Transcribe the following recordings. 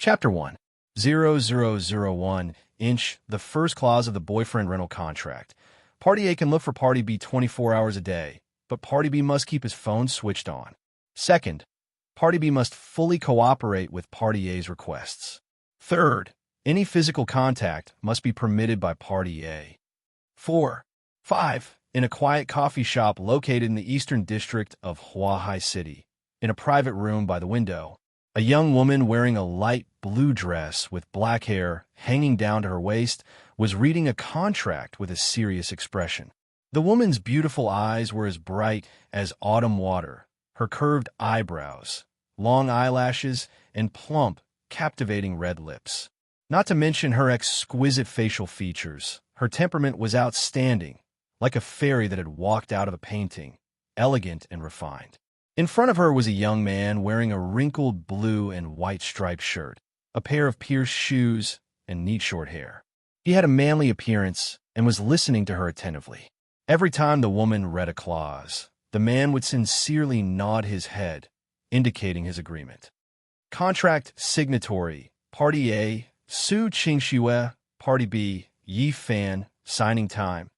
Chapter 1. 0001 Inch, the first clause of the boyfriend rental contract. Party A can look for Party B 24 hours a day, but Party B must keep his phone switched on. Second, Party B must fully cooperate with Party A's requests. Third, any physical contact must be permitted by Party A. 4. 5. In a quiet coffee shop located in the eastern district of Huahai City, in a private room by the window, a young woman wearing a light blue dress with black hair hanging down to her waist was reading a contract with a serious expression. The woman's beautiful eyes were as bright as autumn water, her curved eyebrows, long eyelashes, and plump, captivating red lips. Not to mention her exquisite facial features, her temperament was outstanding, like a fairy that had walked out of a painting, elegant and refined. In front of her was a young man wearing a wrinkled blue and white striped shirt, a pair of pierced shoes, and neat short hair. He had a manly appearance and was listening to her attentively. Every time the woman read a clause, the man would sincerely nod his head, indicating his agreement. Contract signatory, Party A, Su Qingxue, Party B, Yi Fan, signing time.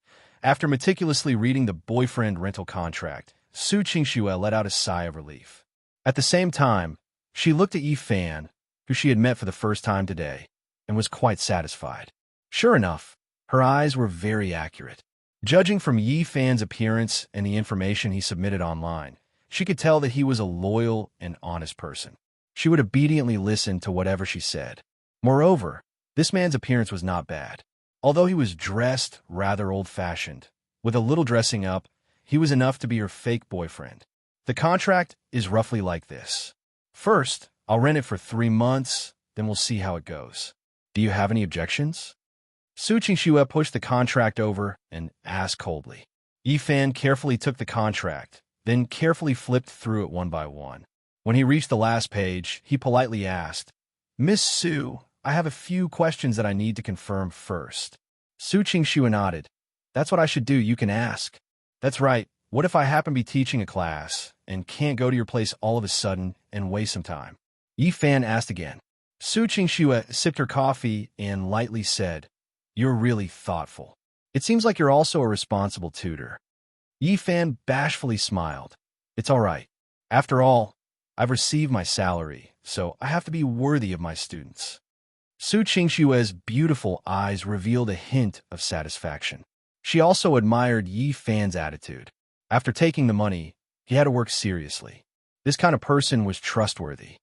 After meticulously reading the boyfriend rental contract, Su Qingxue let out a sigh of relief. At the same time, she looked at Yi Fan, who she had met for the first time today, and was quite satisfied. Sure enough, her eyes were very accurate. Judging from Yi Fan's appearance and the information he submitted online, she could tell that he was a loyal and honest person. She would obediently listen to whatever she said. Moreover, this man's appearance was not bad. Although he was dressed rather old-fashioned, with a little dressing up, he was enough to be her fake boyfriend. The contract is roughly like this. First, I'll rent it for 3 months, then we'll see how it goes. Do you have any objections? Su Qingxue pushed the contract over and asked coldly. Yi Fan carefully took the contract, then carefully flipped through it one by one. When he reached the last page, he politely asked, "Miss Su, I have a few questions that I need to confirm first." Su Qingxue nodded. "That's what I should do, you can ask." "That's right. What if I happen to be teaching a class and can't go to your place all of a sudden and waste some time?" Yi Fan asked again. Su Qingxue sipped her coffee and lightly said, "You're really thoughtful. It seems like you're also a responsible tutor." Yi Fan bashfully smiled. "It's all right. After all, I've received my salary, so I have to be worthy of my students." Su Qingxue's beautiful eyes revealed a hint of satisfaction. She also admired Yi Fan's attitude. After taking the money, he had to work seriously. This kind of person was trustworthy.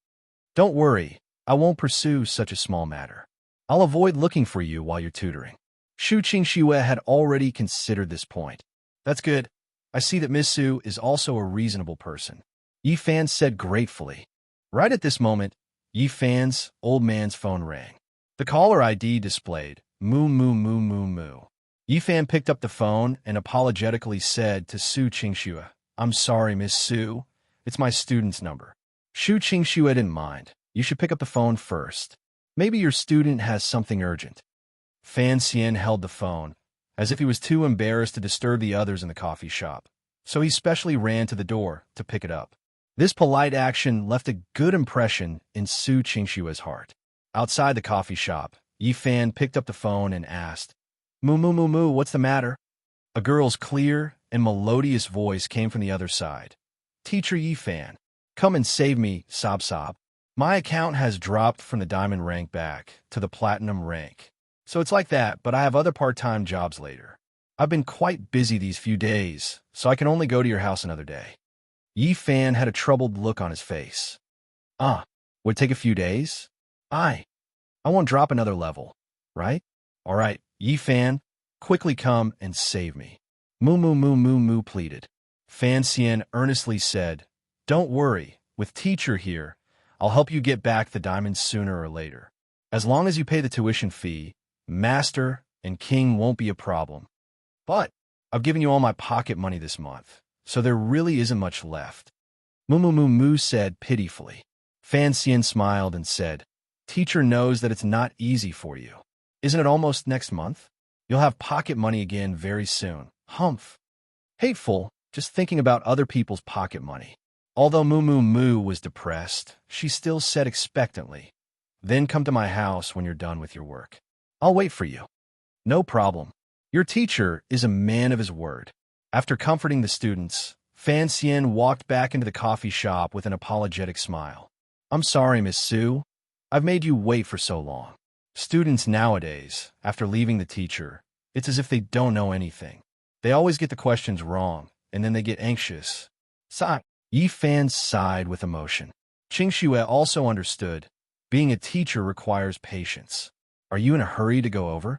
"Don't worry, I won't pursue such a small matter. I'll avoid looking for you while you're tutoring." Su Qingxue had already considered this point. "That's good. I see that Miss Su is also a reasonable person," Yi Fan said gratefully. Right at this moment, Yi Fan's old man's phone rang. The caller ID displayed, "Moo moo moo moo moo." Yi Fan picked up the phone and apologetically said to Su Qingxue, "I'm sorry, Miss Su. It's my student's number." Su Qingxue didn't mind. "You should pick up the phone first. Maybe your student has something urgent." Fan Xian held the phone, as if he was too embarrassed to disturb the others in the coffee shop, so he specially ran to the door to pick it up. This polite action left a good impression in Su Qingxue's heart. Outside the coffee shop, Yi Fan picked up the phone and asked, "Moo moo moo moo, what's the matter?" A girl's clear and melodious voice came from the other side. "Teacher Yi Fan, come and save me, sob sob. My account has dropped from the diamond rank back to the platinum rank. So it's like that, but I have other part-time jobs later. I've been quite busy these few days, so I can only go to your house another day." Yi Fan had a troubled look on his face. Would it take a few days? I won't drop another level, right? All right, Yi Fan, quickly come and save me. Moo moo moo moo moo pleaded. Fan Xian earnestly said, "Don't worry, with teacher here, I'll help you get back the diamonds sooner or later. As long as you pay the tuition fee, master and king won't be a problem. But I've given you all my pocket money this month, so there really isn't much left." Moo moo moo moo said pitifully. Fan Xian smiled and said, "Teacher knows that it's not easy for you. Isn't it almost next month? You'll have pocket money again very soon. Humph." Hateful, just thinking about other people's pocket money. Although Moo Moo Moo was depressed, she still said expectantly, Then come to my house when you're done with your work. I'll wait for you. No problem. Your teacher is a man of his word. After comforting the students, Fan Xian walked back into the coffee shop with an apologetic smile. I'm sorry, Miss Su. I've made you wait for so long. Students nowadays, after leaving the teacher, it's as if they don't know anything. They always get the questions wrong, and then they get anxious. Sigh. Yi Fan sighed with emotion. Qing Xue also understood. Being a teacher requires patience. Are you in a hurry to go over?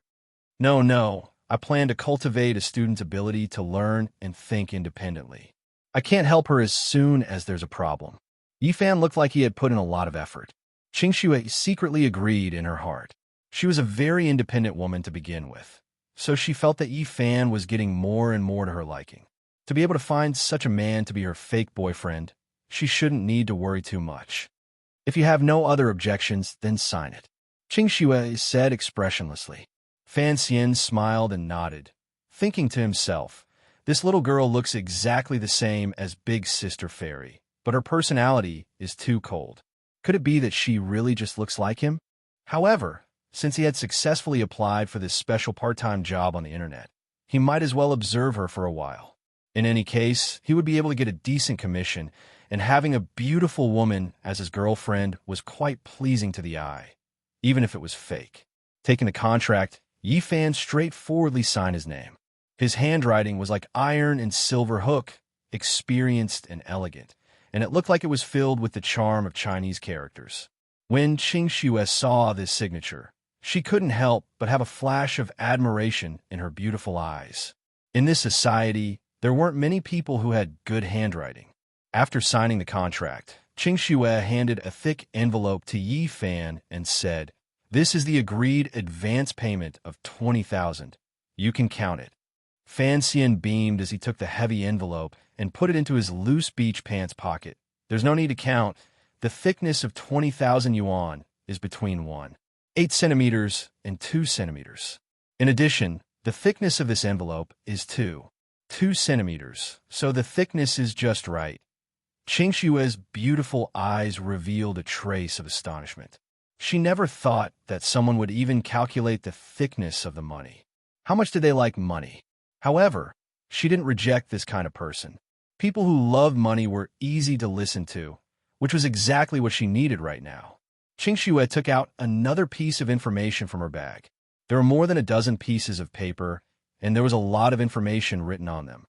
No. I plan to cultivate a student's ability to learn and think independently. I can't help her as soon as there's a problem. Yi Fan looked like he had put in a lot of effort. Qing Xue secretly agreed in her heart. She was a very independent woman to begin with, so she felt that Yi Fan was getting more and more to her liking. To be able to find such a man to be her fake boyfriend, she shouldn't need to worry too much. If you have no other objections, then sign it. Qing Xue said expressionlessly. Fan Xian smiled and nodded, thinking to himself, this little girl looks exactly the same as Big Sister Fairy, but her personality is too cold. Could it be that she really just looks like him? However, since he had successfully applied for this special part-time job on the internet, he might as well observe her for a while. In any case, he would be able to get a decent commission, and having a beautiful woman as his girlfriend was quite pleasing to the eye, even if it was fake. Taking the contract, Yi Fan straightforwardly signed his name. His handwriting was like iron and silver hook, experienced and elegant, and it looked like it was filled with the charm of Chinese characters. When Qing Xue saw this signature, she couldn't help but have a flash of admiration in her beautiful eyes. In this society, there weren't many people who had good handwriting. After signing the contract, Qing Xue handed a thick envelope to Yi Fan and said, "This is the agreed advance payment of 20,000. You can count it." Fan Xian beamed as he took the heavy envelope and put it into his loose beach pants pocket. There's no need to count. The thickness of 20,000 yuan is between 1.8 centimeters and 2 centimeters. In addition, the thickness of this envelope is 2 centimeters, so the thickness is just right. Qing Xue's beautiful eyes revealed a trace of astonishment. She never thought that someone would even calculate the thickness of the money. How much did they like money? However, she didn't reject this kind of person. People who loved money were easy to listen to, which was exactly what she needed right now. Qing Xue took out another piece of information from her bag. There were more than a dozen pieces of paper, and there was a lot of information written on them.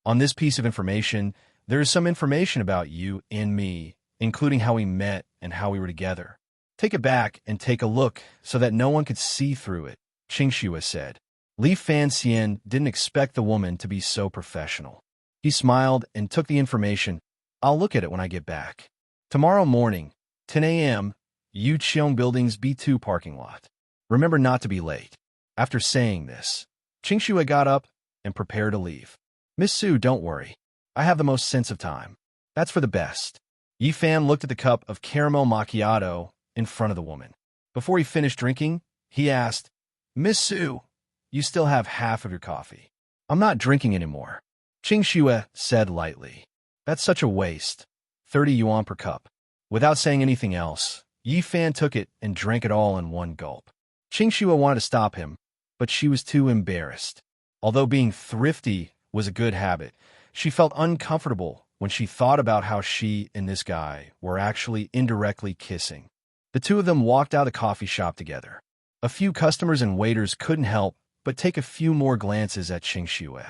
On this piece of information, there is some information about you and me, including how we met and how we were together. Take it back and take a look so that no one could see through it, Qing Xue said. Li Fan Xian didn't expect the woman to be so professional. He smiled and took the information. I'll look at it when I get back. Tomorrow morning, 10 a.m., Yuqiong Building's B2 parking lot. Remember not to be late. After saying this, Qing Xue got up and prepared to leave. Miss Su, don't worry. I have the most sense of time. That's for the best. Yi Fan looked at the cup of caramel macchiato in front of the woman. Before he finished drinking, he asked, Miss Su, you still have half of your coffee. I'm not drinking anymore. Qing Xue said lightly. That's such a waste. 30 yuan per cup. Without saying anything else, Yi Fan took it and drank it all in one gulp. Qing Xue wanted to stop him, but she was too embarrassed. Although being thrifty was a good habit, she felt uncomfortable when she thought about how she and this guy were actually indirectly kissing. The two of them walked out of the coffee shop together. A few customers and waiters couldn't help but take a few more glances at Qing Xue.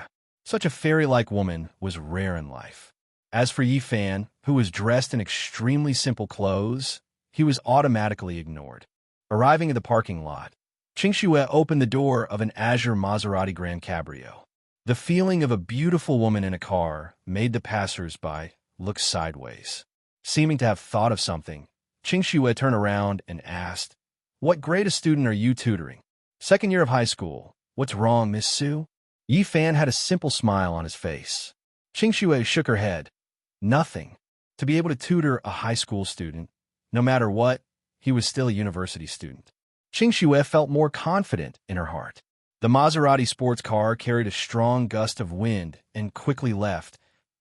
Such a fairy-like woman was rare in life. As for Yi Fan, who was dressed in extremely simple clothes, he was automatically ignored. Arriving at the parking lot, Qing Xue opened the door of an azure Maserati Grand Cabrio. The feeling of a beautiful woman in a car made the passers-by look sideways. Seeming to have thought of something, Qing Xue turned around and asked, What grade of student are you tutoring? Second year of high school. What's wrong, Miss Su? Yi Fan had a simple smile on his face. Qing Xue shook her head. Nothing. To be able to tutor a high school student, no matter what, he was still a university student. Qing Xue felt more confident in her heart. The Maserati sports car carried a strong gust of wind and quickly left,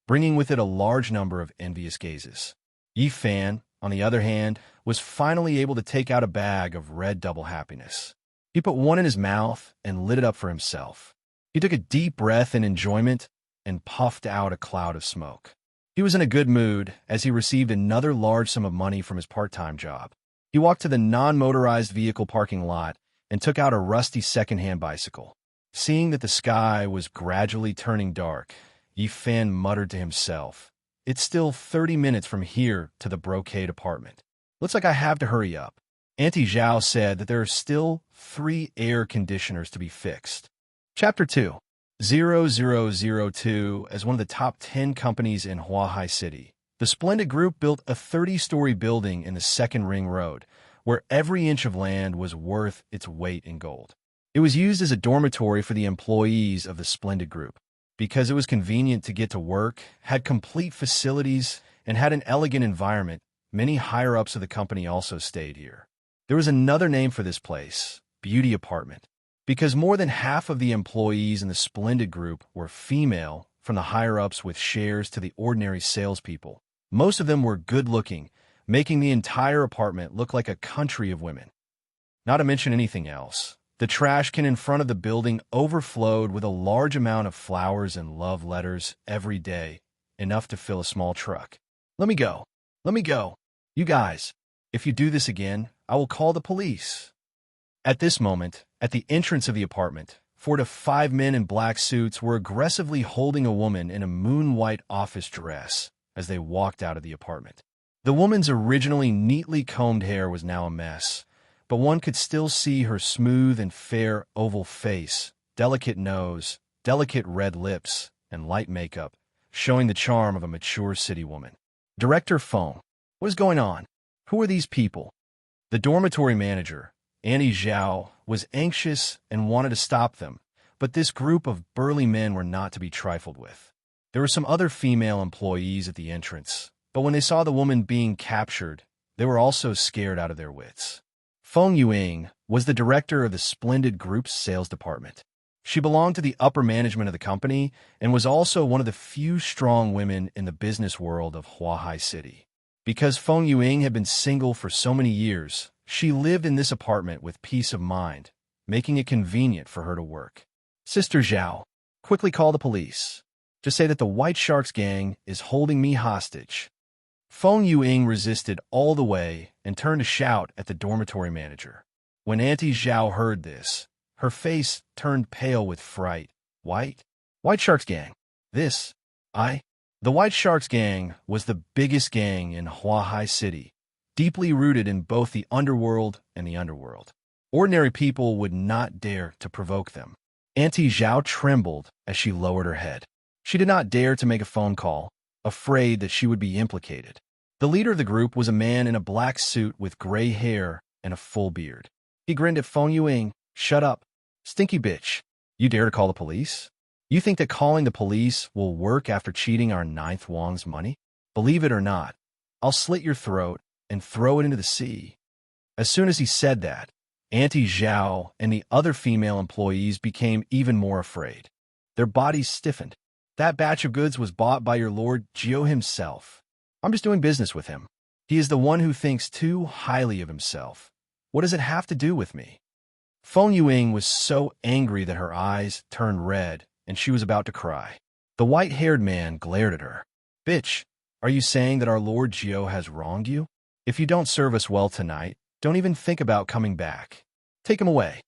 bringing with it a large number of envious gazes. Yi Fan, on the other hand, was finally able to take out a bag of red double happiness. He put one in his mouth and lit it up for himself. He took a deep breath in enjoyment and puffed out a cloud of smoke. He was in a good mood as he received another large sum of money from his part-time job. He walked to the non-motorized vehicle parking lot and took out a rusty second-hand bicycle. Seeing that the sky was gradually turning dark, Yifan muttered to himself, "It's still 30 minutes from here to the brocade apartment. Looks like I have to hurry up." Auntie Zhao said that there are still 3 air conditioners to be fixed. Chapter 2. 0002. As one of the top 10 companies in Huahai City, the Splendid Group built a 30-story building in the Second Ring Road, where every inch of land was worth its weight in gold. It was used as a dormitory for the employees of the Splendid Group, because it was convenient to get to work, had complete facilities, and had an elegant environment. Many higher-ups of the company also stayed here. There was another name for this place, Beauty Apartment, because more than half of the employees in the Splendid Group were female, from the higher-ups with shares to the ordinary salespeople. Most of them were good-looking, making the entire apartment look like a country of women. Not to mention anything else, the trash can in front of the building overflowed with a large amount of flowers and love letters every day, enough to fill a small truck. "Let me go. Let me go. You guys, if you do this again, I will call the police." At this moment, at the entrance of the apartment, 4 to 5 men in black suits were aggressively holding a woman in a moon-white office dress as they walked out of the apartment. The woman's originally neatly combed hair was now a mess, but one could still see her smooth and fair oval face, delicate nose, delicate red lips, and light makeup, showing the charm of a mature city woman. "Director Feng, what is going on? Who are these people?" The dormitory manager, Annie Zhao, was anxious and wanted to stop them, but this group of burly men were not to be trifled with. There were some other female employees at the entrance, but when they saw the woman being captured, they were also scared out of their wits. Feng Yuing was the director of the Splendid Group's sales department. She belonged to the upper management of the company and was also one of the few strong women in the business world of Huahai City. Because Feng Yuing had been single for so many years, she lived in this apartment with peace of mind, making it convenient for her to work. "Sister Zhao, quickly call the police. Just say that the White Sharks gang is holding me hostage." Feng Yuing resisted all the way and turned to shout at the dormitory manager. When Auntie Zhao heard this, her face turned pale with fright. White Sharks gang. The White Sharks gang was the biggest gang in Huahai City, deeply rooted in both the underworld and the underworld. Ordinary people would not dare to provoke them. Auntie Zhao trembled as she lowered her head. She did not dare to make a phone call, afraid that she would be implicated. The leader of the group was a man in a black suit with gray hair and a full beard. He grinned at Feng Yuing. "Shut up, stinky bitch. You dare to call the police? You think that calling the police will work after cheating our ninth Wang's money? Believe it or not, I'll slit your throat and throw it into the sea." As soon as he said that, Auntie Zhao and the other female employees became even more afraid. Their bodies stiffened. "That batch of goods was bought by your Lord Jiao himself. I'm just doing business with him. He is the one who thinks too highly of himself. What does it have to do with me?" Feng Yuing was so angry that her eyes turned red and she was about to cry. The white-haired man glared at her. "Bitch, are you saying that our Lord Jiao has wronged you? If you don't serve us well tonight, don't even think about coming back. Take him away."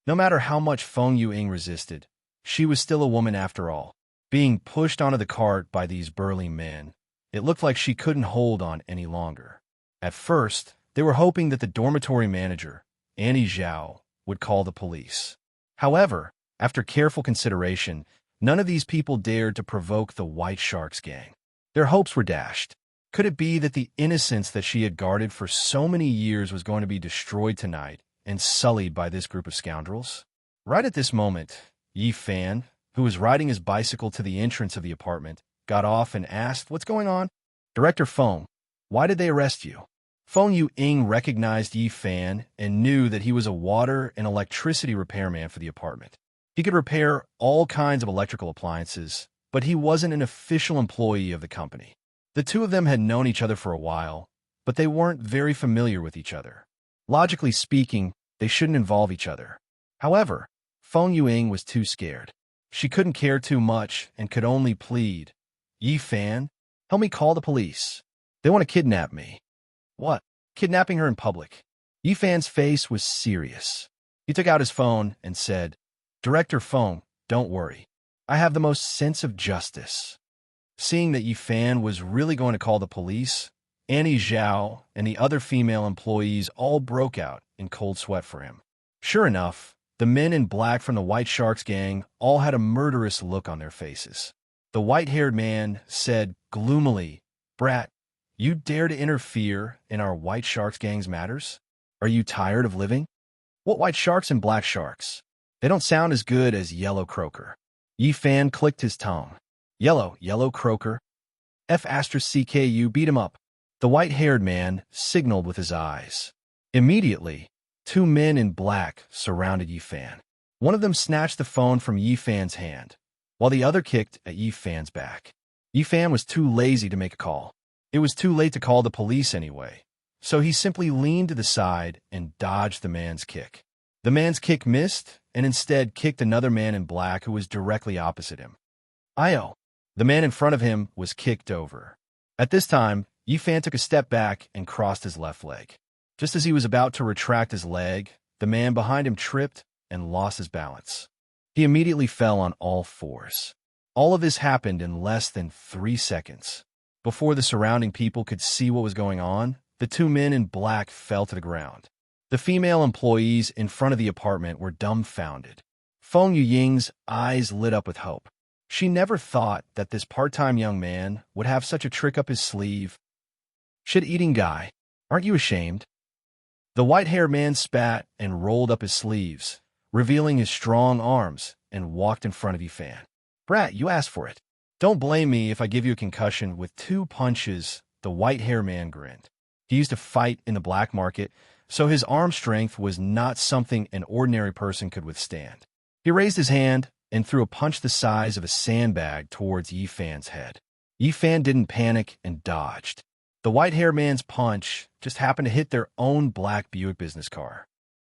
No matter how much Feng Yuing resisted, she was still a woman after all. Being pushed onto the cart by these burly men, it looked like she couldn't hold on any longer. At first, they were hoping that the dormitory manager, Annie Zhao, would call the police. However, after careful consideration, none of these people dared to provoke the White Sharks gang. Their hopes were dashed. Could it be that the innocence that she had guarded for so many years was going to be destroyed tonight and sullied by this group of scoundrels? Right at this moment, Yi Fan, who was riding his bicycle to the entrance of the apartment, got off and asked, "What's going on?" "Director Feng, why did they arrest you?" Feng Yuing recognized Yi Fan and knew that he was a water and electricity repairman for the apartment. He could repair all kinds of electrical appliances, but he wasn't an official employee of the company. The two of them had known each other for a while, but they weren't very familiar with each other. Logically speaking, they shouldn't involve each other. However, Feng Yuing was too scared. She couldn't care too much and could only plead, "Yi Fan, help me call the police. They want to kidnap me." "What? Kidnapping her in public?" Yi Fan's face was serious. He took out his phone and said, "Director Feng, don't worry. I have the most sense of justice." Seeing that Yi Fan was really going to call the police, Annie Zhao and the other female employees all broke out in cold sweat for him. Sure enough, the men in black from the White Sharks gang all had a murderous look on their faces. The white-haired man said gloomily, "Brat, you dare to interfere in our White Sharks gang's matters? Are you tired of living?" "What White Sharks and Black Sharks? They don't sound as good as Yellow Croaker." Yi Fan clicked his tongue. Yellow Croaker. F***CKU beat him up." The white-haired man signaled with his eyes. Immediately, two men in black surrounded Yi Fan. One of them snatched the phone from Yi Fan's hand, while the other kicked at Yi Fan's back. Yi Fan was too lazy to make a call. It was too late to call the police anyway, so he simply leaned to the side and dodged the man's kick. The man's kick missed, and instead kicked another man in black who was directly opposite him. "Io!" The man in front of him was kicked over. At this time, Yi Fan took a step back and crossed his left leg. Just as he was about to retract his leg, the man behind him tripped and lost his balance. He immediately fell on all fours. All of this happened in less than 3 seconds. Before the surrounding people could see what was going on, the two men in black fell to the ground. The female employees in front of the apartment were dumbfounded. Feng Yuying's eyes lit up with hope. She never thought that this part-time young man would have such a trick up his sleeve. "Shit-eating guy, aren't you ashamed?" The white-haired man spat and rolled up his sleeves, revealing his strong arms, and walked in front of Yi Fan. "Brat, you asked for it. Don't blame me if I give you a concussion with 2 punches," the white-haired man grinned. He used to fight in the black market, so his arm strength was not something an ordinary person could withstand. He raised his hand and threw a punch the size of a sandbag towards Yi Fan's head. Yi Fan didn't panic and dodged. The white-haired man's punch just happened to hit their own black Buick business car.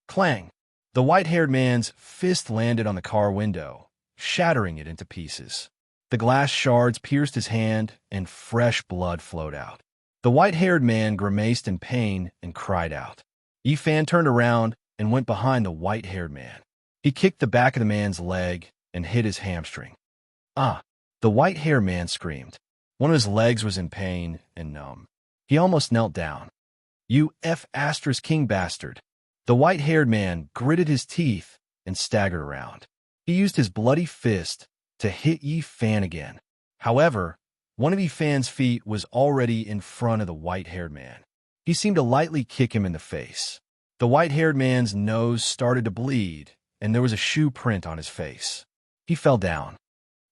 Clang! The white-haired man's fist landed on the car window, shattering it into pieces. The glass shards pierced his hand, and fresh blood flowed out. The white-haired man grimaced in pain and cried out. Yi Fan turned around and went behind the white-haired man. He kicked the back of the man's leg and hit his hamstring. "Ah!" The white-haired man screamed. One of his legs was in pain and numb. He almost knelt down. "You F***king bastard." The white-haired man gritted his teeth and staggered around. He used his bloody fist to hit Yi Fan again. However, one of Yi Fan's feet was already in front of the white-haired man. He seemed to lightly kick him in the face. The white-haired man's nose started to bleed, and there was a shoe print on his face. He fell down.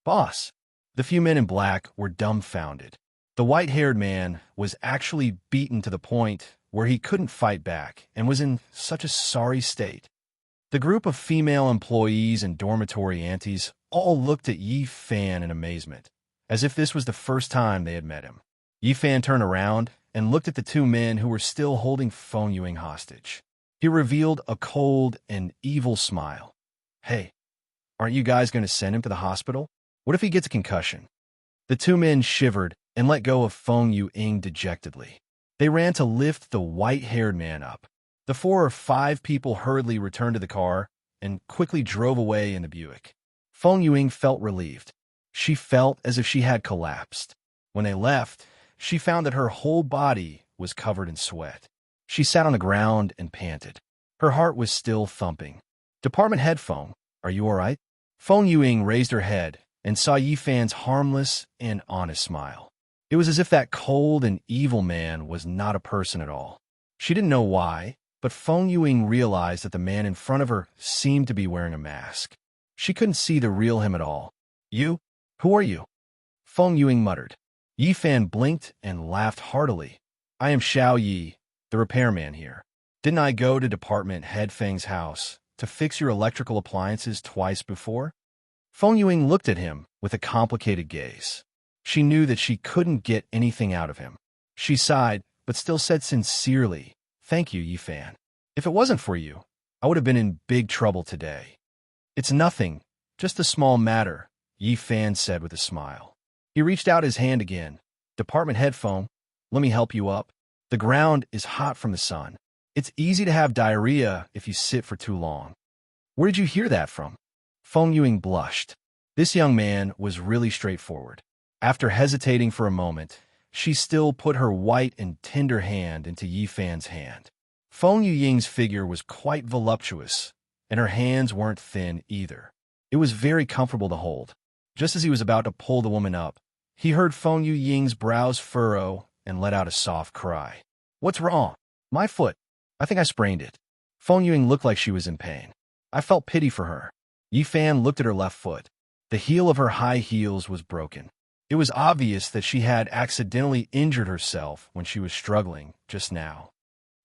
"Boss!" The few men in black were dumbfounded. The white-haired man was actually beaten to the point where he couldn't fight back and was in such a sorry state. The group of female employees and dormitory aunties all looked at Yi Fan in amazement, as if this was the first time they had met him. Yi Fan turned around and looked at the two men who were still holding Feng Yuing hostage. He revealed a cold and evil smile. "Hey, aren't you guys going to send him to the hospital? What if he gets a concussion?" The two men shivered and let go of Feng Yuing dejectedly. They ran to lift the white-haired man up. The 4 or 5 people hurriedly returned to the car and quickly drove away in the Buick. Feng Yuing felt relieved. She felt as if she had collapsed. When they left, she found that her whole body was covered in sweat. She sat on the ground and panted. Her heart was still thumping. "Department head Feng, are you all right?" Feng Yuing raised her head and saw Yi Fan's harmless and honest smile. It was as if that cold and evil man was not a person at all. She didn't know why, but Feng Yuing realized that the man in front of her seemed to be wearing a mask. She couldn't see the real him at all. "You? Who are you?" Feng Yuing muttered. Yi Fan blinked and laughed heartily. "I am Xiao Yi, the repairman here. Didn't I go to Department Head Feng's house to fix your electrical appliances twice before?" Feng Yuing looked at him with a complicated gaze. She knew that she couldn't get anything out of him. She sighed. but still said sincerely, "Thank you, Yifan. If it wasn't for you, I would have been in big trouble today." "It's nothing, just a small matter," Yifan said with a smile. He reached out his hand again. "Department headphone, let me help you up. The ground is hot from the sun. It's easy to have diarrhea if you sit for too long." "Where did you hear that from?" Feng Yuing blushed. This young man was really straightforward. After hesitating for a moment, she still put her white and tender hand into Yifan's hand. Feng Yuying's figure was quite voluptuous, and her hands weren't thin either. It was very comfortable to hold. Just as he was about to pull the woman up, he heard Feng Yuying's brows furrow and let out a soft cry. "What's wrong?" "My foot. I think I sprained it." Feng Yuying looked like she was in pain. I felt pity for her. Yifan looked at her left foot. The heel of her high heels was broken. It was obvious that she had accidentally injured herself when she was struggling just now.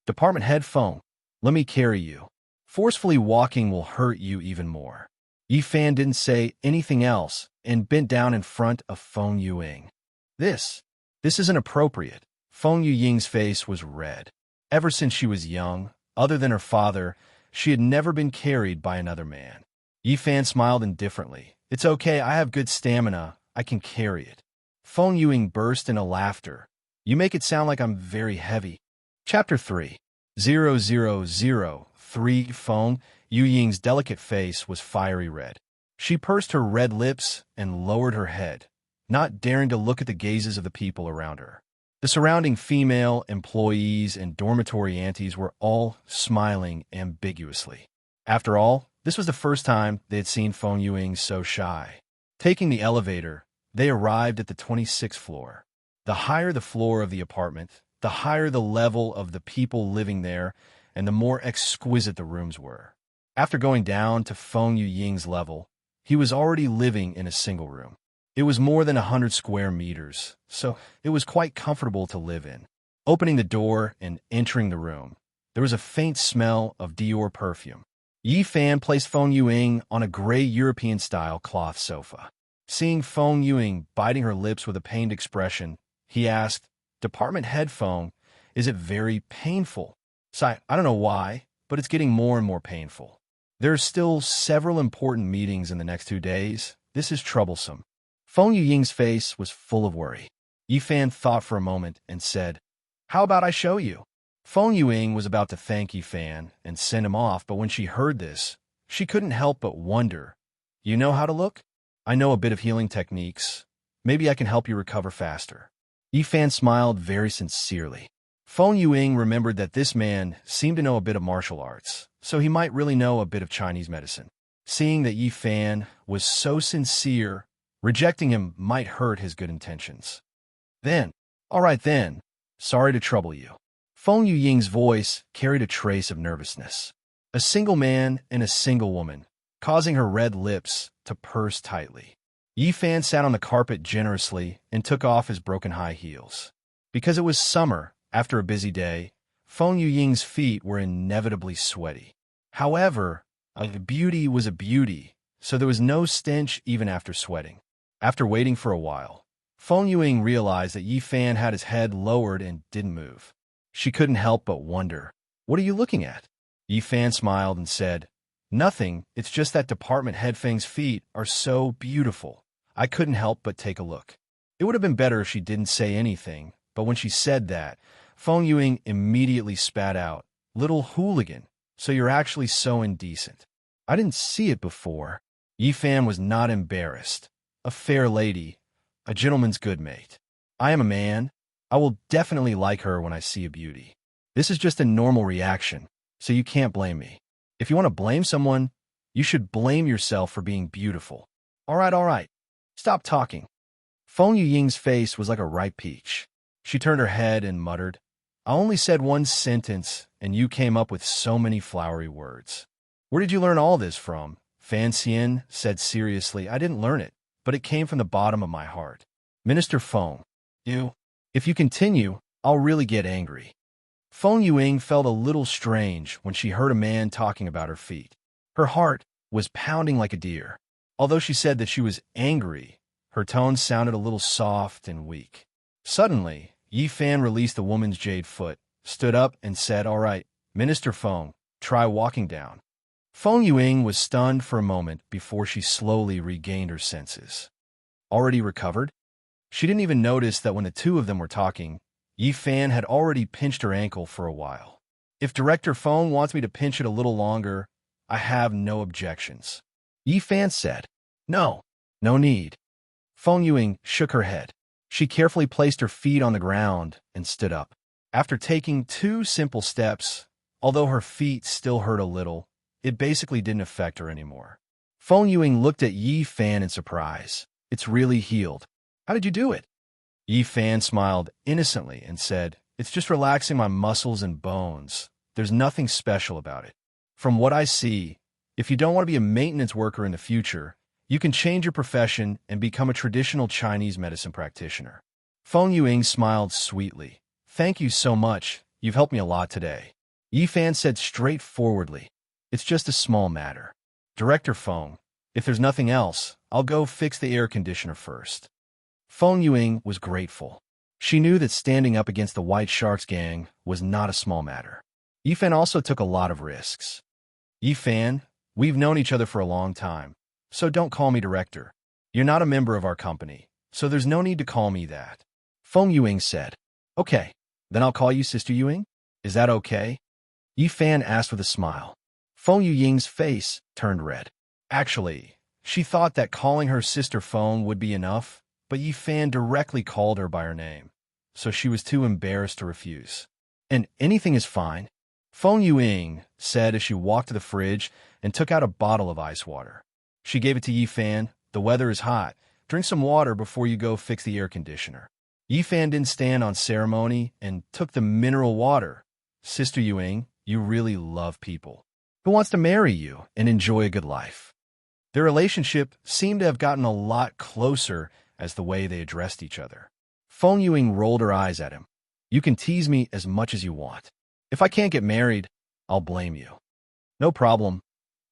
"Department head Feng, let me carry you. Forcefully walking will hurt you even more." Yifan didn't say anything else and bent down in front of Feng Yuying. This isn't appropriate." Feng Yuying's face was red. Ever since she was young, other than her father, she had never been carried by another man. Yifan smiled indifferently. "It's okay, I have good stamina. I can carry it." Feng Yuying burst into laughter. "You make it sound like I'm very heavy." Chapter 3. 0003 Feng Yuying's delicate face was fiery red. She pursed her red lips and lowered her head, not daring to look at the gazes of the people around her. The surrounding female employees and dormitory aunties were all smiling ambiguously. After all, this was the first time they had seen Feng Yuying so shy. Taking the elevator, they arrived at the 26th floor. The higher the floor of the apartment, the higher the level of the people living there, and the more exquisite the rooms were. After going down to Feng Yuying's level, he was already living in a single room. It was more than 100 square meters, so it was quite comfortable to live in. Opening the door and entering the room, there was a faint smell of Dior perfume. Yifan placed Feng Yuying on a gray European-style cloth sofa. Seeing Feng Yuying biting her lips with a pained expression, he asked, "Department head Feng, is it very painful?" "I don't know why, but it's getting more and more painful. There are still several important meetings in the next 2 days. This is troublesome." Feng Yuying's face was full of worry. Yifan thought for a moment and said, "How about I show you?" Feng Yuying was about to thank Yifan and send him off, but when she heard this, she couldn't help but wonder. "You know how to look? I know a bit of healing techniques. Maybe I can help you recover faster." Yifan smiled very sincerely. Feng Yuying remembered that this man seemed to know a bit of martial arts, so he might really know a bit of Chinese medicine. Seeing that Yifan was so sincere, rejecting him might hurt his good intentions. "Then, all right then, sorry to trouble you." Feng Yuying's voice carried a trace of nervousness. A single man and a single woman, causing her red lips to purse tightly. Yifan sat on the carpet generously and took off his broken high heels. Because it was summer, after a busy day, Feng Yuying's feet were inevitably sweaty. However, a beauty was a beauty, so there was no stench even after sweating. After waiting for a while, Feng Yuying realized that Yifan had his head lowered and didn't move. She couldn't help but wonder, "What are you looking at?" Yifan smiled and said, "Nothing, it's just that Department head Feng's feet are so beautiful. I couldn't help but take a look." It would have been better if she didn't say anything, but when she said that, Feng Yuying immediately spat out, "Little hooligan, so you're actually so indecent. I didn't see it before." Yifan was not embarrassed. "A fair lady, a gentleman's good mate. I am a man. I will definitely like her when I see a beauty. This is just a normal reaction, so you can't blame me. If you want to blame someone, you should blame yourself for being beautiful." All right. Stop talking." Feng Yuying's face was like a ripe peach. She turned her head and muttered, "I only said one sentence, and you came up with so many flowery words." "Where did you learn all this from?" Fan Xian said seriously. "I didn't learn it, but it came from the bottom of my heart." "Minister Feng, if you continue, I'll really get angry." Feng Yuying felt a little strange when she heard a man talking about her feet. Her heart was pounding like a deer. Although she said that she was angry, her tone sounded a little soft and weak. Suddenly, Yi Fan released the woman's jade foot, stood up, and said, "All right, Minister Feng, try walking down." Feng Yuing was stunned for a moment before she slowly regained her senses. Already recovered? She didn't even notice that when the two of them were talking, Yi Fan had already pinched her ankle for a while. "If Director Feng wants me to pinch it a little longer, I have no objections," Yi Fan said. "No, no need." Feng Yuing shook her head. She carefully placed her feet on the ground and stood up. After taking 2 simple steps, although her feet still hurt a little, it basically didn't affect her anymore. Feng Yuing looked at Yi Fan in surprise. "It's really healed. How did you do it?" Yi Fan smiled innocently and said, "It's just relaxing my muscles and bones. There's nothing special about it. From what I see, if you don't want to be a maintenance worker in the future, you can change your profession and become a traditional Chinese medicine practitioner." Feng Yuing smiled sweetly. "Thank you so much. You've helped me a lot today." Yi Fan said straightforwardly, "It's just a small matter. Director Feng, if there's nothing else, I'll go fix the air conditioner first." Feng Yuing was grateful. She knew that standing up against the White Sharks gang was not a small matter. Yi Fan also took a lot of risks. "Yi Fan, we've known each other for a long time, so don't call me director. You're not a member of our company, so there's no need to call me that." Feng Yuing said. "Okay, then I'll call you Sister Yuing? Is that okay?" Yi Fan asked with a smile. Feng Yuying's face turned red. Actually, she thought that calling her Sister Feng would be enough, but Yi Fan directly called her by her name, so she was too embarrassed to refuse. "And anything is fine," Feng Yuing said as she walked to the fridge and took out a bottle of ice water. She gave it to Yi Fan. "The weather is hot. Drink some water before you go fix the air conditioner." Yi Fan didn't stand on ceremony and took the mineral water. "Sister Yuing, you really love people. Who wants to marry you and enjoy a good life?" Their relationship seemed to have gotten a lot closer as the way they addressed each other. Feng Yuing rolled her eyes at him. "You can tease me as much as you want. If I can't get married, I'll blame you." "No problem.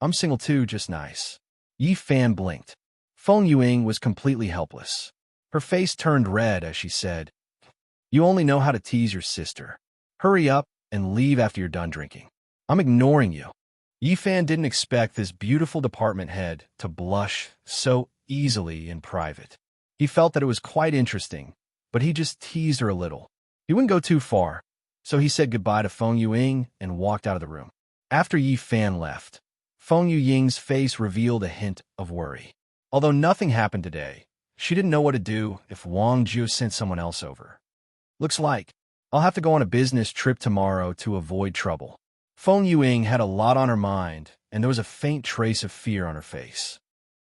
I'm single too, just nice." Yi Fan blinked. Feng Yuing was completely helpless. Her face turned red as she said, "You only know how to tease your sister. Hurry up and leave after you're done drinking. I'm ignoring you." Yi Fan didn't expect this beautiful department head to blush so easily in private. He felt that it was quite interesting, but he just teased her a little. He wouldn't go too far, so he said goodbye to Feng Yuing and walked out of the room. After Yi Fan left, Feng Yuying's face revealed a hint of worry. Although nothing happened today, she didn't know what to do if Wang Jiu sent someone else over. "Looks like I'll have to go on a business trip tomorrow to avoid trouble." Feng Yuing had a lot on her mind, and there was a faint trace of fear on her face.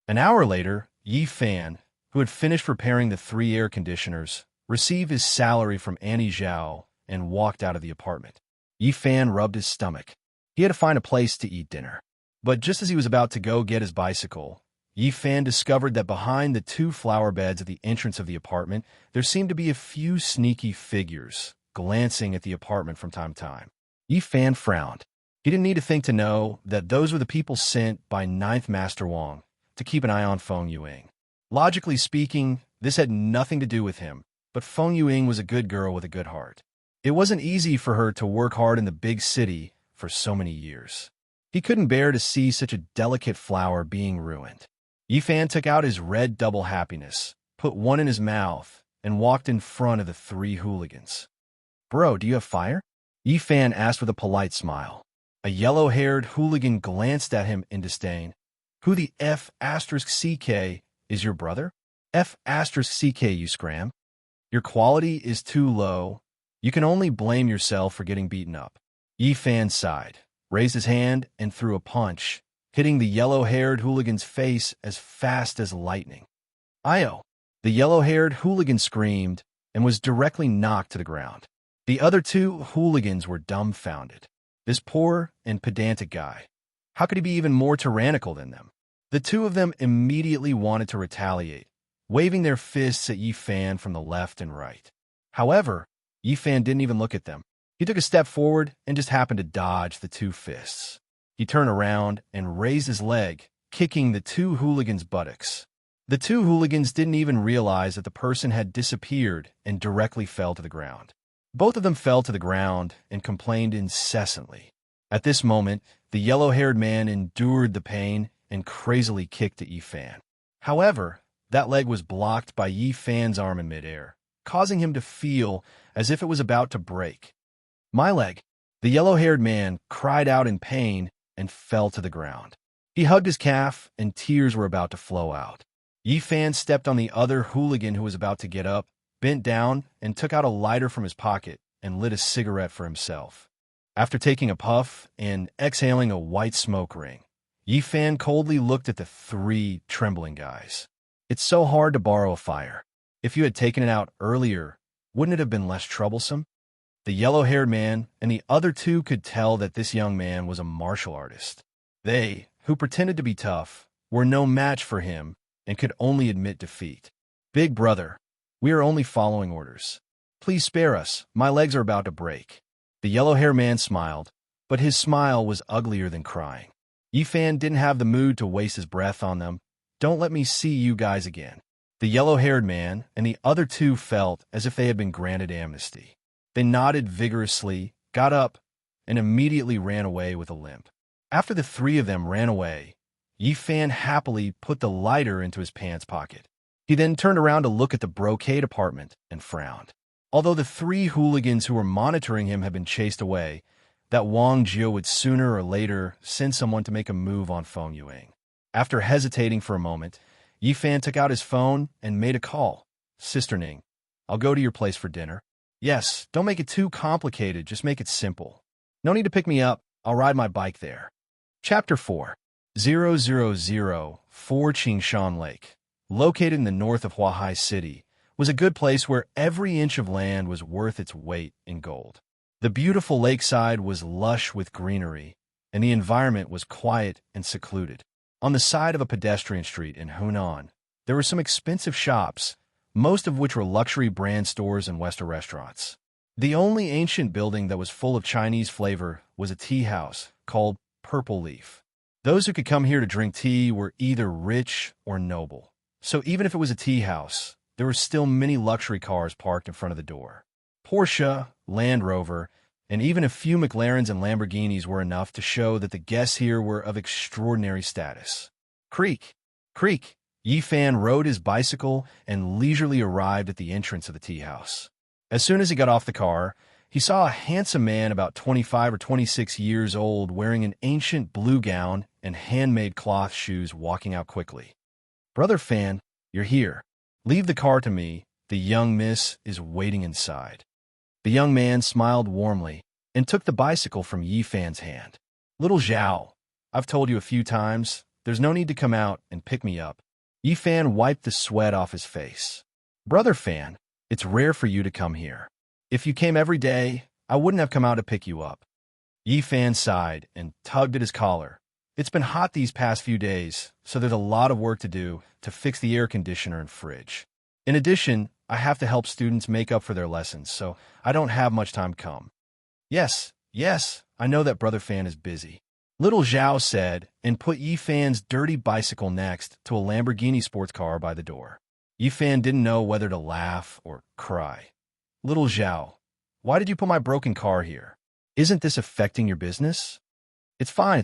An hour later, Yi Fan, who had finished repairing the 3 air conditioners, received his salary from Annie Zhao and walked out of the apartment. Yi Fan rubbed his stomach. He had to find a place to eat dinner. But just as he was about to go get his bicycle, Yi Fan discovered that behind the 2 flower beds at the entrance of the apartment, there seemed to be a few sneaky figures glancing at the apartment from time to time. Yi Fan frowned. He didn't need to think to know that those were the people sent by 9th Master Wang to keep an eye on Feng Yuing. Logically speaking, this had nothing to do with him, but Feng Yuing was a good girl with a good heart. It wasn't easy for her to work hard in the big city for so many years. He couldn't bear to see such a delicate flower being ruined. Yi Fan took out his red double happiness, put one in his mouth, and walked in front of the 3 hooligans. "Bro, do you have fire?" Yi Fan asked with a polite smile. A yellow-haired hooligan glanced at him in disdain. "Who the F***CK is your brother?" "F***CK, you scram. Your quality is too low. You can only blame yourself for getting beaten up." Yi Fan sighed, raised his hand, and threw a punch, hitting the yellow-haired hooligan's face as fast as lightning. "Io!" The yellow-haired hooligan screamed and was directly knocked to the ground. The other 2 hooligans were dumbfounded. This poor and pedantic guy. How could he be even more tyrannical than them? The 2 of them immediately wanted to retaliate, waving their fists at Yi Fan from the left and right. However, Yi Fan didn't even look at them. He took a step forward and just happened to dodge the 2 fists. He turned around and raised his leg, kicking the 2 hooligans' buttocks. The two hooligans didn't even realize that the person had disappeared and directly fell to the ground. Both of them fell to the ground and complained incessantly. At this moment, the yellow-haired man endured the pain and crazily kicked at Yi Fan. However, that leg was blocked by Yi Fan's arm in midair, causing him to feel as if it was about to break. "My leg!" The yellow-haired man cried out in pain and fell to the ground. He hugged his calf, and tears were about to flow out. Yi Fan stepped on the other hooligan who was about to get up, bent down, and took out a lighter from his pocket and lit a cigarette for himself. After taking a puff and exhaling a white smoke ring, Yi Fan coldly looked at the three trembling guys. "It's so hard to borrow a fire. If you had taken it out earlier, wouldn't it have been less troublesome?" The yellow-haired man and the other two could tell that this young man was a martial artist. They, who pretended to be tough, were no match for him and could only admit defeat. "Big brother, we are only following orders. Please spare us, my legs are about to break." The yellow-haired man smiled, but his smile was uglier than crying. Yi Fan didn't have the mood to waste his breath on them. "Don't let me see you guys again." The yellow-haired man and the other two felt as if they had been granted amnesty. They nodded vigorously, got up, and immediately ran away with a limp. After the three of them ran away, Yi Fan happily put the lighter into his pants pocket. He then turned around to look at the brocade apartment and frowned. Although the three hooligans who were monitoring him had been chased away, that Wang Jiu would sooner or later send someone to make a move on Feng Yuing. After hesitating for a moment, Yi Fan took out his phone and made a call. "Sister Ning, I'll go to your place for dinner." "Yes, don't make it too complicated, just make it simple." "No need to pick me up, I'll ride my bike there." Chapter 4. 000-4 Qingshan Lake, located in the north of Huahai City, was a good place where every inch of land was worth its weight in gold. The beautiful lakeside was lush with greenery, and the environment was quiet and secluded. On the side of a pedestrian street in Hunan, there were some expensive shops, most of which were luxury brand stores and Western restaurants. The only ancient building that was full of Chinese flavor was a tea house called Purple Leaf. Those who could come here to drink tea were either rich or noble. So even if it was a tea house, there were still many luxury cars parked in front of the door. Porsche, Land Rover, and even a few McLarens and Lamborghinis were enough to show that the guests here were of extraordinary status. Creak, creak. Yi Fan rode his bicycle and leisurely arrived at the entrance of the tea house. As soon as he got off the car, he saw a handsome man about 25 or 26 years old wearing an ancient blue gown and handmade cloth shoes walking out quickly. "Brother Fan, you're here. Leave the car to me. The young miss is waiting inside." The young man smiled warmly and took the bicycle from Yi Fan's hand. "Little Zhao, I've told you a few times, there's no need to come out and pick me up." Yi Fan wiped the sweat off his face. "Brother Fan, it's rare for you to come here. If you came every day, I wouldn't have come out to pick you up." Yi Fan sighed and tugged at his collar. "It's been hot these past few days, so there's a lot of work to do to fix the air conditioner and fridge. In addition, I have to help students make up for their lessons, so I don't have much time to come." Yes, I know that Brother Fan is busy," Little Zhao said, and put Yi Fan's dirty bicycle next to a Lamborghini sports car by the door. Yi Fan didn't know whether to laugh or cry. "Little Zhao, why did you put my broken car here? Isn't this affecting your business?" It's fine.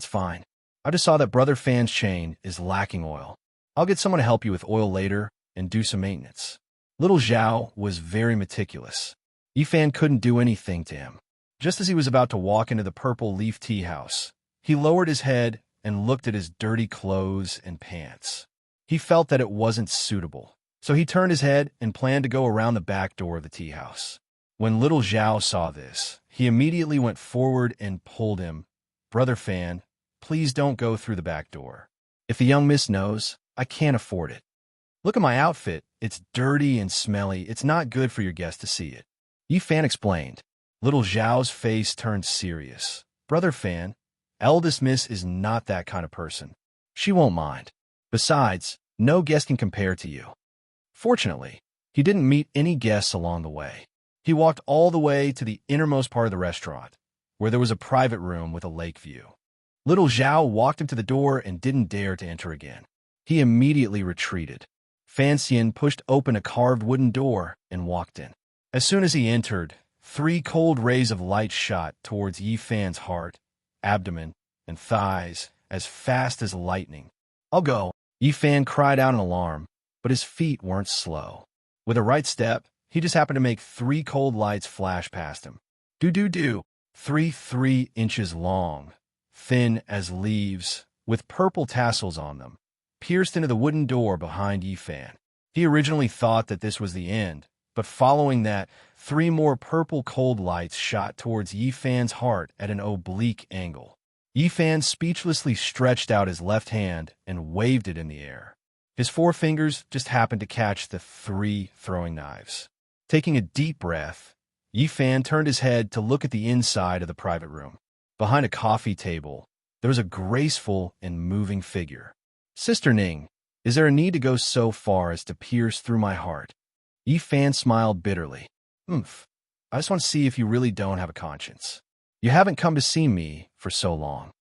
I just saw that Brother Fan's chain is lacking oil. I'll get someone to help you with oil later and do some maintenance." Little Zhao was very meticulous. Yi Fan couldn't do anything to him. Just as he was about to walk into the Purple Leaf tea house, he lowered his head and looked at his dirty clothes and pants. He felt that it wasn't suitable, so he turned his head and planned to go around the back door of the tea house. When Little Zhao saw this, he immediately went forward and pulled him. "Brother Fan, please don't go through the back door. If the young miss knows, I can't afford it. Look at my outfit. It's dirty and smelly. It's not good for your guests to see it." Yi Fan explained. Little Zhao's face turned serious. "Brother Fan, eldest miss is not that kind of person. She won't mind. Besides, no guest can compare to you." Fortunately, he didn't meet any guests along the way. He walked all the way to the innermost part of the restaurant, where there was a private room with a lake view. Little Zhao walked him to the door and didn't dare to enter again. He immediately retreated. Fan Xian pushed open a carved wooden door and walked in. As soon as he entered, 3 cold rays of light shot towards Yi Fan's heart, abdomen, and thighs as fast as lightning. "I'll go." Yi Fan cried out in alarm, but his feet weren't slow. With a right step, he just happened to make 3 cold lights flash past him. Do. 3 inches long, thin as leaves, with purple tassels on them, pierced into the wooden door behind Yi Fan. He originally thought that this was the end, but following that, 3 more purple cold lights shot towards Yi Fan's heart at an oblique angle. Yi Fan speechlessly stretched out his left hand and waved it in the air. His forefingers just happened to catch the 3 throwing knives. Taking a deep breath, Yi Fan turned his head to look at the inside of the private room. Behind a coffee table, there was a graceful and moving figure. "Sister Ning, is there a need to go so far as to pierce through my heart?" Yi Fan smiled bitterly. I just want to see if you really don't have a conscience. You haven't come to see me for so long."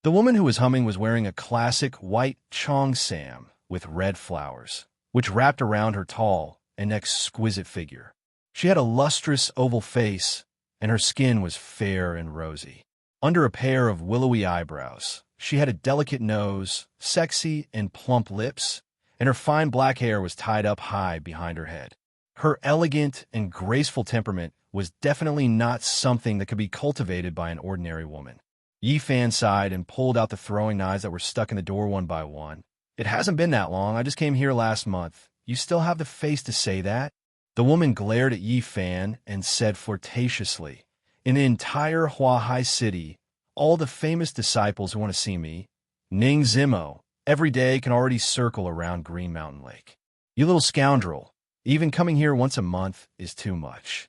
The woman who was humming was wearing a classic white cheongsam with red flowers, which wrapped around her tall and exquisite figure. She had a lustrous oval face, and her skin was fair and rosy. Under a pair of willowy eyebrows, she had a delicate nose, sexy and plump lips, and her fine black hair was tied up high behind her head. Her elegant and graceful temperament was definitely not something that could be cultivated by an ordinary woman. Yi Fan sighed and pulled out the throwing knives that were stuck in the door one by one. "It hasn't been that long. I just came here last month. You still have the face to say that?" The woman glared at Yi Fan and said flirtatiously, "In the entire Huahai city, all the famous disciples who want to see me, Ning Zimo, every day can already circle around Green Mountain Lake. You little scoundrel, even coming here once a month is too much."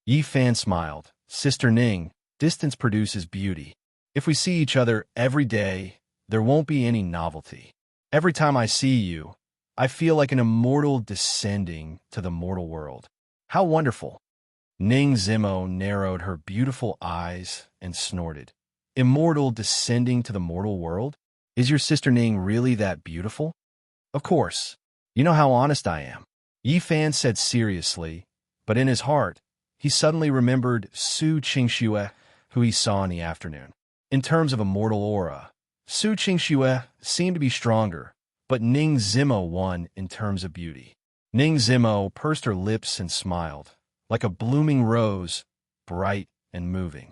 Yi Fan smiled. "Sister Ning, distance produces beauty. If we see each other every day, there won't be any novelty. Every time I see you, I feel like an immortal descending to the mortal world. How wonderful." Ning Zimo narrowed her beautiful eyes and snorted. "Immortal descending to the mortal world? Is your sister Ning really that beautiful?" "Of course. You know how honest I am," Yi Fan said seriously, but in his heart, he suddenly remembered Su Qingxue, who he saw in the afternoon. In terms of immortal aura, Su Qingxue seemed to be stronger, but Ning Zimo won in terms of beauty. Ning Zimo pursed her lips and smiled, like a blooming rose, bright and moving.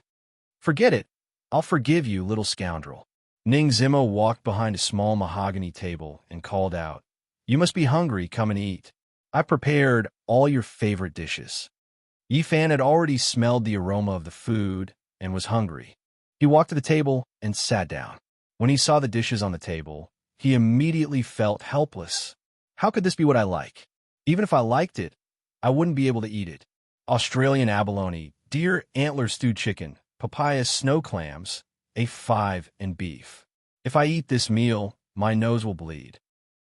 "Forget it. I'll forgive you, little scoundrel." Ning Zimo walked behind a small mahogany table and called out, "You must be hungry. Come and eat. I prepared all your favorite dishes." Yi Fan had already smelled the aroma of the food and was hungry. He walked to the table and sat down. When he saw the dishes on the table, he immediately felt helpless. How could this be what I like? Even if I liked it, I wouldn't be able to eat it. Australian abalone, deer antler stewed chicken, papaya snow clams, A5 and beef. If I eat this meal, my nose will bleed.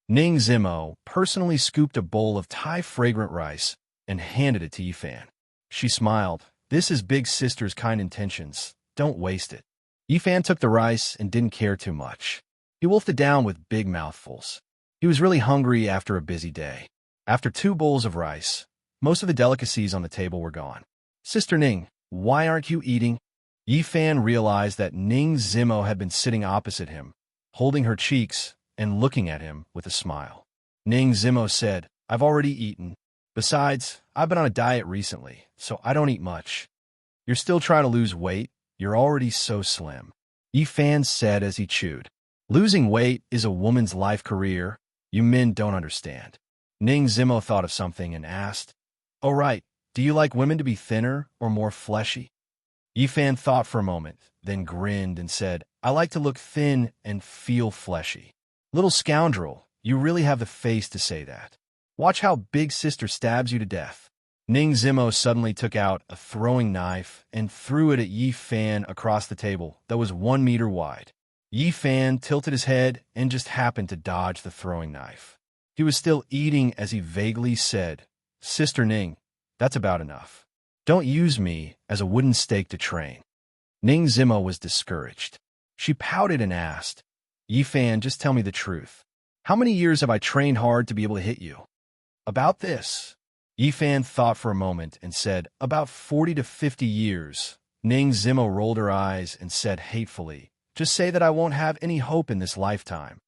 Ning Zimo personally scooped a bowl of Thai fragrant rice and handed it to Yi Fan. She smiled. "This is big sister's kind intentions. Don't waste it." Yi Fan took the rice and didn't care too much. He wolfed it down with big mouthfuls. He was really hungry after a busy day. After 2 bowls of rice, most of the delicacies on the table were gone. "Sister Ning, why aren't you eating?" Yi Fan realized that Ning Zimo had been sitting opposite him, holding her cheeks and looking at him with a smile. Ning Zimo said, "I've already eaten. Besides, I've been on a diet recently, so I don't eat much." "You're still trying to lose weight? You're already so slim," Yi Fan said as he chewed. "Losing weight is a woman's life career. You men don't understand." Ning Zimo thought of something and asked, "Oh right, do you like women to be thinner or more fleshy?" Yi Fan thought for a moment, then grinned and said, "I like to look thin and feel fleshy." "Little scoundrel, you really have the face to say that. Watch how big sister stabs you to death." Ning Zimo suddenly took out a throwing knife and threw it at Yi Fan across the table that was 1 meter wide. Yi Fan tilted his head and just happened to dodge the throwing knife. He was still eating as he vaguely said, "Sister Ning, that's about enough. Don't use me as a wooden stake to train." Ning Zimo was discouraged. She pouted and asked, "Yi Fan, just tell me the truth. How many years have I trained hard to be able to hit you?" About this. Yifan thought for a moment and said, about 40 to 50 years. Ning Zimo rolled her eyes and said hatefully, just say that I won't have any hope in this lifetime.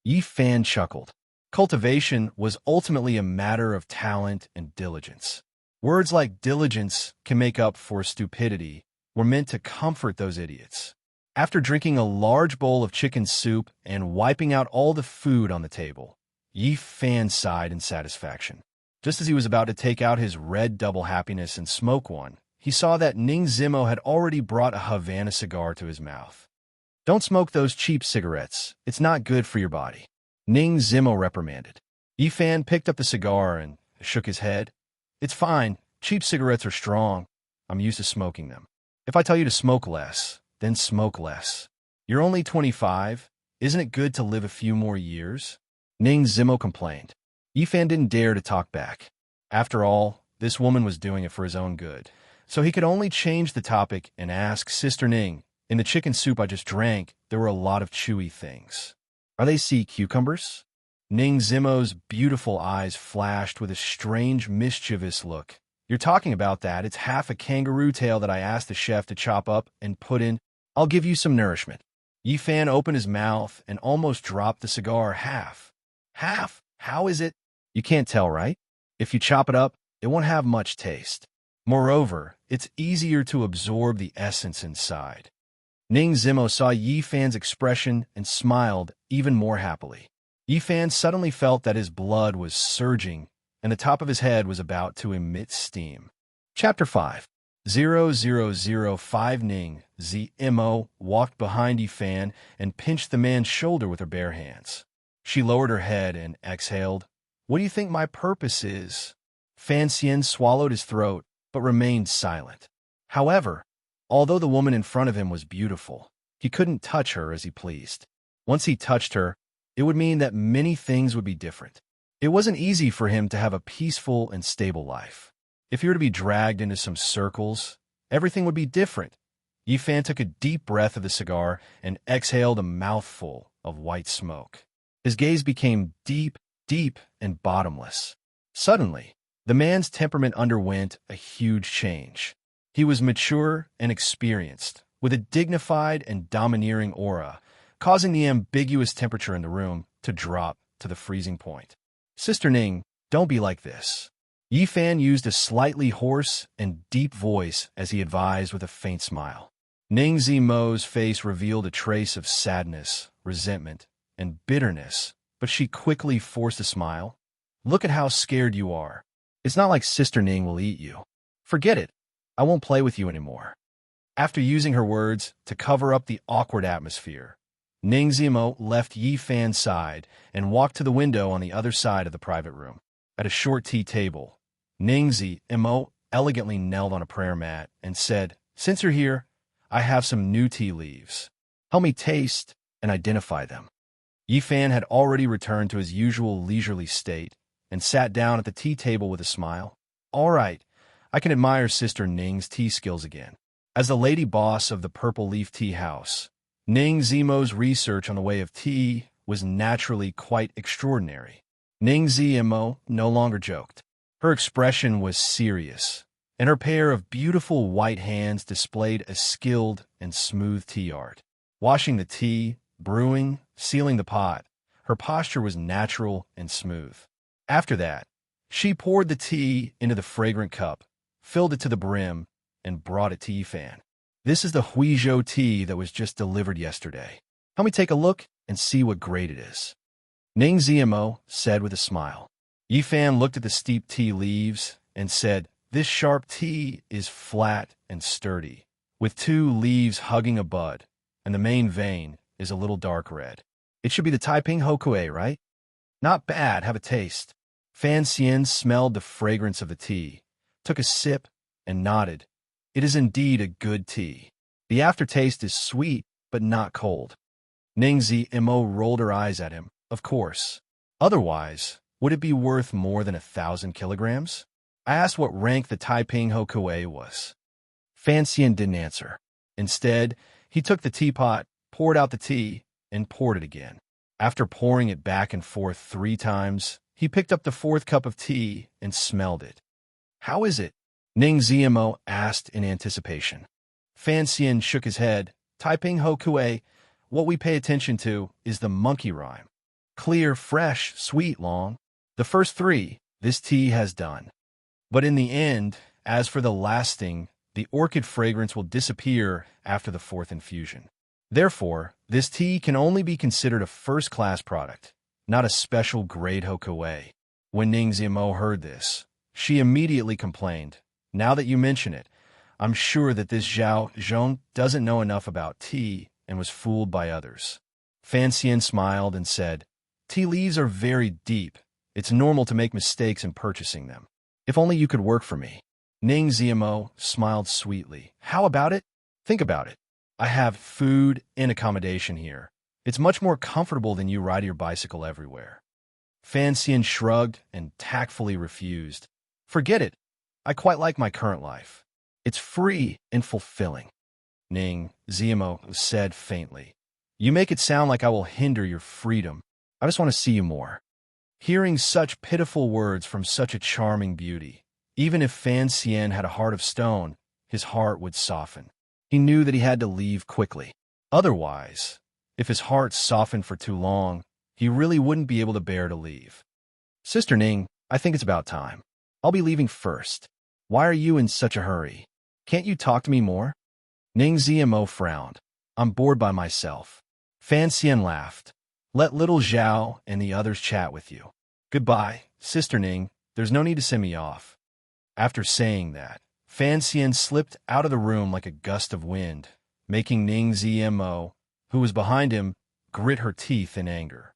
Yifan chuckled. Cultivation was ultimately a matter of talent and diligence. Words like diligence can make up for stupidity were meant to comfort those idiots. After drinking a large bowl of chicken soup and wiping out all the food on the table, Yifan sighed in satisfaction. Just as he was about to take out his red double happiness and smoke one, he saw that Ning Zimo had already brought a Havana cigar to his mouth. Don't smoke those cheap cigarettes. It's not good for your body. Ning Zimo reprimanded. Yifan picked up the cigar and shook his head. It's fine. Cheap cigarettes are strong. I'm used to smoking them. If I tell you to smoke less, then smoke less. You're only 25. Isn't it good to live a few more years? Ning Zimo complained. Yifan didn't dare to talk back. After all, this woman was doing it for his own good. So he could only change the topic and ask, Sister Ning, in the chicken soup I just drank, there were a lot of chewy things. Are they sea cucumbers? Ning Zimo's beautiful eyes flashed with a strange, mischievous look. You're talking about that. It's half a kangaroo tail that I asked the chef to chop up and put in. I'll give you some nourishment. Yifan opened his mouth and almost dropped the cigar half. Half? How is it? You can't tell, right? If you chop it up, it won't have much taste. Moreover, it's easier to absorb the essence inside. Ning Zimo saw Yifan's expression and smiled even more happily. Yifan suddenly felt that his blood was surging and the top of his head was about to emit steam. Chapter 5. 0005 Ning Zimo walked behind Yifan and pinched the man's shoulder with her bare hands. She lowered her head and exhaled. What do you think my purpose is? Fan Xian swallowed his throat, but remained silent. However, although the woman in front of him was beautiful, he couldn't touch her as he pleased. Once he touched her, it would mean that many things would be different. It wasn't easy for him to have a peaceful and stable life. If he were to be dragged into some circles, everything would be different. Yifan took a deep breath of the cigar and exhaled a mouthful of white smoke. His gaze became deep, and bottomless. Suddenly, the man's temperament underwent a huge change. He was mature and experienced, with a dignified and domineering aura, causing the ambiguous temperature in the room to drop to the freezing point. Sister Ning, don't be like this. Yifan used a slightly hoarse and deep voice as he advised with a faint smile. Ning Zimo's face revealed a trace of sadness, resentment, and bitterness, but she quickly forced a smile. Look at how scared you are. It's not like Sister Ning will eat you. Forget it. I won't play with you anymore. After using her words to cover up the awkward atmosphere, Ning Zimo left Yifan's side and walked to the window on the other side of the private room. At a short tea table, Ning Zimo elegantly knelt on a prayer mat and said, Since you're here, I have some new tea leaves. Help me taste and identify them. Yifan had already returned to his usual leisurely state and sat down at the tea table with a smile. All right, I can admire Sister Ning's tea skills again. As the lady boss of the Purple Leaf Tea House, Ning Zimo's research on the way of tea was naturally quite extraordinary. Ning Zimo no longer joked. Her expression was serious, and her pair of beautiful white hands displayed a skilled and smooth tea art. Washing the tea, brewing, sealing the pot, her posture was natural and smooth. After that, she poured the tea into the fragrant cup, filled it to the brim, and brought it to Yifan. This is the Huizhou tea that was just delivered yesterday. Help me take a look and see what grade it is. Ning Zimo said with a smile. Yifan looked at the steep tea leaves and said, This sharp tea is flat and sturdy, with 2 leaves hugging a bud, and the main vein is a little dark red. It should be the Taiping Hokue, right? Not bad, have a taste. Fan Xian smelled the fragrance of the tea, took a sip, and nodded. It is indeed a good tea. The aftertaste is sweet, but not cold. Ning Zimo rolled her eyes at him. Of course. Otherwise, would it be worth more than 1,000 kilograms? I asked what rank the Taiping Hokue was. Fan Xian didn't answer. Instead, he took the teapot, poured out the tea, and poured it again. After pouring it back and forth 3 times, He picked up the fourth cup of tea and smelled it. "How is it?" Ning Ziemo asked in anticipation. Fan Xian shook his head. "Taiping Ho Kue, what we pay attention to is the monkey rhyme. Clear, fresh, sweet, long. The first three, this tea has done. But in the end, as for the lasting, the orchid fragrance will disappear after the fourth infusion. Therefore, this tea can only be considered a first-class product, not a special grade Hokuei." When Ning Ziemo heard this, she immediately complained. "Now that you mention it, I'm sure that this Zhao Zhong doesn't know enough about tea and was fooled by others." Fan Xian smiled and said, "Tea leaves are very deep. It's normal to make mistakes in purchasing them. If only you could work for me." Ning Ziemo smiled sweetly. "How about it? Think about it. I have food and accommodation here. It's much more comfortable than you ride your bicycle everywhere." Fan Xian shrugged and tactfully refused. "Forget it. I quite like my current life. It's free and fulfilling." Ning Ziemo said faintly, "You make it sound like I will hinder your freedom. I just want to see you more." Hearing such pitiful words from such a charming beauty, even if Fan Xian had a heart of stone, his heart would soften. He knew that he had to leave quickly. Otherwise, if his heart softened for too long, he really wouldn't be able to bear to leave. "Sister Ning, I think it's about time. I'll be leaving first. Why are you in such a hurry? Can't you talk to me more?" Ning Ziemo frowned. "I'm bored by myself." Fan Xian laughed. "Let little Zhao and the others chat with you. Goodbye, Sister Ning. There's no need to send me off." After saying that, Fan Xian slipped out of the room like a gust of wind, making Ning Ziemo, who was behind him, grit her teeth in anger.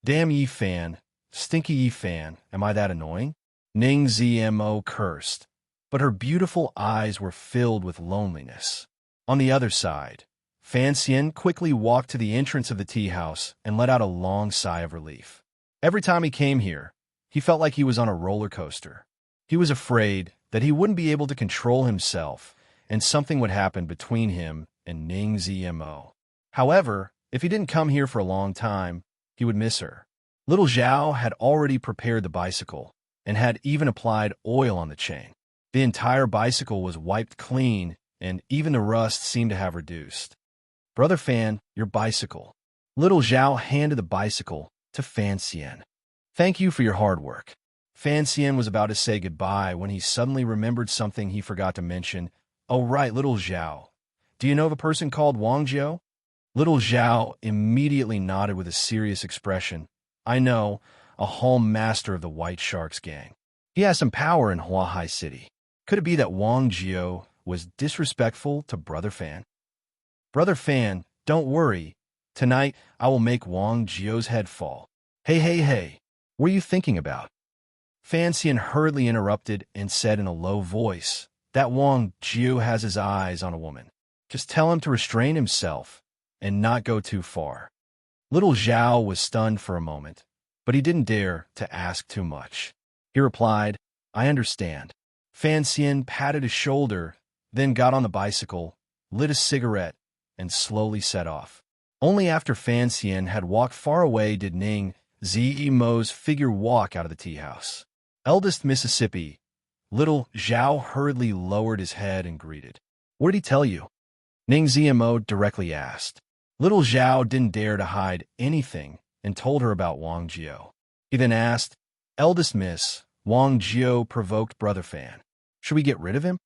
"Damn ye Fan, stinky ye Fan, am I that annoying?" Ning Ziemo cursed, but her beautiful eyes were filled with loneliness. On the other side, Fan Xian quickly walked to the entrance of the tea house and let out a long sigh of relief. Every time he came here, he felt like he was on a roller coaster. He was afraid that he wouldn't be able to control himself and something would happen between him and Ning Ziemo. However, if he didn't come here for a long time, he would miss her. Little Zhao had already prepared the bicycle and had even applied oil on the chain. The entire bicycle was wiped clean, and even the rust seemed to have reduced. "Brother Fan, your bicycle." Little Zhao handed the bicycle to Fan Xian. "Thank you for your hard work." Fan Xian was about to say goodbye when he suddenly remembered something he forgot to mention. "Oh right, little Zhao. Do you know of a person called Wang Jiao?" Little Zhao immediately nodded with a serious expression. "I know, a home master of the White Sharks gang. He has some power in Huahai City. Could it be that Wang Jiao was disrespectful to Brother Fan?" "Brother Fan, don't worry. Tonight, I will make Wang Jiao's head fall." Hey, what are you thinking about?" Fan Xian hurriedly interrupted and said in a low voice, "That Wang Jiao has his eyes on a woman. Just tell him to restrain himself and not go too far." Little Zhao was stunned for a moment, but he didn't dare to ask too much. He replied, "I understand." Fan Xian patted his shoulder, then got on the bicycle, lit a cigarette, and slowly set off. Only after Fan Xian had walked far away did Ning Ziemo's figure walk out of the tea house. "Eldest Mississippi." Little Zhao hurriedly lowered his head and greeted. "What did he tell you?" Ning Ziemo directly asked. Little Zhao didn't dare to hide anything and told her about Wang Jiao. He then asked, "Eldest Miss, Wang Jiao provoked Brother Fan. Should we get rid of him?"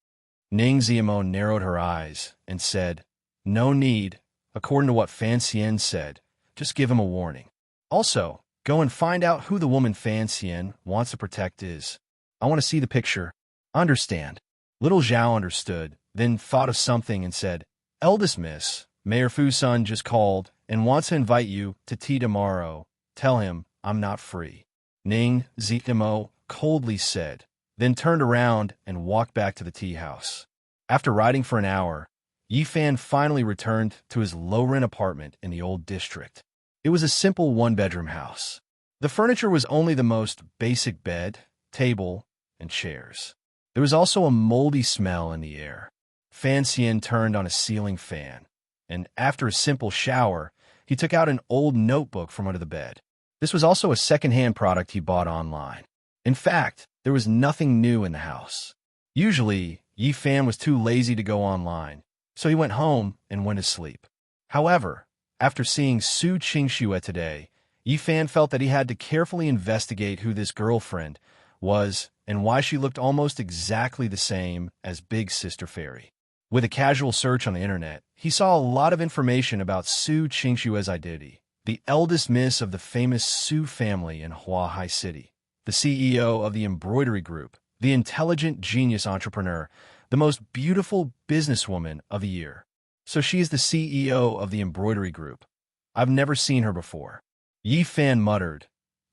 Ning Ziemo narrowed her eyes and said, "No need. According to what Fan Xian said, just give him a warning. Also, go and find out who the woman Fan Xian wants to protect is. I want to see the picture." "Understand." Little Zhao understood, then thought of something and said, "Eldest Miss, Mayor Fusun just called and wants to invite you to tea tomorrow. Tell him I'm not free." Ning Ziemo coldly said, then turned around and walked back to the tea house. After riding for an hour, Yi Fan finally returned to his low-rent apartment in the old district. It was a simple one-bedroom house. The furniture was only the most basic bed, table, and chairs. There was also a moldy smell in the air. Fan Xian turned on a ceiling fan, and after a simple shower, he took out an old notebook from under the bed. This was also a second-hand product he bought online. In fact, there was nothing new in the house. Usually, Yi Fan was too lazy to go online, so he went home and went to sleep. However, after seeing Su Qingxue today, Yi Fan felt that he had to carefully investigate who this girlfriend was and why she looked almost exactly the same as Big Sister Fairy. With a casual search on the internet, he saw a lot of information about Su Qingxue's identity, the eldest miss of the famous Su family in Huahai City, the CEO of the embroidery group, the intelligent genius entrepreneur, the most beautiful businesswoman of the year. So she is the CEO of the embroidery group. I've never seen her before. Yi Fan muttered,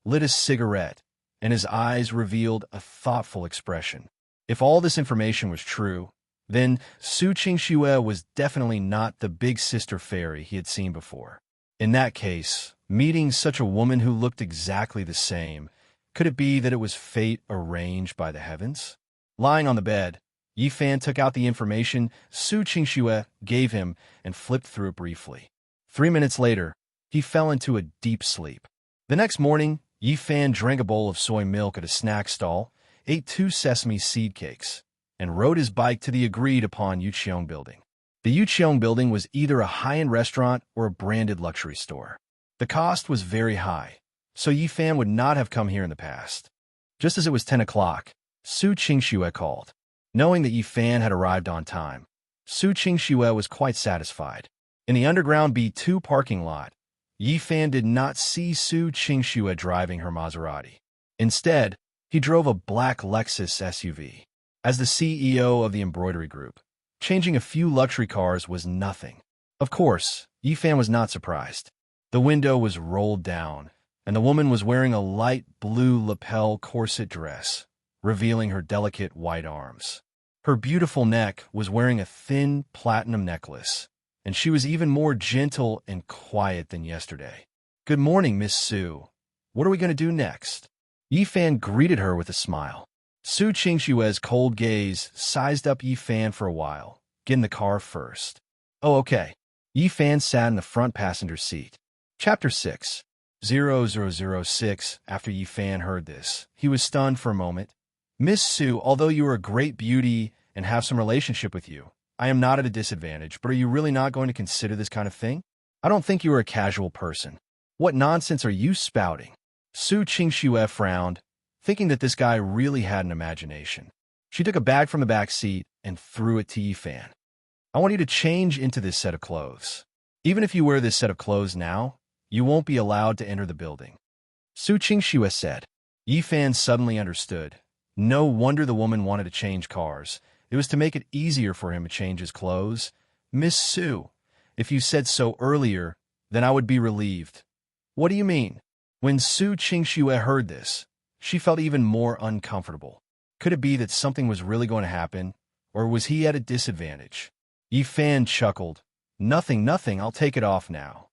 lit a cigarette, and his eyes revealed a thoughtful expression. If all this information was true, then Su Qingxue was definitely not the Big Sister Fairy he had seen before. In that case, meeting such a woman who looked exactly the same, could it be that it was fate arranged by the heavens? Lying on the bed, Yi Fan took out the information Su Qingxue gave him and flipped through it briefly. 3 minutes later, he fell into a deep sleep. The next morning, Yi Fan drank a bowl of soy milk at a snack stall, ate 2 sesame seed cakes, and rode his bike to the agreed-upon Yuqiong building. The Yuqiong building was either a high-end restaurant or a branded luxury store. The cost was very high, so Yi Fan would not have come here in the past. Just as it was 10 o'clock, Su Qingxue called. Knowing that Yi Fan had arrived on time, Su Qingxue was quite satisfied. In the underground B2 parking lot, Yi Fan did not see Su Qingxue driving her Maserati. Instead, he drove a black Lexus SUV. As the CEO of the embroidery group, changing a few luxury cars was nothing. Of course, Yi Fan was not surprised. The window was rolled down, and the woman was wearing a light blue lapel corset dress, revealing her delicate white arms. Her beautiful neck was wearing a thin platinum necklace, and she was even more gentle and quiet than yesterday. "Good morning, Miss Su. What are we going to do next?" Yi Fan greeted her with a smile. Su Qingxue's cold gaze sized up Yi Fan for a while. "Get in the car first." "Oh, okay." Yi Fan sat in the front passenger seat. Chapter 6. 0006. After Yi Fan heard this, he was stunned for a moment. "Miss Su, although you are a great beauty and have some relationship with you, I am not at a disadvantage, but are you really not going to consider this kind of thing? I don't think you are a casual person. What nonsense are you spouting?" Su Qingxue frowned, thinking that this guy really had an imagination. She took a bag from the back seat and threw it to Yi Fan. "I want you to change into this set of clothes. Even if you wear this set of clothes now, you won't be allowed to enter the building." Su Qingxue said. Yi Fan suddenly understood. No wonder the woman wanted to change cars. It was to make it easier for him to change his clothes. "Miss Su, if you said so earlier, then I would be relieved." "What do you mean?" When Su Qingxue heard this, she felt even more uncomfortable. Could it be that something was really going to happen, or was he at a disadvantage? Yi Fan chuckled. Nothing, I'll take it off now."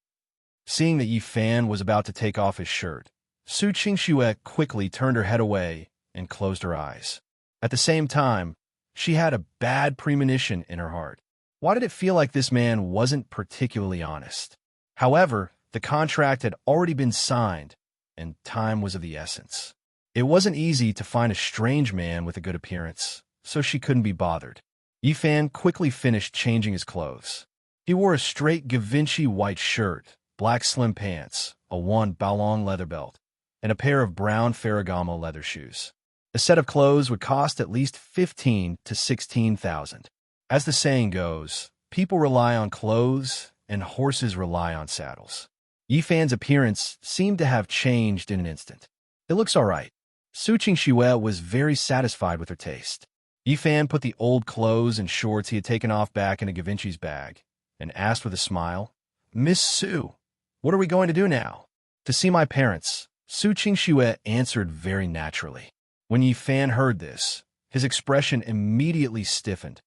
Seeing that Yi Fan was about to take off his shirt, Su Qingxue quickly turned her head away and closed her eyes. At the same time, she had a bad premonition in her heart. Why did it feel like this man wasn't particularly honest? However, the contract had already been signed, and time was of the essence. It wasn't easy to find a strange man with a good appearance, so she couldn't be bothered. Yi Fan quickly finished changing his clothes. He wore a straight Givenchy white shirt, black slim pants, a one Ballon leather belt, and a pair of brown Ferragamo leather shoes. A set of clothes would cost at least 15 to 16,000. As the saying goes, people rely on clothes and horses rely on saddles. Yi Fan's appearance seemed to have changed in an instant. "It looks all right." Su Qingxue was very satisfied with her taste. Yi Fan put the old clothes and shorts he had taken off back into Givenchy's bag and asked with a smile, "Miss Su, what are we going to do now?" "To see my parents," Su Qingxue answered very naturally. When Yi Fan heard this, his expression immediately stiffened.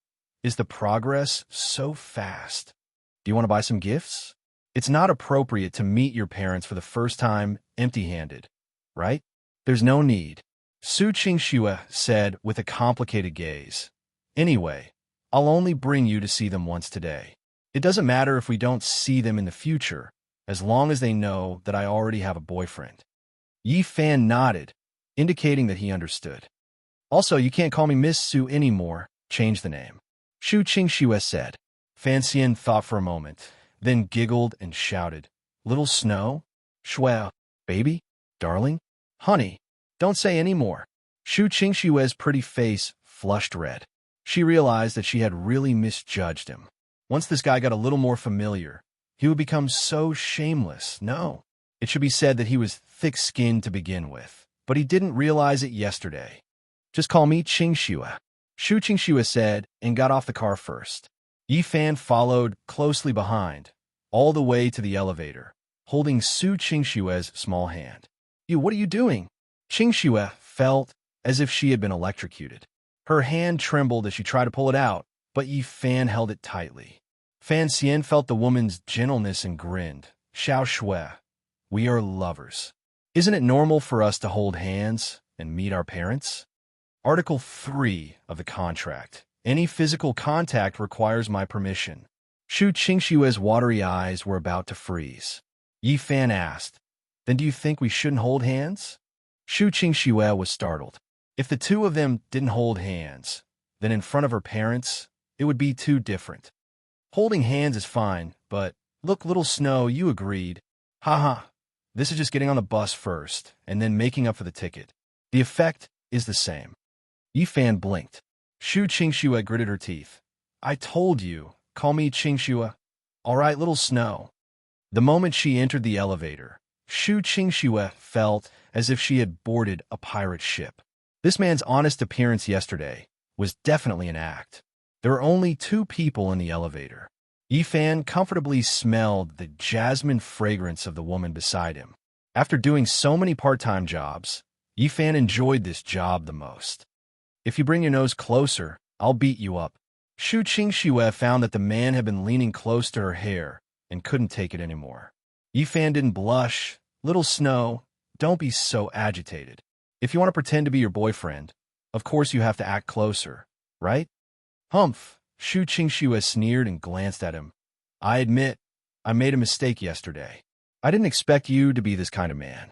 "Is the progress so fast? Do you want to buy some gifts? It's not appropriate to meet your parents for the first time empty-handed, right?" "There's no need," Su Qingxue said with a complicated gaze. "Anyway, I'll only bring you to see them once today. It doesn't matter if we don't see them in the future, as long as they know that I already have a boyfriend." Yi Fan nodded, indicating that he understood. Also, you can't call me Miss Su anymore. Change the name. Shu Qingxue said. Fan Xian thought for a moment, then giggled and shouted, Little Snow? Shui, baby? Darling? Honey? Don't say any more. Shu Qingxue's pretty face flushed red. She realized that she had really misjudged him. Once this guy got a little more familiar, he would become so shameless. No, it should be said that he was thick-skinned to begin with, but he didn't realize it yesterday. Just call me Qingxue, Shu Qingxue said, and got off the car first. Yi Fan followed closely behind, all the way to the elevator, holding Su Qingxue's small hand. What are you doing? Qingxue felt as if she had been electrocuted. Her hand trembled as she tried to pull it out, but Yi Fan held it tightly. Fan Xian felt the woman's gentleness and grinned. Xiao Shui, we are lovers. Isn't it normal for us to hold hands and meet our parents? Article 3 of the contract. Any physical contact requires my permission. Shu Qingxue's watery eyes were about to freeze. Yi Fan asked, Then do you think we shouldn't hold hands? Shu Qingxue was startled. If the two of them didn't hold hands, then in front of her parents, it would be too different. Holding hands is fine, but, look, Little Snow, you agreed. Haha, this is just getting on the bus first, and then making up for the ticket. The effect is the same. Yi Fan blinked. Shu Qingxue gritted her teeth. I told you, call me Qingxue. All right, Little Snow. The moment she entered the elevator, Shu Qingxue felt as if she had boarded a pirate ship. This man's honest appearance yesterday was definitely an act. There were only 2 people in the elevator. Yi Fan comfortably smelled the jasmine fragrance of the woman beside him. After doing so many part-time jobs, Yi Fan enjoyed this job the most. If you bring your nose closer, I'll beat you up. Shu Qingxue found that the man had been leaning close to her hair and couldn't take it anymore. Yi Fan didn't blush. Little Snow, don't be so agitated. If you want to pretend to be your boyfriend, of course you have to act closer, right? Humph, Shu Qingxue sneered and glanced at him. I admit, I made a mistake yesterday. I didn't expect you to be this kind of man.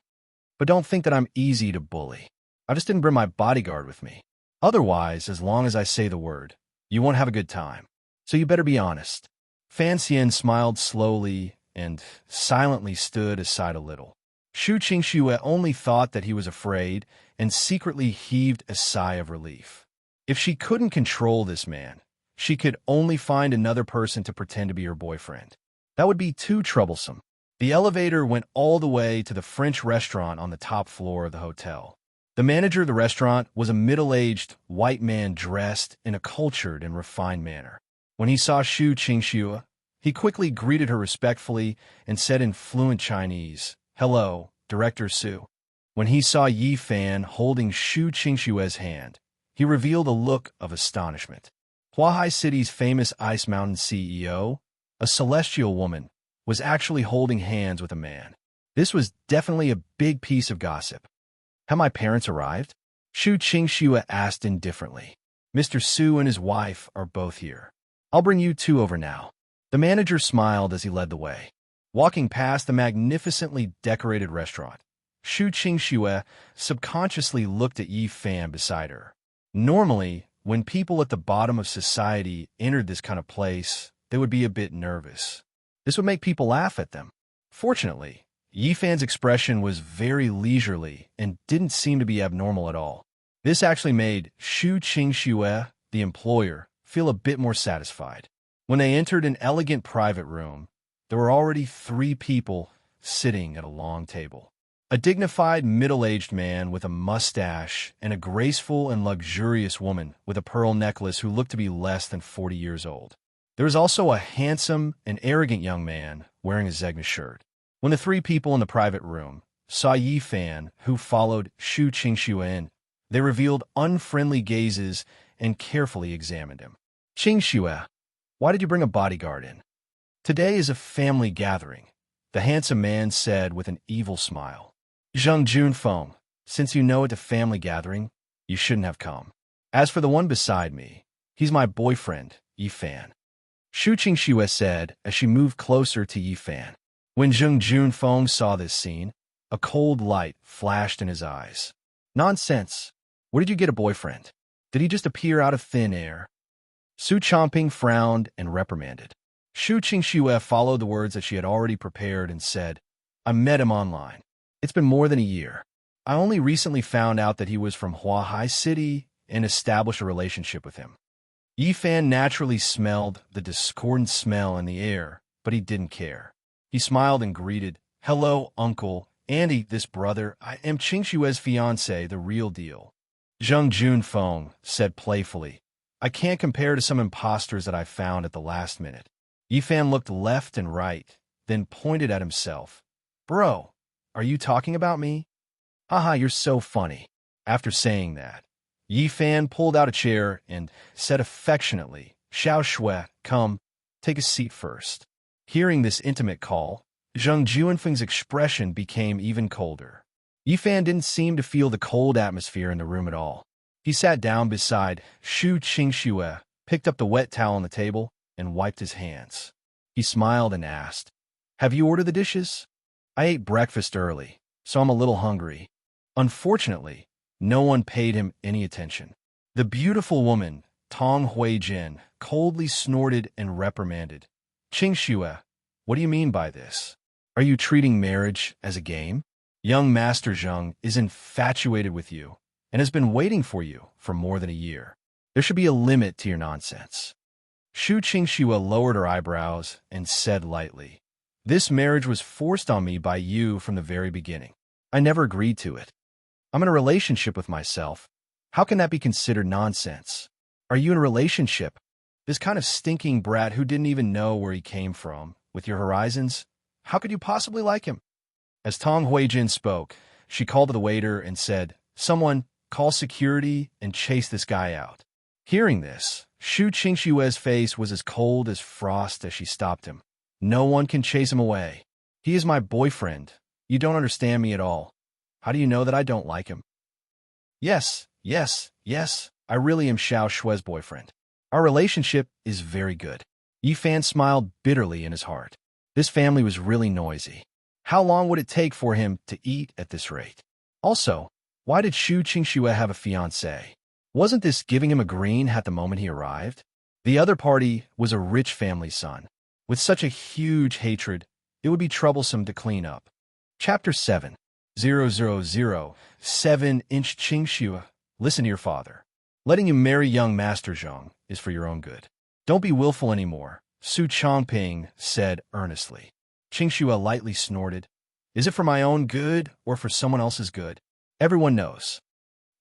But don't think that I'm easy to bully. I just didn't bring my bodyguard with me. Otherwise, as long as I say the word, you won't have a good time. So you better be honest. Fan Xian smiled slowly and silently stood aside a little. Shu Qingxue only thought that he was afraid and secretly heaved a sigh of relief. If she couldn't control this man, she could only find another person to pretend to be her boyfriend. That would be too troublesome. The elevator went all the way to the French restaurant on the top floor of the hotel. The manager of the restaurant was a middle-aged white man dressed in a cultured and refined manner. When he saw Shu Qingxue, he quickly greeted her respectfully and said in fluent Chinese, Hello, Director Su. When he saw Yi Fan holding Shu Qingxue's hand, he revealed a look of astonishment. Huahai City's famous Ice Mountain CEO, a celestial woman, was actually holding hands with a man. This was definitely a big piece of gossip. Have my parents arrived? Shu Qingxue asked indifferently. Mr. Su and his wife are both here. I'll bring you 2 over now. The manager smiled as he led the way. Walking past the magnificently decorated restaurant, Shu Qingxue subconsciously looked at Yi Fan beside her. Normally, when people at the bottom of society entered this kind of place, they would be a bit nervous. This would make people laugh at them. Fortunately, Yi Fan's expression was very leisurely and didn't seem to be abnormal at all. This actually made Shu Qingxue, the employer, feel a bit more satisfied. When they entered an elegant private room, there were already 3 people sitting at a long table. A dignified middle-aged man with a mustache and a graceful and luxurious woman with a pearl necklace who looked to be less than 40 years old. There was also a handsome and arrogant young man wearing a Zegna shirt. When the 3 people in the private room saw Yi Fan, who followed Shu Qingxue in, they revealed unfriendly gazes and carefully examined him. Qingxue, why did you bring a bodyguard in? Today is a family gathering, the handsome man said with an evil smile. Zheng Junfeng, since you know it's a family gathering, you shouldn't have come. As for the one beside me, he's my boyfriend, Yi Fan. Shu Qingxue said as she moved closer to Yi Fan. When Zheng Junfeng saw this scene, A cold light flashed in his eyes. Nonsense. Where did you get a boyfriend? Did he just appear out of thin air? Su Chongping frowned and reprimanded. Shu Qingxue followed the words that she had already prepared and said, I met him online. It's been more than a year. I only recently found out that he was from Huahai City and established a relationship with him. Yifan naturally smelled the discordant smell in the air, but he didn't care. He smiled and greeted, Hello, Uncle, Andy, this brother. I am Qingxue's fiancé, the real deal. Zheng Junfeng said playfully, I can't compare to some imposters that I found at the last minute. Yifan looked left and right, then pointed at himself. Bro, are you talking about me? Haha, you're so funny. After saying that, Yifan pulled out a chair and said affectionately, Xiao Shui, come, take a seat first. Hearing this intimate call, Zheng Junfeng's expression became even colder. Yifan didn't seem to feel the cold atmosphere in the room at all. He sat down beside Shu Qingxue, picked up the wet towel on the table, and wiped his hands. He smiled and asked, Have you ordered the dishes? I ate breakfast early, so I'm a little hungry. Unfortunately, no one paid him any attention. The beautiful woman, Tong Huijin, coldly snorted and reprimanded. Qingxue, what do you mean by this? Are you treating marriage as a game? Young Master Zheng is infatuated with you and has been waiting for you for more than a year. There should be a limit to your nonsense. Shu Qingxue lowered her eyebrows and said lightly, This marriage was forced on me by you from the very beginning. I never agreed to it. I'm in a relationship with myself. How can that be considered nonsense? Are you in a relationship? This kind of stinking brat who didn't even know where he came from, with your horizons? How could you possibly like him? As Tong Huijin spoke, she called to the waiter and said, Someone, call security and chase this guy out. Hearing this, Shu Qingxue's face was as cold as frost as she stopped him. No one can chase him away. He is my boyfriend. You don't understand me at all. How do you know that I don't like him? Yes, I really am Xiao Shui's boyfriend. Our relationship is very good. Yifan smiled bitterly in his heart. This family was really noisy. How long would it take for him to eat at this rate? Also, why did Shu Qingxue have a fiancé? Wasn't this giving him a green at the moment he arrived? The other party was a rich family's son. With such a huge hatred, it would be troublesome to clean up. Chapter 7 7 Inch Qingxue, listen to your father. Letting you marry young Master Zheng is for your own good. Don't be willful anymore, Su Chongping said earnestly. Qingxue lightly snorted. Is it for my own good or for someone else's good? Everyone knows.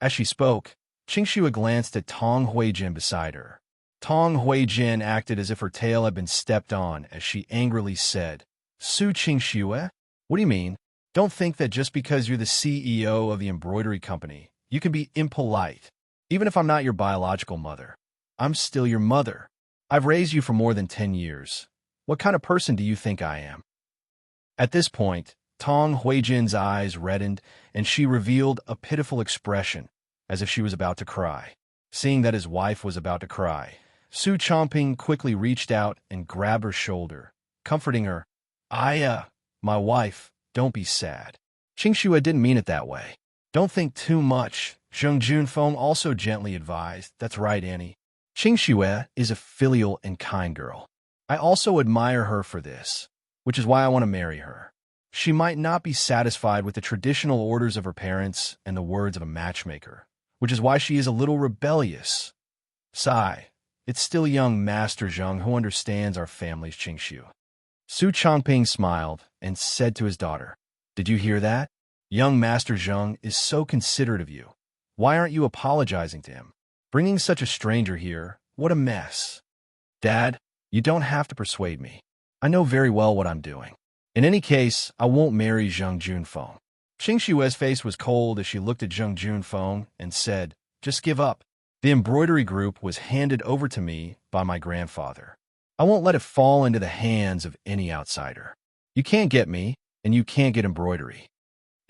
As she spoke, Qingxue glanced at Tong Huijin beside her. Tong Huijin acted as if her tail had been stepped on as she angrily said, Su Qingxue? What do you mean? Don't think that just because you're the CEO of the embroidery company, you can be impolite. Even if I'm not your biological mother, I'm still your mother. I've raised you for more than 10 years. What kind of person do you think I am? At this point, Tong Huijin's eyes reddened, and she revealed a pitiful expression, as if she was about to cry. Seeing that his wife was about to cry, Su Chongping quickly reached out and grabbed her shoulder, comforting her. My wife, don't be sad. Qingxue didn't mean it that way. Don't think too much, Zheng Junfeng also gently advised. That's right, Annie. Qingxue is a filial and kind girl. I also admire her for this, which is why I want to marry her. She might not be satisfied with the traditional orders of her parents and the words of a matchmaker, which is why she is a little rebellious. Sigh, it's still young Master Zheng who understands our family's Qingxue. Su Chongping smiled and said to his daughter, Did you hear that? Young Master Zheng is so considerate of you. Why aren't you apologizing to him? Bringing such a stranger here, what a mess. Dad, you don't have to persuade me. I know very well what I'm doing. In any case, I won't marry Zheng Junfeng. Qingxue's face was cold as she looked at Zheng Junfeng and said, Just give up. The embroidery group was handed over to me by my grandfather. I won't let it fall into the hands of any outsider. You can't get me, and you can't get embroidery.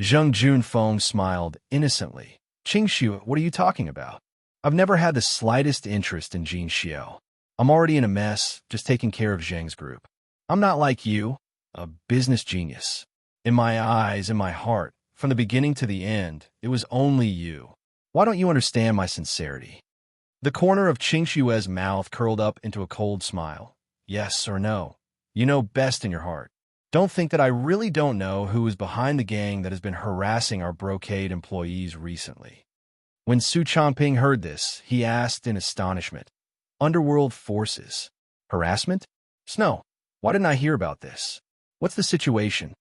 Zheng Junfeng smiled innocently. Qingxue, what are you talking about? I've never had the slightest interest in Jin Xiao. I'm already in a mess, just taking care of Zheng's group. I'm not like you, a business genius. In my eyes, in my heart, from the beginning to the end, it was only you. Why don't you understand my sincerity? The corner of Qing Shue's mouth curled up into a cold smile. Yes or no? You know best in your heart. Don't think that I really don't know who is behind the gang that has been harassing our brocade employees recently. When Su Changping heard this, he asked in astonishment, Underworld forces? Harassment? Snow, why didn't I hear about this? What's the situation?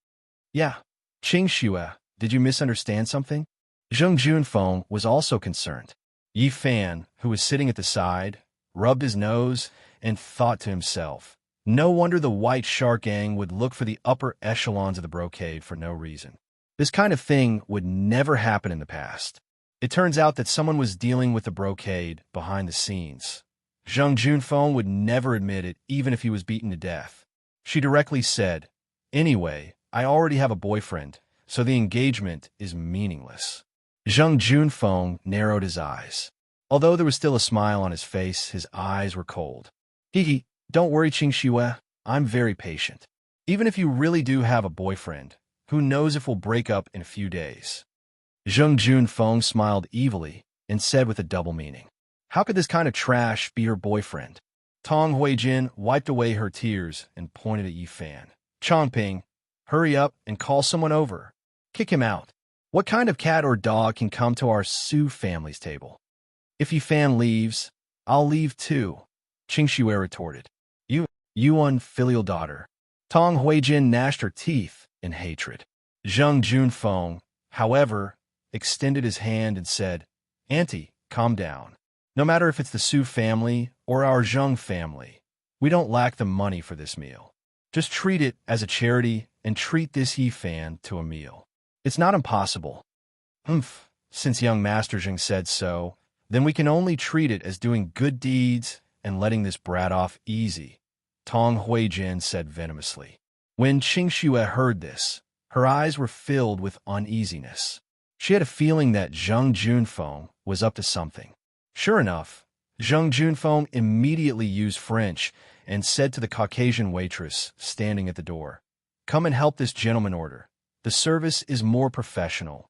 Yeah, Qing Shue, did you misunderstand something? Zheng Junfeng was also concerned. Yi Fan, who was sitting at the side, rubbed his nose and thought to himself, no wonder the White Shark Gang would look for the upper echelons of the brocade for no reason. This kind of thing would never happen in the past. It turns out that someone was dealing with the brocade behind the scenes. Zheng Junfeng would never admit it, even if he was beaten to death. She directly said, Anyway, I already have a boyfriend, so the engagement is meaningless. Zheng Junfeng narrowed his eyes. Although there was still a smile on his face, his eyes were cold. Hee, don't worry, Qing Shue. I'm very patient. Even if you really do have a boyfriend, who knows if we'll break up in a few days? Zheng Junfeng smiled evilly and said with a double meaning, How could this kind of trash be your boyfriend? Tong Huijin wiped away her tears and pointed at Yi Fan. Changping, hurry up and call someone over. Kick him out. What kind of cat or dog can come to our Su family's table? If Yi Fan leaves, I'll leave too, Qing Shue retorted. You unfilial daughter. Tong Huijin gnashed her teeth in hatred. Zheng Junfeng, however, extended his hand and said, Auntie, calm down. No matter if it's the Su family or our Zheng family, we don't lack the money for this meal. Just treat it as a charity and treat this Yi Fan to a meal. It's not impossible. Since young Master Zheng said so, then we can only treat it as doing good deeds and letting this brat off easy, Tong Huijin said venomously. When Qing Shue heard this, her eyes were filled with uneasiness. She had a feeling that Zheng Junfeng was up to something. Sure enough, Zheng Junfeng immediately used French and said to the Caucasian waitress standing at the door, Come and help this gentleman order. The service is more professional.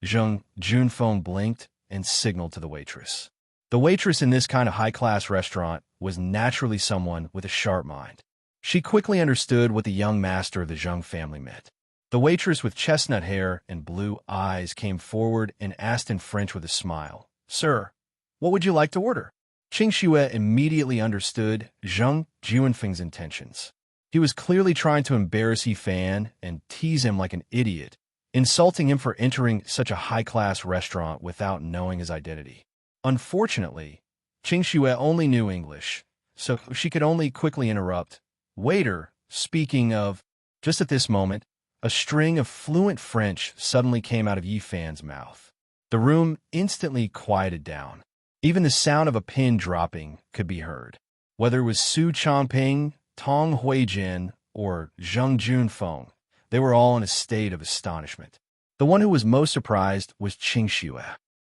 Zheng Junfeng blinked and signaled to the waitress. The waitress in this kind of high-class restaurant was naturally someone with a sharp mind. She quickly understood what the young master of the Zheng family meant. The waitress with chestnut hair and blue eyes came forward and asked in French with a smile, Sir, what would you like to order? Qing Shue immediately understood Zheng Junfeng's intentions. He was clearly trying to embarrass Yi Fan and tease him like an idiot, insulting him for entering such a high-class restaurant without knowing his identity. Unfortunately, Qing Shue only knew English, so she could only quickly interrupt. Waiter, speaking of... Just at this moment, a string of fluent French suddenly came out of Yi Fan's mouth. The room instantly quieted down. Even the sound of a pin dropping could be heard. Whether it was Su Changping, Tong Huijin, or Zheng Junfeng, they were all in a state of astonishment. The one who was most surprised was Qing Shue.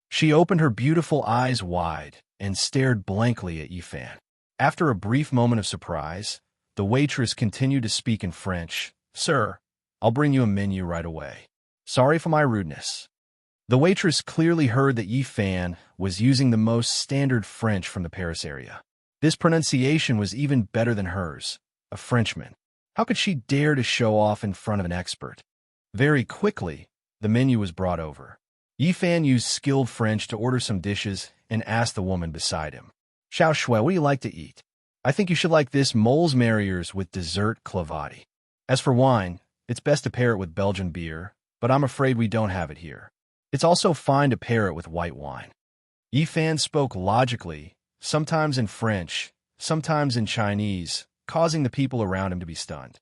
She opened her beautiful eyes wide and stared blankly at Yi Fan. After a brief moment of surprise, the waitress continued to speak in French. Sir, I'll bring you a menu right away. Sorry for my rudeness. The waitress clearly heard that Yi Fan was using the most standard French from the Paris area. This pronunciation was even better than hers, a Frenchman. How could she dare to show off in front of an expert? Very quickly, the menu was brought over. Yi Fan used skilled French to order some dishes and asked the woman beside him, Xiao Shui, what do you like to eat? I think you should like this Moles Mariers with dessert clavati. As for wine, it's best to pair it with Belgian beer, but I'm afraid we don't have it here. It's also fine to pair it with white wine. Yi Fan spoke logically, sometimes in French, sometimes in Chinese, causing the people around him to be stunned.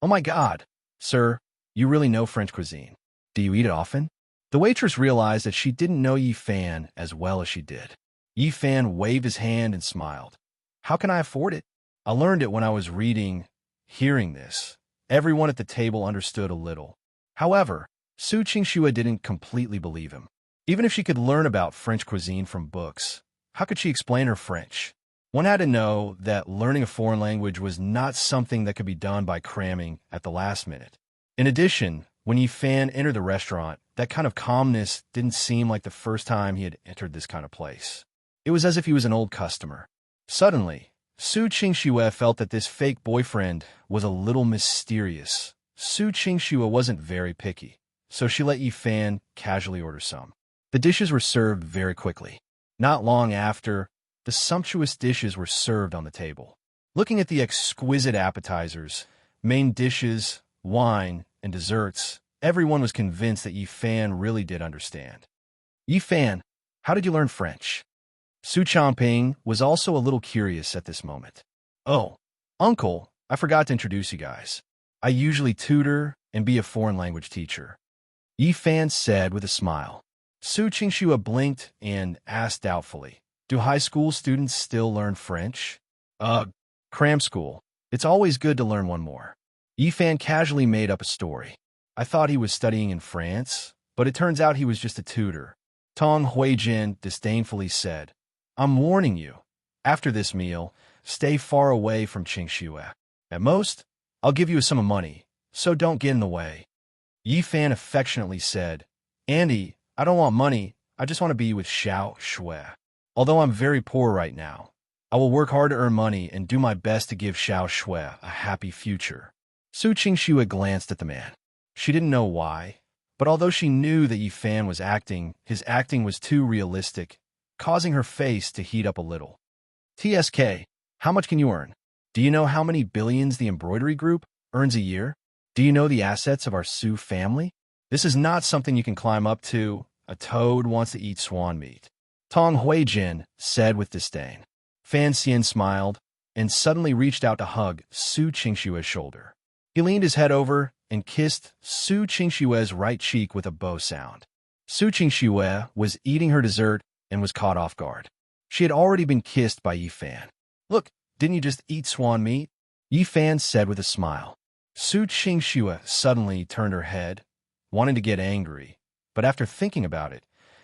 Oh my God, sir, you really know French cuisine. Do you eat it often? The waitress realized that she didn't know Yi Fan as well as she did. Yi Fan waved his hand and smiled. How can I afford it? I learned it when I was reading. Hearing this, everyone at the table understood a little. However, Su Qing Shue didn't completely believe him. Even if she could learn about French cuisine from books, how could she explain her French? One had to know that learning a foreign language was not something that could be done by cramming at the last minute. In addition, when Yi Fan entered the restaurant, that kind of calmness didn't seem like the first time he had entered this kind of place. It was as if he was an old customer. Suddenly, Su Qingxue felt that this fake boyfriend was a little mysterious. Su Qingxue wasn't very picky, so she let Yi Fan casually order some. The dishes were served very quickly. Not long after, the sumptuous dishes were served on the table. Looking at the exquisite appetizers, main dishes, wine, and desserts, everyone was convinced that Yi Fan really did understand. Yi Fan, how did you learn French? Su Changping was also a little curious at this moment. Oh, uncle, I forgot to introduce you guys. I usually tutor and be a foreign language teacher. Yi Fan said with a smile. Su Qingxue blinked and asked doubtfully, do high school students still learn French? Cram school. It's always good to learn one more. Yi Fan casually made up a story. I thought he was studying in France, but it turns out he was just a tutor. Tong Huijin disdainfully said, I'm warning you. After this meal, stay far away from Qingxue. At most, I'll give you a sum of money, so don't get in the way. Yi Fan affectionately said, Andy, I don't want money, I just want to be with Xiao Shui. Although I'm very poor right now, I will work hard to earn money and do my best to give Xiao Shui a happy future. Su Qingxue glanced at the man. She didn't know why, but although she knew that Yi Fan was acting, his acting was too realistic, causing her face to heat up a little. TSK, how much can you earn? Do you know how many billions the embroidery group earns a year? Do you know the assets of our Su family? This is not something you can climb up to. A toad wants to eat swan meat. Tong Huijin said with disdain. Fan Xian smiled and suddenly reached out to hug Su Qingxue's shoulder. He leaned his head over and kissed Su Qingxue's right cheek with a bow sound. Su Qingxue was eating her dessert and was caught off guard. She had already been kissed by Yi Fan. Look, didn't you just eat swan meat? Yi Fan said with a smile. Su Qingxue suddenly turned her head, wanting to get angry, but after thinking about it,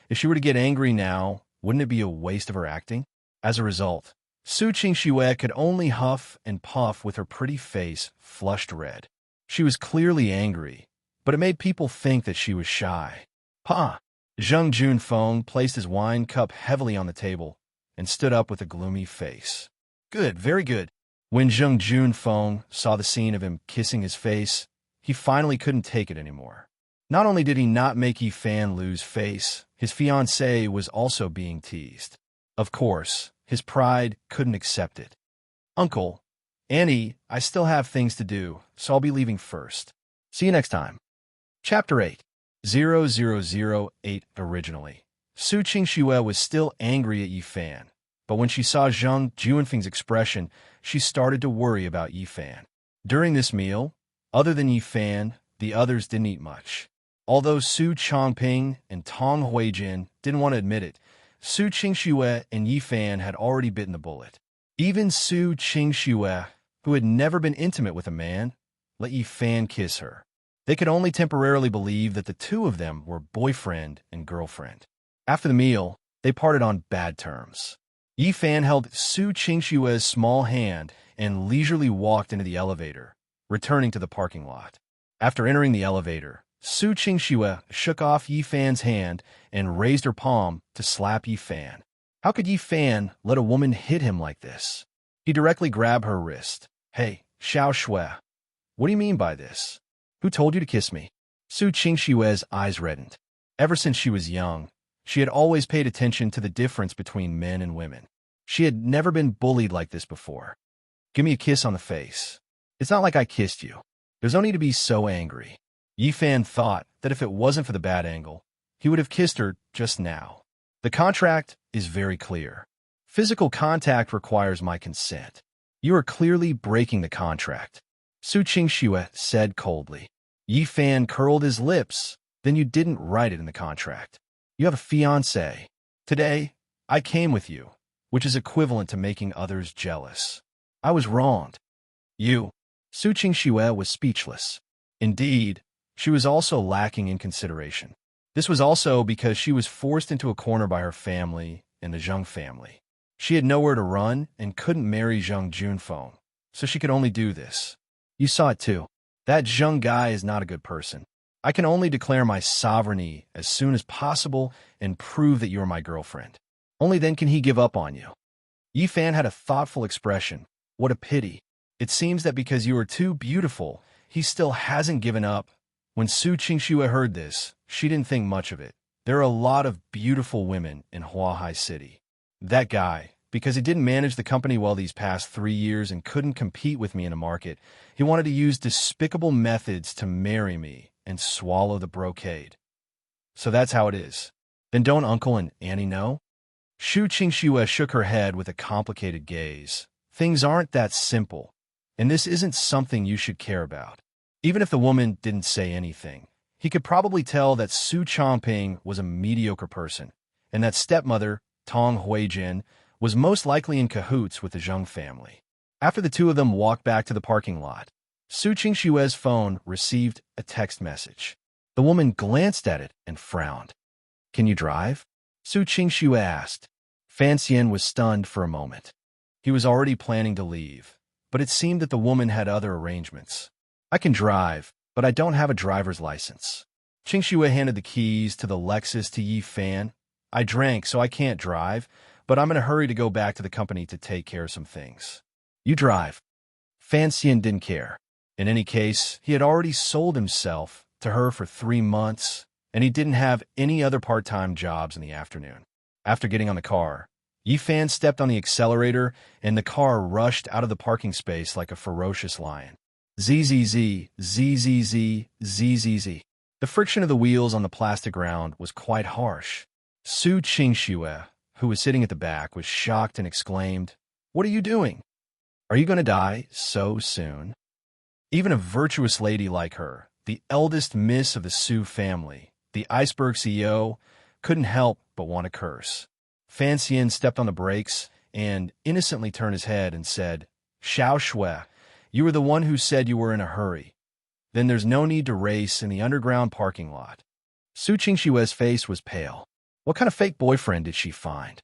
if she were to get angry now, wouldn't it be a waste of her acting? As a result, Su Qingxue could only huff and puff with her pretty face flushed red. She was clearly angry, but it made people think that she was shy. Pa! Zheng Junfeng placed his wine cup heavily on the table and stood up with a gloomy face. Good, very good. When Zheng Junfeng saw the scene of him kissing his face, he finally couldn't take it anymore. Not only did he not make Yi Fan lose face, his fiancée was also being teased. Of course, his pride couldn't accept it. Uncle, Annie, I still have things to do, so I'll be leaving first. See you next time. Chapter 8. 0008 Originally, Su Qingxue was still angry at Yi Fan, but when she saw Zheng Junfeng's expression, she started to worry about Yi Fan. During this meal, other than Yi Fan, the others didn't eat much. Although Su Changping and Tong Huijin didn't want to admit it, Su Qingxue and Yi Fan had already bitten the bullet. Even Su Qingxue, who had never been intimate with a man, let Yi Fan kiss her. They could only temporarily believe that the two of them were boyfriend and girlfriend. After the meal, they parted on bad terms. Yi Fan held Su Qingxue's small hand and leisurely walked into the elevator, returning to the parking lot. After entering the elevator, Su Qingxue shook off Yi Fan's hand and raised her palm to slap Yi Fan. How could Yi Fan let a woman hit him like this? He directly grabbed her wrist. Hey, Xiao Shui, what do you mean by this? Who told you to kiss me? Su Qingxue's eyes reddened. Ever since she was young, she had always paid attention to the difference between men and women. She had never been bullied like this before. Give me a kiss on the face. It's not like I kissed you. There's no need to be so angry. Yi Fan thought that if it wasn't for the bad angle, he would have kissed her just now. The contract is very clear. Physical contact requires my consent. You are clearly breaking the contract, Su Qingxue said coldly. Yi Fan curled his lips. Then you didn't write it in the contract. You have a fiancé. Today, I came with you, which is equivalent to making others jealous. I was wronged. You. Su Qingxue was speechless. Indeed, she was also lacking in consideration. This was also because she was forced into a corner by her family and the Zheng family. She had nowhere to run and couldn't marry Zheng Junfeng, so she could only do this. You saw it too. That Zheng guy is not a good person. I can only declare my sovereignty as soon as possible and prove that you are my girlfriend. Only then can he give up on you. Yi Fan had a thoughtful expression. What a pity. It seems that because you are too beautiful, he still hasn't given up. When Su Qingxue heard this, she didn't think much of it. There are a lot of beautiful women in Huahai City. That guy, because he didn't manage the company well these past 3 years and couldn't compete with me in the market, he wanted to use despicable methods to marry me and swallow the brocade. So that's how it is. Then don't Uncle and Annie know? Shu Qingxue shook her head with a complicated gaze. Things aren't that simple, and this isn't something you should care about. Even if the woman didn't say anything, he could probably tell that Su Chongping was a mediocre person, and that stepmother, Tong Huijin, was most likely in cahoots with the Zheng family. After the two of them walked back to the parking lot, Su Qingxue's phone received a text message. The woman glanced at it and frowned. Can you drive? Su Qingxue asked. Fan Xian was stunned for a moment. He was already planning to leave, but it seemed that the woman had other arrangements. I can drive, but I don't have a driver's license. Qingxue handed the keys to the Lexus to Yi Fan. I drank, so I can't drive, but I'm in a hurry to go back to the company to take care of some things. You drive. Fan Xian didn't care. In any case, he had already sold himself to her for 3 months, and he didn't have any other part-time jobs in the afternoon. After getting on the car, Yi Fan stepped on the accelerator, and the car rushed out of the parking space like a ferocious lion. Zzz, zzz, zzz. The friction of the wheels on the plastic ground was quite harsh. Su Qingxue, who was sitting at the back, was shocked and exclaimed, "What are you doing? Are you going to die so soon?" Even a virtuous lady like her, the eldest miss of the Su family, the iceberg CEO, couldn't help but want to curse. Fan Xian stepped on the brakes and innocently turned his head and said, "Xiao Shui, you were the one who said you were in a hurry. Then there's no need to race in the underground parking lot." Su Qingxue's face was pale. What kind of fake boyfriend did she find?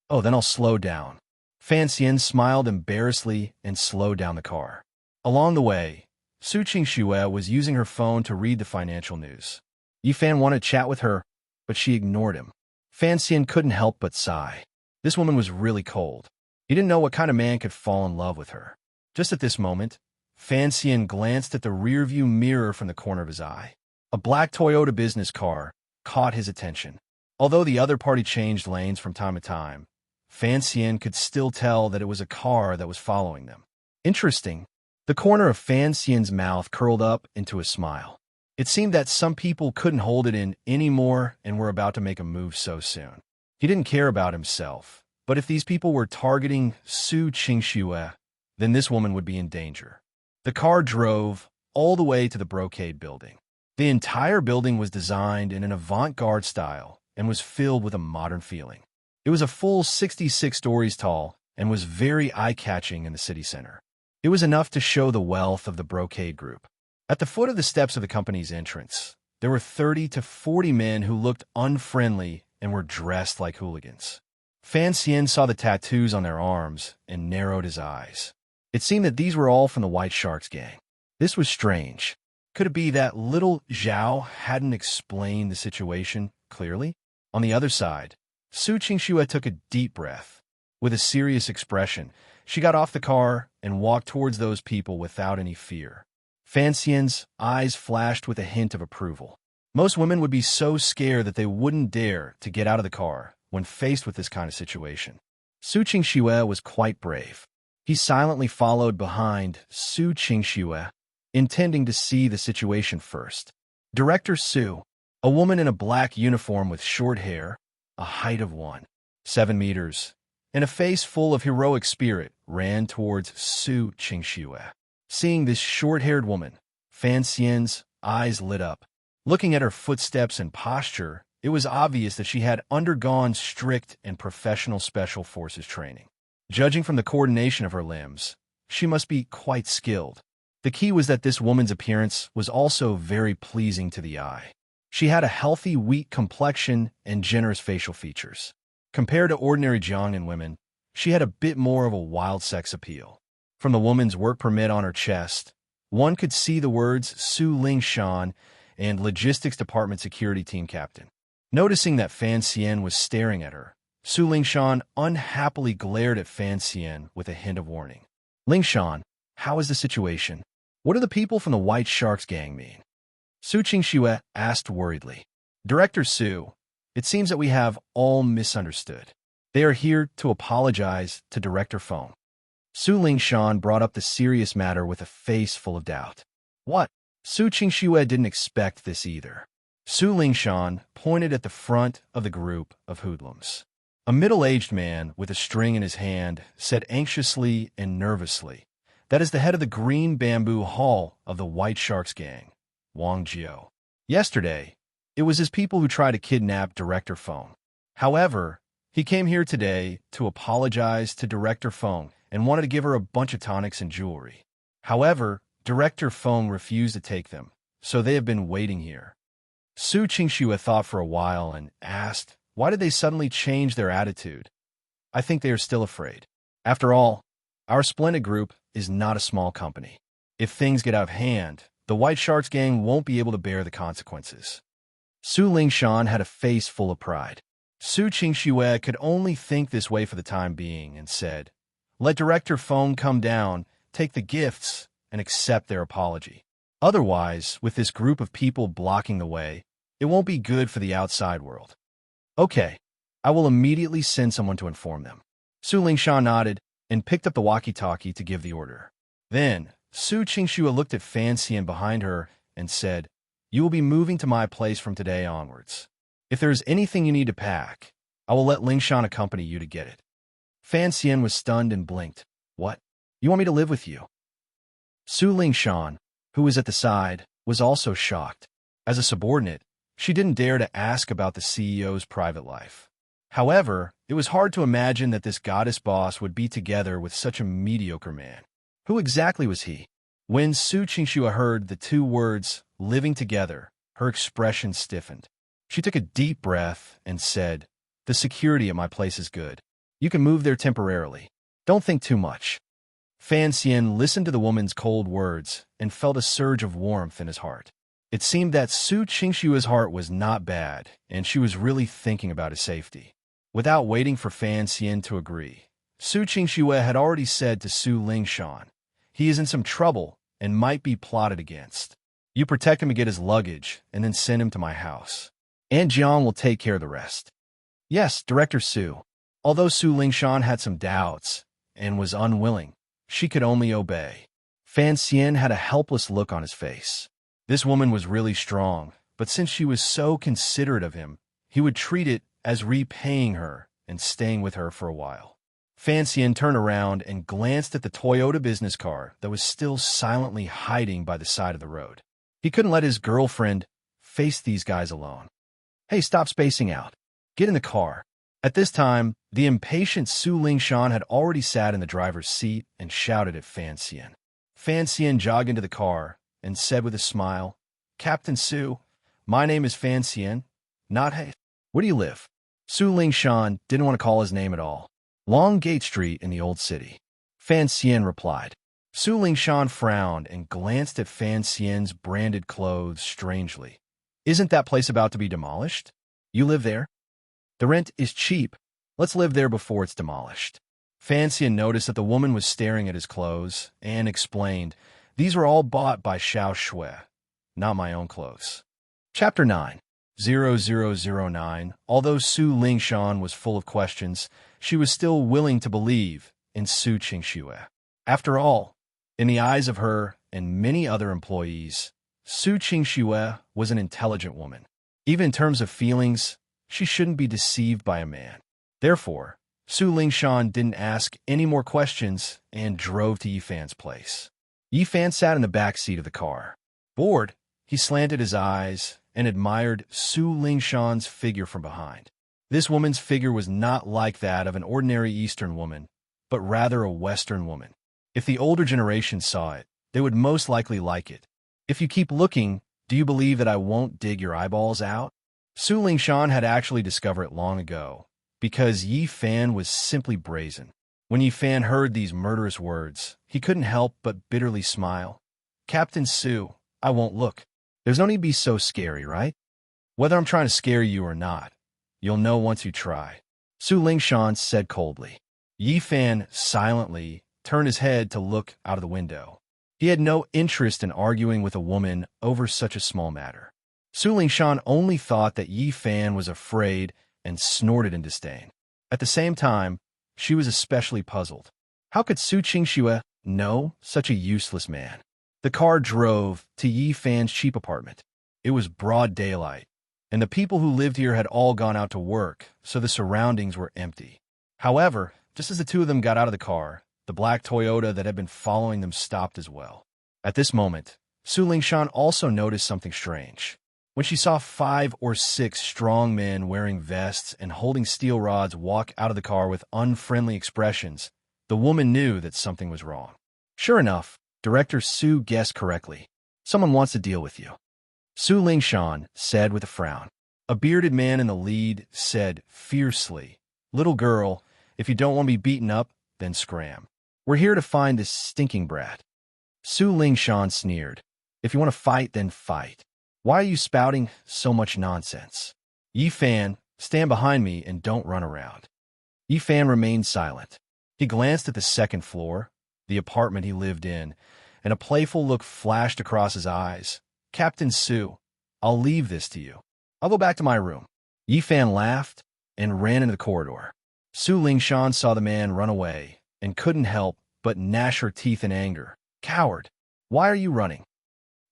Oh, then I'll slow down. Fan Xian smiled embarrassedly and slowed down the car. Along the way, Su Qingxue was using her phone to read the financial news. Yi Fan wanted to chat with her, but she ignored him. Fan Xian couldn't help but sigh. This woman was really cold. He didn't know what kind of man could fall in love with her. Just at this moment, Fan Xian glanced at the rearview mirror from the corner of his eye. A black Toyota business car caught his attention. Although the other party changed lanes from time to time, Fan Xian could still tell that it was a car that was following them. Interesting. The corner of Fan Xian's mouth curled up into a smile. It seemed that some people couldn't hold it in anymore and were about to make a move so soon. He didn't care about himself, but if these people were targeting Su Qingxue, then this woman would be in danger. The car drove all the way to the Brocade building. The entire building was designed in an avant-garde style and was filled with a modern feeling. It was a full 66 stories tall and was very eye-catching in the city center. It was enough to show the wealth of the Brocade Group. At the foot of the steps of the company's entrance, there were 30 to 40 men who looked unfriendly and were dressed like hooligans. Fan Xian saw the tattoos on their arms and narrowed his eyes. It seemed that these were all from the White Sharks gang. This was strange. Could it be that little Zhao hadn't explained the situation clearly? On the other side, Su Qingxue took a deep breath. With a serious expression, she got off the car and walked towards those people without any fear. Fan Xian's eyes flashed with a hint of approval. Most women would be so scared that they wouldn't dare to get out of the car when faced with this kind of situation. Su Qingxue was quite brave. He silently followed behind Su Qingxue, intending to see the situation first. Director Su, a woman in a black uniform with short hair, a height of 1.7 meters, and a face full of heroic spirit, ran towards Su Qingxue. Seeing this short-haired woman, Fan Xian's eyes lit up. Looking at her footsteps and posture, it was obvious that she had undergone strict and professional special forces training. Judging from the coordination of her limbs, she must be quite skilled. The key was that this woman's appearance was also very pleasing to the eye. She had a healthy, weak complexion and generous facial features. Compared to ordinary Jiangnan women, she had a bit more of a wild sex appeal. From the woman's work permit on her chest, One could see the words Su Ling Shan and Logistics Department Security Team Captain. Noticing that Fan Xian was staring at her, Su Ling Shan unhappily glared at Fan Xian with a hint of warning. Ling Shan, how is the situation? What do the people from the White Sharks gang mean? Su Qingxue asked worriedly. Director Su, it seems that we have all misunderstood. They are here to apologize to Director Feng. Su Ling Shan brought up the serious matter with a face full of doubt. What? Su Qingxue didn't expect this either. Su Ling Shan pointed at the front of the group of hoodlums. A middle-aged man with a string in his hand said anxiously and nervously, that is the head of the Green Bamboo Hall of the White Sharks gang, Wang Jiao. Yesterday, it was his people who tried to kidnap Director Feng. However, he came here today to apologize to Director Feng and wanted to give her a bunch of tonics and jewelry. However, Director Feng refused to take them, so they have been waiting here. Su Qingxue thought for a while and asked, why did they suddenly change their attitude? I think they are still afraid. After all, our splendid group is not a small company. If things get out of hand, the White Sharks gang won't be able to bear the consequences. Su Ling Shan had a face full of pride. Su Qingxue could only think this way for the time being and said, let Director Feng come down, take the gifts, and accept their apology. Otherwise, with this group of people blocking the way, it won't be good for the outside world. Okay, I will immediately send someone to inform them. Su Ling Shan nodded and picked up the walkie-talkie to give the order. Then, Su Qingxue looked at Fan Xian behind her and said, you will be moving to my place from today onwards. If there is anything you need to pack, I will let Ling Shan accompany you to get it. Fan Xian was stunned and blinked. What? You want me to live with you? Su Ling Shan, who was at the side, was also shocked. As a subordinate, she didn't dare to ask about the CEO's private life. However, it was hard to imagine that this goddess boss would be together with such a mediocre man. Who exactly was he? When Su Qingxue heard the two words, living together, her expression stiffened. She took a deep breath and said, the security at my place is good. You can move there temporarily. Don't think too much. Fan Xian listened to the woman's cold words and felt a surge of warmth in his heart. It seemed that Su Qingxue's heart was not bad, and she was really thinking about his safety. Without waiting for Fan Xian to agree, Su Qingxue had already said to Su Ling Shan, he is in some trouble and might be plotted against. You protect him and get his luggage, and then send him to my house. Aunt Jiang will take care of the rest. Yes, Director Su. Although Su Ling Shan had some doubts and was unwilling, she could only obey. Fan Xian had a helpless look on his face. This woman was really strong, but since she was so considerate of him, he would treat it as repaying her and staying with her for a while. Fan Xian turned around and glanced at the Toyota business car that was still silently hiding by the side of the road. He couldn't let his girlfriend face these guys alone. Hey, stop spacing out. Get in the car. At this time, the impatient Su Ling Shan had already sat in the driver's seat and shouted at Fan Xian. Fan Xian jogged into the car and said with a smile, Captain Su, my name is Fan Xian, not Hey. Where do you live? Su Ling Shan didn't want to call his name at all. Long Gate Street in the Old City. Fan Xian replied. Su Ling Shan frowned and glanced at Fan Xian's branded clothes strangely. Isn't that place about to be demolished? You live there? The rent is cheap. Let's live there before it's demolished. Fan Xian noticed that the woman was staring at his clothes and explained, these were all bought by Xiao Shui, not my own clothes. Chapter 9. 0009. Although Su Ling Shan was full of questions, she was still willing to believe in Su Qingxue. After all, in the eyes of her and many other employees, Su Qingxue was an intelligent woman. Even in terms of feelings, she shouldn't be deceived by a man. Therefore, Su Ling Shan didn't ask any more questions and drove to Yifan's place. Yifan sat in the back seat of the car. Bored, he slanted his eyes and admired Su Ling Shan's figure from behind. This woman's figure was not like that of an ordinary Eastern woman, but rather a Western woman. If the older generation saw it, they would most likely like it. If you keep looking, do you believe that I won't dig your eyeballs out? Su Ling Shan had actually discovered it long ago, because Yifan was simply brazen. When Yifan heard these murderous words, he couldn't help but bitterly smile. Captain Sue, I won't look. There's no need to be so scary, right? Whether I'm trying to scare you or not, you'll know once you try, Su Lingshan said coldly. Yi Fan silently turned his head to look out of the window. He had no interest in arguing with a woman over such a small matter. Su Lingshan only thought that Yi Fan was afraid and snorted in disdain. At the same time, she was especially puzzled. How could Su Qingxue know such a useless man? The car drove to Yi Fan's cheap apartment. It was broad daylight, and the people who lived here had all gone out to work, so the surroundings were empty. However, just as the two of them got out of the car, the black Toyota that had been following them stopped as well. At this moment, Su Lingshan also noticed something strange. When she saw 5 or 6 strong men wearing vests and holding steel rods walk out of the car with unfriendly expressions, the woman knew that something was wrong. Sure enough, Director Su guessed correctly. Someone wants to deal with you, Su Lingshan said with a frown. A bearded man in the lead said fiercely, "Little girl, if you don't want to be beaten up, then scram. We're here to find this stinking brat." Su Lingshan sneered. "If you want to fight, then fight. Why are you spouting so much nonsense? Yi Fan, stand behind me and don't run around." Yi Fan remained silent. He glanced at the second floor, the apartment he lived in, and a playful look flashed across his eyes. "Captain Su, I'll leave this to you. I'll go back to my room." Yi Fan laughed and ran into the corridor. Su Lingshan saw the man run away and couldn't help but gnash her teeth in anger. "Coward! Why are you running?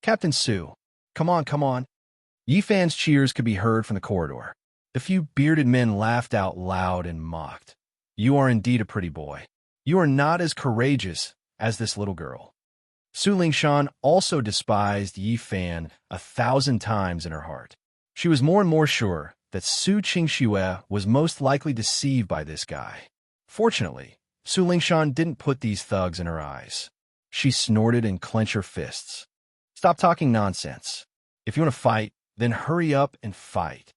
Captain Su, come on, come on." Yi Fan's cheers could be heard from the corridor. The few bearded men laughed out loud and mocked. "You are indeed a pretty boy. You are not as courageous as this little girl." Su Lingshan also despised Yi Fan 1,000 times in her heart. She was more and more sure that Su Qingxue was most likely deceived by this guy. Fortunately, Su Lingshan didn't put these thugs in her eyes. She snorted and clenched her fists. "Stop talking nonsense. If you want to fight, then hurry up and fight."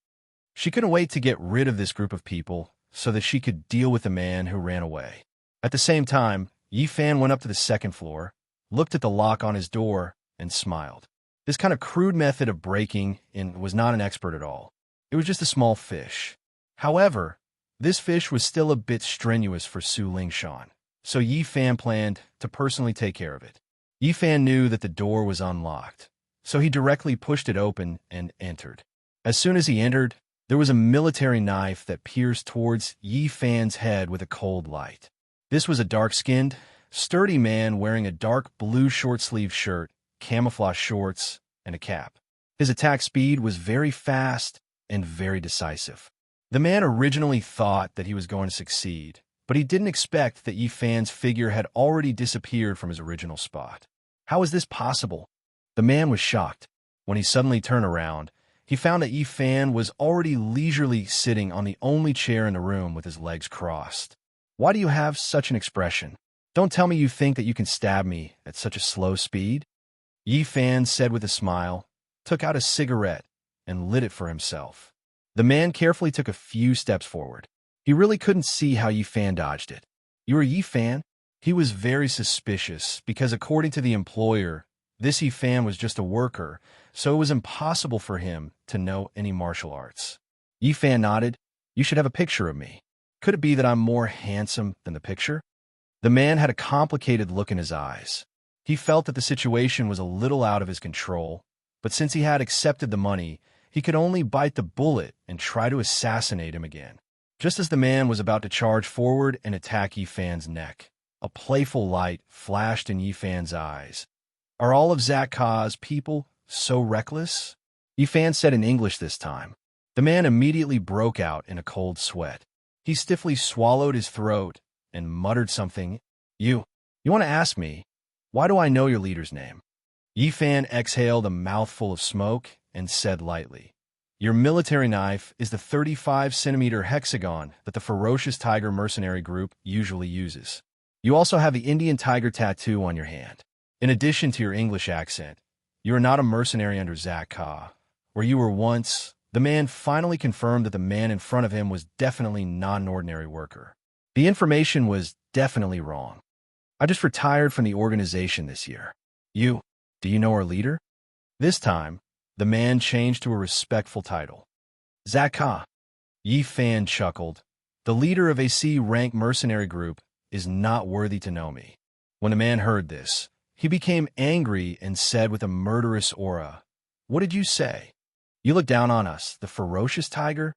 She couldn't wait to get rid of this group of people so that she could deal with the man who ran away. At the same time, Yi Fan went up to the second floor, looked at the lock on his door, and smiled. This kind of crude method of breaking in was not an expert at all. It was just a small fish. However, this fish was still a bit strenuous for Su Lingshan, so Yi Fan planned to personally take care of it. Yi Fan knew that the door was unlocked, so he directly pushed it open and entered. As soon as he entered, there was a military knife that pierced towards Yi Fan's head with a cold light. This was a dark-skinned, sturdy man wearing a dark blue short-sleeved shirt, camouflage shorts, and a cap. His attack speed was very fast and very decisive. The man originally thought that he was going to succeed, but he didn't expect that Yi Fan's figure had already disappeared from his original spot. How is this possible? The man was shocked. When he suddenly turned around, he found that Yi Fan was already leisurely sitting on the only chair in the room with his legs crossed. "Why do you have such an expression? Don't tell me you think that you can stab me at such a slow speed?" Yi Fan said with a smile, took out a cigarette, and lit it for himself. The man carefully took a few steps forward. He really couldn't see how Yi Fan dodged it. "You are Yi Fan?" He was very suspicious because, according to the employer, this Yi Fan was just a worker, so it was impossible for him to know any martial arts. Yi Fan nodded. "You should have a picture of me. Could it be that I'm more handsome than the picture?" The man had a complicated look in his eyes. He felt that the situation was a little out of his control, but since he had accepted the money, he could only bite the bullet and try to assassinate him again. Just as the man was about to charge forward and attack Yi Fan's neck, a playful light flashed in Yi Fan's eyes. "Are all of Zakka's people so reckless?" Yi Fan said in English this time. The man immediately broke out in a cold sweat. He stiffly swallowed his throat and muttered something. You want to ask me, why do I know your leader's name?" Yi Fan exhaled a mouthful of smoke and said lightly, "Your military knife is the 35-centimeter hexagon that the Ferocious Tiger mercenary group usually uses. You also have the Indian tiger tattoo on your hand. In addition to your English accent, you are not a mercenary under Zakka, where you were once." The man finally confirmed that the man in front of him was definitely not an ordinary worker. The information was definitely wrong. "I just retired from the organization this year. You Do you know our leader? This time, the man changed to a respectful title. Zaka. Yi Fan chuckled. The leader of a C-rank mercenary group is not worthy to know me. When the man heard this, he became angry and said with a murderous aura, "What did you say? You look down on us, the ferocious tiger?"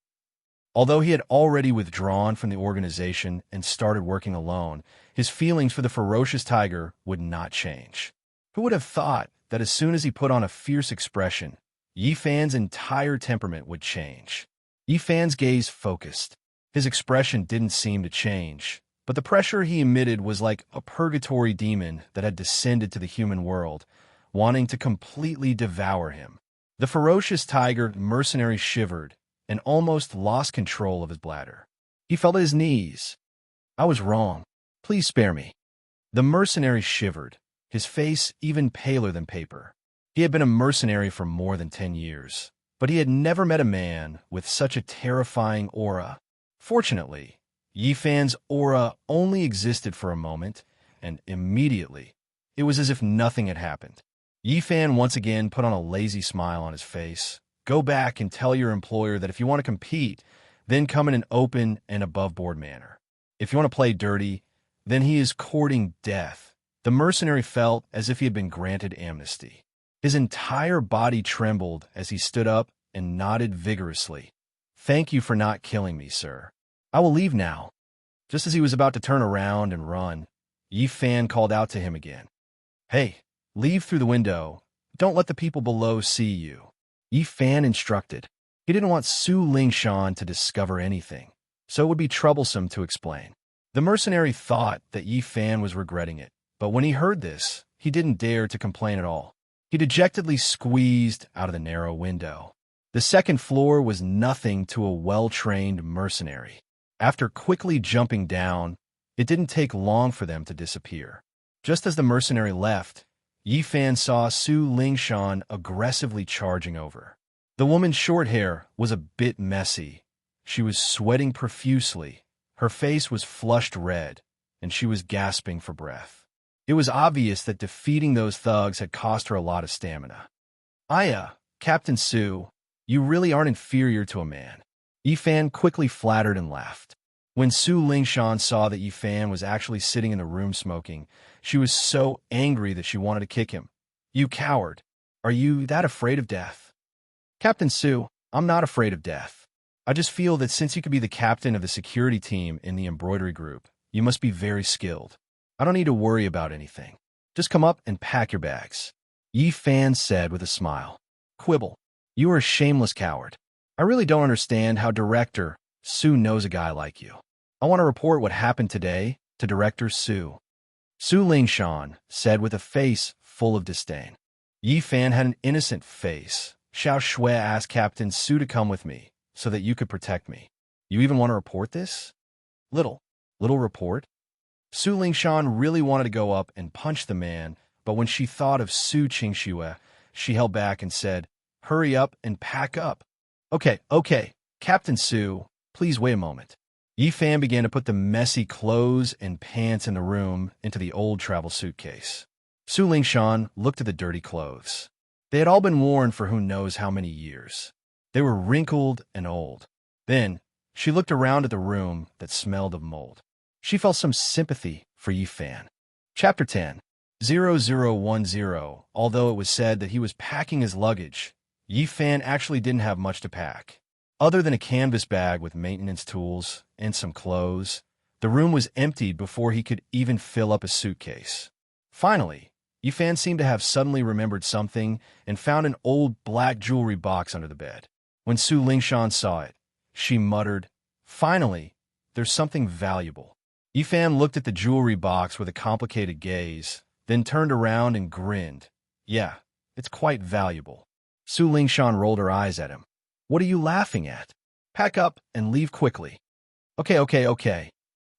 Although he had already withdrawn from the organization and started working alone, his feelings for the ferocious tiger would not change. Who would have thought that as soon as he put on a fierce expression, Yi Fan's entire temperament would change? Yi Fan's gaze focused. His expression didn't seem to change, but the pressure he emitted was like a purgatory demon that had descended to the human world, wanting to completely devour him. The ferocious tiger mercenary shivered and almost lost control of his bladder. He fell at his knees. "I was wrong. Please spare me." The mercenary shivered, his face even paler than paper. He had been a mercenary for more than 10 years, but he had never met a man with such a terrifying aura. Fortunately, Yi Fan's aura only existed for a moment, and immediately, it was as if nothing had happened. Yi Fan once again put on a lazy smile on his face. "Go back and tell your employer that if you want to compete, then come in an open and above-board manner. If you want to play dirty, then he is courting death." The mercenary felt as if he had been granted amnesty. His entire body trembled as he stood up and nodded vigorously. "Thank you for not killing me, sir. I will leave now." Just as he was about to turn around and run, Yi Fan called out to him again. "Hey, leave through the window. Don't let the people below see you." Yi Fan instructed. He didn't want Su Lingshan to discover anything, so it would be troublesome to explain. The mercenary thought that Yi Fan was regretting it, but when he heard this, he didn't dare to complain at all. He dejectedly squeezed out of the narrow window. The second floor was nothing to a well-trained mercenary. After quickly jumping down, it didn't take long for them to disappear. Just as the mercenary left, Yi Fan saw Su Lingshan aggressively charging over. The woman's short hair was a bit messy. She was sweating profusely. Her face was flushed red, and she was gasping for breath. It was obvious that defeating those thugs had cost her a lot of stamina. Captain Su, you really aren't inferior to a man." Yi Fan quickly flattered and laughed. When Su Lingshan saw that Yi Fan was actually sitting in the room smoking, she was so angry that she wanted to kick him. "You coward! Are you that afraid of death?" "Captain Su, I'm not afraid of death. I just feel that since you could be the captain of the security team in the embroidery group, you must be very skilled. I don't need to worry about anything. Just come up and pack your bags," Yi Fan said with a smile. "Quibble. You are a shameless coward. I really don't understand how Director Su knows a guy like you. I want to report what happened today to Director Su." Su Lingshan said with a face full of disdain. Yi Fan had an innocent face. "Xiao Shui asked Captain Su to come with me, so that you could protect me. You even want to report this?" Little report? Su Lingshan really wanted to go up and punch the man, but when she thought of Su Qingxue, she held back and said, "Hurry up and pack up." Okay, Captain Su, please wait a moment." Yi Fan began to put the messy clothes and pants in the room into the old travel suitcase. Su Lingshan looked at the dirty clothes. They had all been worn for who knows how many years. They were wrinkled and old. Then, she looked around at the room that smelled of mold. She felt some sympathy for Yi Fan. Chapter 10. 0010. Although it was said that he was packing his luggage, Yi Fan actually didn't have much to pack. Other than a canvas bag with maintenance tools and some clothes, the room was emptied before he could even fill up a suitcase. Finally, Yi Fan seemed to have suddenly remembered something and found an old black jewelry box under the bed. When Su Lingshan saw it, she muttered, "Finally, there's something valuable." Yi Fan looked at the jewelry box with a complicated gaze, then turned around and grinned. "Yeah, it's quite valuable." Su Lingshan rolled her eyes at him. "What are you laughing at? Pack up and leave quickly." Okay.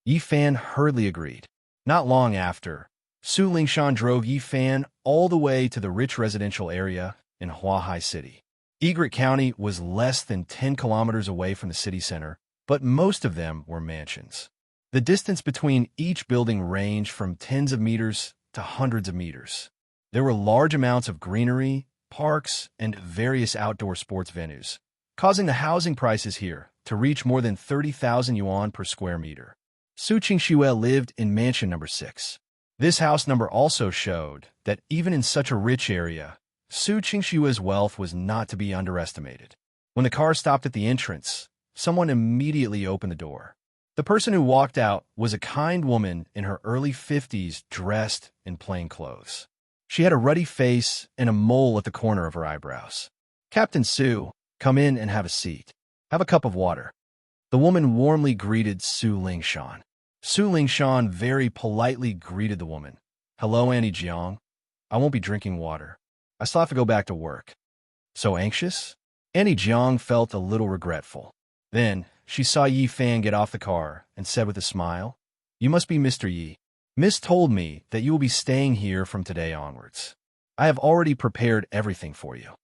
Yi Fan hurriedly agreed. Not long after, Su Lingshan drove Yi Fan all the way to the rich residential area in Huahai City. Egret County was less than 10 kilometers away from the city center, but most of them were mansions. The distance between each building ranged from tens of meters to hundreds of meters. There were large amounts of greenery, parks, and various outdoor sports venues, causing the housing prices here to reach more than 30,000 yuan per square meter. Su Qingxue lived in mansion number 6. This house number also showed that even in such a rich area, Su Qingxue's wealth was not to be underestimated. When the car stopped at the entrance, someone immediately opened the door. The person who walked out was a kind woman in her early 50s dressed in plain clothes. She had a ruddy face and a mole at the corner of her eyebrows. "Captain Su, come in and have a seat. Have a cup of water." The woman warmly greeted Su Lingshan. Su Lingshan very politely greeted the woman. "Hello, Annie Jiang. I won't be drinking water. I still have to go back to work." "So anxious?" Annie Jiang felt a little regretful. Then she saw Yi Fan get off the car and said with a smile, "You must be Mr. Yi. Miss told me that you will be staying here from today onwards. I have already prepared everything for you."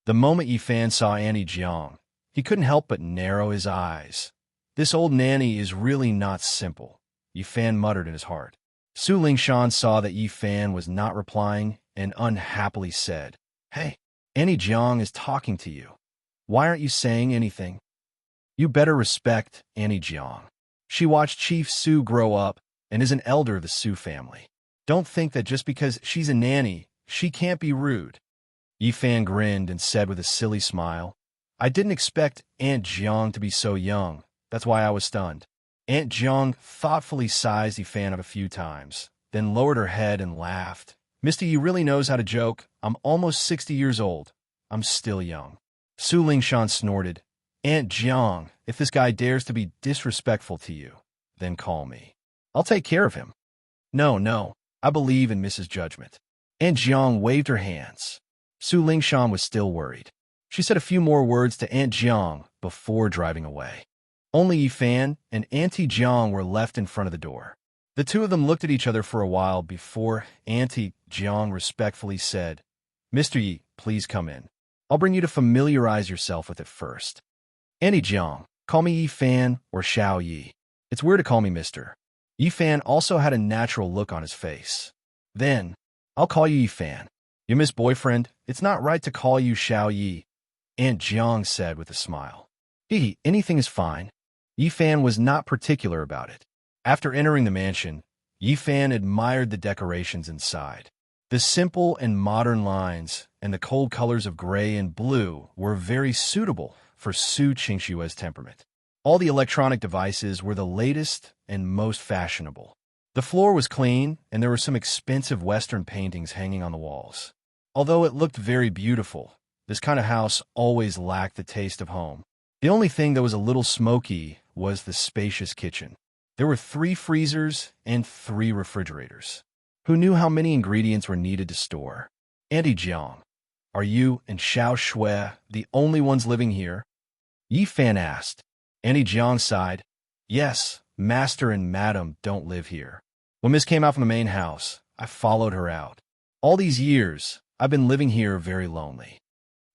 The moment Yi Fan saw Annie Jiang, he couldn't help but narrow his eyes. "This old nanny is really not simple," Yi Fan muttered in his heart. Su Lingshan saw that Yi Fan was not replying and unhappily said, "Hey, Annie Jiang is talking to you. Why aren't you saying anything? You better respect Annie Jiang. She watched Chief Su grow up and is an elder of the Su family. Don't think that just because she's a nanny, she can't be rude." Yi Fan grinned and said with a silly smile, "I didn't expect Aunt Jiang to be so young. That's why I was stunned." Aunt Jiang thoughtfully sized Yi Fan up a few times, then lowered her head and laughed. "Mr. Yi really knows how to joke. I'm almost 60 years old. I'm still young." Su Lingshan snorted, "Aunt Jiang, if this guy dares to be disrespectful to you, then call me. I'll take care of him." No, I believe in Mrs. Judgment." Aunt Jiang waved her hands. Su Lingshan was still worried. She said a few more words to Aunt Jiang before driving away. Only Yi Fan and Auntie Jiang were left in front of the door. The two of them looked at each other for a while before Auntie Jiang respectfully said, "Mr. Yi, please come in. I'll bring you to familiarize yourself with it first. Auntie Jiang, call me Yi Fan or Xiao Yi. It's weird to call me Mr." Yi Fan also had a natural look on his face. "Then, I'll call you Yi Fan. You miss boyfriend, it's not right to call you Xiao Yi," Aunt Jiang said with a smile. Anything is fine." Yi Fan was not particular about it. After entering the mansion, Yi Fan admired the decorations inside. The simple and modern lines and the cold colors of gray and blue were very suitable for Su Qingxue's temperament. All the electronic devices were the latest and most fashionable. The floor was clean, and there were some expensive Western paintings hanging on the walls. Although it looked very beautiful, this kind of house always lacked the taste of home. The only thing that was a little smoky was the spacious kitchen. There were 3 freezers and 3 refrigerators. Who knew how many ingredients were needed to store? "Auntie Jiang, are you and Xiao Shui the only ones living here?" Yi Fan asked. Auntie Jiang sighed. "Yes, Master and Madam don't live here. When Miss came out from the main house, I followed her out. All these years, I've been living here very lonely.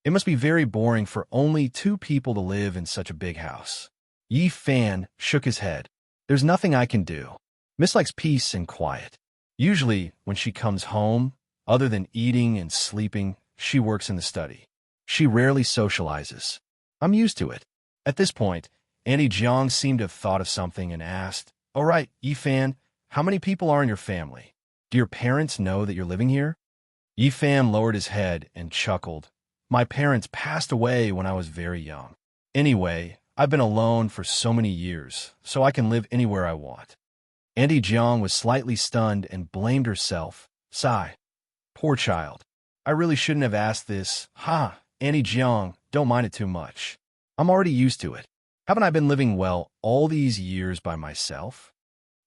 It must be very boring for only 2 people to live in such a big house." Yi Fan shook his head. "There's nothing I can do. Miss likes peace and quiet. Usually, when she comes home, other than eating and sleeping, she works in the study. She rarely socializes. I'm used to it." At this point, Auntie Jiang seemed to have thought of something and asked, "All right, Yi Fan, how many people are in your family? Do your parents know that you're living here?" Yi Fan lowered his head and chuckled. "My parents passed away when I was very young. Anyway, I've been alone for so many years, so I can live anywhere I want." Auntie Jiang was slightly stunned and blamed herself. Sigh. "Poor child. I really shouldn't have asked this. Auntie Jiang, don't mind it too much. I'm already used to it. Haven't I been living well all these years by myself?"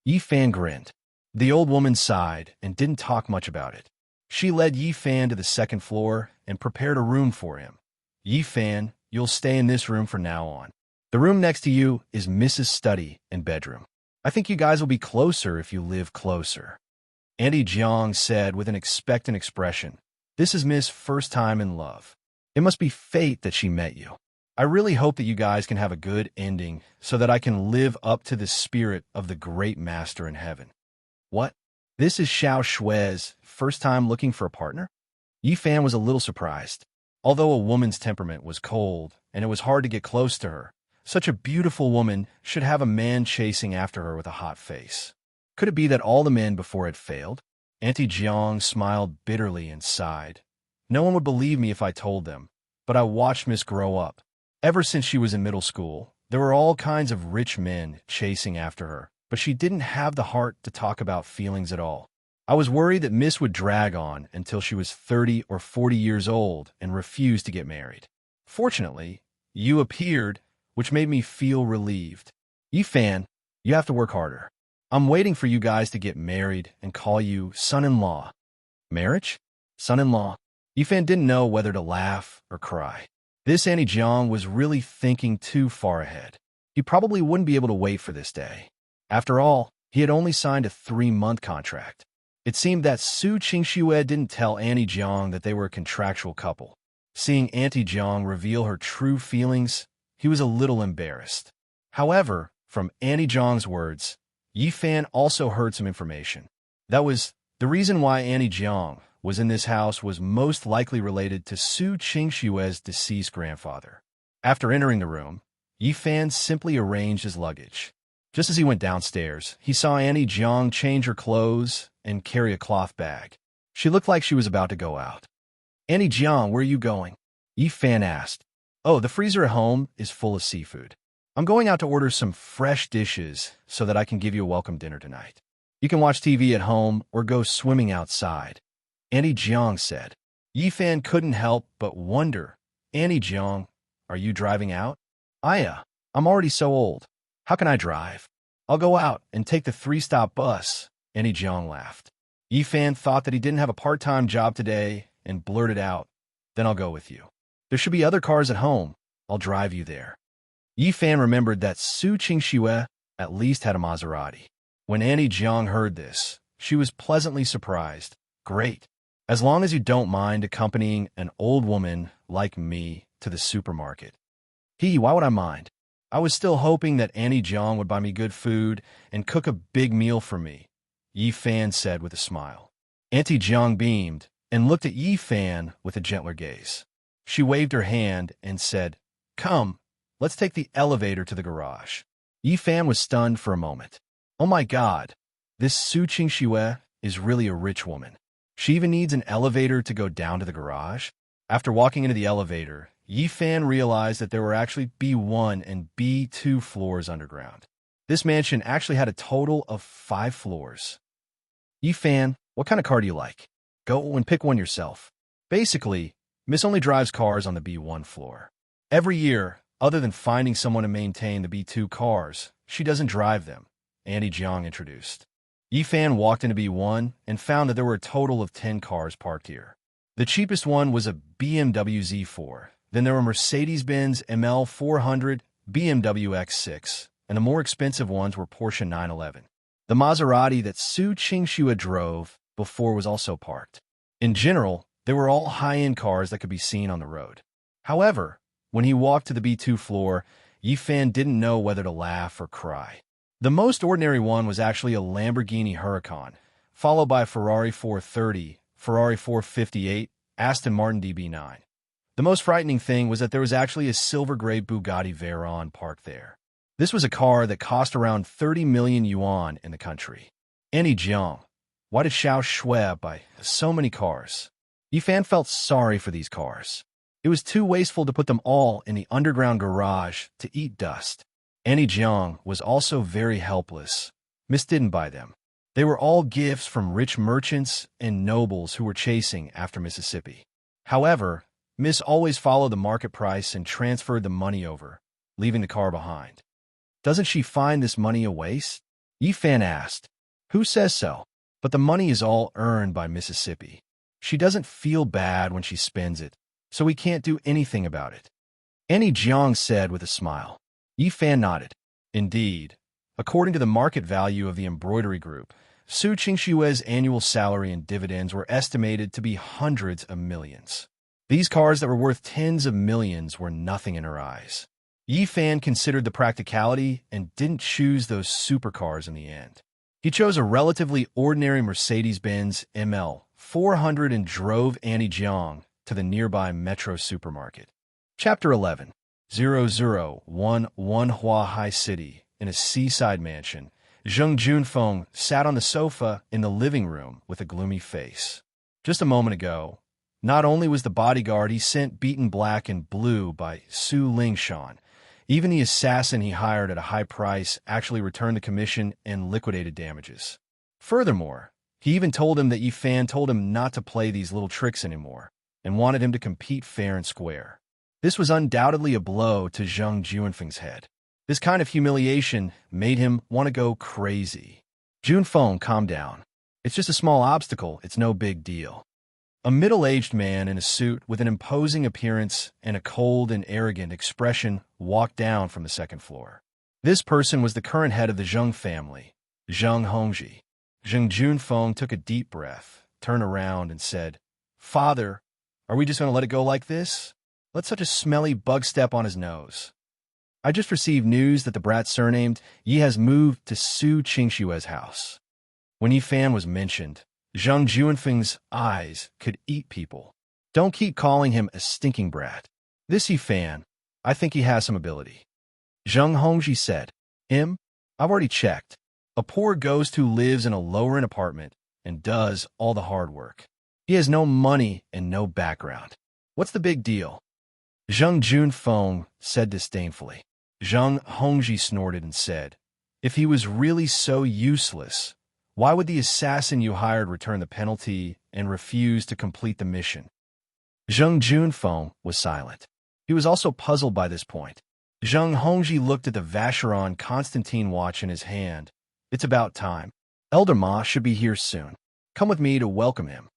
Yi Fan grinned. The old woman sighed and didn't talk much about it. She led Yi Fan to the 2nd floor and prepared a room for him. "Yi Fan, you'll stay in this room from now on. The room next to you is Mrs. Study and bedroom. I think you guys will be closer if you live closer." Auntie Jiang said with an expectant expression, "This is Miss' first time in love. It must be fate that she met you. I really hope that you guys can have a good ending so that I can live up to the spirit of the great master in heaven." "What? This is Xiao Shui's first time looking for a partner? Yi Fan was a little surprised. Although a woman's temperament was cold and it was hard to get close to her, such a beautiful woman should have a man chasing after her with a hot face. Could it be that all the men before had failed? Auntie Jiang smiled bitterly and sighed. No one would believe me if I told them, but I watched Miss grow up. Ever since she was in middle school, there were all kinds of rich men chasing after her, but she didn't have the heart to talk about feelings at all. I was worried that Miss would drag on until she was 30 or 40 years old and refuse to get married. Fortunately, you appeared, which made me feel relieved. Yi Fan, you have to work harder. I'm waiting for you guys to get married and call you son-in-law. Marriage? Son-in-law. Yi Fan didn't know whether to laugh or cry. This Annie Jiang was really thinking too far ahead. He probably wouldn't be able to wait for this day. After all, he had only signed a 3-month contract. It seemed that Su Qingxue didn't tell Annie Jiang that they were a contractual couple. Seeing Auntie Jiang reveal her true feelings, he was a little embarrassed. However, from Annie Jiang's words, Yi Fan also heard some information. That was, the reason why Annie Jiang was in this house was most likely related to Su Qingxue's deceased grandfather. After entering the room, Yi Fan simply arranged his luggage. Just as he went downstairs, he saw Annie Jiang change her clothes and carry a cloth bag. She looked like she was about to go out. Annie Jiang, where are you going? Yi Fan asked. Oh, the freezer at home is full of seafood. I'm going out to order some fresh dishes so that I can give you a welcome dinner tonight. You can watch TV at home or go swimming outside. Annie Jiang said. Yi Fan couldn't help but wonder, Annie Jiang, are you driving out? I'm already so old. How can I drive? I'll go out and take the 3-stop bus. Annie Jiang laughed. Yi Fan thought that he didn't have a part-time job today and blurted out, then I'll go with you. There should be other cars at home. I'll drive you there. Yi Fan remembered that Su Qingxue at least had a Maserati. When Annie Jiang heard this, she was pleasantly surprised. Great. As long as you don't mind accompanying an old woman like me to the supermarket. Why would I mind? I was still hoping that Annie Jiang would buy me good food and cook a big meal for me, Yi Fan said with a smile. Auntie Jiang beamed and looked at Yi Fan with a gentler gaze. She waved her hand and said, Come, let's take the elevator to the garage. Yi Fan was stunned for a moment. Oh my God, this Su Qingxue is really a rich woman. She even needs an elevator to go down to the garage? After walking into the elevator, Yi Fan realized that there were actually B1 and B2 floors underground. This mansion actually had a total of 5 floors. Yi Fan, what kind of car do you like? Go and pick one yourself. Basically, Miss only drives cars on the B1 floor. Every year, other than finding someone to maintain the B2 cars, she doesn't drive them, Annie Jiang introduced. Yi Fan walked into B1 and found that there were a total of 10 cars parked here. The cheapest one was a BMW Z4. Then there were Mercedes-Benz ML400, BMW X6, and the more expensive ones were Porsche 911. The Maserati that Su Qingxue drove before was also parked. In general, they were all high-end cars that could be seen on the road. However, when he walked to the B2 floor, Yi Fan didn't know whether to laugh or cry. The most ordinary one was actually a Lamborghini Huracan, followed by a Ferrari 430, Ferrari 458, Aston Martin DB9. The most frightening thing was that there was actually a silver-gray Bugatti Veyron parked there. This was a car that cost around 30 million yuan in the country. Annie Jiang, why did Xiao Shui buy so many cars? Yi Fan felt sorry for these cars. It was too wasteful to put them all in the underground garage to eat dust. Annie Jiang was also very helpless. Miss didn't buy them. They were all gifts from rich merchants and nobles who were chasing after Mississippi. However, Miss always followed the market price and transferred the money over, leaving the car behind. Doesn't she find this money a waste? Yi Fan asked. Who says so? But the money is all earned by Mississippi. She doesn't feel bad when she spends it, so we can't do anything about it. Annie Jiang said with a smile. Yi Fan nodded. Indeed. According to the market value of the embroidery group, Su Qingxue's annual salary and dividends were estimated to be hundreds of millions. These cars that were worth tens of millions were nothing in her eyes. Yi Fan considered the practicality and didn't choose those supercars in the end. He chose a relatively ordinary Mercedes-Benz ML 400 and drove Annie Jiang to the nearby Metro supermarket. Chapter 11. 0011 Huahai City. In a seaside mansion, Zheng Junfeng sat on the sofa in the living room with a gloomy face. Just a moment ago, not only was the bodyguard he sent beaten black and blue by Su Lingshan, even the assassin he hired at a high price actually returned the commission and liquidated damages. Furthermore, he even told him that Yi Fan told him not to play these little tricks anymore and wanted him to compete fair and square. This was undoubtedly a blow to Zheng Junfeng's head. This kind of humiliation made him want to go crazy. Junfeng, calm down. It's just a small obstacle, it's no big deal. A middle-aged man in a suit with an imposing appearance and a cold and arrogant expression walked down from the second floor. This person was the current head of the Zheng family, Zheng Hongji. Zheng Junfeng took a deep breath, turned around, and said, "Father, are we just going to let it go like this? Let such a smelly bug step on his nose. I just received news that the brat surnamed Yi has moved to Su Qingshue's house." When Yi Fan was mentioned, Zheng Junfeng's eyes could eat people. Don't keep calling him a stinking brat. This Yi Fan, I think he has some ability. Zheng Hongji said, I've already checked. A poor ghost who lives in a lower-end apartment and does all the hard work. He has no money and no background. What's the big deal? Zheng Junfeng said disdainfully. Zheng Hongji snorted and said, if he was really so useless, why would the assassin you hired return the penalty and refuse to complete the mission? Zheng Junfeng was silent. He was also puzzled by this point. Zheng Hongji looked at the Vacheron Constantine watch in his hand. It's about time. Elder Ma should be here soon. Come with me to welcome him.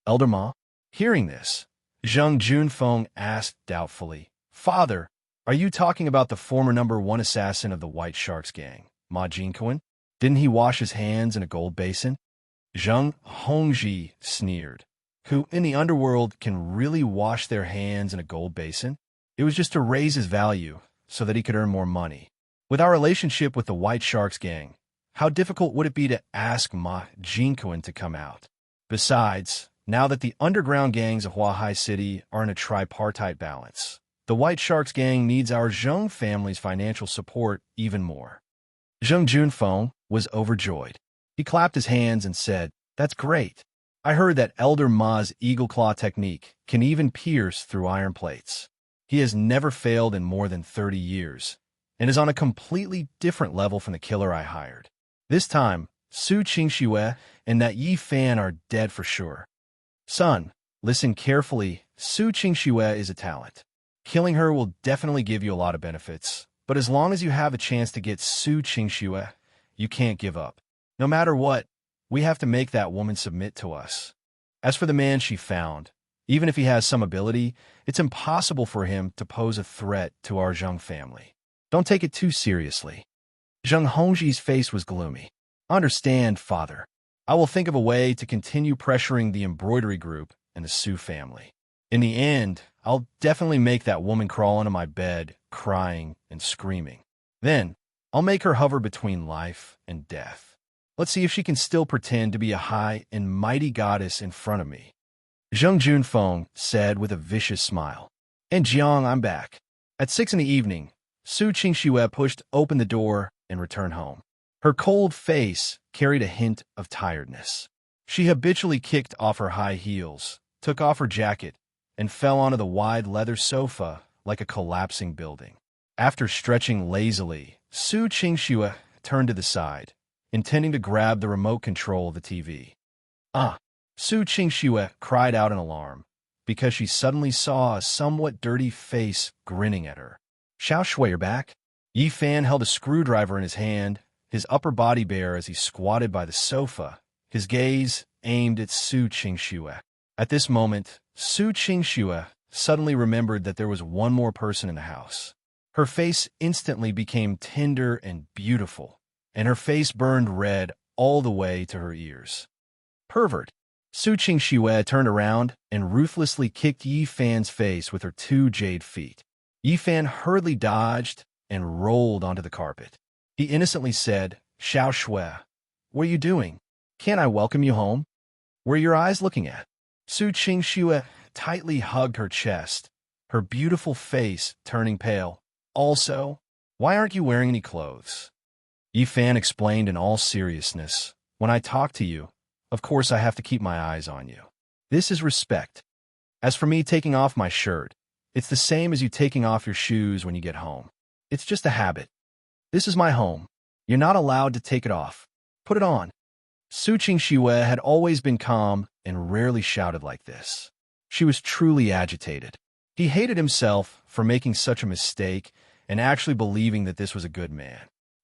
Elder Ma? Hearing this, Zheng Junfeng asked doubtfully, Father, are you talking about the former #1 assassin of the White Sharks gang, Ma Jinkoan? Didn't he wash his hands in a gold basin? Zheng Hongji sneered. Who in the underworld can really wash their hands in a gold basin? It was just to raise his value so that he could earn more money. With our relationship with the White Sharks gang, how difficult would it be to ask Ma Jinkoan to come out? Besides, now that the underground gangs of Huahai City are in a tripartite balance, the White Sharks gang needs our Zheng family's financial support even more. Zheng Junfeng was overjoyed. He clapped his hands and said, That's great. I heard that Elder Ma's eagle claw technique can even pierce through iron plates. He has never failed in more than 30 years, and is on a completely different level from the killer I hired. This time, Su Qingxue and that Yi Fan are dead for sure. Son, listen carefully. Su Qingxue is a talent. Killing her will definitely give you a lot of benefits, but as long as you have a chance to get Su Qingxue, you can't give up. No matter what, we have to make that woman submit to us. As for the man she found, even if he has some ability, it's impossible for him to pose a threat to our Zheng family. Don't take it too seriously. Zheng Hongji's face was gloomy. Understand, Father. I will think of a way to continue pressuring the embroidery group and the Su family. In the end, I'll definitely make that woman crawl onto my bed, crying and screaming. Then, I'll make her hover between life and death. Let's see if she can still pretend to be a high and mighty goddess in front of me. Zheng Junfeng said with a vicious smile. And Jiang, I'm back. At 6 p.m, Su Qingxue pushed open the door and returned home. Her cold face carried a hint of tiredness. She habitually kicked off her high heels, took off her jacket, and fell onto the wide leather sofa like a collapsing building. After stretching lazily, Su Qingxue turned to the side, intending to grab the remote control of the TV. Su Qingxue cried out in alarm, because she suddenly saw a somewhat dirty face grinning at her. Xiao Shui, you're back? Yi Fan held a screwdriver in his hand, his upper body bare as he squatted by the sofa, his gaze aimed at Su Qingxue. At this moment, Su Qingxue suddenly remembered that there was one more person in the house. Her face instantly became tender and beautiful, and her face burned red all the way to her ears. Pervert! Su Qingxue turned around and ruthlessly kicked Yi Fan's face with her 2 jade feet. Yi Fan hurriedly dodged and rolled onto the carpet. He innocently said, Xiao Shui, what are you doing? Can't I welcome you home? Where are your eyes looking at? Su Qingxue tightly hugged her chest, her beautiful face turning pale. Also, why aren't you wearing any clothes? Yifan explained in all seriousness. When I talk to you, of course I have to keep my eyes on you. This is respect. As for me taking off my shirt, it's the same as you taking off your shoes when you get home. It's just a habit. This is my home. You're not allowed to take it off. Put it on. Su Qingxue had always been calm and rarely shouted like this. She was truly agitated. He hated himself for making such a mistake and actually believing that this was a good man.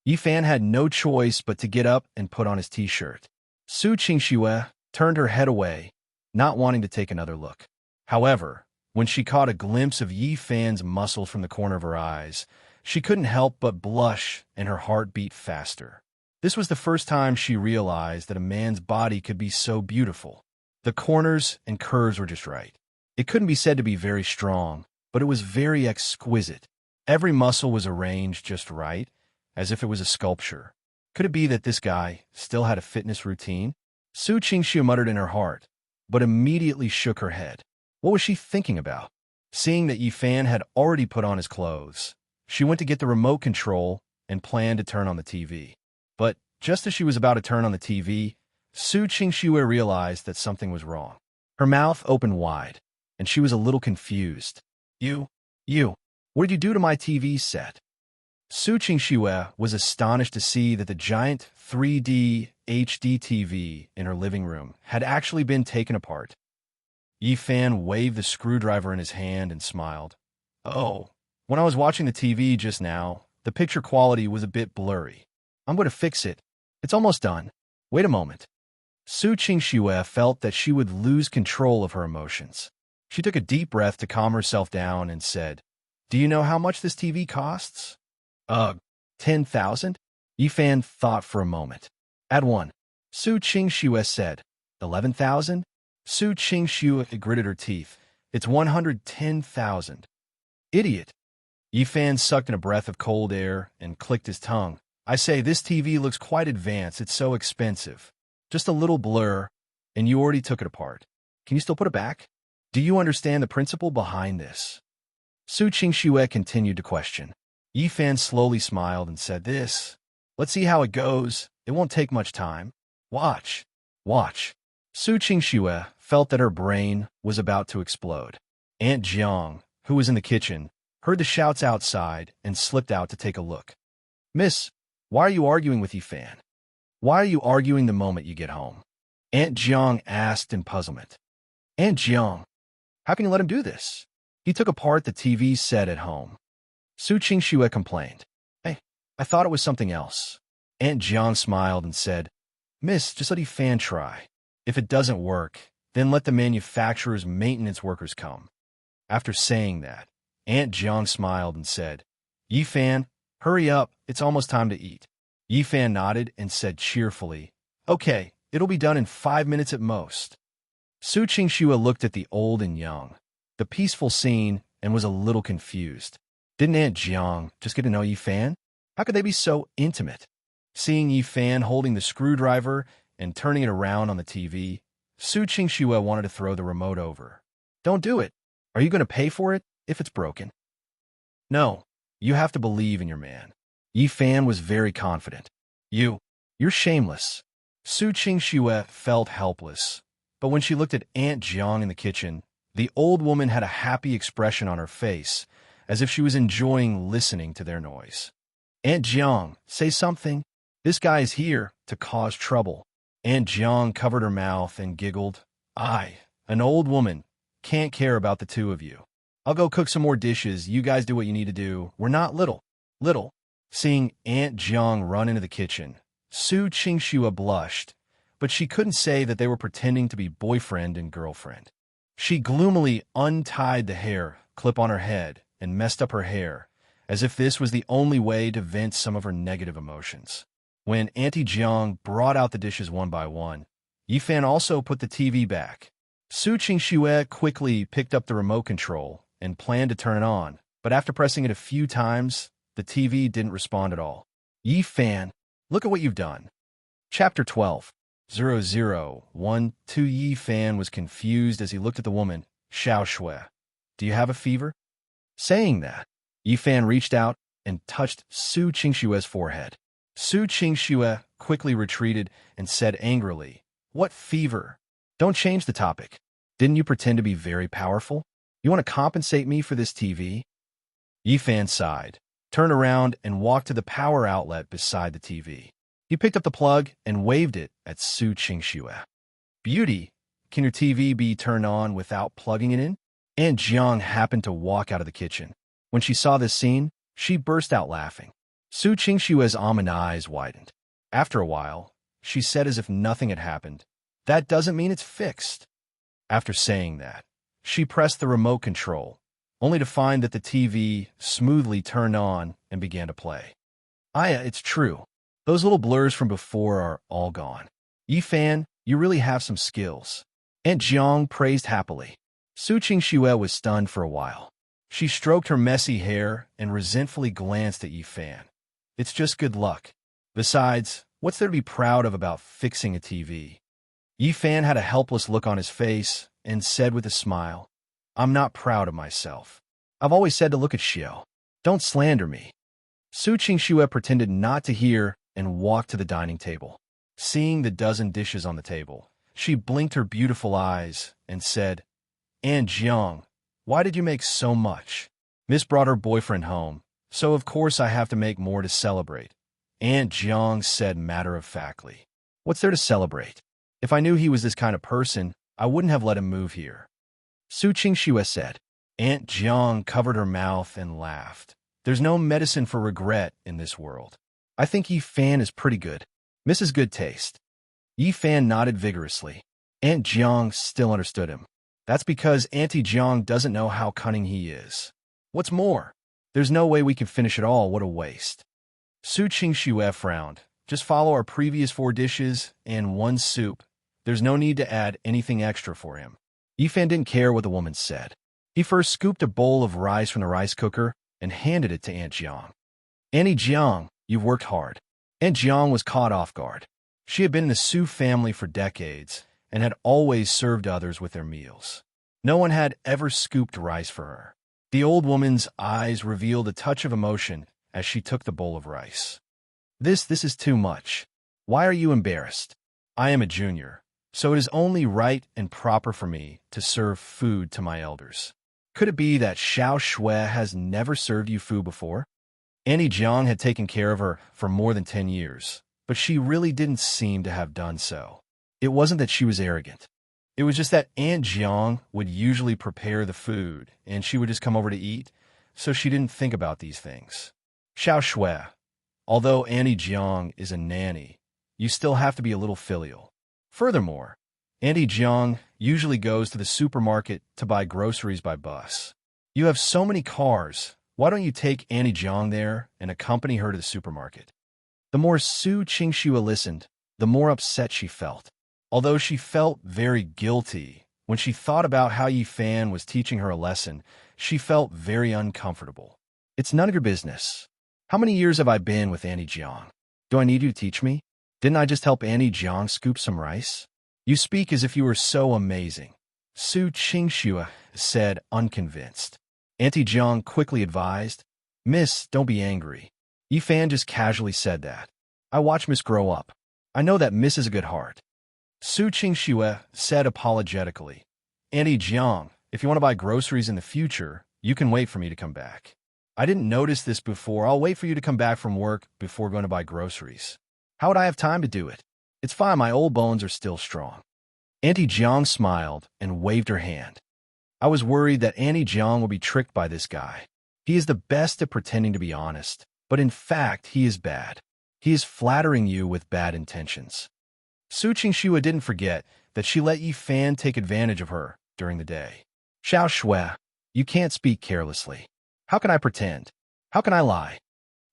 Yifan had no choice but to get up and put on his t-shirt. Su Qingxue turned her head away, not wanting to take another look. However, when she caught a glimpse of Yifan's muscle from the corner of her eyes, she couldn't help but blush and her heart beat faster. This was the first time she realized that a man's body could be so beautiful. The corners and curves were just right. It couldn't be said to be very strong, but it was very exquisite. Every muscle was arranged just right, as if it was a sculpture. Could it be that this guy still had a fitness routine? Su Qingxue muttered in her heart, but immediately shook her head. What was she thinking about? Seeing that Yifan had already put on his clothes, she went to get the remote control and planned to turn on the TV. But just as she was about to turn on the TV, Su Qingxue realized that something was wrong. Her mouth opened wide, and she was a little confused. You, what did you do to my TV set? Su Qingxue was astonished to see that the giant 3D HD TV in her living room had actually been taken apart. Yifan waved the screwdriver in his hand and smiled. Oh, when I was watching the TV just now, the picture quality was a bit blurry. I'm going to fix it. It's almost done. Wait a moment. Su Qingxue felt that she would lose control of her emotions. She took a deep breath to calm herself down and said, Do you know how much this TV costs? 10,000? Yifan thought for a moment. Add one. Su Qingxue said, 11,000? Su Qingxue gritted her teeth. It's 110,000. Idiot. Yifan sucked in a breath of cold air and clicked his tongue. I say, this TV looks quite advanced. It's so expensive. Just a little blur, and you already took it apart. Can you still put it back? Do you understand the principle behind this? Su Qingxue continued to question. Yifan slowly smiled and said, Let's see how it goes. It won't take much time. Watch. Su Qingxue felt that her brain was about to explode. Aunt Jiang, who was in the kitchen, heard the shouts outside and slipped out to take a look. Miss, why are you arguing with Yifan? Why are you arguing the moment you get home? Aunt Jiang asked in puzzlement. Aunt Jiang, how can you let him do this? He took apart the TV set at home. Su Qingxue complained. Hey, I thought it was something else. Aunt Jiang smiled and said, Miss, just let Yifan try. If it doesn't work, then let the manufacturer's maintenance workers come. After saying that, Aunt Jiang smiled and said, Yifan, hurry up, it's almost time to eat. Yifan nodded and said cheerfully, Okay, it'll be done in 5 minutes at most. Su Qingxue looked at the old and young, the peaceful scene, and was a little confused. Didn't Aunt Jiang just get to know Yifan? How could they be so intimate? Seeing Yifan holding the screwdriver and turning it around on the TV, Su Qingxue wanted to throw the remote over. Don't do it. Are you going to pay for it if it's broken? No, you have to believe in your man. Yifan was very confident. You're shameless. Su Qingxue felt helpless, but when she looked at Aunt Jiang in the kitchen, the old woman had a happy expression on her face, as if she was enjoying listening to their noise. Aunt Jiang, say something. This guy is here to cause trouble. Aunt Jiang covered her mouth and giggled. An old woman, can't care about the two of you. I'll go cook some more dishes. You guys do what you need to do. We're not little. Seeing Aunt Jiang run into the kitchen, Su Qingxue blushed, but she couldn't say that they were pretending to be boyfriend and girlfriend. She gloomily untied the hair clip on her head and messed up her hair, as if this was the only way to vent some of her negative emotions. When Auntie Jiang brought out the dishes one by one, Yifan also put the TV back. Su Qingxue quickly picked up the remote control and planned to turn it on, but after pressing it a few times, the TV didn't respond at all. Yifan, look at what you've done. Chapter 12. 001-2 Yi Fan was confused as he looked at the woman. Xiao Shui, do you have a fever? Saying that, Yi Fan reached out and touched Su Qingshue's forehead. Su Qingxue quickly retreated and said angrily, What fever? Don't change the topic. Didn't you pretend to be very powerful? You want to compensate me for this TV? Yi Fan sighed, turned around, and walked to the power outlet beside the TV. He picked up the plug and waved it at Su Qingxue. Beauty, can your TV be turned on without plugging it in? Aunt Jiang happened to walk out of the kitchen. When she saw this scene, she burst out laughing. Su Qingshue's almond eyes widened. After a while, she said as if nothing had happened, That doesn't mean it's fixed. After saying that, she pressed the remote control, only to find that the TV smoothly turned on and began to play. Aya, it's true. Those little blurs from before are all gone. Yi Fan, you really have some skills. Aunt Jiang praised happily. Su Qingxue was stunned for a while. She stroked her messy hair and resentfully glanced at Yi Fan. It's just good luck. Besides, what's there to be proud of about fixing a TV? Yi Fan had a helpless look on his face and said with a smile, I'm not proud of myself. I've always said to look at Xiao. Don't slander me. Su Qingxue pretended not to hear and walked to the dining table. Seeing the dozen dishes on the table, she blinked her beautiful eyes and said, Aunt Jiang, why did you make so much? Miss brought her boyfriend home, so of course I have to make more to celebrate. Aunt Jiang said matter-of-factly. What's there to celebrate? If I knew he was this kind of person, I wouldn't have let him move here. Su Qingxue said. Aunt Jiang covered her mouth and laughed. There's no medicine for regret in this world. I think Yi Fan is pretty good. Mrs. Good Taste. Yi Fan nodded vigorously. Aunt Jiang still understood him. That's because Auntie Jiang doesn't know how cunning he is. What's more, there's no way we can finish it all. What a waste. Su Qingxue frowned. Just follow our previous 4 dishes and 1 soup. There's no need to add anything extra for him. Yi Fan didn't care what the woman said. He first scooped a bowl of rice from the rice cooker and handed it to Aunt Jiang. Auntie Jiang, you've worked hard. Aunt Jiang was caught off guard. She had been in the Su family for decades and had always served others with their meals. No one had ever scooped rice for her. The old woman's eyes revealed a touch of emotion as she took the bowl of rice. This is too much. Why are you embarrassed? I am a junior, so it is only right and proper for me to serve food to my elders. Could it be that Xiao Shui has never served you food before? Auntie Jiang had taken care of her for more than 10 years, but she really didn't seem to have done so. It wasn't that she was arrogant. It was just that Aunt Jiang would usually prepare the food, and she would just come over to eat, so she didn't think about these things. Xiao Shui, although Auntie Jiang is a nanny, you still have to be a little filial. Furthermore, Auntie Jiang usually goes to the supermarket to buy groceries by bus. You have so many cars. Why don't you take Auntie Jiang there and accompany her to the supermarket? The more Su Qingxue listened, the more upset she felt. Although she felt very guilty when she thought about how Yi Fan was teaching her a lesson, she felt very uncomfortable. It's none of your business. How many years have I been with Auntie Jiang? Do I need you to teach me? Didn't I just help Auntie Jiang scoop some rice? You speak as if you were so amazing, Su Qingxue said, unconvinced. Auntie Jiang quickly advised, Miss, don't be angry. Yi Fan just casually said that. I watched Miss grow up. I know that Miss is a good heart. Su Qingxue said apologetically, Auntie Jiang, if you want to buy groceries in the future, you can wait for me to come back. I didn't notice this before. I'll wait for you to come back from work before going to buy groceries. How would I have time to do it? It's fine, my old bones are still strong. Auntie Jiang smiled and waved her hand. I was worried that Auntie Jiang would be tricked by this guy. He is the best at pretending to be honest, but in fact, he is bad. He is flattering you with bad intentions. Su Qingxue didn't forget that she let Yi Fan take advantage of her during the day. Xiao Shui, you can't speak carelessly. How can I pretend? How can I lie?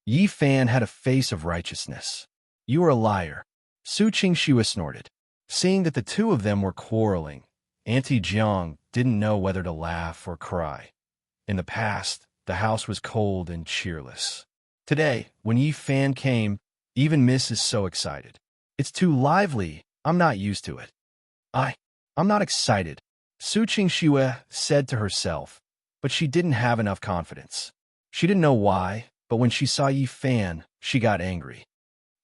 Yi Fan had a face of righteousness. You are a liar. Su Qingxue snorted. Seeing that the two of them were quarreling, Auntie Jiang didn't know whether to laugh or cry. In the past, the house was cold and cheerless. Today, when Yi Fan came, even Miss is so excited. It's too lively. I'm not used to it. I, I'm not excited, Su Qingxue said to herself, but she didn't have enough confidence. She didn't know why, but when she saw Yi Fan, she got angry.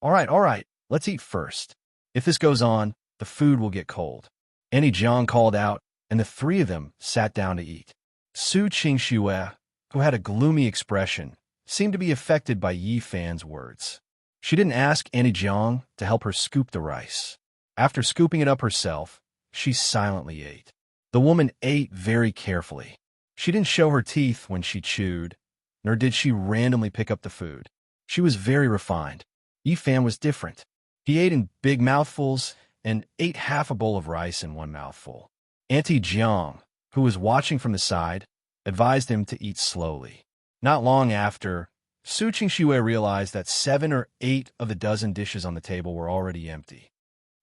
All right, let's eat first. If this goes on, the food will get cold. Annie Jiang called out, and the three of them sat down to eat. Su Qingxue, who had a gloomy expression, seemed to be affected by Yi Fan's words. She didn't ask Annie Jiang to help her scoop the rice. After scooping it up herself, she silently ate. The woman ate very carefully. She didn't show her teeth when she chewed, nor did she randomly pick up the food. She was very refined. Yi Fan was different. He ate in big mouthfuls and ate half a bowl of rice in one mouthful. Auntie Jiang, who was watching from the side, advised him to eat slowly. Not long after, Su Qingxue realized that 7 or 8 of the dozen dishes on the table were already empty.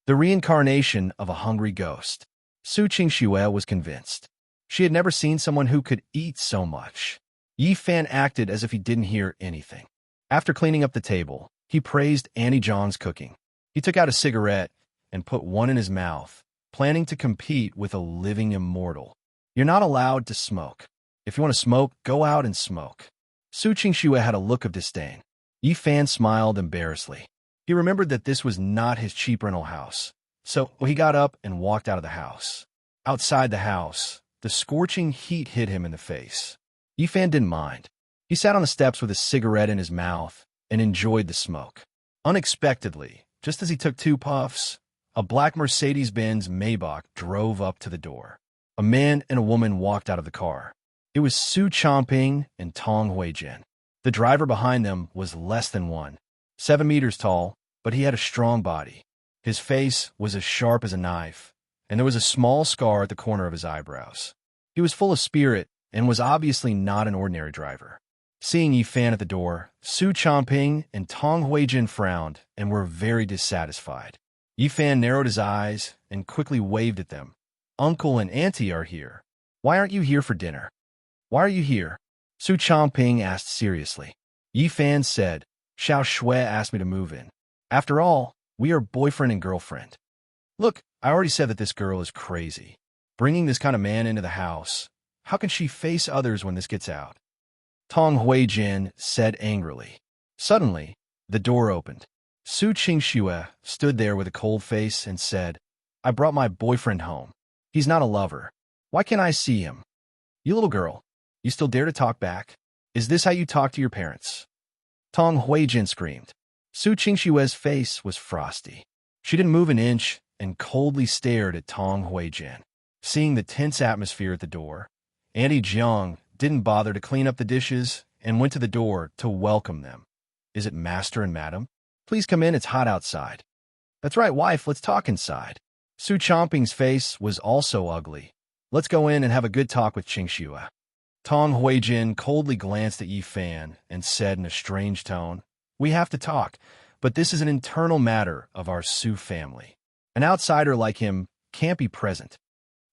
The reincarnation of a hungry ghost. Su Qingxue was convinced. She had never seen someone who could eat so much. Yi Fan acted as if he didn't hear anything. After cleaning up the table, he praised Annie Jiang's cooking. He took out a cigarette and put one in his mouth, planning to compete with a living immortal. You're not allowed to smoke. If you want to smoke, go out and smoke. Su Qingxue had a look of disdain. Yi Fan smiled embarrassedly. He remembered that this was not his cheap rental house, so he got up and walked out of the house. Outside the house, the scorching heat hit him in the face. Yi Fan didn't mind. He sat on the steps with a cigarette in his mouth and enjoyed the smoke. Unexpectedly, just as he took 2 puffs, a black Mercedes-Benz Maybach drove up to the door. A man and a woman walked out of the car. It was Su Chongping and Tong Huijin. The driver behind them was less than 7 meters tall, but he had a strong body. His face was as sharp as a knife, and there was a small scar at the corner of his eyebrows. He was full of spirit and was obviously not an ordinary driver. Seeing Yi Fan at the door, Su Chongping and Tong Huijin frowned and were very dissatisfied. Yi Fan narrowed his eyes and quickly waved at them. Uncle and Auntie are here. Why aren't you here for dinner? Why are you here? Su Chongping asked seriously. Yi Fan said, Xiao Shui asked me to move in. After all, we are boyfriend and girlfriend. Look, I already said that this girl is crazy. Bringing this kind of man into the house. How can she face others when this gets out? Tong Huijin said angrily. Suddenly, the door opened. Su Qingxue stood there with a cold face and said, I brought my boyfriend home. He's not a lover. Why can't I see him? You little girl, you still dare to talk back? Is this how you talk to your parents? Tong Huijin screamed. Su Qingxue's face was frosty. She didn't move an inch and coldly stared at Tong Huijin. Seeing the tense atmosphere at the door, Annie Jiang didn't bother to clean up the dishes and went to the door to welcome them. Is it Master and Madam? Please come in, it's hot outside. That's right, wife, let's talk inside. Su Chongping's face was also ugly. Let's go in and have a good talk with Qingxue. Tong Huijin coldly glanced at Yi Fan and said in a strange tone, We have to talk, but this is an internal matter of our Su family. An outsider like him can't be present.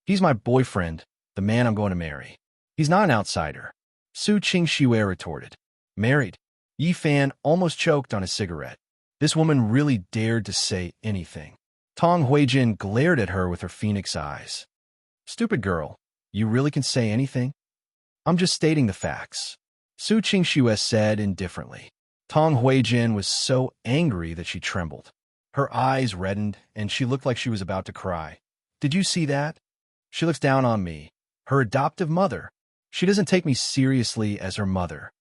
He's my boyfriend, the man I'm going to marry. He's not an outsider. Su Qingxue retorted. Married. Yi Fan almost choked on his cigarette. This woman really dared to say anything. Tong Huijin glared at her with her phoenix eyes. Stupid girl, you really can say anything? I'm just stating the facts. Su Qingxue said indifferently. Tong Huijin was so angry that she trembled. Her eyes reddened, and she looked like she was about to cry. Did you see that? She looks down on me. Her adoptive mother. She doesn't take me seriously as her mother.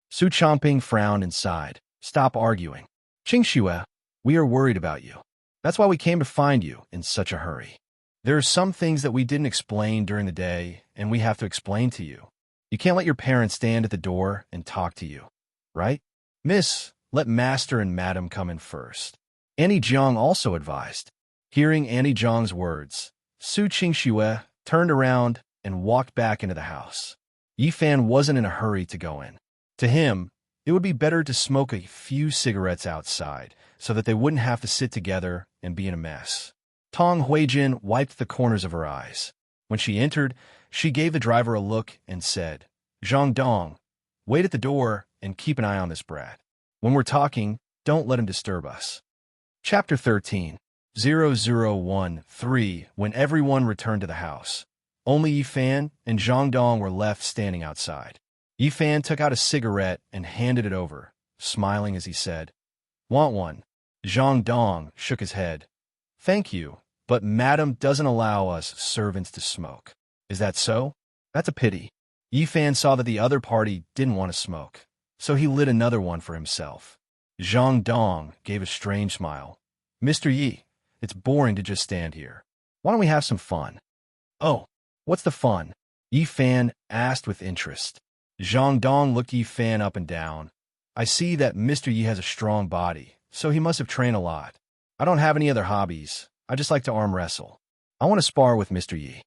Su Chongping frowned and sighed. Stop arguing. Qingxue, we are worried about you. That's why we came to find you in such a hurry. There are some things that we didn't explain during the day, and we have to explain to you. You can't let your parents stand at the door and talk to you, right? Miss, let Master and Madam come in first. Annie Jiang also advised. Hearing Annie Jiang's words, Su Qingxue turned around and walked back into the house. Yi Fan wasn't in a hurry to go in. To him, it would be better to smoke a few cigarettes outside so that they wouldn't have to sit together and be in a mess. Tong Huijin wiped the corners of her eyes. When she entered, she gave the driver a look and said, Zhang Dong, wait at the door and keep an eye on this brat. When we're talking, don't let him disturb us. Chapter 13, 0013. When everyone returned to the house, only Yifan and Zhang Dong were left standing outside. Yifan took out a cigarette and handed it over, smiling as he said, "Want one?" Zhang Dong shook his head. "Thank you, but Madam doesn't allow us servants to smoke." "Is that so? That's a pity." Yifan saw that the other party didn't want to smoke, so he lit another one for himself. Zhang Dong gave a strange smile. "Mr. Yi, it's boring to just stand here. Why don't we have some fun?" "Oh, what's the fun?" Yifan asked with interest. Zhang Dong looked Yifan up and down. "I see that Mr. Yi has a strong body, so he must have trained a lot. I don't have any other hobbies. I just like to arm wrestle. I want to spar with Mr. Yi."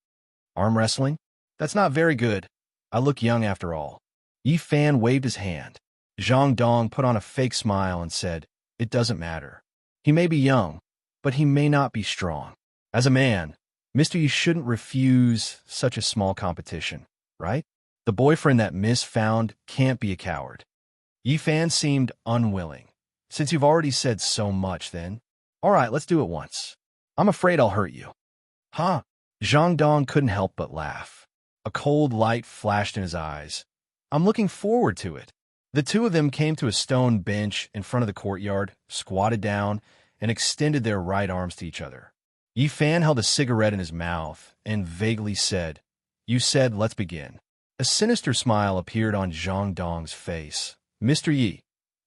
"Arm wrestling? That's not very good. I look young after all." Yifan waved his hand. Zhang Dong put on a fake smile and said, "It doesn't matter. He may be young, but he may not be strong. As a man, Mr. Yi shouldn't refuse such a small competition, right? The boyfriend that Miss found can't be a coward." Yifan seemed unwilling. "Since you've already said so much, then, all right, let's do it once. I'm afraid I'll hurt you." "Huh?" Zhang Dong couldn't help but laugh. A cold light flashed in his eyes. "I'm looking forward to it." The two of them came to a stone bench in front of the courtyard, squatted down, and extended their right arms to each other. Yifan held a cigarette in his mouth and vaguely said, "You said, let's begin." A sinister smile appeared on Zhang Dong's face. "Mr. Yi,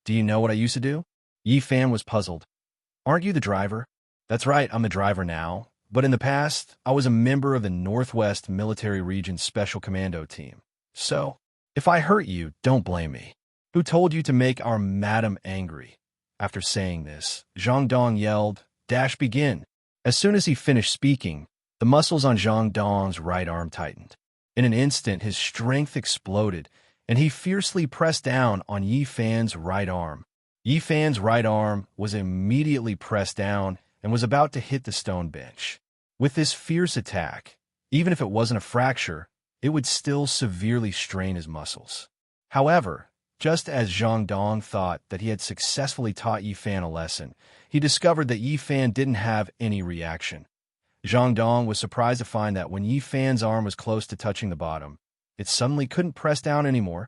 do you know what I used to do?" Yifan was puzzled. "Aren't you the driver?" "That's right, I'm the driver now. But in the past, I was a member of the Northwest Military Region Special Commando Team. So, if I hurt you, don't blame me. Who told you to make our madam angry?" After saying this, Zhang Dong yelled, "Dash begin." As soon as he finished speaking, the muscles on Zhang Dong's right arm tightened. In an instant, his strength exploded, and he fiercely pressed down on Yifan's right arm. Yifan's right arm was immediately pressed down and was about to hit the stone bench. With this fierce attack, even if it wasn't a fracture, it would still severely strain his muscles. However, just as Zhang Dong thought that he had successfully taught Yifan a lesson, he discovered that Yifan didn't have any reaction. Zhang Dong was surprised to find that when Yifan's arm was close to touching the bottom, it suddenly couldn't press down anymore.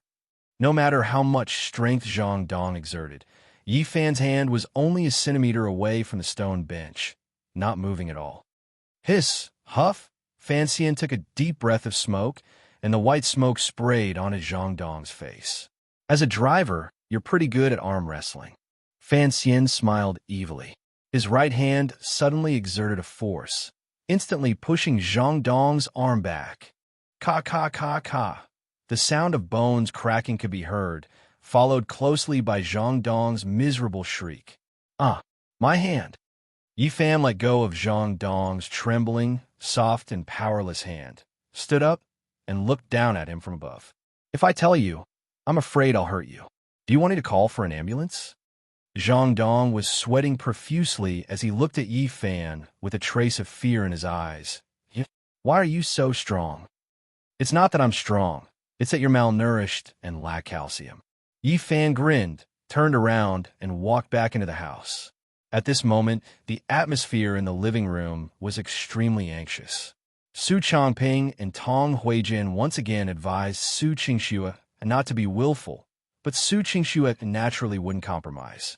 No matter how much strength Zhang Dong exerted, Yifan's hand was only a centimeter away from the stone bench, not moving at all. Hiss, huff, Fan Xian took a deep breath of smoke, and the white smoke sprayed onto Zhang Dong's face. "As a driver, you're pretty good at arm wrestling." Fan Xian smiled evilly. His right hand suddenly exerted a force, instantly pushing Zhang Dong's arm back. Ka ka ka ka. The sound of bones cracking could be heard, followed closely by Zhang Dong's miserable shriek. "Ah, my hand." Yifan let go of Zhang Dong's trembling, soft, and powerless hand, stood up, and looked down at him from above. "If I tell you, I'm afraid I'll hurt you. Do you want me to call for an ambulance?" Zhang Dong was sweating profusely as he looked at Yifan with a trace of fear in his eyes. "Why are you so strong?" "It's not that I'm strong. It's that you're malnourished and lack calcium." Yifan grinned, turned around, and walked back into the house. At this moment, the atmosphere in the living room was extremely anxious. Su Changping and Tong Huijin once again advised Su Qingxue not to be willful, but Su Qingxue naturally wouldn't compromise.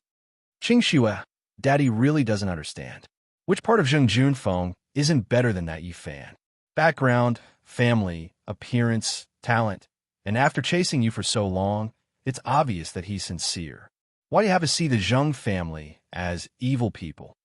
"Qingxue, Daddy really doesn't understand. Which part of Zheng Junfeng isn't better than that Yifan? Background, family, appearance, talent, and after chasing you for so long, it's obvious that he's sincere. Why do you have to see the Zheng family as evil people?"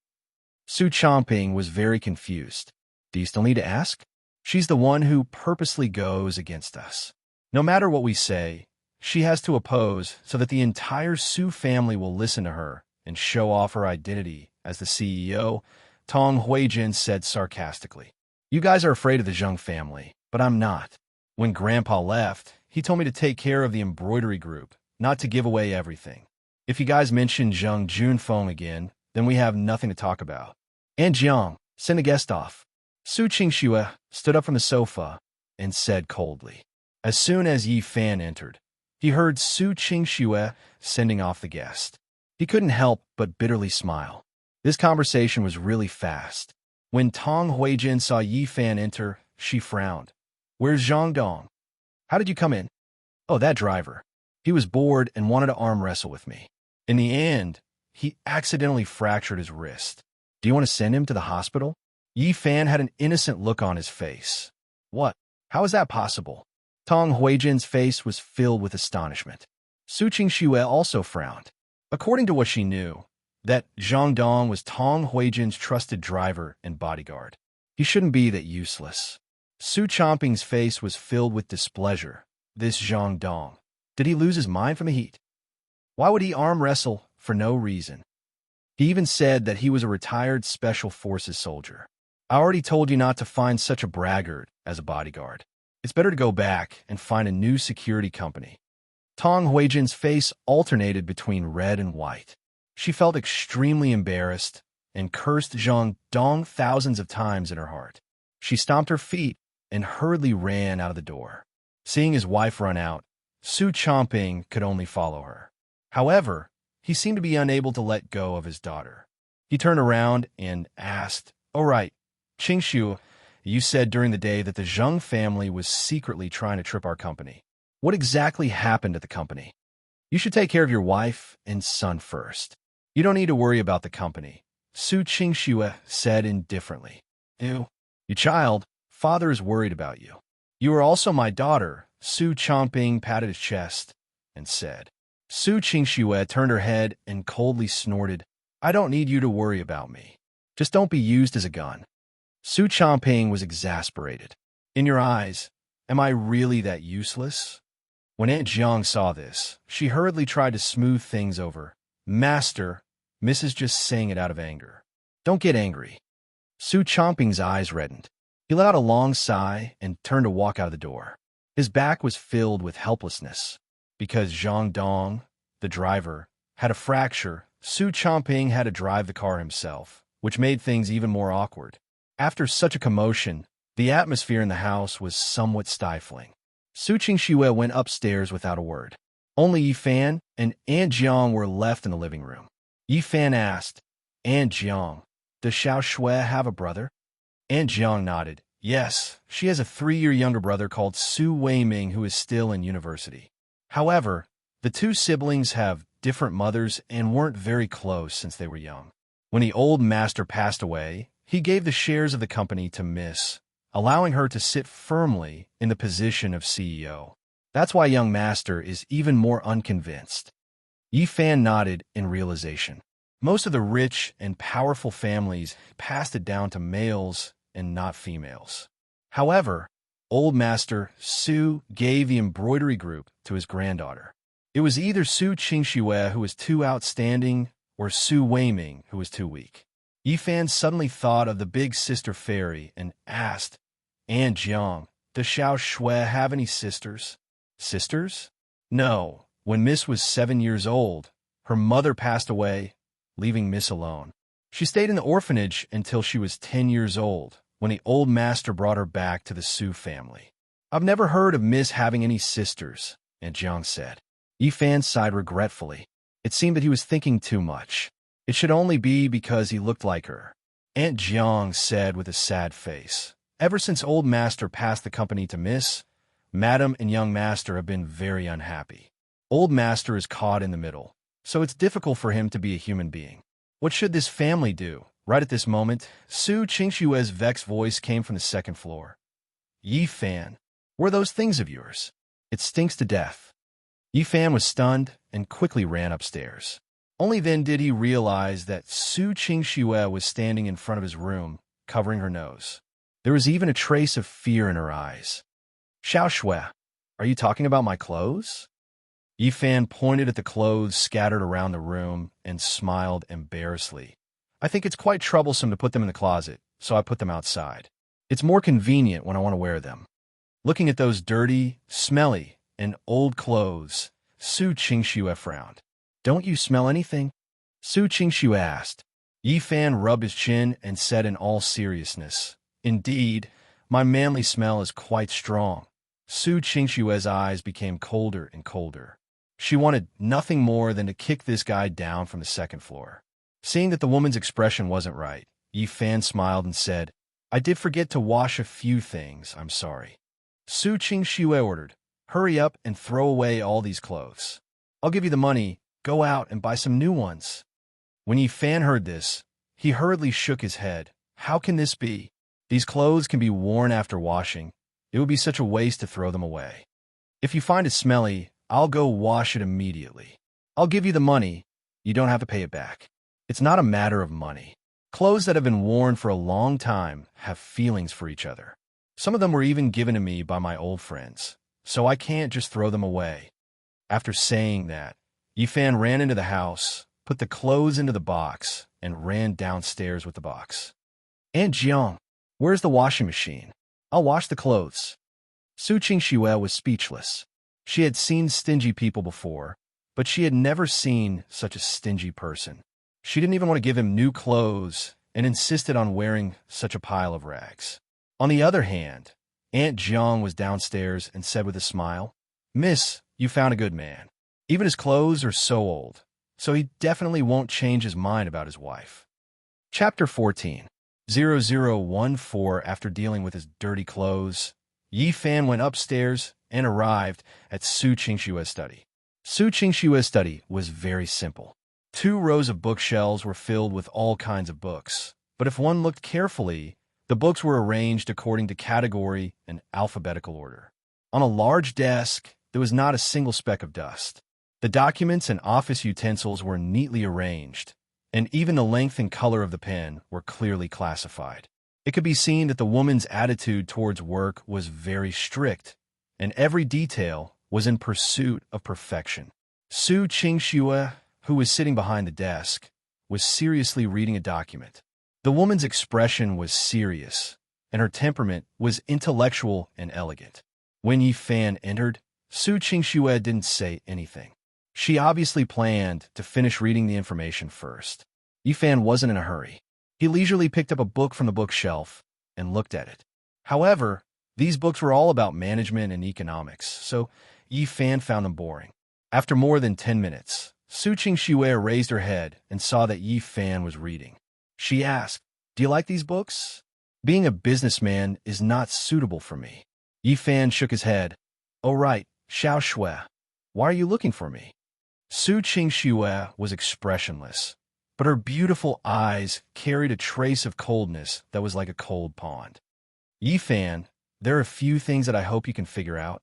Su Changping was very confused. "Do you still need to ask? She's the one who purposely goes against us. No matter what we say, she has to oppose so that the entire Su family will listen to her and show off her identity as the CEO," Tong Huijin said sarcastically. "You guys are afraid of the Zheng family, but I'm not. When Grandpa left, he told me to take care of the embroidery group, not to give away everything. If you guys mention Zheng Junfeng again, then we have nothing to talk about. And Jiang, send a guest off." Su Qingxue stood up from the sofa and said coldly. As soon as Yifan entered, he heard Su Qingxue sending off the guest. He couldn't help but bitterly smile. This conversation was really fast. When Tong Huijin saw Yi Fan enter, she frowned. Where's Zhang Dong? How did you come in? Oh, that driver. He was bored and wanted to arm wrestle with me. In the end, he accidentally fractured his wrist. Do you want to send him to the hospital? Yi Fan had an innocent look on his face. What? How is that possible? Tong Huijin's face was filled with astonishment. Su Qingxue also frowned. According to what she knew, that Zhang Dong was Tong Huijin's trusted driver and bodyguard. He shouldn't be that useless. Su Chomping's face was filled with displeasure. This Zhang Dong. Did he lose his mind from the heat? Why would he arm wrestle for no reason? He even said that he was a retired Special Forces soldier. I already told you not to find such a braggart as a bodyguard. It's better to go back and find a new security company. Tong Huijin's face alternated between red and white. She felt extremely embarrassed and cursed Zhang Dong thousands of times in her heart. She stomped her feet and hurriedly ran out of the door. Seeing his wife run out, Su Chomping could only follow her. However, he seemed to be unable to let go of his daughter. He turned around and asked, "All right, Qingxu, you said during the day that the Zheng family was secretly trying to trip our company. What exactly happened at the company? You should take care of your wife and son first. You don't need to worry about the company," Su Qingxue said indifferently. "Ew, you child, father is worried about you. You are also my daughter," Su Chomping patted his chest and said. Su Qingxue turned her head and coldly snorted, "I don't need you to worry about me. Just don't be used as a gun." Su Chomping was exasperated. "In your eyes, am I really that useless?" When Aunt Jiang saw this, she hurriedly tried to smooth things over. "Master, Mrs. just saying it out of anger. Don't get angry." Su Chomping's eyes reddened. He let out a long sigh and turned to walk out of the door. His back was filled with helplessness. Because Zhang Dong, the driver, had a fracture, Su Chomping had to drive the car himself, which made things even more awkward. After such a commotion, the atmosphere in the house was somewhat stifling. Su Qingxue went upstairs without a word. Only Yi Fan and Aunt Jiang were left in the living room. Yi Fan asked, "Aunt Jiang, does Xiao Shui have a brother?" Aunt Jiang nodded. "Yes, she has a 3-year younger brother called Su Weiming who is still in university. However, the two siblings have different mothers and weren't very close since they were young. When the old master passed away, he gave the shares of the company to Miss, allowing her to sit firmly in the position of CEO. That's why young master is even more unconvinced." Yi Fan nodded in realization. Most of the rich and powerful families passed it down to males and not females. However, old master Su gave the embroidery group to his granddaughter. It was either Su Qingxue who was too outstanding or Su Weiming who was too weak. Yi Fan suddenly thought of the big sister fairy and asked, "Aunt Jiang, does Xiao Shui have any sisters?" "Sisters?" "No. When Miss was 7 years old, her mother passed away, leaving Miss alone. She stayed in the orphanage until she was 10 years old, when the old master brought her back to the Su family." "I've never heard of Miss having any sisters," Aunt Jiang said. Yi Fan sighed regretfully. It seemed that he was thinking too much. It should only be because he looked like her. Aunt Jiang said with a sad face, "Ever since old master passed the company to Miss, Madam and young master have been very unhappy. Old master is caught in the middle, so it's difficult for him to be a human being. What should this family do?" Right at this moment, Su Qingxue's vexed voice came from the second floor. "Yi Fan, where are those things of yours? It stinks to death." Yi Fan was stunned and quickly ran upstairs. Only then did he realize that Su Qingxue was standing in front of his room, covering her nose. There was even a trace of fear in her eyes. "Xiao Shui, are you talking about my clothes?" Yi Fan pointed at the clothes scattered around the room and smiled embarrassedly. "I think it's quite troublesome to put them in the closet, so I put them outside. It's more convenient when I want to wear them." Looking at those dirty, smelly, and old clothes, Su Qingxue frowned. "Don't you smell anything?" Su Qingxue asked. Yi Fan rubbed his chin and said in all seriousness, "Indeed, my manly smell is quite strong." Su Qingxue's eyes became colder and colder. She wanted nothing more than to kick this guy down from the second floor. Seeing that the woman's expression wasn't right, Yi Fan smiled and said, I did forget to wash a few things, I'm sorry. Su Qingxue ordered, hurry up and throw away all these clothes. I'll give you the money, go out and buy some new ones. When Yi Fan heard this, he hurriedly shook his head. How can this be? These clothes can be worn after washing. It would be such a waste to throw them away. If you find it smelly, I'll go wash it immediately. I'll give you the money. You don't have to pay it back. It's not a matter of money. Clothes that have been worn for a long time have feelings for each other. Some of them were even given to me by my old friends, so I can't just throw them away. After saying that, Yi Fan ran into the house, put the clothes into the box, and ran downstairs with the box. Aunt Jiang, where's the washing machine? I'll wash the clothes. Su Qingxue was speechless. She had seen stingy people before, but she had never seen such a stingy person. She didn't even want to give him new clothes and insisted on wearing such a pile of rags. On the other hand, Aunt Jiang was downstairs and said with a smile, Miss, you found a good man. Even his clothes are so old, so he definitely won't change his mind about his wife. Chapter 14. 0014. After dealing with his dirty clothes, Yi Fan went upstairs and arrived at Su Qingxue's study. Su Qingxue's study was very simple. 2 rows of bookshelves were filled with all kinds of books, but if one looked carefully, the books were arranged according to category and alphabetical order. On a large desk, there was not a single speck of dust. The documents and office utensils were neatly arranged, and even the length and color of the pen were clearly classified. It could be seen that the woman's attitude towards work was very strict, and every detail was in pursuit of perfection. Su Qingxue, who was sitting behind the desk, was seriously reading a document. The woman's expression was serious, and her temperament was intellectual and elegant. When Yi Fan entered, Su Qingxue didn't say anything. She obviously planned to finish reading the information first. Yi Fan wasn't in a hurry. He leisurely picked up a book from the bookshelf and looked at it. However, these books were all about management and economics, so Yi Fan found them boring. After more than 10 minutes, Su Qingxue raised her head and saw that Yi Fan was reading. She asked, Do you like these books? Being a businessman is not suitable for me. Yi Fan shook his head. Oh right, Xiao Shui. Why are you looking for me? Su Qingxue was expressionless, but her beautiful eyes carried a trace of coldness that was like a cold pond. Yi Fan, there are a few things that I hope you can figure out.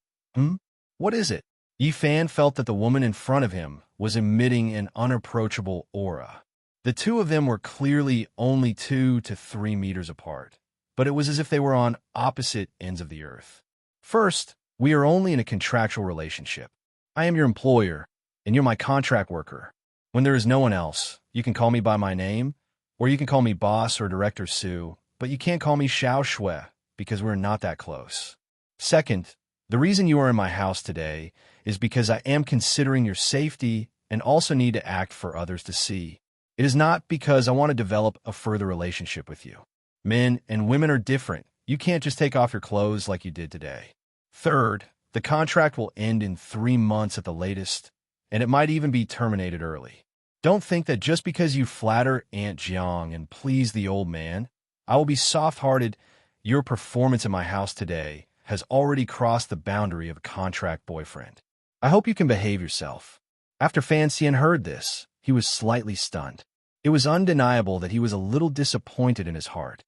What is it? Yi Fan felt that the woman in front of him was emitting an unapproachable aura. The two of them were clearly only 2 to 3 meters apart, but it was as if they were on opposite ends of the earth. First, we are only in a contractual relationship. I am your employer, and you're my contract worker. When there is no one else, you can call me by my name, or you can call me Boss or Director Su, but you can't call me Xiao Shui, because we're not that close. Second, the reason you are in my house today is because I am considering your safety and also need to act for others to see. It is not because I want to develop a further relationship with you. Men and women are different. You can't just take off your clothes like you did today. Third, the contract will end in 3 months at the latest, and it might even be terminated early. Don't think that just because you flatter Aunt Jiang and please the old man, I will be soft-hearted. Your performance in my house today has already crossed the boundary of a contract boyfriend. I hope you can behave yourself. After Fan Xian heard this, he was slightly stunned. It was undeniable that he was a little disappointed in his heart.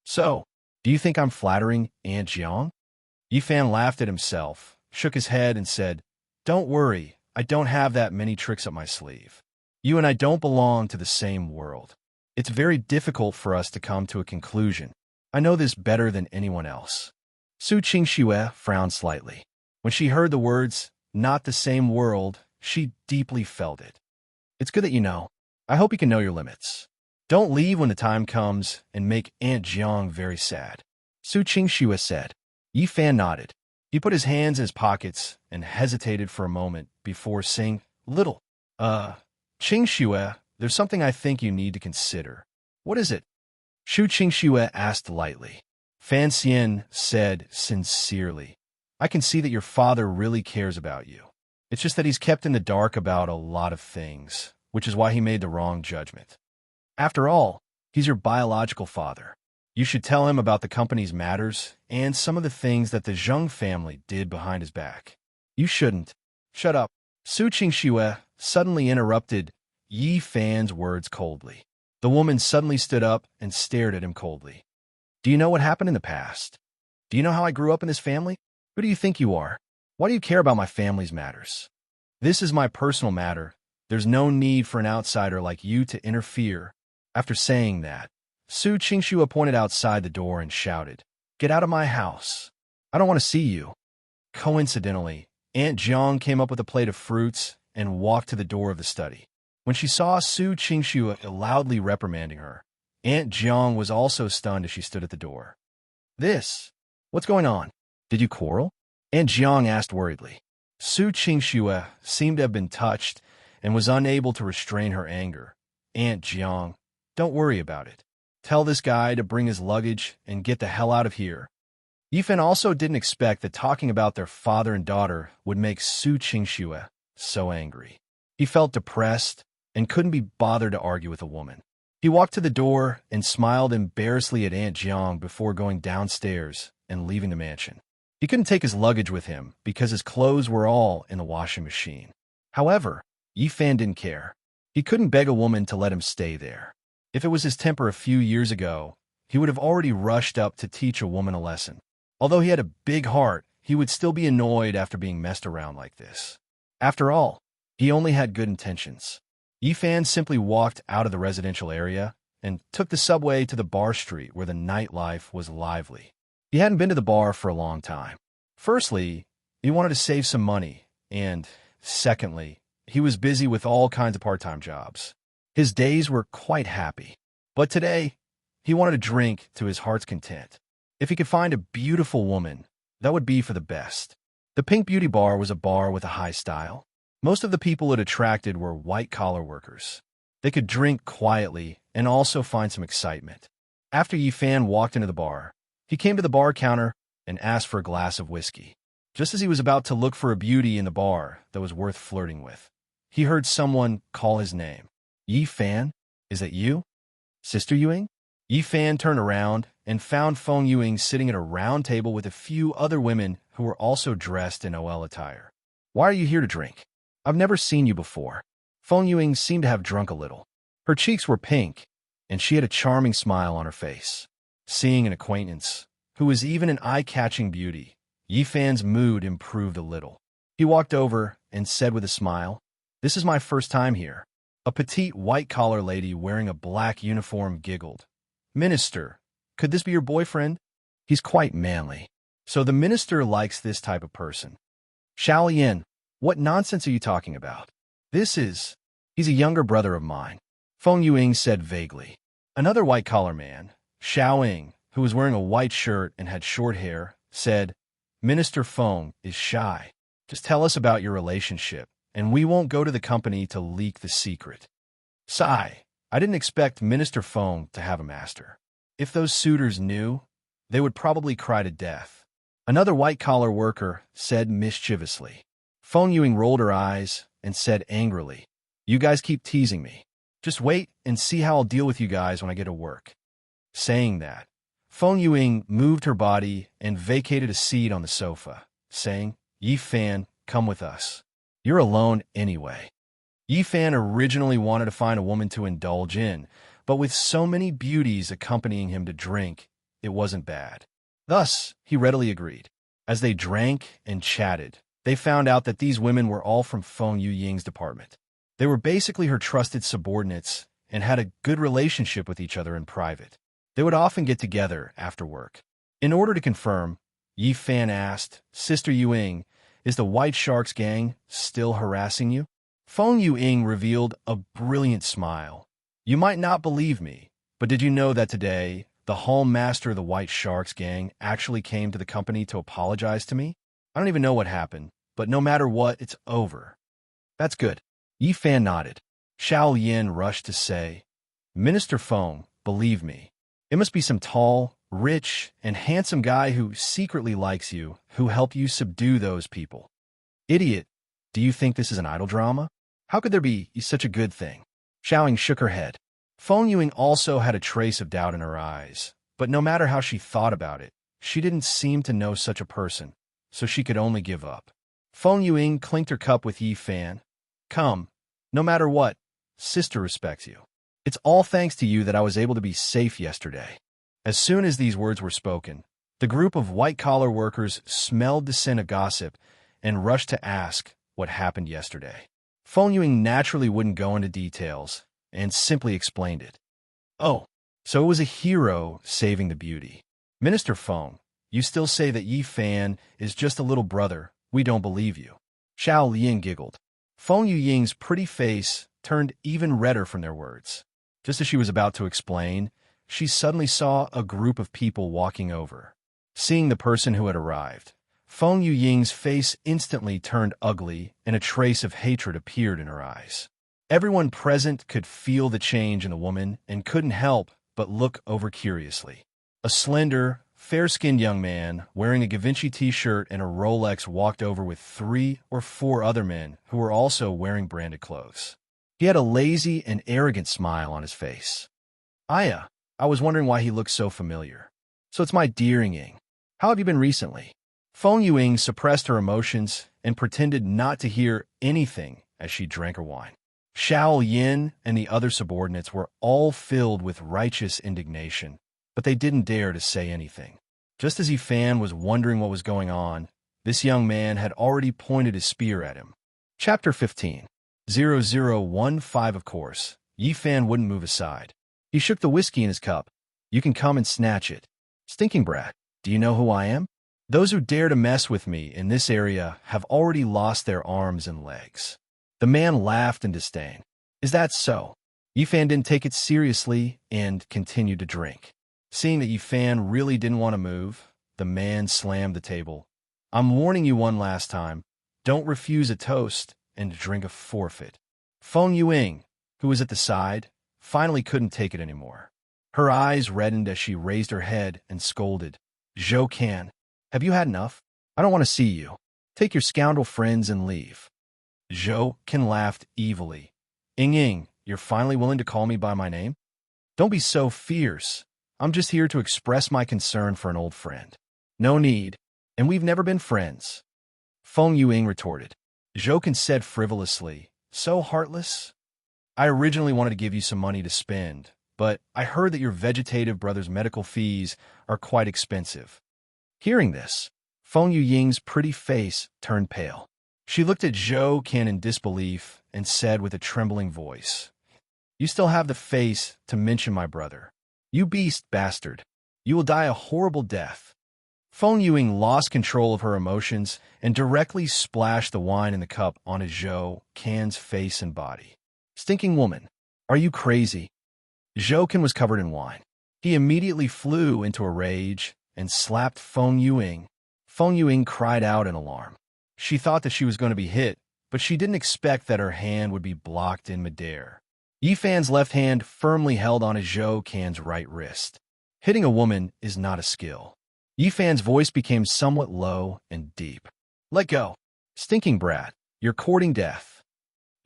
So, do you think I'm flattering Aunt Jiang? Yi Fan laughed at himself, shook his head, and said, Don't worry, I don't have that many tricks up my sleeve. You and I don't belong to the same world. It's very difficult for us to come to a conclusion. I know this better than anyone else. Su Qingxue frowned slightly. When she heard the words, not the same world, she deeply felt it. It's good that you know. I hope you can know your limits. Don't leave when the time comes and make Aunt Jiang very sad. Su Qingxue said. Yi Fan nodded. He put his hands in his pockets and hesitated for a moment before saying, Little. Qingxue, there's something I think you need to consider. What is it? Su Qingxue asked lightly. Fan Xian said sincerely, I can see that your father really cares about you. It's just that he's kept in the dark about a lot of things, which is why he made the wrong judgment. After all, he's your biological father. You should tell him about the company's matters and some of the things that the Zheng family did behind his back. You shouldn't. Shut up. Su Qingxue suddenly interrupted Yi Fan's words coldly. The woman suddenly stood up and stared at him coldly. Do you know what happened in the past? Do you know how I grew up in this family? Who do you think you are? Why do you care about my family's matters? This is my personal matter. There's no need for an outsider like you to interfere. After saying that, Su Qingxue pointed outside the door and shouted, Get out of my house. I don't want to see you. Coincidentally, Aunt Jiang came up with a plate of fruits and walked to the door of the study. When she saw Su Qingxue loudly reprimanding her, Aunt Jiang was also stunned as she stood at the door. What's going on? Did you quarrel? Aunt Jiang asked worriedly. Su Qingxue seemed to have been touched and was unable to restrain her anger. Aunt Jiang, don't worry about it. Tell this guy to bring his luggage and get the hell out of here. Yifan also didn't expect that talking about their father and daughter would make Su Qingxue so angry. He felt depressed and couldn't be bothered to argue with a woman. He walked to the door and smiled embarrassedly at Aunt Jiang before going downstairs and leaving the mansion. He couldn't take his luggage with him because his clothes were all in the washing machine. However, Yifan didn't care. He couldn't beg a woman to let him stay there. If it was his temper a few years ago, he would have already rushed up to teach a woman a lesson. Although he had a big heart, he would still be annoyed after being messed around like this. After all, he only had good intentions. Yifan simply walked out of the residential area and took the subway to the bar street where the nightlife was lively. He hadn't been to the bar for a long time. Firstly, he wanted to save some money, and secondly, he was busy with all kinds of part-time jobs. His days were quite happy. But today, he wanted to drink to his heart's content. If he could find a beautiful woman, that would be for the best. The Pink Beauty Bar was a bar with a high style. Most of the people it attracted were white-collar workers. They could drink quietly and also find some excitement. After Yifan walked into the bar, he came to the bar counter and asked for a glass of whiskey. Just as he was about to look for a beauty in the bar that was worth flirting with, he heard someone call his name. Yifan, is that you? Sister Yuing? Yifan turned around and found Feng Yuing sitting at a round table with a few other women who were also dressed in OL attire. Why are you here to drink? I've never seen you before. Feng Yuing seemed to have drunk a little. Her cheeks were pink, and she had a charming smile on her face. Seeing an acquaintance, who was even an eye-catching beauty, Yifan's mood improved a little. He walked over and said with a smile, This is my first time here. A petite white-collar lady wearing a black uniform giggled. Minister, could this be your boyfriend? He's quite manly. So the minister likes this type of person. Xiao Yin, what nonsense are you talking about? He's a younger brother of mine. Feng Yuing said vaguely. Another white-collar man, Xiao Ying, who was wearing a white shirt and had short hair, said, Minister Feng is shy. Just tell us about your relationship, and we won't go to the company to leak the secret. Sigh, I didn't expect Minister Feng to have a master. If those suitors knew, they would probably cry to death. Another white-collar worker said mischievously. Feng Yuing rolled her eyes and said angrily, You guys keep teasing me. Just wait and see how I'll deal with you guys when I get to work. Saying that, Feng Yuing moved her body and vacated a seat on the sofa, saying, Yifan, come with us. You're alone anyway. Yifan originally wanted to find a woman to indulge in, but with so many beauties accompanying him to drink, it wasn't bad. Thus, he readily agreed. As they drank and chatted, they found out that these women were all from Feng Yuying's department. They were basically her trusted subordinates and had a good relationship with each other in private. They would often get together after work. In order to confirm, Yifan asked, Sister Yuing, is the White Sharks gang still harassing you? Feng Yuing revealed a brilliant smile. You might not believe me, but did you know that today, the hall master of the White Sharks gang actually came to the company to apologize to me? I don't even know what happened, but no matter what, it's over. That's good. Yifan nodded. Xiao Yin rushed to say, Minister Feng, believe me, it must be some tall, rich, and handsome guy who secretly likes you, who helped you subdue those people. Idiot, do you think this is an idle drama? How could there be such a good thing? Xiaoying shook her head. Feng Yuing also had a trace of doubt in her eyes, but no matter how she thought about it, she didn't seem to know such a person, so she could only give up. Feng Yuing clinked her cup with Yi Fan. Come, no matter what, sister respects you. It's all thanks to you that I was able to be safe yesterday. As soon as these words were spoken, the group of white-collar workers smelled the scent of gossip and rushed to ask what happened yesterday. Feng Yuing naturally wouldn't go into details and simply explained it. Oh, so it was a hero saving the beauty. Minister Feng, you still say that Yi Fan is just a little brother. We don't believe you. Xiao Lian giggled. Feng Yuying's pretty face turned even redder from their words. Just as she was about to explain, she suddenly saw a group of people walking over. Seeing the person who had arrived, Feng Yuying's face instantly turned ugly and a trace of hatred appeared in her eyes. Everyone present could feel the change in the woman and couldn't help but look over curiously. A slender, fair-skinned young man wearing a Givenchy t-shirt and a Rolex walked over with 3 or 4 other men who were also wearing branded clothes. He had a lazy and arrogant smile on his face. Aya, I was wondering why he looked so familiar. So it's my dear Ying. How have you been recently? Feng Yuing suppressed her emotions and pretended not to hear anything as she drank her wine. Xiao Yin and the other subordinates were all filled with righteous indignation, but they didn't dare to say anything. Just as Yi Fan was wondering what was going on, this young man had already pointed his spear at him. Chapter 15. 0015. Of course, Yi Fan wouldn't move aside. He shook the whiskey in his cup. You can come and snatch it. Stinking brat, do you know who I am? Those who dare to mess with me in this area have already lost their arms and legs. The man laughed in disdain. Is that so? Yi Fan didn't take it seriously and continued to drink. Seeing that Yi Fan really didn't want to move, the man slammed the table. I'm warning you one last time. Don't refuse a toast and drink a forfeit. Feng Yuing, who was at the side, finally couldn't take it anymore. Her eyes reddened as she raised her head and scolded. Zhou Can, have you had enough? I don't want to see you. Take your scoundrel friends and leave. Zhou Can laughed evilly. Ying, you're finally willing to call me by my name? Don't be so fierce. I'm just here to express my concern for an old friend. No need, and we've never been friends. Feng Yuing retorted. Zhou Can said frivolously, so heartless? I originally wanted to give you some money to spend, but I heard that your vegetative brother's medical fees are quite expensive. Hearing this, Feng Yuying's pretty face turned pale. She looked at Zhou Can in disbelief and said with a trembling voice, You still have the face to mention my brother. You beast bastard. You will die a horrible death. Feng Yuing lost control of her emotions and directly splashed the wine in the cup onto Zhou Can's face and body. Stinking woman, are you crazy? Zhou Can was covered in wine. He immediately flew into a rage and slapped Feng Yuing. Feng Yuing cried out in alarm. She thought that she was going to be hit, but she didn't expect that her hand would be blocked in midair. Yi Fan's left hand firmly held onto Zhou Can's right wrist. Hitting a woman is not a skill. Yi Fan's voice became somewhat low and deep. Let go. Stinking brat, you're courting death.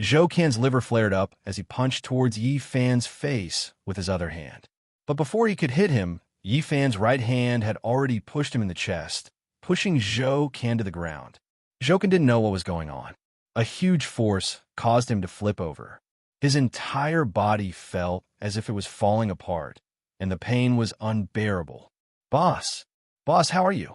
Zhou Can's liver flared up as he punched towards Yi Fan's face with his other hand. But before he could hit him, Yi Fan's right hand had already pushed him in the chest, pushing Zhou Can to the ground. Zhou Can didn't know what was going on. A huge force caused him to flip over. His entire body felt as if it was falling apart, and the pain was unbearable. Boss, how are you?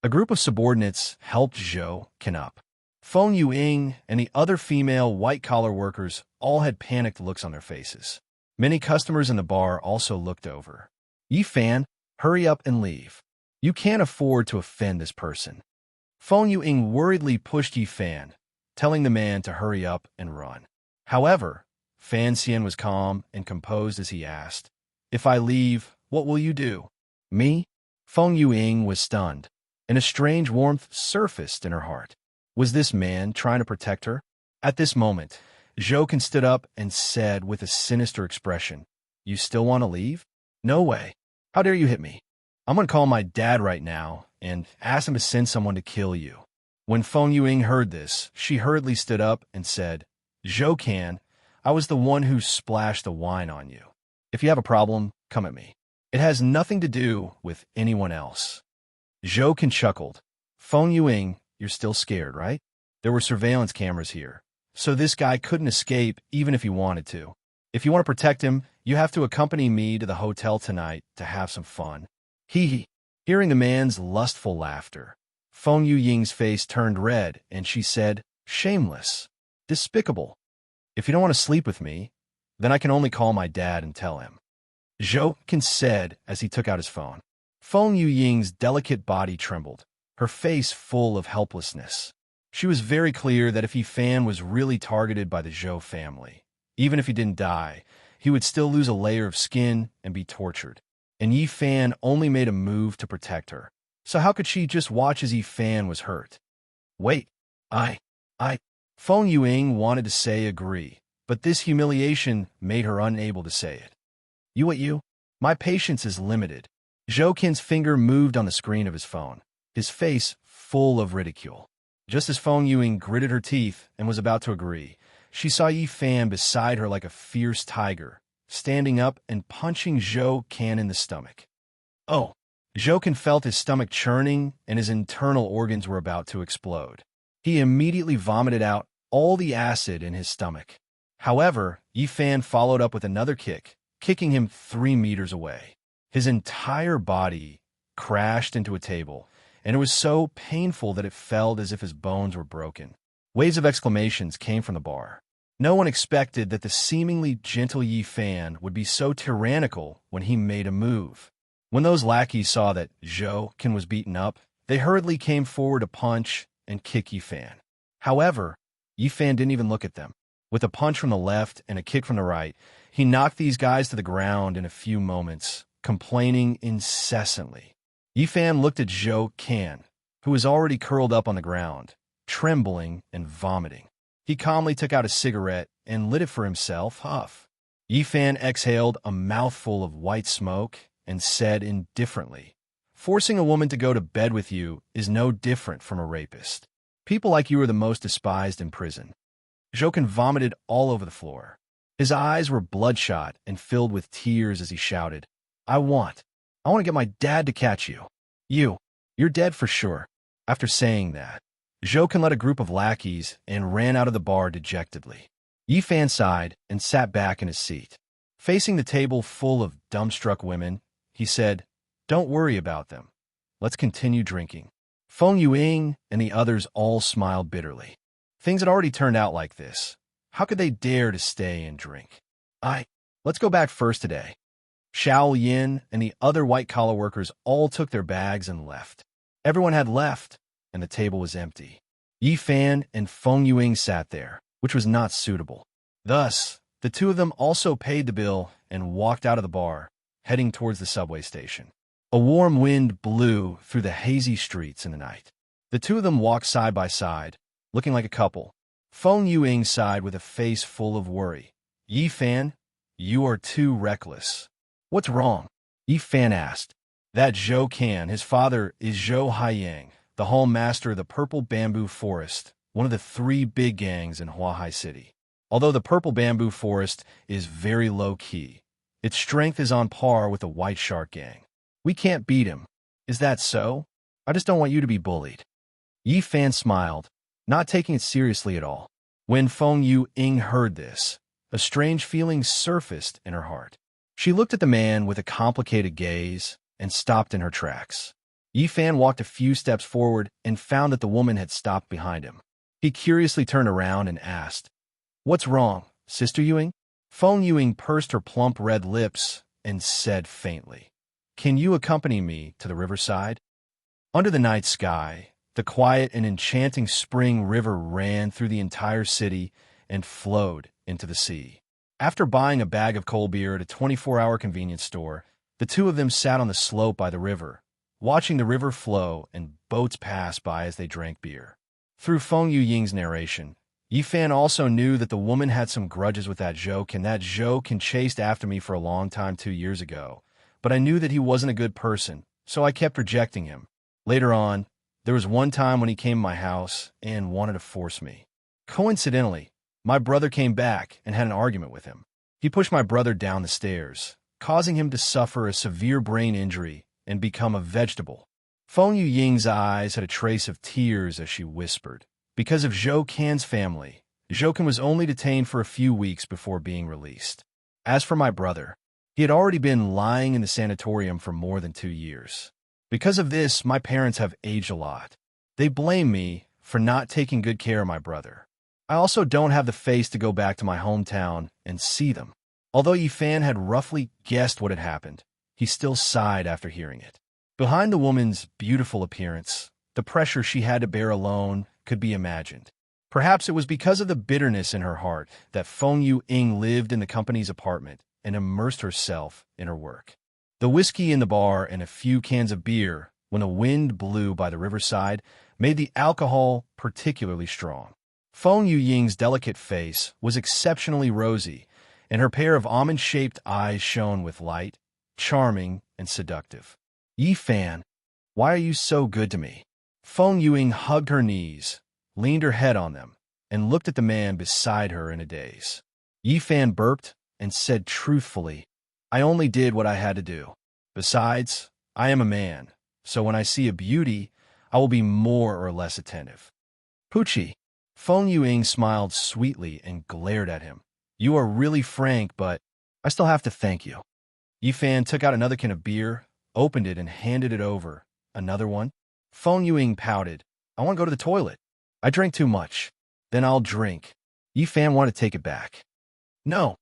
A group of subordinates helped Zhou Can up. Feng Yuing and the other female white-collar workers all had panicked looks on their faces. Many customers in the bar also looked over. Yi Fan, hurry up and leave. You can't afford to offend this person. Feng Yuing worriedly pushed Yi Fan, telling the man to hurry up and run. However, Fan Xian was calm and composed as he asked, If I leave, what will you do? Me? Feng Yuing was stunned, and a strange warmth surfaced in her heart. Was this man trying to protect her? At this moment, Zhou Can stood up and said with a sinister expression, You still want to leave? No way. How dare you hit me? I'm going to call my dad right now and ask him to send someone to kill you. When Feng Yuing heard this, she hurriedly stood up and said, Zhou Can, I was the one who splashed the wine on you. If you have a problem, come at me. It has nothing to do with anyone else. Zhou Ken chuckled. Feng Yuing, you're still scared, right? There were surveillance cameras here, so this guy couldn't escape even if he wanted to. If you want to protect him, you have to accompany me to the hotel tonight to have some fun. Hee hee. Hearing the man's lustful laughter, Feng Yuying's face turned red, and she said, shameless, despicable. If you don't want to sleep with me, then I can only call my dad and tell him. Zhou Ken said as he took out his phone. Feng Yuying's delicate body trembled, her face full of helplessness. She was very clear that if Yifan was really targeted by the Zhou family, even if he didn't die, he would still lose a layer of skin and be tortured. And Yifan only made a move to protect her. So how could she just watch as Yifan was hurt? Wait, Feng Yuing wanted to say agree, but this humiliation made her unable to say it. You? My patience is limited. Zhou Ken's finger moved on the screen of his phone, his face full of ridicule. Just as Feng Yuing gritted her teeth and was about to agree, she saw Yifan beside her like a fierce tiger, standing up and punching Zhou Ken in the stomach. Oh! Zhou Ken felt his stomach churning and his internal organs were about to explode. He immediately vomited out all the acid in his stomach. However, Yifan followed up with another kick, kicking him 3 meters away. His entire body crashed into a table, and it was so painful that it felt as if his bones were broken. Waves of exclamations came from the bar. No one expected that the seemingly gentle Yifan would be so tyrannical when he made a move. When those lackeys saw that Zhou Ken was beaten up, they hurriedly came forward to punch and kick Yifan. However, Yifan didn't even look at them. With a punch from the left and a kick from the right, he knocked these guys to the ground in a few moments, complaining incessantly. Yifan looked at Zhou Ken, who was already curled up on the ground, trembling and vomiting. He calmly took out a cigarette and lit it for himself. Huff. Yifan exhaled a mouthful of white smoke and said indifferently, forcing a woman to go to bed with you is no different from a rapist. People like you are the most despised in prison. Zhou Ken vomited all over the floor. His eyes were bloodshot and filled with tears as he shouted, I want to get my dad to catch you. You're dead for sure. After saying that, Zhou Ken led a group of lackeys and ran out of the bar dejectedly. Yifan sighed and sat back in his seat. Facing the table full of dumbstruck women, he said, Don't worry about them. Let's continue drinking. Feng Yuing and the others all smiled bitterly. Things had already turned out like this. How could they dare to stay and drink? Let's go back first today. Xiao Yin and the other white-collar workers all took their bags and left. Everyone had left, and the table was empty. Yifan and Feng Yuing sat there, which was not suitable. Thus, the two of them also paid the bill and walked out of the bar, heading towards the subway station. A warm wind blew through the hazy streets in the night. The two of them walked side by side, looking like a couple. Feng Yuing sighed with a face full of worry. Yifan, you are too reckless. What's wrong? Yifan asked. That Zhou Ken, his father, is Zhou Haiyang, the hall master of the Purple Bamboo Forest, one of the 3 big gangs in Huahai City. Although the Purple Bamboo Forest is very low-key, its strength is on par with the White Shark Gang. We can't beat him. Is that so? I just don't want you to be bullied. Yifan smiled, not taking it seriously at all. When Feng Yuing heard this, a strange feeling surfaced in her heart. She looked at the man with a complicated gaze and stopped in her tracks. Yifan walked a few steps forward and found that the woman had stopped behind him. He curiously turned around and asked, What's wrong, Sister Yuing? Feng Yuing pursed her plump red lips and said faintly, Can you accompany me to the riverside? Under the night sky, the quiet and enchanting spring river ran through the entire city and flowed into the sea. After buying a bag of cold beer at a 24-hour convenience store, the two of them sat on the slope by the river, watching the river flow and boats pass by as they drank beer. Through Feng Yuying's narration, Yifan also knew that the woman had some grudges with that Zhou Ken. That Zhou Ken chased after me for a long time 2 years ago, but I knew that he wasn't a good person, so I kept rejecting him. Later on, there was one time when he came to my house and wanted to force me. Coincidentally, my brother came back and had an argument with him. He pushed my brother down the stairs, causing him to suffer a severe brain injury and become a vegetable. Feng Yuying's eyes had a trace of tears as she whispered. Because of Zhou Can's family, Zhou Can was only detained for a few weeks before being released. As for my brother, he had already been lying in the sanatorium for more than 2 years. Because of this, my parents have aged a lot. They blame me for not taking good care of my brother. I also don't have the face to go back to my hometown and see them. Although Yifan had roughly guessed what had happened, he still sighed after hearing it. Behind the woman's beautiful appearance, the pressure she had to bear alone could be imagined. Perhaps it was because of the bitterness in her heart that Feng Yuying lived in the company's apartment and immersed herself in her work. The whiskey in the bar and a few cans of beer, when the wind blew by the riverside, made the alcohol particularly strong. Feng Yuying's delicate face was exceptionally rosy, and her pair of almond-shaped eyes shone with light, charming, and seductive. Yifan, why are you so good to me? Feng Yuying hugged her knees, leaned her head on them, and looked at the man beside her in a daze. Yifan burped and said truthfully, I only did what I had to do. Besides, I am a man, so when I see a beauty, I will be more or less attentive. Pucci. Feng Yuying smiled sweetly and glared at him. You are really frank, but I still have to thank you. Yifan took out another can of beer, opened it, and handed it over. Another one? Feng Yuying pouted. I want to go to the toilet. I drank too much. Then I'll drink. Yifan wanted to take it back. No,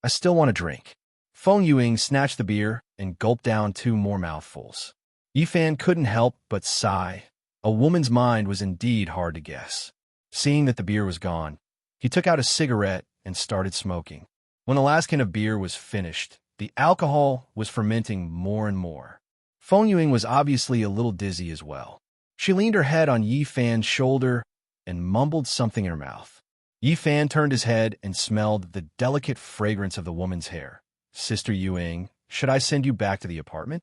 I still want to drink. Feng Yuying snatched the beer and gulped down 2 more mouthfuls. Yifan couldn't help but sigh. A woman's mind was indeed hard to guess. Seeing that the beer was gone, he took out a cigarette and started smoking. When the last can of beer was finished, the alcohol was fermenting more and more. Feng Yuying was obviously a little dizzy as well. She leaned her head on Yifan's shoulder and mumbled something in her mouth. Yifan turned his head and smelled the delicate fragrance of the woman's hair. Sister Yuying, should I send you back to the apartment?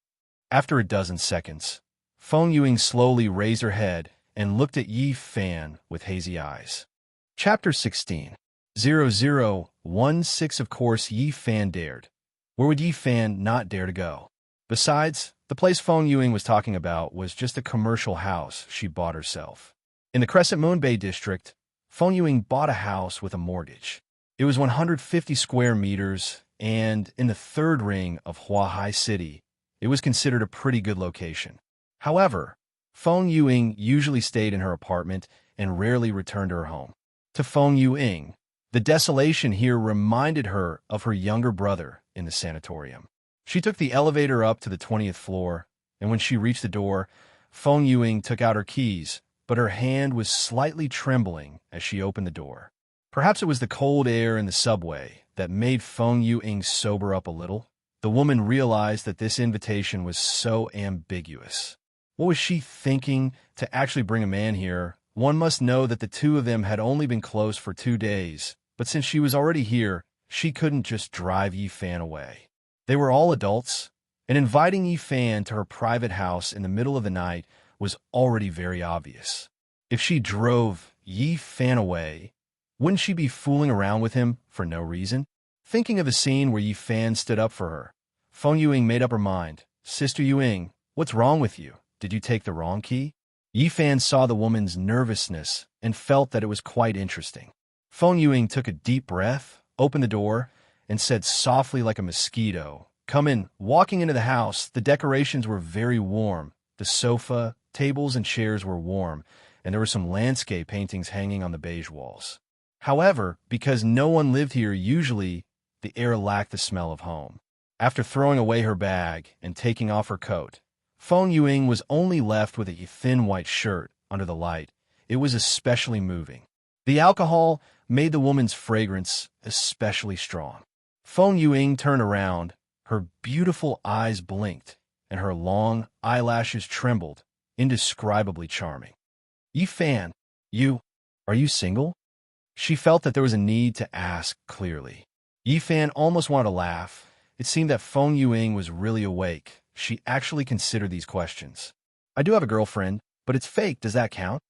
After a dozen seconds, Feng Yuying slowly raised her head and looked at Yifan with hazy eyes. Chapter 16. 0016. Of course, Yifan dared. Where would Yifan not dare to go? Besides, the place Feng Yuying was talking about was just a commercial house she bought herself. In the Crescent Moon Bay district, Feng Yuying bought a house with a mortgage. It was 150 square meters, and in the 3rd ring of Huahai City, it was considered a pretty good location. However, Feng Yuying usually stayed in her apartment and rarely returned to her home. To Feng Yuying, the desolation here reminded her of her younger brother in the sanatorium. She took the elevator up to the 20th floor, and when she reached the door, Feng Yuying took out her keys, but her hand was slightly trembling as she opened the door. Perhaps it was the cold air in the subway that made Feng Yuying sober up a little. The woman realized that this invitation was so ambiguous. What was she thinking to actually bring a man here? One must know that the two of them had only been close for 2 days, but since she was already here, she couldn't just drive Yifan away. They were all adults, and inviting Yifan to her private house in the middle of the night was already very obvious. If she drove Yifan away, wouldn't she be fooling around with him for no reason? Thinking of the scene where Yifan stood up for her, Feng Yuying made up her mind. Sister Yuying, what's wrong with you? Did you take the wrong key? Yifan saw the woman's nervousness and felt that it was quite interesting. Feng Yuying took a deep breath, opened the door, and said softly like a mosquito, Come in. Walking into the house, the decorations were very warm. The sofa, tables, and chairs were warm, and there were some landscape paintings hanging on the beige walls. However, because no one lived here usually, the air lacked the smell of home. After throwing away her bag and taking off her coat, Feng Yuying was only left with a thin white shirt under the light. It was especially moving. The alcohol made the woman's fragrance especially strong. Feng Yuying turned around, her beautiful eyes blinked, and her long eyelashes trembled, indescribably charming. Yifan, are you single? She felt that there was a need to ask clearly. Yifan almost wanted to laugh. It seemed that Feng Yuying was really awake. She actually considered these questions. I do have a girlfriend, but it's fake. Does that count?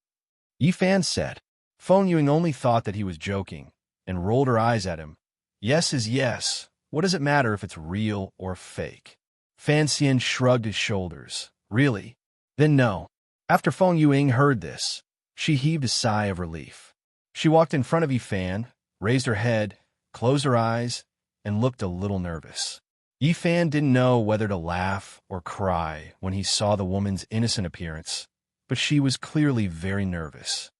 Yifan said. Feng Yuying only thought that he was joking, and rolled her eyes at him. Yes is yes. What does it matter if it's real or fake? Fan Xian shrugged his shoulders. Really? Then no. After Feng Yuing heard this, she heaved a sigh of relief. She walked in front of Yifan, raised her head, closed her eyes, and looked a little nervous. Yifan didn't know whether to laugh or cry when he saw the woman's innocent appearance, but she was clearly very nervous.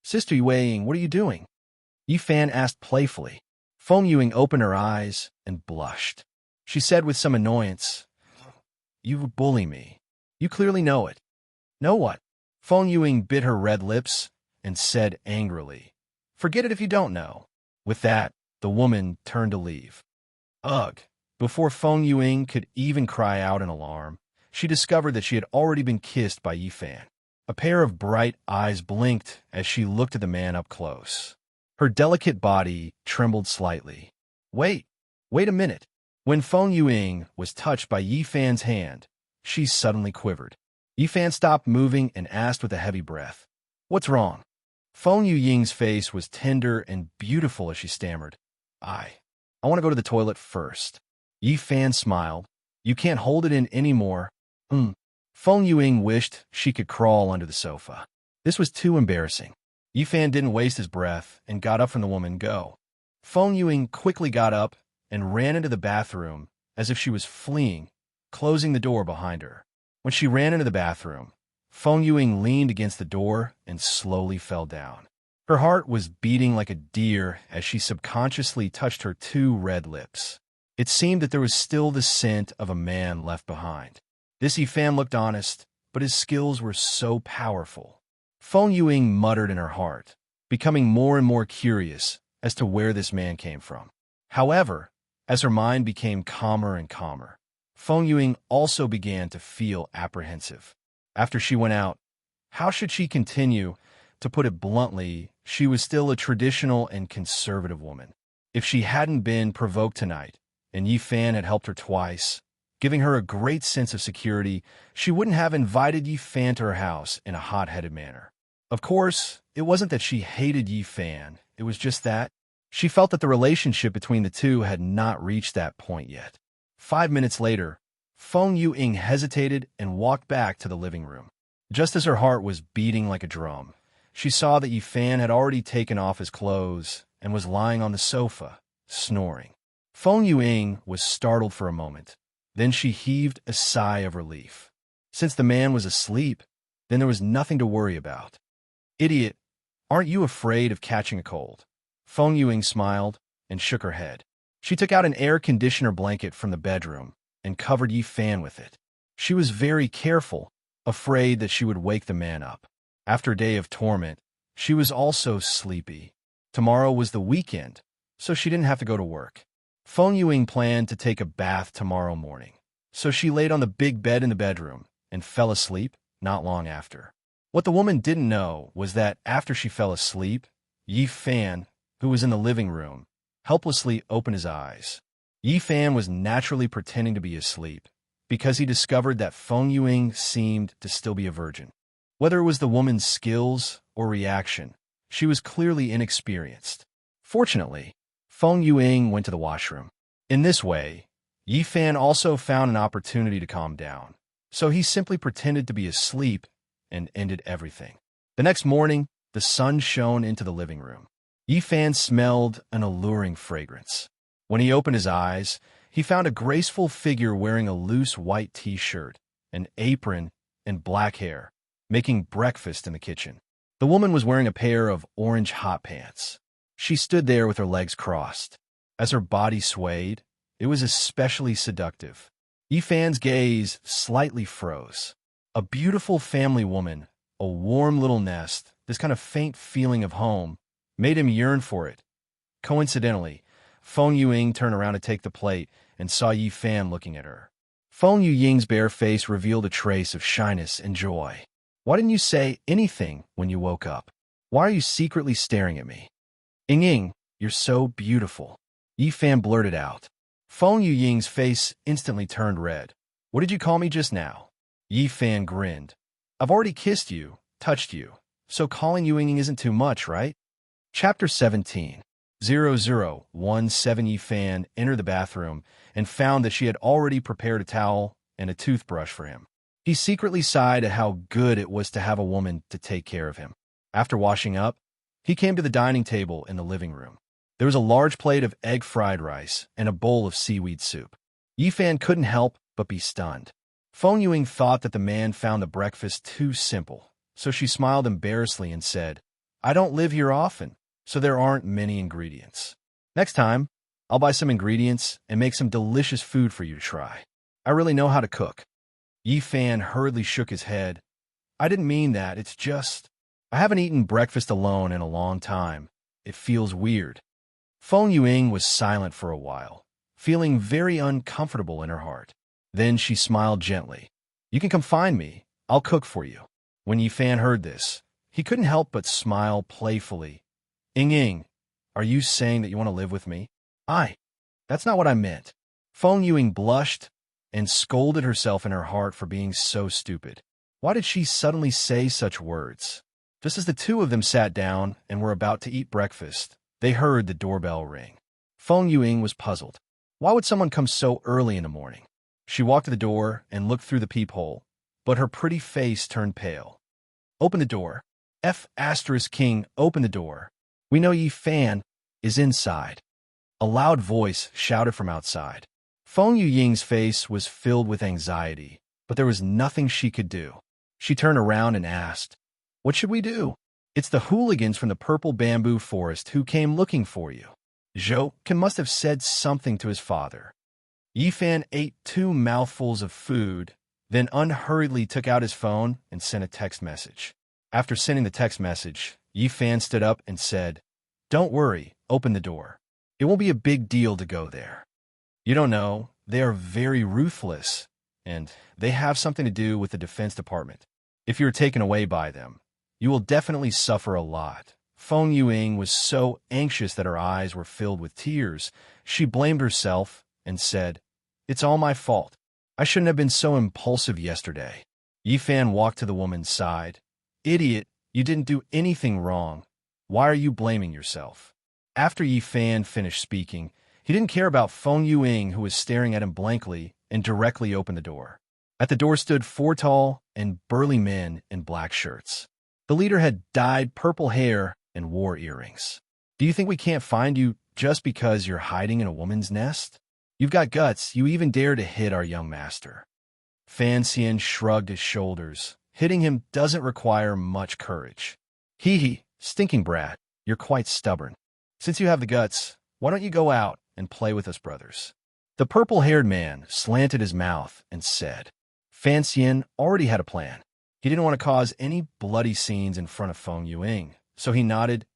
Sister Yuing, what are you doing? Yifan asked playfully. Feng Yuing opened her eyes and blushed. She said with some annoyance, You bully me. You clearly know it. Know what? Feng Yuing bit her red lips and said angrily, Forget it if you don't know. With that, the woman turned to leave. Ugh! Before Feng Yuing could even cry out in alarm, she discovered that she had already been kissed by Yifan. A pair of bright eyes blinked as she looked at the man up close. Her delicate body trembled slightly. Wait a minute. When Feng Yuing was touched by Yifan's hand, she suddenly quivered. Yifan stopped moving and asked with a heavy breath, What's wrong? Feng Yuying's face was tender and beautiful as she stammered, I want to go to the toilet first. Yifan smiled. You can't hold it in anymore. Feng Yuing wished she could crawl under the sofa. This was too embarrassing. Yifan didn't waste his breath and got up from the woman. Go. Feng Yuing quickly got up and ran into the bathroom as if she was fleeing, closing the door behind her. When she ran into the bathroom, Feng Yuing leaned against the door and slowly fell down. Her heart was beating like a deer as she subconsciously touched her two red lips. It seemed that there was still the scent of a man left behind. This Yifan looked honest, but his skills were so powerful. Feng Yuing muttered in her heart, becoming more and more curious as to where this man came from. However, as her mind became calmer and calmer, Feng Yuing also began to feel apprehensive. After she went out, how should she continue? To put it bluntly, she was still a traditional and conservative woman. If she hadn't been provoked tonight, and Yifan had helped her twice, giving her a great sense of security, she wouldn't have invited Yifan to her house in a hot-headed manner. Of course, it wasn't that she hated Yifan, it was just that she felt that the relationship between the two had not reached that point yet. 5 minutes later, Feng Yuing hesitated and walked back to the living room. Just as her heart was beating like a drum, she saw that Yifan had already taken off his clothes and was lying on the sofa, snoring. Feng Yuing was startled for a moment. Then she heaved a sigh of relief. Since the man was asleep, then there was nothing to worry about. Idiot, aren't you afraid of catching a cold? Feng Yuing smiled and shook her head. She took out an air conditioner blanket from the bedroom and covered Yifan with it. She was very careful, afraid that she would wake the man up. After a day of torment, she was also sleepy. Tomorrow was the weekend, so she didn't have to go to work. Feng Yuing planned to take a bath tomorrow morning, so she laid on the big bed in the bedroom and fell asleep not long after. What the woman didn't know was that after she fell asleep, Yifan, who was in the living room, helplessly opened his eyes. Yifan was naturally pretending to be asleep because he discovered that Feng Yuing seemed to still be a virgin. Whether it was the woman's skills or reaction, she was clearly inexperienced. Fortunately, Feng Yuing went to the washroom. In this way, Yifan also found an opportunity to calm down, so he simply pretended to be asleep and ended everything. The next morning, the sun shone into the living room. Yifan smelled an alluring fragrance. When he opened his eyes, he found a graceful figure wearing a loose white t-shirt, an apron, and black hair, making breakfast in the kitchen. The woman was wearing a pair of orange hot pants. She stood there with her legs crossed. As her body swayed, it was especially seductive. Yifan's gaze slightly froze. A beautiful family woman, a warm little nest, this kind of faint feeling of home, made him yearn for it. Coincidentally, Feng Yuing turned around to take the plate and saw Yifan looking at her. Feng Yuying's bare face revealed a trace of shyness and joy. Why didn't you say anything when you woke up? Why are you secretly staring at me? Ying, you're so beautiful, Yifan blurted out. Feng Yuying's face instantly turned red. What did you call me just now? Yifan grinned. I've already kissed you, touched you, so calling you Ying isn't too much, right? Chapter 17. 0017 Yi Fan entered the bathroom and found that she had already prepared a towel and a toothbrush for him. He secretly sighed at how good it was to have a woman to take care of him. After washing up, he came to the dining table in the living room. There was a large plate of egg fried rice and a bowl of seaweed soup. Yi Fan couldn't help but be stunned. Feng Yuing thought that the man found the breakfast too simple, so she smiled embarrassedly and said, "I don't live here often, so there aren't many ingredients. Next time, I'll buy some ingredients and make some delicious food for you to try. I really know how to cook." Yi Fan hurriedly shook his head. "I didn't mean that, it's just, I haven't eaten breakfast alone in a long time. It feels weird." Feng Yuing was silent for a while, feeling very uncomfortable in her heart. Then she smiled gently. "You can come find me. I'll cook for you." When Yi Fan heard this, he couldn't help but smile playfully. Ying, are you saying that you want to live with me?" That's not what I meant." Feng Yuing blushed and scolded herself in her heart for being so stupid. Why did she suddenly say such words? Just as the two of them sat down and were about to eat breakfast, they heard the doorbell ring. Feng Yuing was puzzled. Why would someone come so early in the morning? She walked to the door and looked through the peephole, but her pretty face turned pale. "Open the door. King, open the door. We know Yi Fan is inside." A loud voice shouted from outside. Feng Yuying's face was filled with anxiety, but there was nothing she could do. She turned around and asked, "What should we do?" "It's the hooligans from the purple bamboo forest who came looking for you." Zhou must have said something to his father. Yi Fan ate 2 mouthfuls of food, then unhurriedly took out his phone and sent a text message. After sending the text message, Yi Fan stood up and said, "Don't worry, open the door. It won't be a big deal to go there. You don't know, they are very ruthless, and they have something to do with the Defense Department. If you're taken away by them, you will definitely suffer a lot." Feng Yuing was so anxious that her eyes were filled with tears. She blamed herself and said, "It's all my fault. I shouldn't have been so impulsive yesterday." Yi Fan walked to the woman's side. "Idiot, you didn't do anything wrong. Why are you blaming yourself?" After Yi Fan finished speaking, he didn't care about Feng Yuing, who was staring at him blankly, and directly opened the door. At the door stood 4 tall and burly men in black shirts. The leader had dyed purple hair and wore earrings. "Do you think we can't find you just because you're hiding in a woman's nest? You've got guts, you even dare to hit our young master." Fan Xian shrugged his shoulders. Hitting him doesn't require much courage. Hee, stinking brat, you're quite stubborn. Since you have the guts, why don't you go out and play with us brothers?" The purple-haired man slanted his mouth and said. Fan Xian already had a plan. He didn't want to cause any bloody scenes in front of Feng Yuing, so he nodded.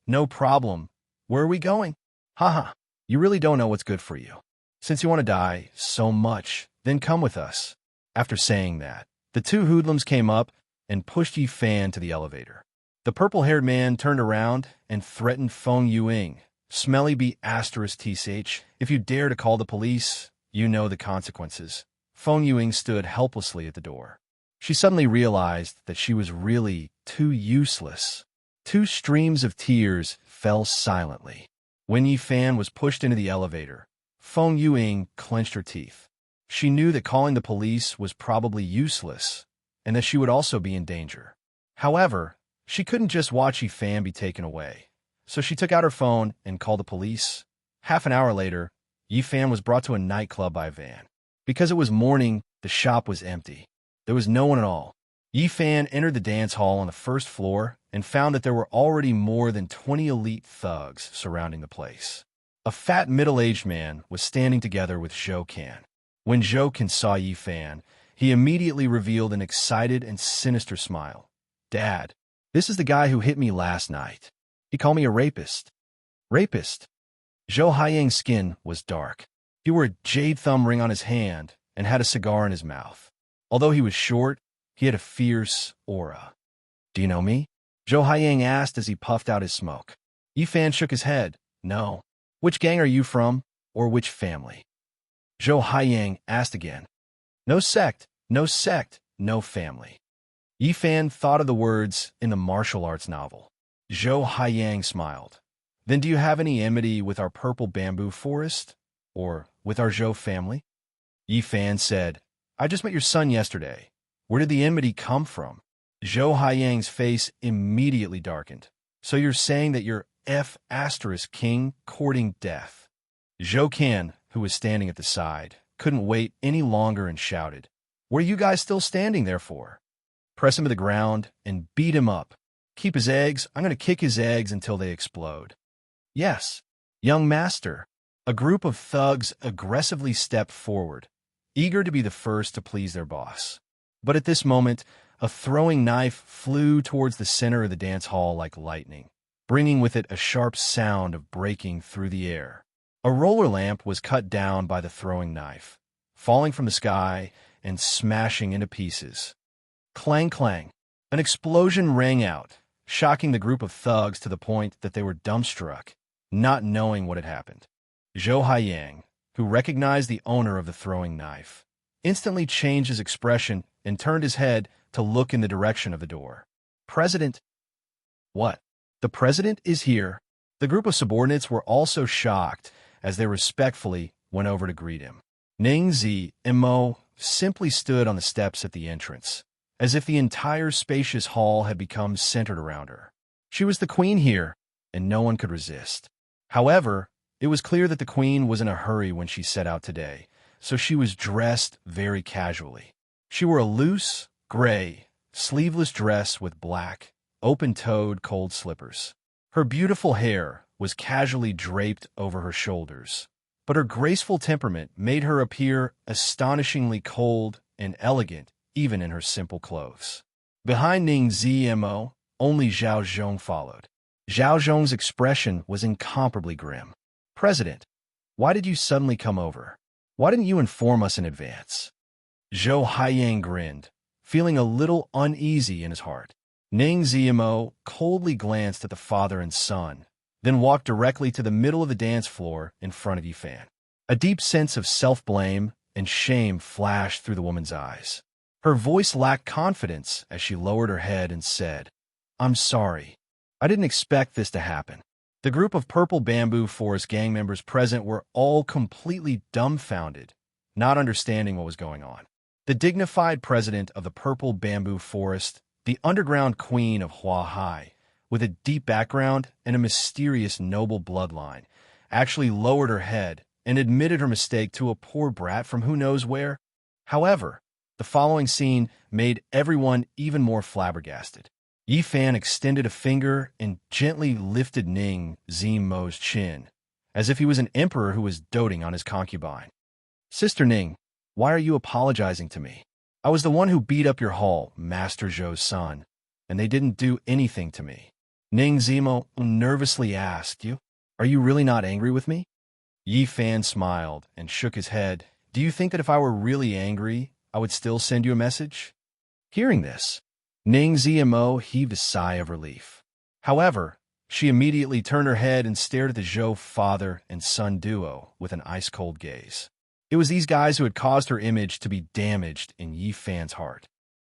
"No problem. Where are we going?" "Haha, you really don't know what's good for you. Since you want to die so much, then come with us." After saying that, the 2 hoodlums came up and pushed Yi Fan to the elevator. The purple-haired man turned around and threatened Feng Yuing. "Smelly *TCH, if you dare to call the police, you know the consequences." Feng Yuing stood helplessly at the door. She suddenly realized that she was really too useless. 2 streams of tears fell silently. When Yi Fan was pushed into the elevator, Feng Yuing clenched her teeth. She knew that calling the police was probably useless, and that she would also be in danger. However, she couldn't just watch Yi Fan be taken away, so she took out her phone and called the police. Half an hour later, Yi Fan was brought to a nightclub by a van. Because it was morning, the shop was empty. There was no one at all. Yi Fan entered the dance hall on the 1st floor and found that there were already more than 20 elite thugs surrounding the place. A fat middle-aged man was standing together with Zhou Can. When Zhou Can saw Yi Fan, he immediately revealed an excited and sinister smile. "Dad, this is the guy who hit me last night. He called me a rapist." "Rapist?" Zhou Haiyang's skin was dark. He wore a jade thumb ring on his hand and had a cigar in his mouth. Although he was short, he had a fierce aura. "Do you know me?" Zhou Haiyang asked as he puffed out his smoke. Yi Fan shook his head. "No." "Which gang are you from, or which family?" Zhou Haiyang asked again. "No sect, no sect, no family." Yi Fan thought of the words in the martial arts novel. Zhou Haiyang smiled. Then do you have any enmity with our purple bamboo forest? Or with our Zhou family? Yi Fan said, I just met your son yesterday. Where did the enmity come from? Zhou Haiyang's face immediately darkened. So you're saying that you're king courting death? Zhou Qian, who was standing at the side, couldn't wait any longer and shouted, What are you guys still standing there for? Press him to the ground and beat him up. Keep his eggs. I'm going to kick his eggs until they explode. Yes, young master. A group of thugs aggressively stepped forward, eager to be the first to please their boss. But at this moment, a throwing knife flew towards the center of the dance hall like lightning, bringing with it a sharp sound of breaking through the air. A roller lamp was cut down by the throwing knife, falling from the sky and smashing into pieces. Clang, clang. An explosion rang out, shocking the group of thugs to the point that they were dumbstruck, not knowing what had happened. Zhou Haiyang, who recognized the owner of the throwing knife, instantly changed his expression and turned his head to look in the direction of the door. President? What? The president is here? The group of subordinates were also shocked as they respectfully went over to greet him. Ning Zimo simply stood on the steps at the entrance, as if the entire spacious hall had become centered around her. She was the queen here, and no one could resist. However, it was clear that the queen was in a hurry when she set out today, so she was dressed very casually. She wore a loose, gray, sleeveless dress with black, open-toed cold slippers. Her beautiful hair was casually draped over her shoulders, but her graceful temperament made her appear astonishingly cold and elegant even in her simple clothes. Behind Ning Zimo, only Zhao Zhong followed. Zhao Zhong's expression was incomparably grim. President, why did you suddenly come over? Why didn't you inform us in advance? Zhou Haiyang grinned, feeling a little uneasy in his heart. Ning Zimo coldly glanced at the father and son, then walked directly to the middle of the dance floor in front of Yi Fan. A deep sense of self-blame and shame flashed through the woman's eyes. Her voice lacked confidence as she lowered her head and said, I'm sorry. I didn't expect this to happen. The group of Purple Bamboo Forest gang members present were all completely dumbfounded, not understanding what was going on. The dignified president of the Purple Bamboo Forest, the underground queen of Huahai, with a deep background and a mysterious noble bloodline, actually lowered her head and admitted her mistake to a poor brat from who knows where. However, the following scene made everyone even more flabbergasted. Yi Fan extended a finger and gently lifted Ning Zimo's chin, as if he was an emperor who was doting on his concubine. Sister Ning, why are you apologizing to me? I was the one who beat up your hall, Master Zhou's son, and they didn't do anything to me. Ning Zimo nervously asked, Are you really not angry with me? Yi Fan smiled and shook his head. Do you think that if I were really angry, I would still send you a message? Hearing this, Ning Zimo heaved a sigh of relief. However, she immediately turned her head and stared at the Zhou father and son duo with an ice-cold gaze. It was these guys who had caused her image to be damaged in Yi Fan's heart.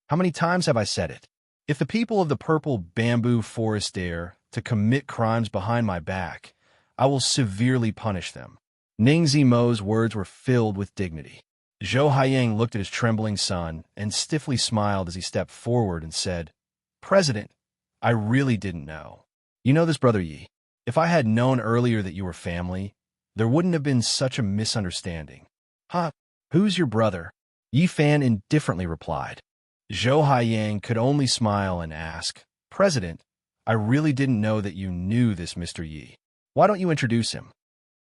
How many times have I said it? If the people of the Purple Bamboo Forest dare to commit crimes behind my back, I will severely punish them. Ning Zimo's words were filled with dignity. Zhou Haiyang looked at his trembling son and stiffly smiled as he stepped forward and said, President, I really didn't know. You know this, Brother Yi. If I had known earlier that you were family, there wouldn't have been such a misunderstanding. Huh? Who's your brother? Yi Fan indifferently replied. Zhou Haiyang could only smile and ask, President, I really didn't know that you knew this Mr. Yi. Why don't you introduce him?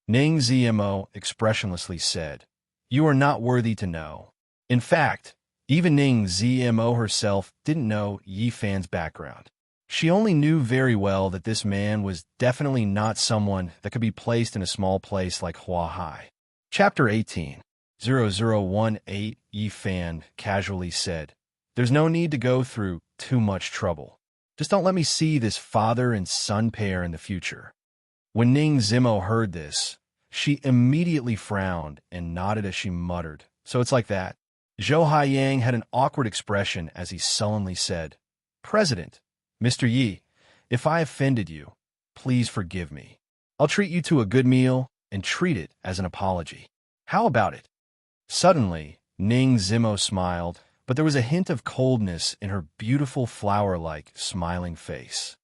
Ning Zimo expressionlessly said, You are not worthy to know. In fact, even Ning Zimo herself didn't know Yi Fan's background. She only knew very well that this man was definitely not someone that could be placed in a small place like Huahai. Chapter 18, 0018 Yi Fan casually said, There's no need to go through too much trouble. Just don't let me see this father and son pair in the future. When Ning Zimo heard this, she immediately frowned and nodded as she muttered, So it's like that. Zhou Haiyang had an awkward expression as he sullenly said, President, Mr. Yi, if I offended you, please forgive me. I'll treat you to a good meal and treat it as an apology. How about it? Suddenly, Ning Zimo smiled, but there was a hint of coldness in her beautiful flower-like, smiling face.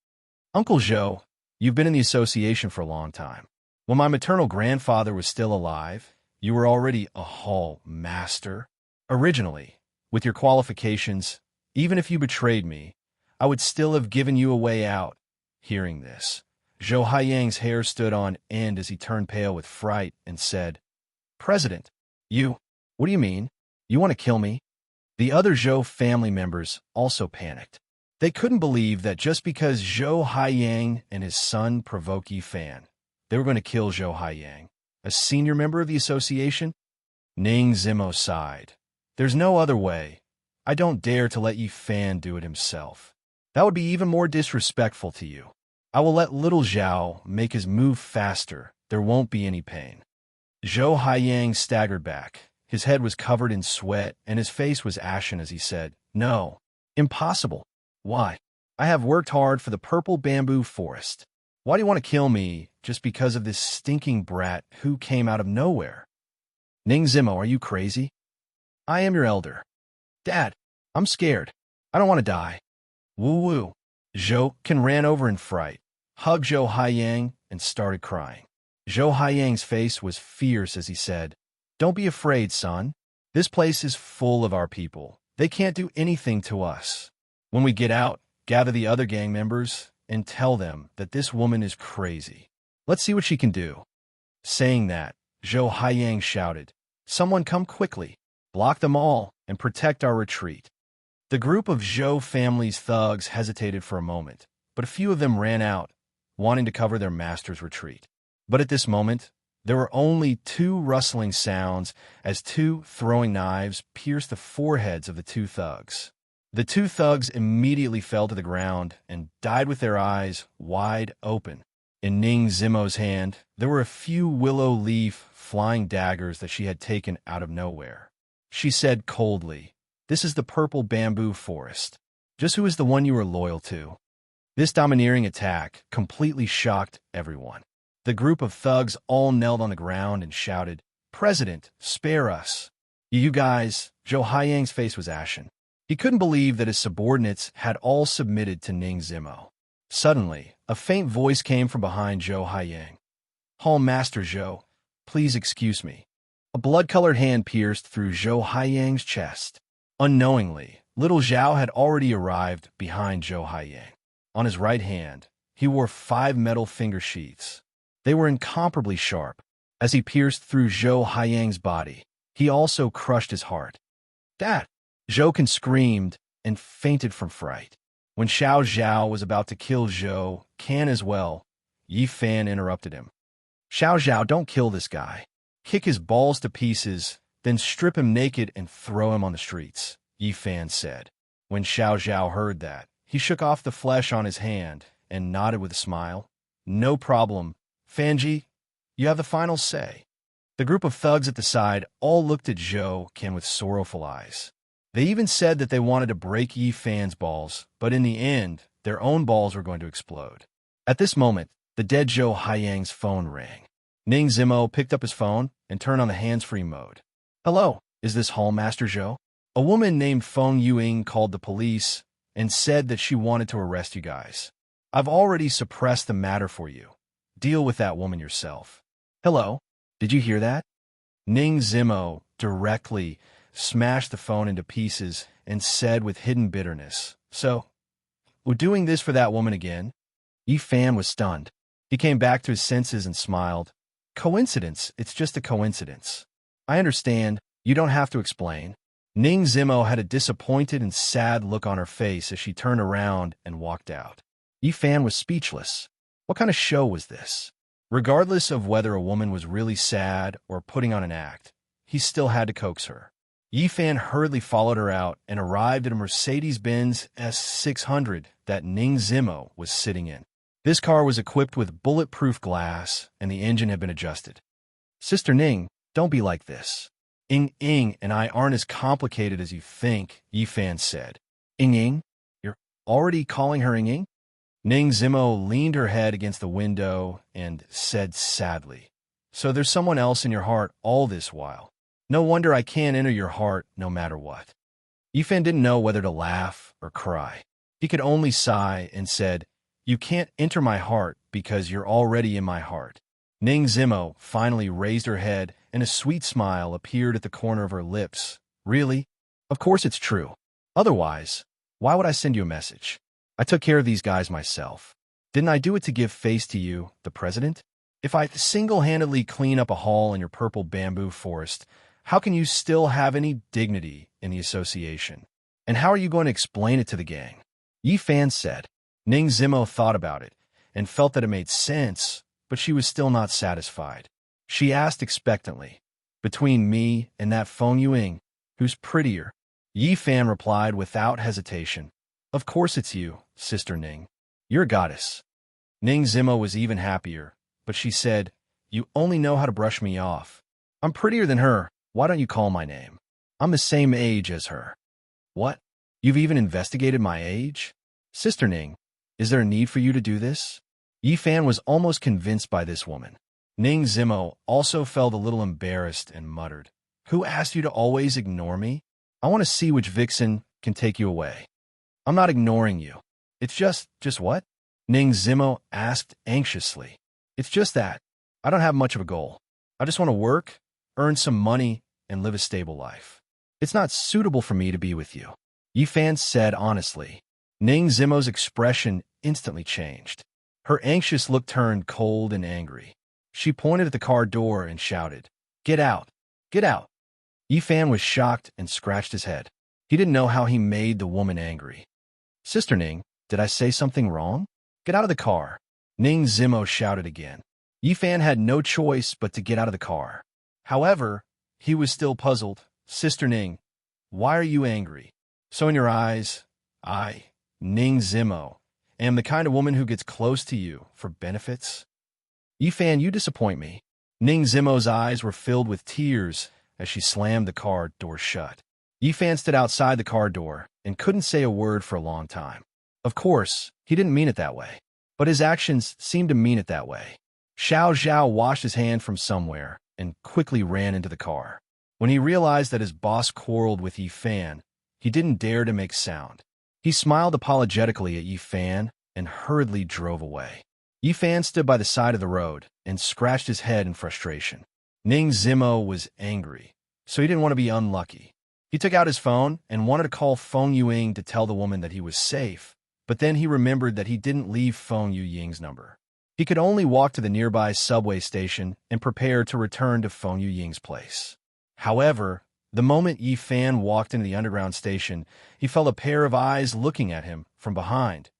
Uncle Zhou, you've been in the association for a long time. When my maternal grandfather was still alive, you were already a hall master. Originally, with your qualifications, even if you betrayed me, I would still have given you a way out. Hearing this, Zhou Haiyang's hair stood on end as he turned pale with fright and said, President, what do you mean? You want to kill me? The other Zhou family members also panicked. They couldn't believe that just because Zhou Haiyang and his son provoked Yi Fan, they were going to kill Zhou Haiyang, a senior member of the association. Ning Zimo sighed. There's no other way. I don't dare to let Yi Fan do it himself. That would be even more disrespectful to you. I will let little Zhao make his move faster. There won't be any pain. Zhou Haiyang staggered back. His head was covered in sweat, and his face was ashen as he said, No, impossible. Why? I have worked hard for the purple bamboo forest. Why do you want to kill me just because of this stinking brat who came out of nowhere? Ning Zimo, are you crazy? I am your elder. Dad, I'm scared. I don't want to die. Woo-woo. Zhou Ken ran over in fright, hugged Zhou Haiyang, and started crying. Zhou Haiyang's face was fierce as he said, Don't be afraid, son. This place is full of our people. They can't do anything to us. When we get out, gather the other gang members and tell them that this woman is crazy. Let's see what she can do. Saying that, Zhou Haiyang shouted, Someone come quickly, block them all, and protect our retreat. The group of Zhou family's thugs hesitated for a moment, but a few of them ran out, wanting to cover their master's retreat. But at this moment, there were only two rustling sounds as two throwing knives pierced the foreheads of the two thugs. The two thugs immediately fell to the ground and died with their eyes wide open. In Ning Zimo's hand, there were a few willow leaf flying daggers that she had taken out of nowhere. She said coldly, This is the purple bamboo forest. Just who is the one you are loyal to? This domineering attack completely shocked everyone. The group of thugs all knelt on the ground and shouted, President, spare us. You guys, Zhou Haiyang's face was ashen. He couldn't believe that his subordinates had all submitted to Ning Zimo. Suddenly, a faint voice came from behind Zhou Haiyang. Hall Master Zhou, please excuse me. A blood-colored hand pierced through Zhou Haiyang's chest. Unknowingly, little Zhao had already arrived behind Zhou Haiyang. On his right hand, he wore 5 metal finger sheaths. They were incomparably sharp. As he pierced through Zhou Haiyang's body, he also crushed his heart. Dad! Zhou Ken screamed and fainted from fright. When Xiao Zhao was about to kill Zhou Ken as well, Yi Fan interrupted him. Xiao Zhao, don't kill this guy. Kick his balls to pieces, then strip him naked and throw him on the streets, Yi Fan said. When Xiao Zhao heard that, he shook off the flesh on his hand and nodded with a smile. No problem. Fanji, you have the final say. The group of thugs at the side all looked at Zhou Ken with sorrowful eyes. They even said that they wanted to break Yi Fan's balls, but in the end, their own balls were going to explode. At this moment, the dead Zhou Haiyang's phone rang. Ning Zimo picked up his phone and turned on the hands-free mode. Hello, is this Hall Master Zhou? A woman named Feng Yuing called the police and said that she wanted to arrest you guys. I've already suppressed the matter for you. Deal with that woman yourself. Hello, did you hear that? Ning Zimo directly smashed the phone into pieces and said with hidden bitterness, So, we're doing this for that woman again? Yi Fan was stunned. He came back to his senses and smiled. Coincidence, it's just a coincidence. I understand, you don't have to explain. Ning Zimo had a disappointed and sad look on her face as she turned around and walked out. Yi Fan was speechless. What kind of show was this? Regardless of whether a woman was really sad or putting on an act, he still had to coax her. Yi Fan hurriedly followed her out and arrived at a Mercedes-Benz S600 that Ning Zimo was sitting in. This car was equipped with bulletproof glass, and the engine had been adjusted. Sister Ning, don't be like this. Ing and I aren't as complicated as you think, Yi Fan said. Ing? You're already calling her Ing? Ning Zimo leaned her head against the window and said sadly, "So there's someone else in your heart all this while. No wonder I can't enter your heart no matter what." Yifan didn't know whether to laugh or cry. He could only sigh and said, "You can't enter my heart because you're already in my heart." Ning Zimo finally raised her head and a sweet smile appeared at the corner of her lips. "Really? Of course it's true. Otherwise, why would I send you a message? I took care of these guys myself. Didn't I do it to give face to you, the president? If I single-handedly clean up a hall in your purple bamboo forest, how can you still have any dignity in the association? And how are you going to explain it to the gang?" Yifan said. Ning Zimo thought about it and felt that it made sense, but she was still not satisfied. She asked expectantly, "Between me and that Feng Yuing, who's prettier?" Yifan replied without hesitation, "Of course it's you, Sister Ning. You're a goddess." Ning Zimo was even happier, but she said, "You only know how to brush me off. I'm prettier than her. Why don't you call my name? I'm the same age as her." "What? You've even investigated my age? Sister Ning, is there a need for you to do this?" Yifan was almost convinced by this woman. Ning Zimo also felt a little embarrassed and muttered, "Who asked you to always ignore me? I want to see which vixen can take you away." "I'm not ignoring you. It's just what?" Ning Zimo asked anxiously. "It's just that I don't have much of a goal. I just want to work, earn some money, and live a stable life. It's not suitable for me to be with you," Yifan said honestly. Ning Zimo's expression instantly changed. Her anxious look turned cold and angry. She pointed at the car door and shouted, "Get out! Get out!" Yifan was shocked and scratched his head. He didn't know how he made the woman angry. "Sister Ning, did I say something wrong? Get out of the car!" Ning Zimo shouted again. Yifan had no choice but to get out of the car. However, he was still puzzled. "Sister Ning, why are you angry? So in your eyes, I, Ning Zimo, am the kind of woman who gets close to you for benefits?" "Yifan, you disappoint me." Ning Zimo's eyes were filled with tears as she slammed the car door shut. Yifan stood outside the car door and couldn't say a word for a long time. Of course, he didn't mean it that way, but his actions seemed to mean it that way. Xiao Zhao washed his hand from somewhere and quickly ran into the car. When he realized that his boss quarreled with Yifan, he didn't dare to make sound. He smiled apologetically at Yifan and hurriedly drove away. Yifan stood by the side of the road and scratched his head in frustration. Ning Zimo was angry, so he didn't want to be unlucky. He took out his phone and wanted to call Feng Yuing to tell the woman that he was safe, but then he remembered that he didn't leave Feng Yuying's number. He could only walk to the nearby subway station and prepare to return to Feng Yuying's place. However, the moment Yifan walked into the underground station, he felt a pair of eyes looking at him from behind.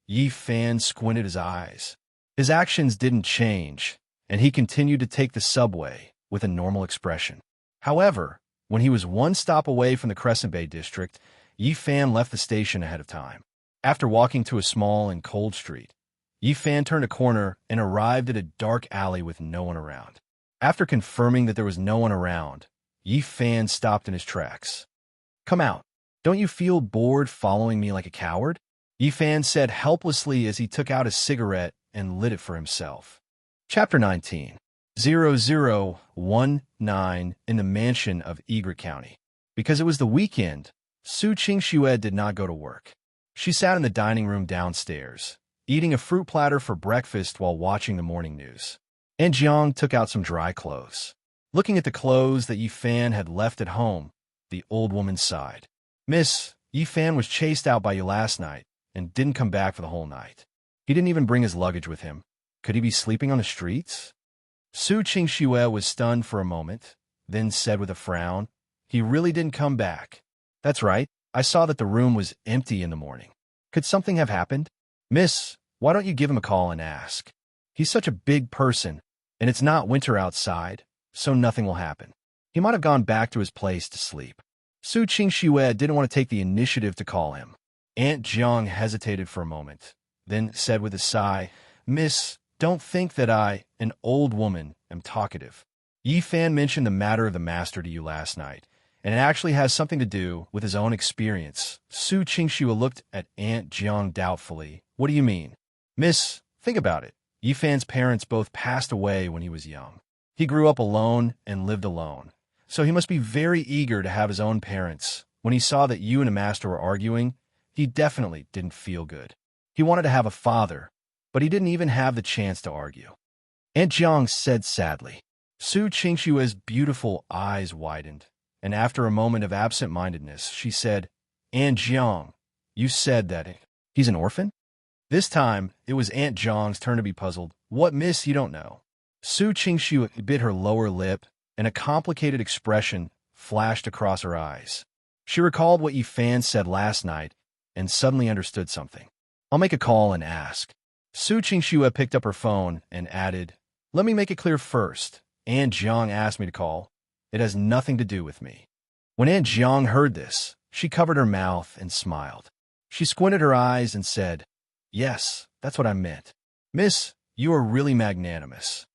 Yifan squinted his eyes. His actions didn't change, and he continued to take the subway with a normal expression. However, when he was one stop away from the Crescent Bay district, Yifan left the station ahead of time. After walking to a small and cold street, Yifan turned a corner and arrived at a dark alley with no one around. After confirming that there was no one around, Yifan stopped in his tracks. "Come out. Don't you feel bored following me like a coward?" Yifan said helplessly as he took out a cigarette and lit it for himself. Chapter 19. 0019 in the mansion of Egret County. Because it was the weekend, Su Qingxue did not go to work. She sat in the dining room downstairs, eating a fruit platter for breakfast while watching the morning news. And Jiang took out some dry clothes. Looking at the clothes that Yifan had left at home, the old woman sighed. "Miss, Yifan was chased out by you last night and didn't come back for the whole night. He didn't even bring his luggage with him. Could he be sleeping on the streets?" Su Qingxue was stunned for a moment, then said with a frown, "He really didn't come back. That's right. I saw that the room was empty in the morning. Could something have happened? Miss, why don't you give him a call and ask? He's such a big person, and it's not winter outside, so nothing will happen. He might have gone back to his place to sleep." Su Qingxue didn't want to take the initiative to call him. Aunt Jiang hesitated for a moment, then said with a sigh, "Miss, don't think that I, an old woman, am talkative. Yifan mentioned the matter of the master to you last night, and it actually has something to do with his own experience." Su Qingxue looked at Aunt Jiang doubtfully. "What do you mean?" Miss, think about it. Yifan's parents both passed away when he was young. He grew up alone and lived alone. So he must be very eager to have his own parents. When he saw that you and the master were arguing, he definitely didn't feel good. He wanted to have a father, but he didn't even have the chance to argue. Aunt Jiang said sadly. Su Qingshua's beautiful eyes widened, and after a moment of absent-mindedness, she said, Aunt Jiang, you said that he's an orphan? This time, it was Aunt Jiang's turn to be puzzled. What, miss, you don't know? Su Qingxu bit her lower lip, and a complicated expression flashed across her eyes. She recalled what Yifan said last night and suddenly understood something. I'll make a call and ask. Su Qingxu picked up her phone and added, Let me make it clear first. Aunt Jiang asked me to call. It has nothing to do with me. When Aunt Jiang heard this, she covered her mouth and smiled. She squinted her eyes and said, Yes, that's what I meant. Miss, you are really magnanimous.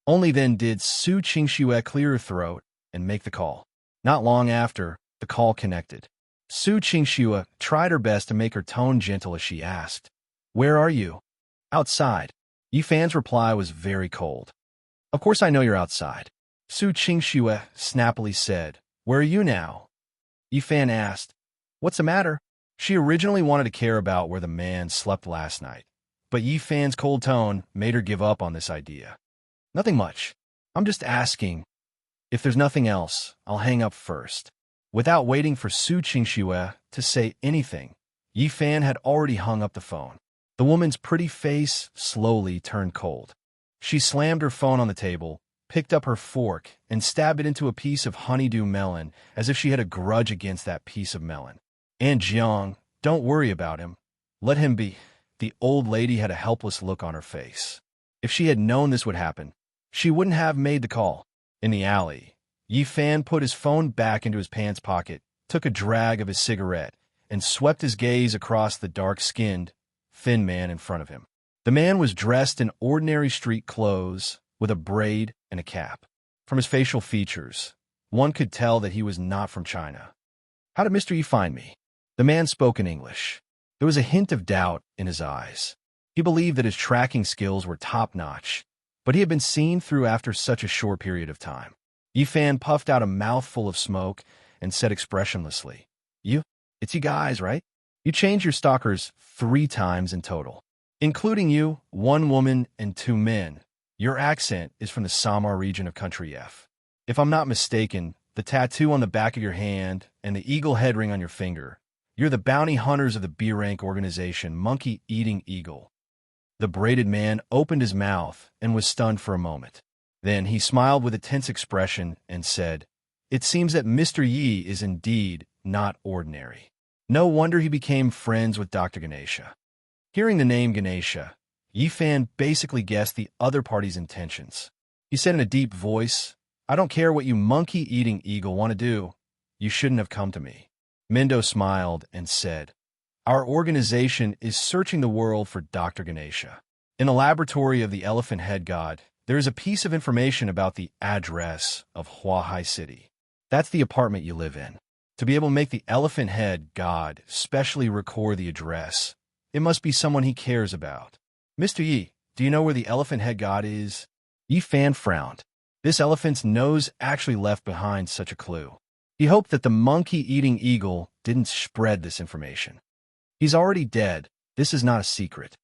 Only then did Su Qingxue clear her throat and make the call. Not long after, the call connected. Su Qingxue tried her best to make her tone gentle as she asked, Where are you? Outside. Yifan's reply was very cold. Of course I know you're outside. Su Qingxue snappily said, Where are you now? Yifan asked, What's the matter? She originally wanted to care about where the man slept last night, but Yifan's cold tone made her give up on this idea. Nothing much. I'm just asking. If there's nothing else, I'll hang up first. Without waiting for Su Qingxue to say anything, Yifan had already hung up the phone. The woman's pretty face slowly turned cold. She slammed her phone on the table, picked up her fork, and stabbed it into a piece of honeydew melon as if she had a grudge against that piece of melon. Aunt Jiang, don't worry about him. Let him be. The old lady had a helpless look on her face. If she had known this would happen, she wouldn't have made the call. In the alley, Yifan put his phone back into his pants pocket, took a drag of his cigarette, and swept his gaze across the dark-skinned, thin man in front of him. The man was dressed in ordinary street clothes with a braid and a cap. From his facial features, one could tell that he was not from China. How did Mr. Yi find me? The man spoke in English. There was a hint of doubt in his eyes. He believed that his tracking skills were top-notch, but he had been seen through after such a short period of time. Yifan puffed out a mouthful of smoke and said expressionlessly, It's you guys, right? You changed your stalkers 3 times in total. Including you, 1 woman and 2 men. Your accent is from the Samar region of Country F. If I'm not mistaken, the tattoo on the back of your hand and the eagle head ring on your finger, you're the bounty hunters of the B-rank organization Monkey Eating Eagle. The braided man opened his mouth and was stunned for a moment. Then he smiled with a tense expression and said, It seems that Mr. Yi is indeed not ordinary. No wonder he became friends with Dr. Ganesha. Hearing the name Ganesha, Yifan basically guessed the other party's intentions. He said in a deep voice, I don't care what you monkey-eating eagle want to do. You shouldn't have come to me. Mendo smiled and said, Our organization is searching the world for Dr. Ganesha. In the laboratory of the elephant head god, there is a piece of information about the address of Huahai City. That's the apartment you live in. To be able to make the elephant head god specially record the address, it must be someone he cares about. Mr. Yi, do you know where the elephant head god is? Yifan frowned. This elephant's nose actually left behind such a clue. He hoped that the monkey-eating eagle didn't spread this information. He's already dead. This is not a secret.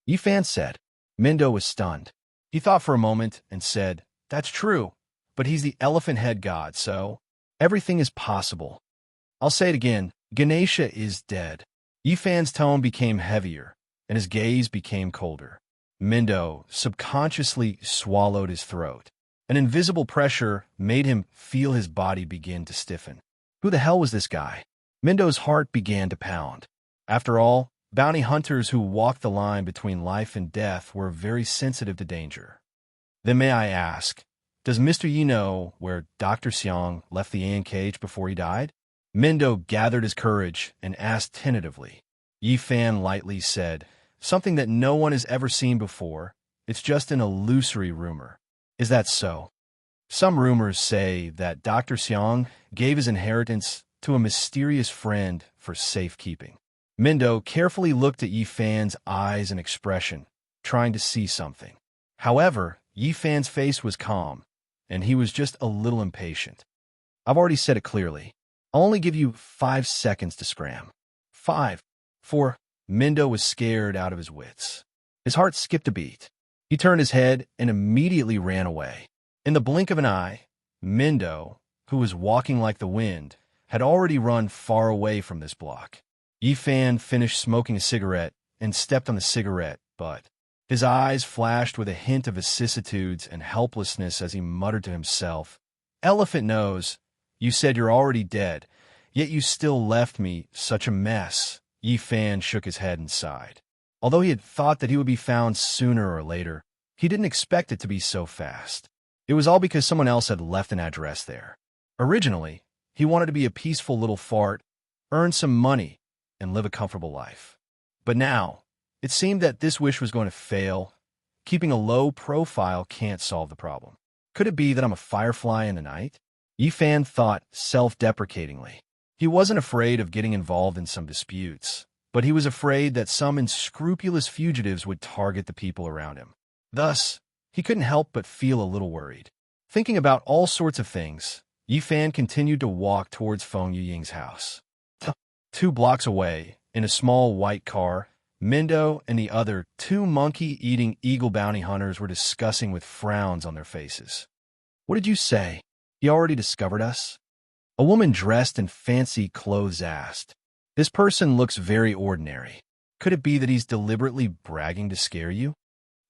Yifan said. Mendo was stunned. He thought for a moment and said, That's true, but he's the elephant head god, so everything is possible. I'll say it again. Ganesha is dead. Yifan's tone became heavier, and his gaze became colder. Mendo subconsciously swallowed his throat. An invisible pressure made him feel his body begin to stiffen. Who the hell was this guy? Mendo's heart began to pound. After all, bounty hunters who walked the line between life and death were very sensitive to danger. Then may I ask, does Mr. Yi know where Dr. Xiang left the An cage before he died? Mendo gathered his courage and asked tentatively. Yifan lightly said, Something that no one has ever seen before. It's just an illusory rumor. Is that so? Some rumors say that Dr. Xiang gave his inheritance to a mysterious friend for safekeeping. Mendo carefully looked at Yifan's eyes and expression trying to see something. However, Yi Fan's face was calm, and he was just a little impatient. I've already said it clearly. I'll only give you 5 seconds to scram. 5, 4. Mindo was scared out of his wits. His heart skipped a beat. He turned his head and immediately ran away. In the blink of an eye, Mindo, who was walking like the wind, had already run far away from this block. Yi Fan finished smoking a cigarette and stepped on the cigarette butt. His eyes flashed with a hint of vicissitudes and helplessness as he muttered to himself, "Elephant nose, you said you're already dead, yet you still left me such a mess." Yi Fan shook his head and sighed. Although he had thought that he would be found sooner or later, he didn't expect it to be so fast. It was all because someone else had left an address there. Originally, he wanted to be a peaceful little fart, earn some money, and live a comfortable life. But now, it seemed that this wish was going to fail. Keeping a low profile can't solve the problem. Could it be that I'm a firefly in the night? Yi Fan thought self-deprecatingly. He wasn't afraid of getting involved in some disputes, but he was afraid that some unscrupulous fugitives would target the people around him. Thus, he couldn't help but feel a little worried. Thinking about all sorts of things, Yi Fan continued to walk towards Feng Yuying's house. 2 blocks away, in a small white car, Mindo and the other 2 monkey-eating eagle bounty hunters were discussing with frowns on their faces. "What did you say? He already discovered us?" A woman dressed in fancy clothes asked. "This person looks very ordinary. Could it be that he's deliberately bragging to scare you?"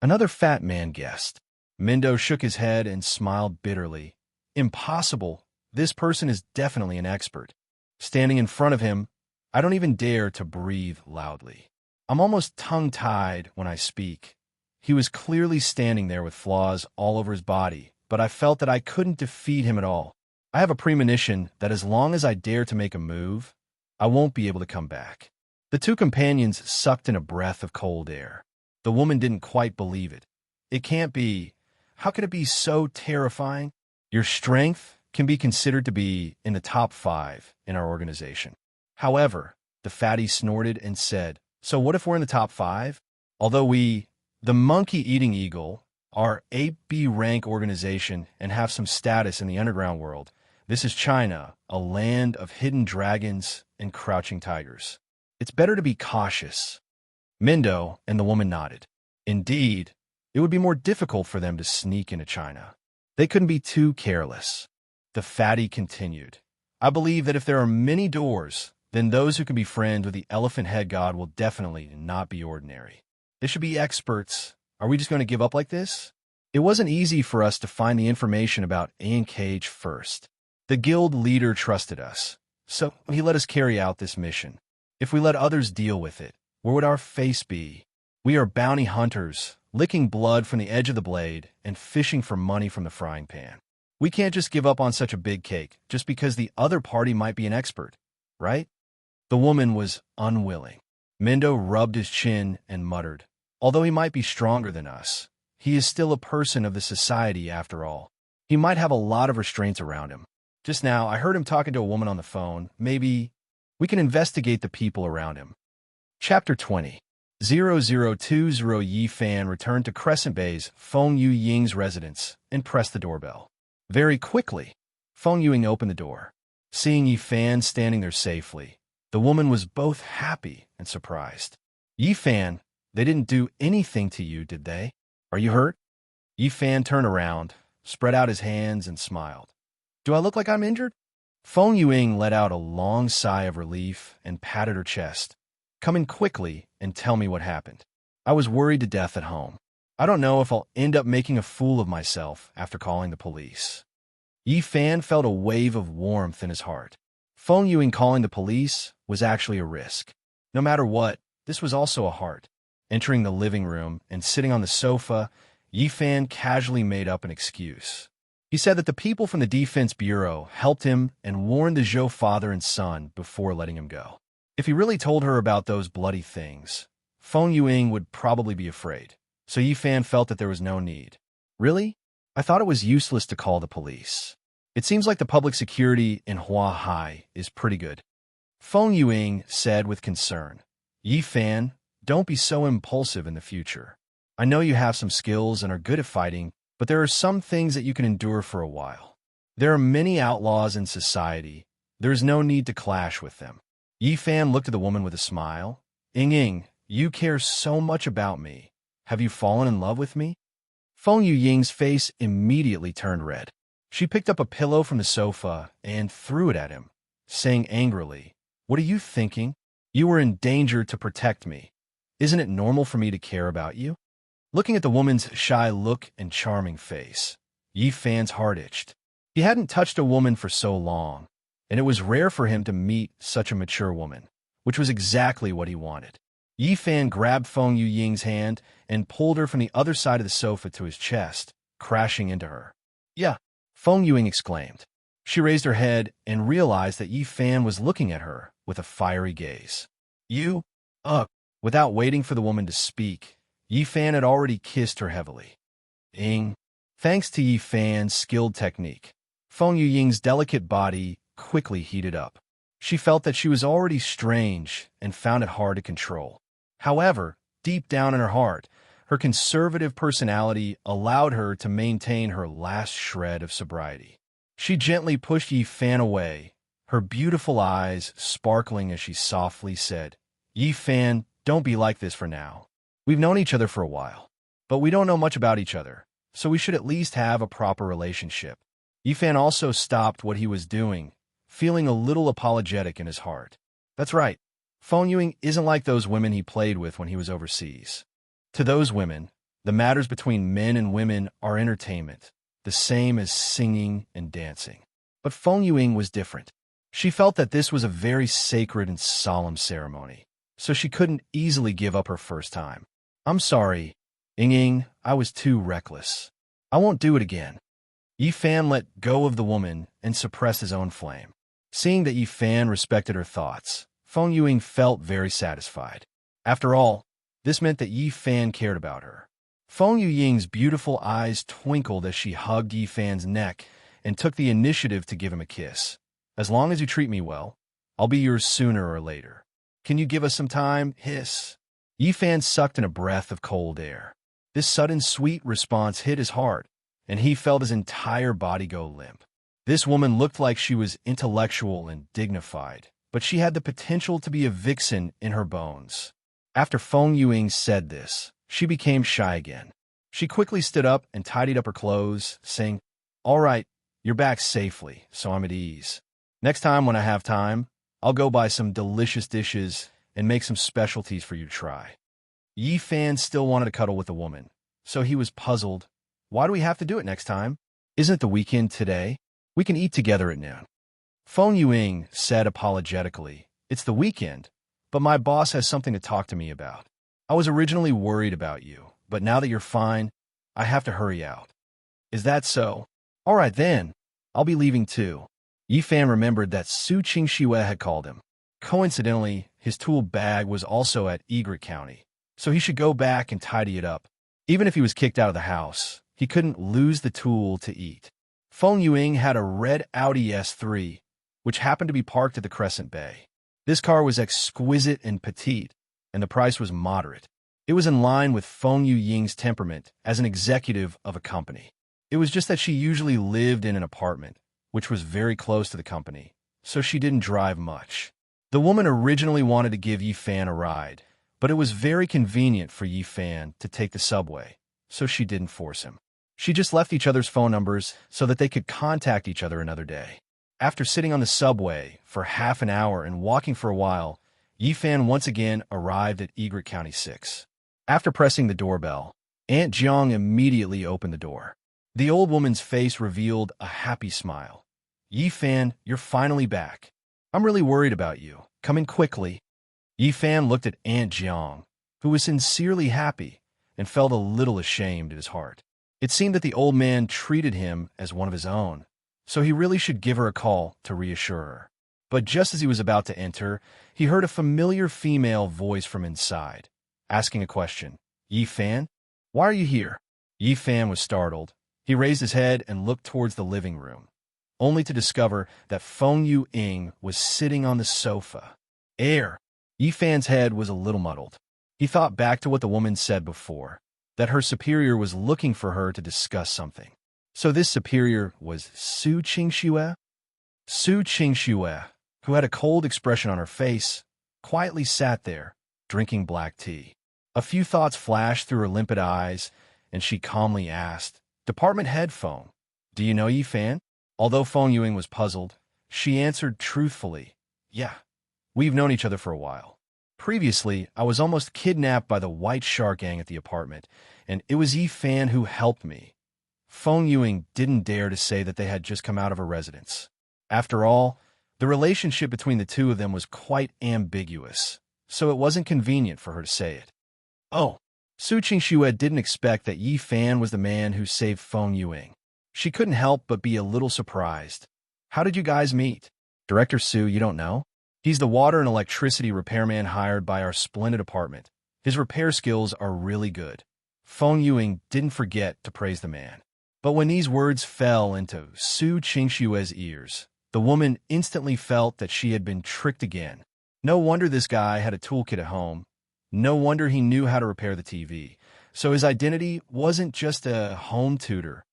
Another fat man guessed. Mindo shook his head and smiled bitterly. "Impossible. This person is definitely an expert. Standing in front of him, I don't even dare to breathe loudly. I'm almost tongue-tied when I speak." He was clearly standing there with flaws all over his body, but I felt that I couldn't defeat him at all. I have a premonition that as long as I dare to make a move, I won't be able to come back. The 2 companions sucked in a breath of cold air. The woman didn't quite believe it. "It can't be. How could it be so terrifying? Your strength can be considered to be in the top 5 in our organization." However, the fatty snorted and said, "So what if we're in the top 5? Although we, the monkey-eating eagle, are 8B rank organization and have some status in the underground world, this is China, a land of hidden dragons and crouching tigers. It's better to be cautious." Mindo and the woman nodded. Indeed, it would be more difficult for them to sneak into China. They couldn't be too careless. The fatty continued, "I believe that if there are many doors, then those who can be friends with the elephant head god will definitely not be ordinary. They should be experts. Are we just going to give up like this?" It wasn't easy for us to find the information about Cage first. The guild leader trusted us, so he let us carry out this mission. If we let others deal with it, where would our face be? We are bounty hunters, licking blood from the edge of the blade and fishing for money from the frying pan. We can't just give up on such a big cake just because the other party might be an expert, right? The woman was unwilling. Mindo rubbed his chin and muttered, "Although he might be stronger than us, he is still a person of the society after all. He might have a lot of restraints around him. Just now, I heard him talking to a woman on the phone. Maybe we can investigate the people around him." Chapter 20. 0020 Yi Fan returned to Crescent Bay's Feng Yuying's residence and pressed the doorbell. Very quickly, Feng Yuying opened the door. Seeing Yi Fan standing there safely, the woman was both happy and surprised. "Yi Fan, they didn't do anything to you, did they? Are you hurt?" Yi Fan turned around, spread out his hands, and smiled. "Do I look like I'm injured?" Feng Yuying let out a long sigh of relief and patted her chest. "Come in quickly and tell me what happened. I was worried to death at home. I don't know if I'll end up making a fool of myself after calling the police." Yi Fan felt a wave of warmth in his heart. Feng Yuying calling the police was actually a risk. No matter what, this was also a heart. Entering the living room and sitting on the sofa, Yi Fan casually made up an excuse. He said that the people from the Defense Bureau helped him and warned the Zhou father and son before letting him go. If he really told her about those bloody things, Feng Yuying would probably be afraid, so Yi Fan felt that there was no need. "Really? I thought it was useless to call the police. It seems like the public security in Hua Hai is pretty good." Feng Yuying said with concern, "Yi Fan, don't be so impulsive in the future. I know you have some skills and are good at fighting, but there are some things that you can endure for a while. There are many outlaws in society. There is no need to clash with them. Yi Fan looked at the woman with a smile. Ying, you care so much about me. Have you fallen in love with me? Feng Yuying's face immediately turned red. She picked up a pillow from the sofa and threw it at him, saying angrily, "What are you thinking? You were in danger to protect me. Isn't it normal for me to care about you?" Looking at the woman's shy look and charming face, Yi Fan's heart itched. He hadn't touched a woman for so long, and it was rare for him to meet such a mature woman, which was exactly what he wanted. Yi Fan grabbed Feng Yuying's hand and pulled her from the other side of the sofa to his chest, crashing into her. "Yeah," Feng Yuying exclaimed. She raised her head and realized that Yi Fan was looking at her with a fiery gaze. "You? Ugh." Without waiting for the woman to speak, Yi Fan had already kissed her heavily. Thanks to Yi Fan's skilled technique, Feng Yuying's delicate body quickly heated up. She felt that she was already strange and found it hard to control. However, deep down in her heart, her conservative personality allowed her to maintain her last shred of sobriety. She gently pushed Yi Fan away, her beautiful eyes sparkling as she softly said, "Yi Fan, don't be like this for now. We've known each other for a while, but we don't know much about each other, so we should at least have a proper relationship." Yi Fan also stopped what he was doing, feeling a little apologetic in his heart. That's right, Feng Yuying isn't like those women he played with when he was overseas. To those women, the matters between men and women are entertainment, the same as singing and dancing. But Feng Yuying was different. She felt that this was a very sacred and solemn ceremony, so she couldn't easily give up her first time. "I'm sorry, Ying, I was too reckless. I won't do it again." Yi Fan let go of the woman and suppressed his own flame. Seeing that Yi Fan respected her thoughts, Feng Yuying felt very satisfied. After all, this meant that Yi Fan cared about her. Feng Yuying's beautiful eyes twinkled as she hugged Yi Fan's neck and took the initiative to give him a kiss. "As long as you treat me well, I'll be yours sooner or later. Can you give us some time?" Hiss. Yi Fan sucked in a breath of cold air. This sudden sweet response hit his heart, and he felt his entire body go limp. This woman looked like she was intellectual and dignified, but she had the potential to be a vixen in her bones. After Feng Yuying said this, she became shy again. She quickly stood up and tidied up her clothes, saying, "All right, you're back safely, so I'm at ease. Next time when I have time, I'll go buy some delicious dishes and make some specialties for you to try." Yi Fan still wanted to cuddle with the woman, so he was puzzled. "Why do we have to do it next time? Isn't it the weekend today? We can eat together at noon." Feng Yuying said apologetically, "It's the weekend, but my boss has something to talk to me about. I was originally worried about you, but now that you're fine, I have to hurry out." "Is that so? All right then, I'll be leaving too." Yi Fan remembered that Su Qingxue had called him. Coincidentally, his tool bag was also at Egret County, so he should go back and tidy it up. Even if he was kicked out of the house, he couldn't lose the tool to eat. Feng Yuying had a red Audi S3, which happened to be parked at the Crescent Bay. This car was exquisite and petite, and the price was moderate. It was in line with Feng Yuying's temperament as an executive of a company. It was just that she usually lived in an apartment, which was very close to the company, so she didn't drive much. The woman originally wanted to give Yi Fan a ride, but it was very convenient for Yi Fan to take the subway, so she didn't force him. She just left each other's phone numbers so that they could contact each other another day. After sitting on the subway for half an hour and walking for a while, Yi Fan once again arrived at Egret County 6. After pressing the doorbell, Aunt Jiang immediately opened the door. The old woman's face revealed a happy smile. "Yi Fan, you're finally back. I'm really worried about you. Come in quickly." Yi Fan looked at Aunt Jiang, who was sincerely happy, and felt a little ashamed at his heart. It seemed that the old man treated him as one of his own, so he really should give her a call to reassure her. But just as he was about to enter, he heard a familiar female voice from inside, asking a question. "Yi Fan? Why are you here?" Yi Fan was startled. He raised his head and looked towards the living room, only to discover that Feng Yuying was sitting on the sofa. Yi Fan's head was a little muddled. He thought back to what the woman said before. that her superior was looking for her to discuss something. So this superior was Su Qingxue? Su Qingxue, who had a cold expression on her face, quietly sat there, drinking black tea. A few thoughts flashed through her limpid eyes, and she calmly asked, "Department head Feng, do you know Yi Fan?" Although Feng Yuing was puzzled, she answered truthfully, "Yeah, we've known each other for a while. Previously, I was almost kidnapped by the White Shark gang at the apartment, and it was Yi Fan who helped me." Feng Yuing didn't dare to say that they had just come out of a residence. After all, the relationship between the two of them was quite ambiguous, so it wasn't convenient for her to say it. Oh, Su Qingxue didn't expect that Yi Fan was the man who saved Feng Yuing. She couldn't help but be a little surprised. "How did you guys meet?" "Director Su, you don't know? He's the water and electricity repairman hired by our splendid apartment. His repair skills are really good." Feng Yuing didn't forget to praise the man. But when these words fell into Su Qingxue's ears, the woman instantly felt that she had been tricked again. No wonder this guy had a toolkit at home. No wonder he knew how to repair the TV. So his identity wasn't just a home tutor.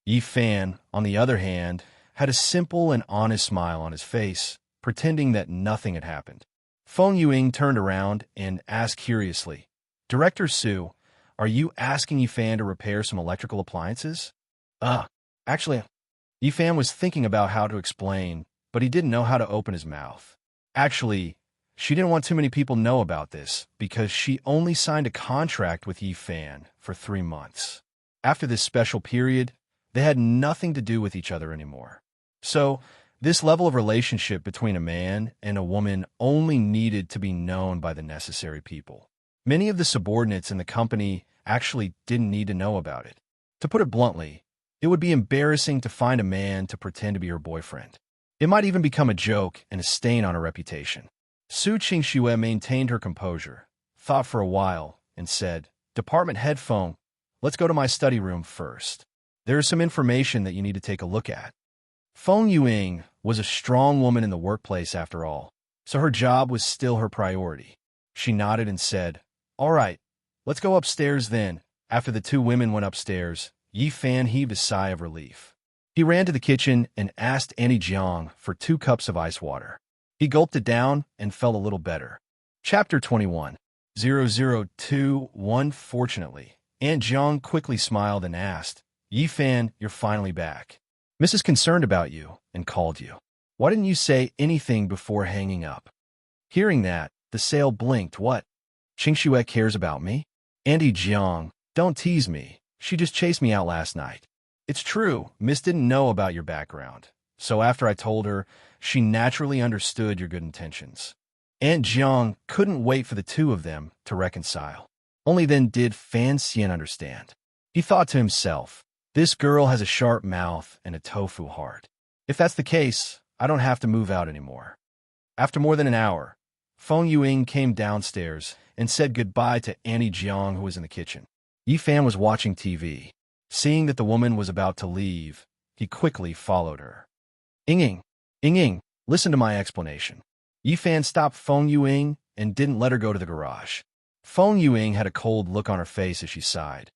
Yi Fan, on the other hand, had a simple and honest smile on his face, pretending that nothing had happened. Feng Yuing turned around and asked curiously, "Director Su, are you asking Yi Fan to repair some electrical appliances?" Actually, Yi Fan was thinking about how to explain, but he didn't know how to open his mouth. Actually, she didn't want too many people to know about this because she only signed a contract with Yi Fan for 3 months. After this special period, they had nothing to do with each other anymore. So, this level of relationship between a man and a woman only needed to be known by the necessary people. Many of the subordinates in the company actually didn't need to know about it. To put it bluntly, it would be embarrassing to find a man to pretend to be her boyfriend. It might even become a joke and a stain on her reputation. Su Qingxue maintained her composure, thought for a while, and said, "Department head Feng, let's go to my study room first. There is some information that you need to take a look at." Feng Yuing was a strong woman in the workplace after all, so her job was still her priority. She nodded and said, "All right, let's go upstairs then." After the two women went upstairs, Yi Fan heaved a sigh of relief. He ran to the kitchen and asked Annie Jiang for 2 cups of ice water. He gulped it down and felt a little better. Chapter 21. 0021. Fortunately, Aunt Jiang quickly smiled and asked, "Yi Fan, you're finally back. Mrs. concerned about you and called you. Why didn't you say anything before hanging up?" Hearing that, the sale blinked. "What? Qingxue cares about me?" "Auntie Jiang, don't tease me. She just chased me out last night." "It's true, Miss didn't know about your background. So after I told her, she naturally understood your good intentions." Aunt Jiang couldn't wait for the two of them to reconcile. Only then did Fan Xian understand. He thought to himself, "This girl has a sharp mouth and a tofu heart. If that's the case, I don't have to move out anymore." After more than an hour, Feng Yuing came downstairs and said goodbye to Annie Jiang, who was in the kitchen. Yi Fan was watching TV. Seeing that the woman was about to leave, he quickly followed her. Ying, listen to my explanation." Yi Fan stopped Feng Yuing and didn't let her go to the garage. Feng Yuing had a cold look on her face as she sighed.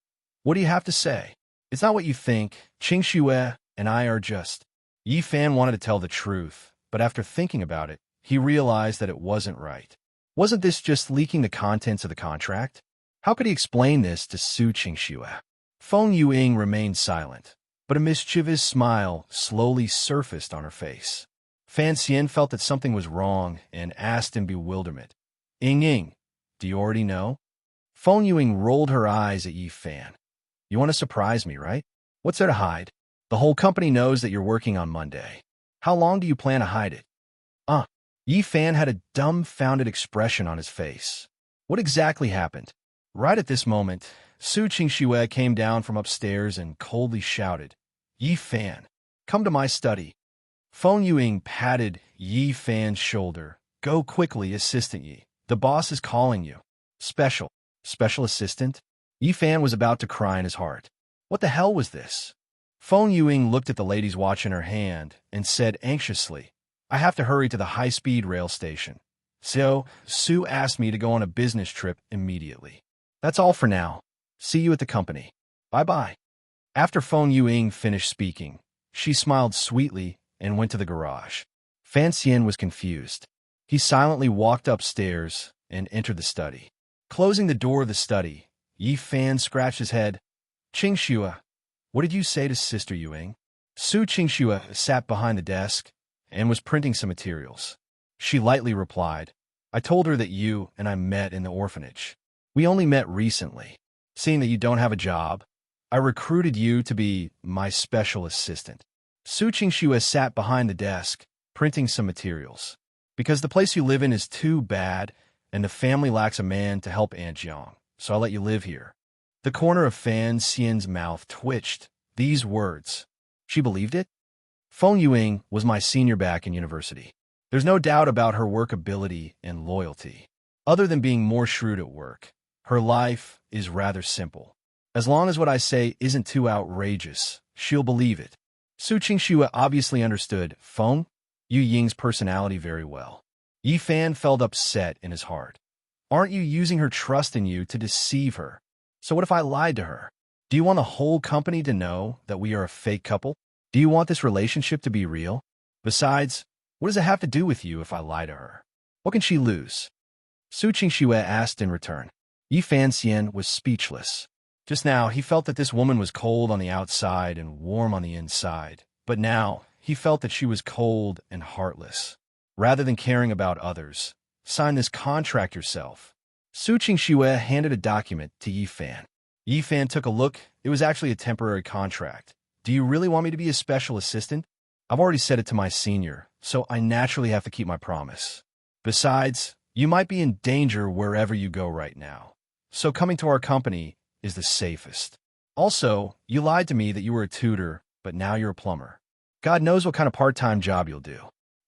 "What do you have to say? It's not what you think. Qingxue and I are just..." Yi Fan wanted to tell the truth, but after thinking about it, he realized that it wasn't right. Wasn't this just leaking the contents of the contract? How could he explain this to Su Qingxue? Feng Yuing remained silent, but a mischievous smile slowly surfaced on her face. Fan Xian felt that something was wrong and asked in bewilderment, Ying, do you already know?" Feng Yuing rolled her eyes at Yi Fan. "You want to surprise me, right? What's there to hide? The whole company knows that you're working on Monday. How long do you plan to hide it?" Yi Fan had a dumbfounded expression on his face. What exactly happened? Right at this moment, Su Qingxue came down from upstairs and coldly shouted, "Yi Fan, come to my study." Feng Yuing patted Yi Fan's shoulder. "Go quickly, Assistant Yi. The boss is calling you." Special assistant? Yi Fan was about to cry in his heart. What the hell was this? Feng Yuing looked at the lady's watch in her hand and said anxiously, "I have to hurry to the high-speed rail station. So, Sue asked me to go on a business trip immediately. That's all for now. See you at the company. Bye-bye. After Feng Yuing finished speaking, she smiled sweetly and went to the garage. Fan Xian was confused. He silently walked upstairs and entered the study. Closing the door of the study, Yi Fan scratched his head. Qingxue, what did you say to Sister Yuing? Su Qingxue sat behind the desk and was printing some materials. She lightly replied, I told her that you and I met in the orphanage. We only met recently. Seeing that you don't have a job, I recruited you to be my special assistant. Su Qingxue sat behind the desk, printing some materials. Because the place you live in is too bad, and the family lacks a man to help Aunt Jiang, so I'll let you live here. The corner of Fan Xian's mouth twitched. These words. She believed it? Feng Yuing was my senior back in university. There's no doubt about her work ability and loyalty. Other than being more shrewd at work, her life is rather simple. As long as what I say isn't too outrageous, she'll believe it. Su Qingxue obviously understood Feng Yuying's personality very well. Yi Fan felt upset in his heart. Aren't you using her trust in you to deceive her? So what if I lied to her? Do you want the whole company to know that we are a fake couple? Do you want this relationship to be real? Besides, what does it have to do with you if I lie to her? What can she lose? Su Qingxue asked in return. Yi Fan Xian was speechless. Just now, he felt that this woman was cold on the outside and warm on the inside. But now, he felt that she was cold and heartless. Rather than caring about others, sign this contract yourself. Su Qingxue handed a document to Yi Fan. Yi Fan took a look. It was actually a temporary contract. Do you really want me to be a special assistant? I've already said it to my senior, so I naturally have to keep my promise. Besides, you might be in danger wherever you go right now. So coming to our company is the safest. Also, you lied to me that you were a tutor, but now you're a plumber. God knows what kind of part-time job you'll do.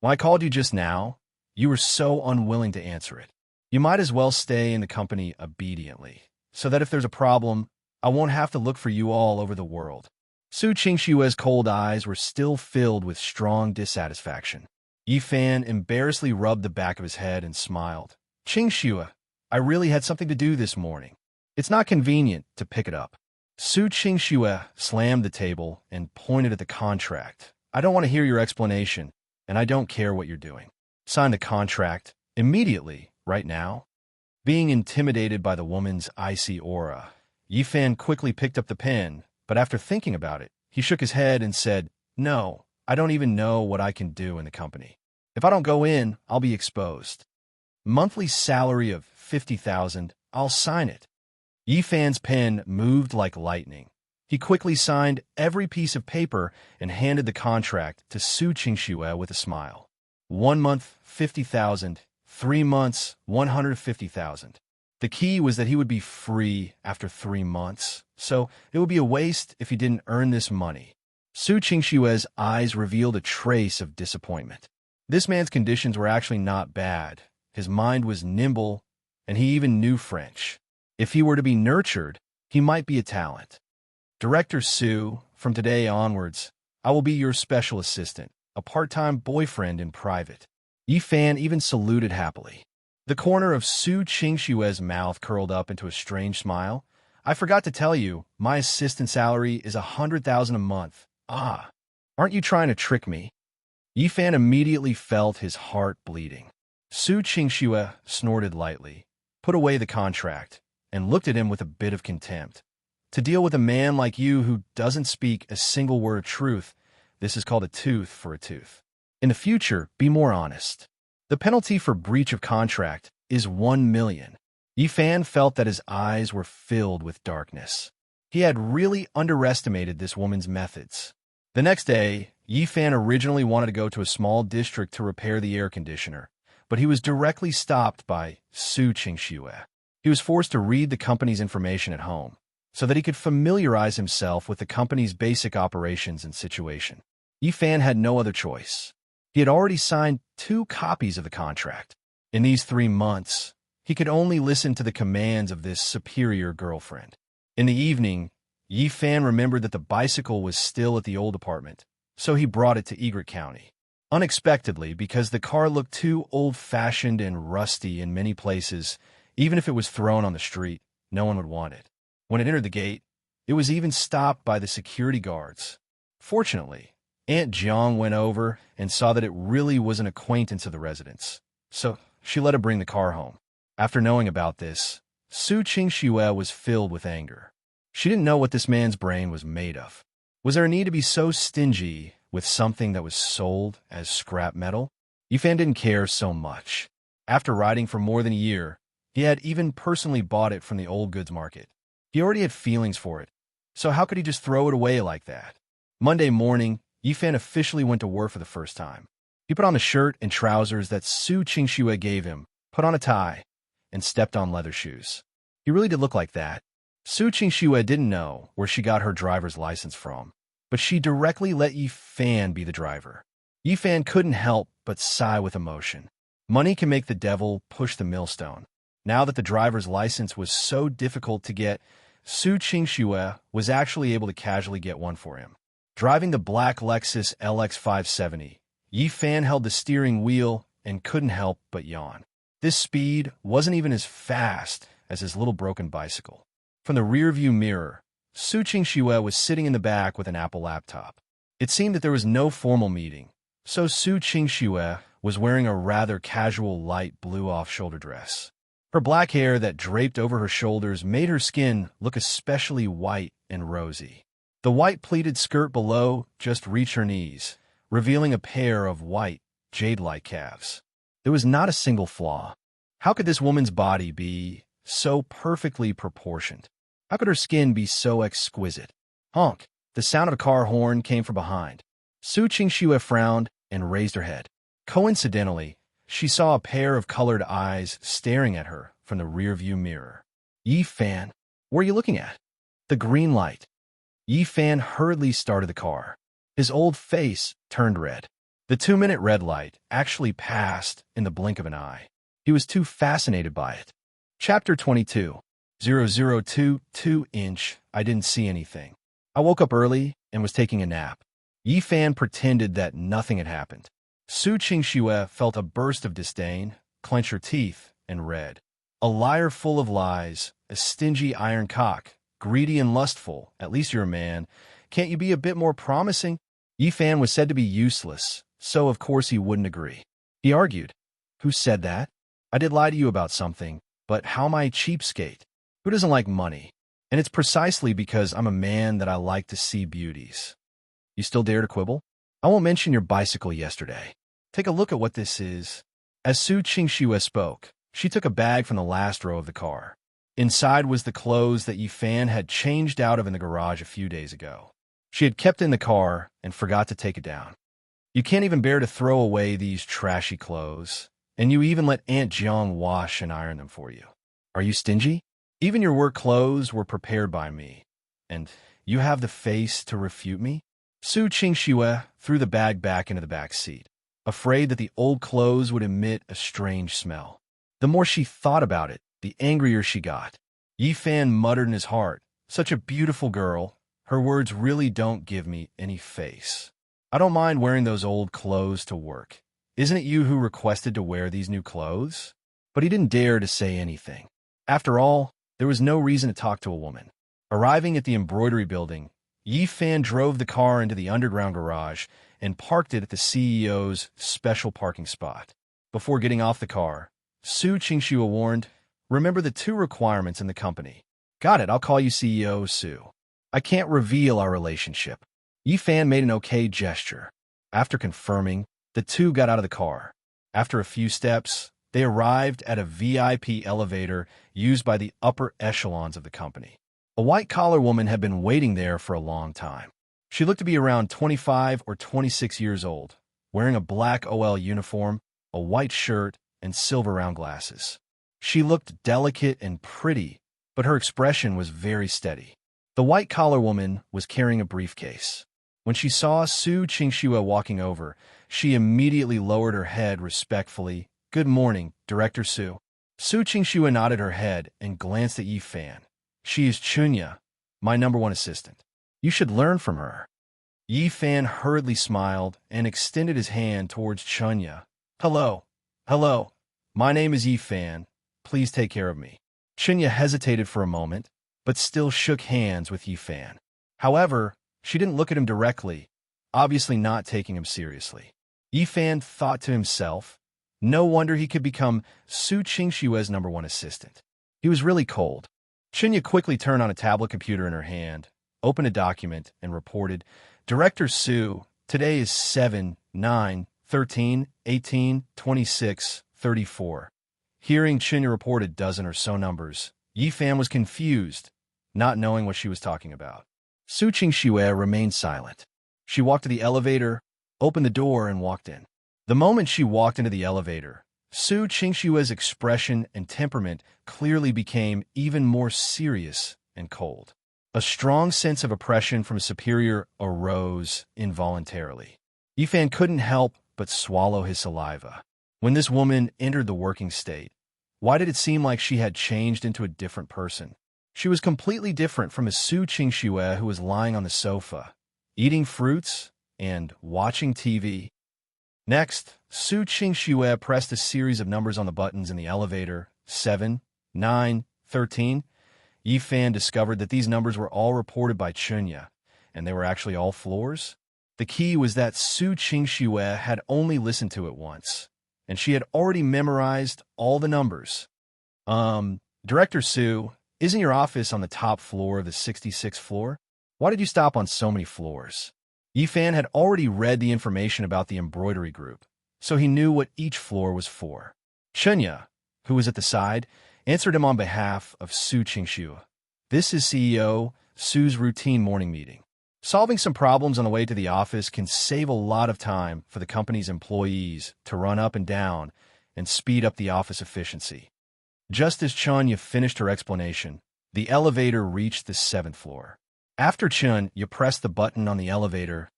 When I called you just now, you were so unwilling to answer it. You might as well stay in the company obediently, so that if there's a problem, I won't have to look for you all over the world. Su Qingxue's cold eyes were still filled with strong dissatisfaction. Yi Fan embarrassedly rubbed the back of his head and smiled. Qingxue, I really had something to do this morning. It's not convenient to pick it up. Su Qingxue slammed the table and pointed at the contract. I don't want to hear your explanation, and I don't care what you're doing. Sign the contract immediately, right now. Being intimidated by the woman's icy aura, Yi Fan quickly picked up the pen, but after thinking about it, he shook his head and said, No, I don't even know what I can do in the company. If I don't go in, I'll be exposed. Monthly salary of 50,000, I'll sign it. Yi Fan's pen moved like lightning. He quickly signed every piece of paper and handed the contract to Su Qingxue with a smile. 1 month, 50,000. 3 months, 150,000. The key was that he would be free after 3 months, so it would be a waste if he didn't earn this money. Su Qingxue's eyes revealed a trace of disappointment. This man's conditions were actually not bad. His mind was nimble, and he even knew French. If he were to be nurtured, he might be a talent. Director Su, from today onwards, I will be your special assistant, a part-time boyfriend in private. Yi Fan even saluted happily. The corner of Su Qingxue's mouth curled up into a strange smile. I forgot to tell you, my assistant salary is 100,000 a month. Ah, aren't you trying to trick me? Yi Fan immediately felt his heart bleeding. Su Qingxue snorted lightly, put away the contract, and looked at him with a bit of contempt. To deal with a man like you who doesn't speak a single word of truth, this is called a tooth for a tooth. In the future, be more honest. The penalty for breach of contract is 1 million. Yi Fan felt that his eyes were filled with darkness. He had really underestimated this woman's methods. The next day, Yi Fan originally wanted to go to a small district to repair the air conditioner, but he was directly stopped by Su Qingxue. He was forced to read the company's information at home, so that he could familiarize himself with the company's basic operations and situation. Yi Fan had no other choice. He had already signed 2 copies of the contract. In these 3 months, he could only listen to the commands of this superior girlfriend. In the evening, Yi Fan remembered that the bicycle was still at the old apartment, so he brought it to Egret County. Unexpectedly, because the car looked too old-fashioned and rusty in many places, even if it was thrown on the street, no one would want it. When it entered the gate, it was even stopped by the security guards. Fortunately, Aunt Jiang went over and saw that it really was an acquaintance of the residents, so she let her bring the car home. After knowing about this, Su Qingxue was filled with anger. She didn't know what this man's brain was made of. Was there a need to be so stingy with something that was sold as scrap metal? Yifan didn't care so much. After riding for more than a year, he had even personally bought it from the old goods market. He already had feelings for it, so how could he just throw it away like that? Monday morning, Yifan officially went to work for the first time. He put on the shirt and trousers that Su Qingxue gave him, put on a tie, and stepped on leather shoes. He really did look like that. Su Qingxue didn't know where she got her driver's license from, but she directly let Yifan be the driver. Yifan couldn't help but sigh with emotion. Money can make the devil push the millstone. Now that the driver's license was so difficult to get, Su Qingxue was actually able to casually get one for him. Driving the black Lexus LX 570, Yifan held the steering wheel and couldn't help but yawn. This speed wasn't even as fast as his little broken bicycle. From the rearview mirror, Su Qingxue was sitting in the back with an Apple laptop. It seemed that there was no formal meeting, so Su Qingxue was wearing a rather casual light blue off-shoulder dress. Her black hair that draped over her shoulders made her skin look especially white and rosy. The white pleated skirt below just reached her knees, revealing a pair of white, jade-like calves. There was not a single flaw. How could this woman's body be so perfectly proportioned? How could her skin be so exquisite? Honk! The sound of a car horn came from behind. Su Qingxue frowned and raised her head. Coincidentally, she saw a pair of colored eyes staring at her from the rearview mirror. Yifan, what are you looking at? The green light. Yifan hurriedly started the car. His old face turned red. The 2-minute red light actually passed in the blink of an eye. He was too fascinated by it. Chapter 22. 0022 I didn't see anything. I woke up early and was taking a nap. Yifan pretended that nothing had happened. Su Qingxue felt a burst of disdain, clenched her teeth, and read. A liar full of lies, a stingy iron cock, greedy and lustful, at least you're a man. Can't you be a bit more promising? Yifan was said to be useless, so of course he wouldn't agree. He argued. Who said that? I did lie to you about something, but how am I a cheapskate? Who doesn't like money? And it's precisely because I'm a man that I like to see beauties. You still dare to quibble? I won't mention your bicycle yesterday. Take a look at what this is. As Su Qingxue spoke, she took a bag from the last row of the car. Inside was the clothes that Yifan had changed out of in the garage a few days ago. She had kept in the car and forgot to take it down. You can't even bear to throw away these trashy clothes, and you even let Aunt Jiang wash and iron them for you. Are you stingy? Even your work clothes were prepared by me, and you have the face to refute me? Su Qingxue threw the bag back into the back seat, afraid that the old clothes would emit a strange smell. The more she thought about it, the angrier she got. Yifan muttered in his heart, such a beautiful girl, her words really don't give me any face. I don't mind wearing those old clothes to work. Isn't it you who requested to wear these new clothes? But he didn't dare to say anything. After all, there was no reason to talk to a woman. Arriving at the embroidery building, Yifan drove the car into the underground garage and parked it at the CEO's special parking spot. Before getting off the car, Su Qingxue warned, remember the 2 requirements in the company. Got it, I'll call you CEO Su. I can't reveal our relationship. Yifan made an okay gesture. After confirming, the 2 got out of the car. After a few steps, they arrived at a VIP elevator used by the upper echelons of the company. A white-collar woman had been waiting there for a long time. She looked to be around 25 or 26 years old, wearing a black OL uniform, a white shirt, and silver round glasses. She looked delicate and pretty, but her expression was very steady. The white-collar woman was carrying a briefcase. When she saw Su Qingxue walking over, she immediately lowered her head respectfully. Good morning, Director Su. Su Qingxue nodded her head and glanced at Yifan. She is Chunya, my #1 assistant. You should learn from her. Yifan hurriedly smiled and extended his hand towards Chunya. Hello. My name is Yifan. Please take care of me. Chunya hesitated for a moment, but still shook hands with Yifan. However, she didn't look at him directly, obviously not taking him seriously. Yifan thought to himself, no wonder he could become Su Qingshue's #1 assistant. He was really cold. Chunya quickly turned on a tablet computer in her hand, opened a document, and reported, Director Su, today is 7, 9, 13, 18, 26, 34. Hearing Chunya report a dozen or so numbers, Yifan was confused, not knowing what she was talking about. Su Qingxue remained silent. She walked to the elevator, opened the door, and walked in. The moment she walked into the elevator, Su Qingshue's expression and temperament clearly became even more serious and cold. A strong sense of oppression from a superior arose involuntarily. Yifan couldn't help but swallow his saliva. When this woman entered the working state, why did it seem like she had changed into a different person? She was completely different from a Su Qingxue who was lying on the sofa, eating fruits and watching TV. Next, Su Qingxue pressed a series of numbers on the buttons in the elevator, 7, 9, 13. Yifan discovered that these numbers were all reported by Chunya, and they were actually all floors. The key was that Su Qingxue had only listened to it once, and she had already memorized all the numbers. Director Su, isn't your office on the top floor of the 66th floor? Why did you stop on so many floors? Yifan had already read the information about the embroidery group, so he knew what each floor was for. Chunya, who was at the side, answered him on behalf of Su Qingxue. This is CEO Su's routine morning meeting. Solving some problems on the way to the office can save a lot of time for the company's employees to run up and down and speed up the office efficiency. Just as Chunya finished her explanation, the elevator reached the 7th floor. After Chunya pressed the button on the elevator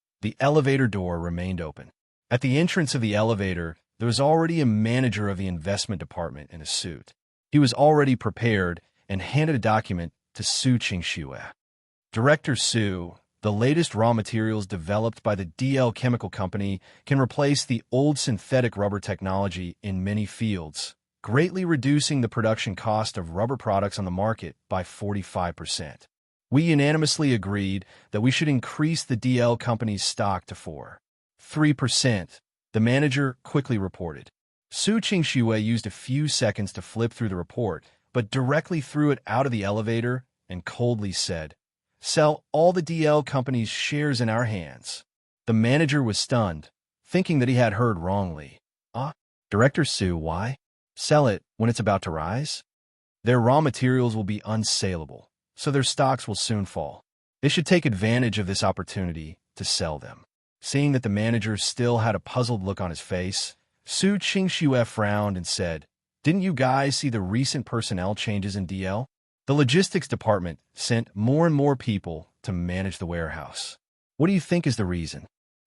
door remained open. At the entrance of the elevator, there was already a manager of the investment department in a suit. He was already prepared and handed a document to Su Qingxue. Director Su, the latest raw materials developed by the DL Chemical Company can replace the old synthetic rubber technology in many fields, greatly reducing the production cost of rubber products on the market by 45%. We unanimously agreed that we should increase the DL company's stock to 3%, the manager quickly reported. Su Qingxue used a few seconds to flip through the report, but directly threw it out of the elevator and coldly said, Sell all the DL company's shares in our hands. The manager was stunned, thinking that he had heard wrongly. Director Su, why? Sell it when it's about to rise? Their raw materials will be unsaleable, so their stocks will soon fall. They should take advantage of this opportunity to sell them. Seeing that the manager still had a puzzled look on his face, Su Qingxue frowned and said, Didn't you guys see the recent personnel changes in DL? The logistics department sent more and more people to manage the warehouse. What do you think is the reason?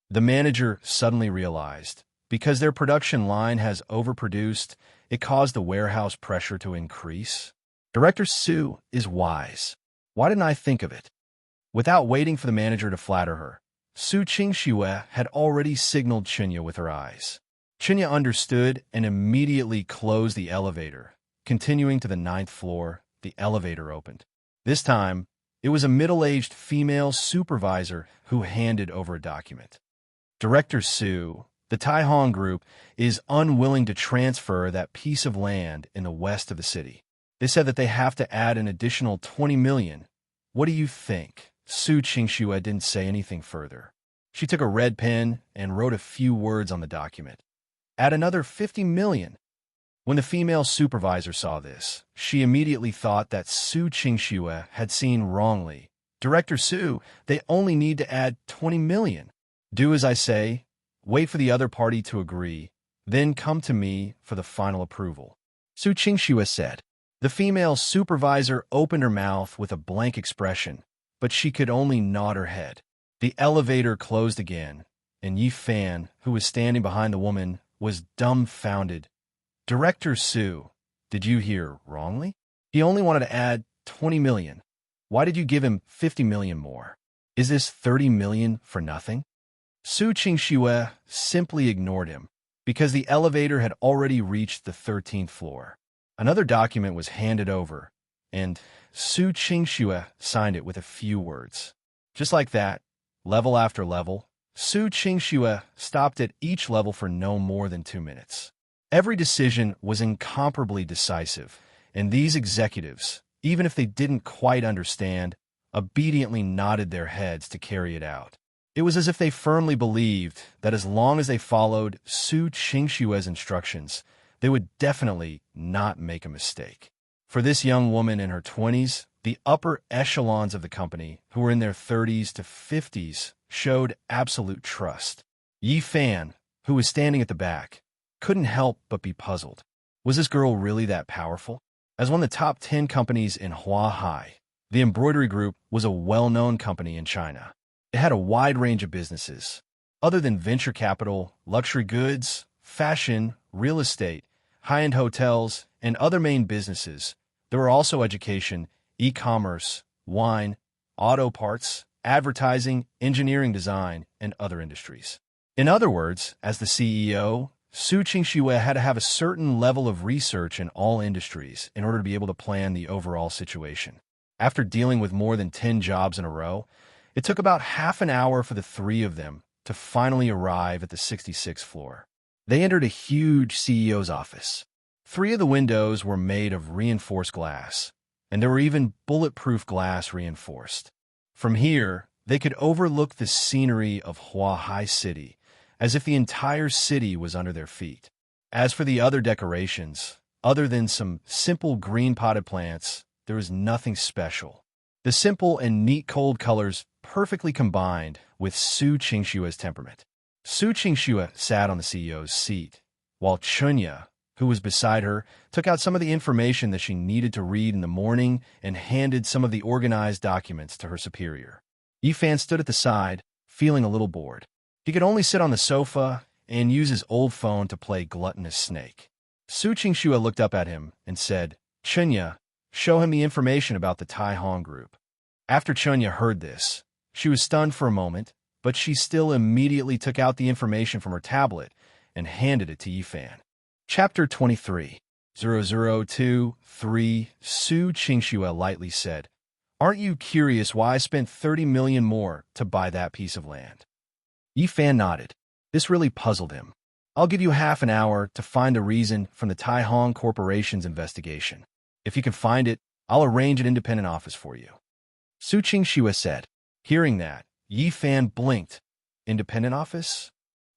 The manager suddenly realized, because their production line has overproduced, it caused the warehouse pressure to increase. Director Su is wise. Why didn't I think of it? Without waiting for the manager to flatter her, Su Qingxue had already signaled Chunya with her eyes. Chunya understood and immediately closed the elevator. Continuing to the 9th floor, the elevator opened. This time, it was a middle-aged female supervisor who handed over a document. Director Su, the Taihong Group, is unwilling to transfer that piece of land in the west of the city. They said that they have to add an additional 20 million. What do you think? Su Qingxue didn't say anything further. She took a red pen and wrote a few words on the document. Add another 50 million. When the female supervisor saw this, she immediately thought that Su Qingxue had seen wrongly. Director Su, they only need to add 20 million. Do as I say, wait for the other party to agree, then come to me for the final approval. Su Qingxue said. The female supervisor opened her mouth with a blank expression, but she could only nod her head. The elevator closed again, and Yifan, who was standing behind the woman, was dumbfounded. Director Su, did you hear wrongly? He only wanted to add 20 million. Why did you give him 50 million more? Is this 30 million for nothing? Su Qingxue simply ignored him, because the elevator had already reached the 13th floor. Another document was handed over, and Su Qingxue signed it with a few words. Just like that, level after level, Su Qingxue stopped at each level for no more than 2 minutes. Every decision was incomparably decisive, and these executives, even if they didn't quite understand, obediently nodded their heads to carry it out. It was as if they firmly believed that as long as they followed Su Qingxue's instructions, they would definitely not make a mistake. For this young woman in her 20s, the upper echelons of the company, who were in their 30s to 50s, showed absolute trust. Yi Fan, who was standing at the back, couldn't help but be puzzled. Was this girl really that powerful? As one of the top 10 companies in Huahai, the embroidery group was a well-known company in China. It had a wide range of businesses. Other than venture capital, luxury goods, fashion, real estate, high-end hotels, and other main businesses, there were also education, e-commerce, wine, auto parts, advertising, engineering design, and other industries. In other words, as the CEO, Su Qingxue had to have a certain level of research in all industries in order to be able to plan the overall situation. After dealing with more than 10 jobs in a row, it took about half an hour for the three of them to finally arrive at the 66th floor. They entered a huge CEO's office. 3 of the windows were made of reinforced glass, and there were even bulletproof glass reinforced. From here, they could overlook the scenery of Huahai City, as if the entire city was under their feet. As for the other decorations, other than some simple green potted plants, there was nothing special. The simple and neat cold colors perfectly combined with Su Qingxue's temperament. Su Qingxue sat on the CEO's seat, while Chunya, who was beside her, took out some of the information that she needed to read in the morning and handed some of the organized documents to her superior. Yifan stood at the side, feeling a little bored. He could only sit on the sofa and use his old phone to play gluttonous snake. Su Qingxue looked up at him and said, "Chunya, show him the information about the Tai Hong group." After Chunya heard this, she was stunned for a moment, but she still immediately took out the information from her tablet and handed it to Yifan. Chapter 23, 0023, Su Qingxue lightly said, "Aren't you curious why I spent 30 million more to buy that piece of land?" Yifan nodded. This really puzzled him. "I'll give you half an hour to find the reason from the Tai Hong Corporation's investigation. If you can find it, I'll arrange an independent office for you," Su Qingxue said. Hearing that, Yifan blinked. Independent office?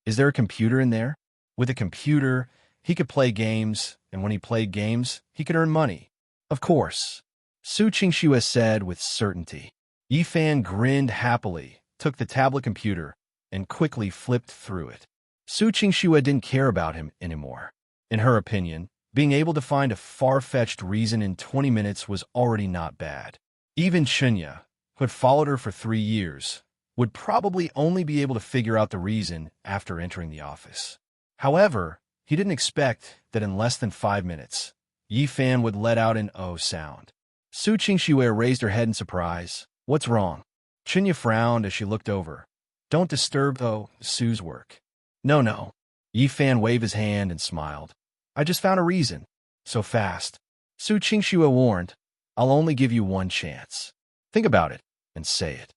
Is there a computer in there? With a computer, he could play games, and when he played games, he could earn money. Of course, Su Qingxue said with certainty. Yifan grinned happily, took the tablet computer, and quickly flipped through it. Su Qingxue didn't care about him anymore. In her opinion, being able to find a far-fetched reason in 20 minutes was already not bad. Even Chunya, who had followed her for 3 years, would probably only be able to figure out the reason after entering the office. However, he didn't expect that in less than 5 minutes, Yifan would let out an "oh" sound. Su Qingxue raised her head in surprise. "What's wrong?" Chunya frowned as she looked over. "Don't disturb, though, Su's work." No. Yifan waved his hand and smiled. "I just found a reason." "So fast." Su Qingxue warned. "I'll only give you one chance. Think about it and say it."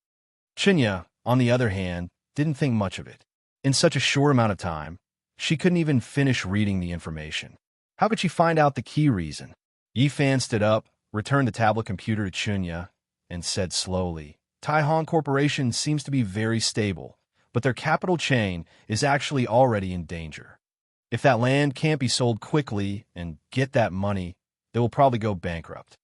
Chunya, on the other hand, didn't think much of it. In such a short amount of time, she couldn't even finish reading the information. How could she find out the key reason? Yifan stood up, returned the tablet computer to Chunya, and said slowly, "Tai Hong Corporation seems to be very stable, but their capital chain is actually already in danger. If that land can't be sold quickly and get that money, they will probably go bankrupt."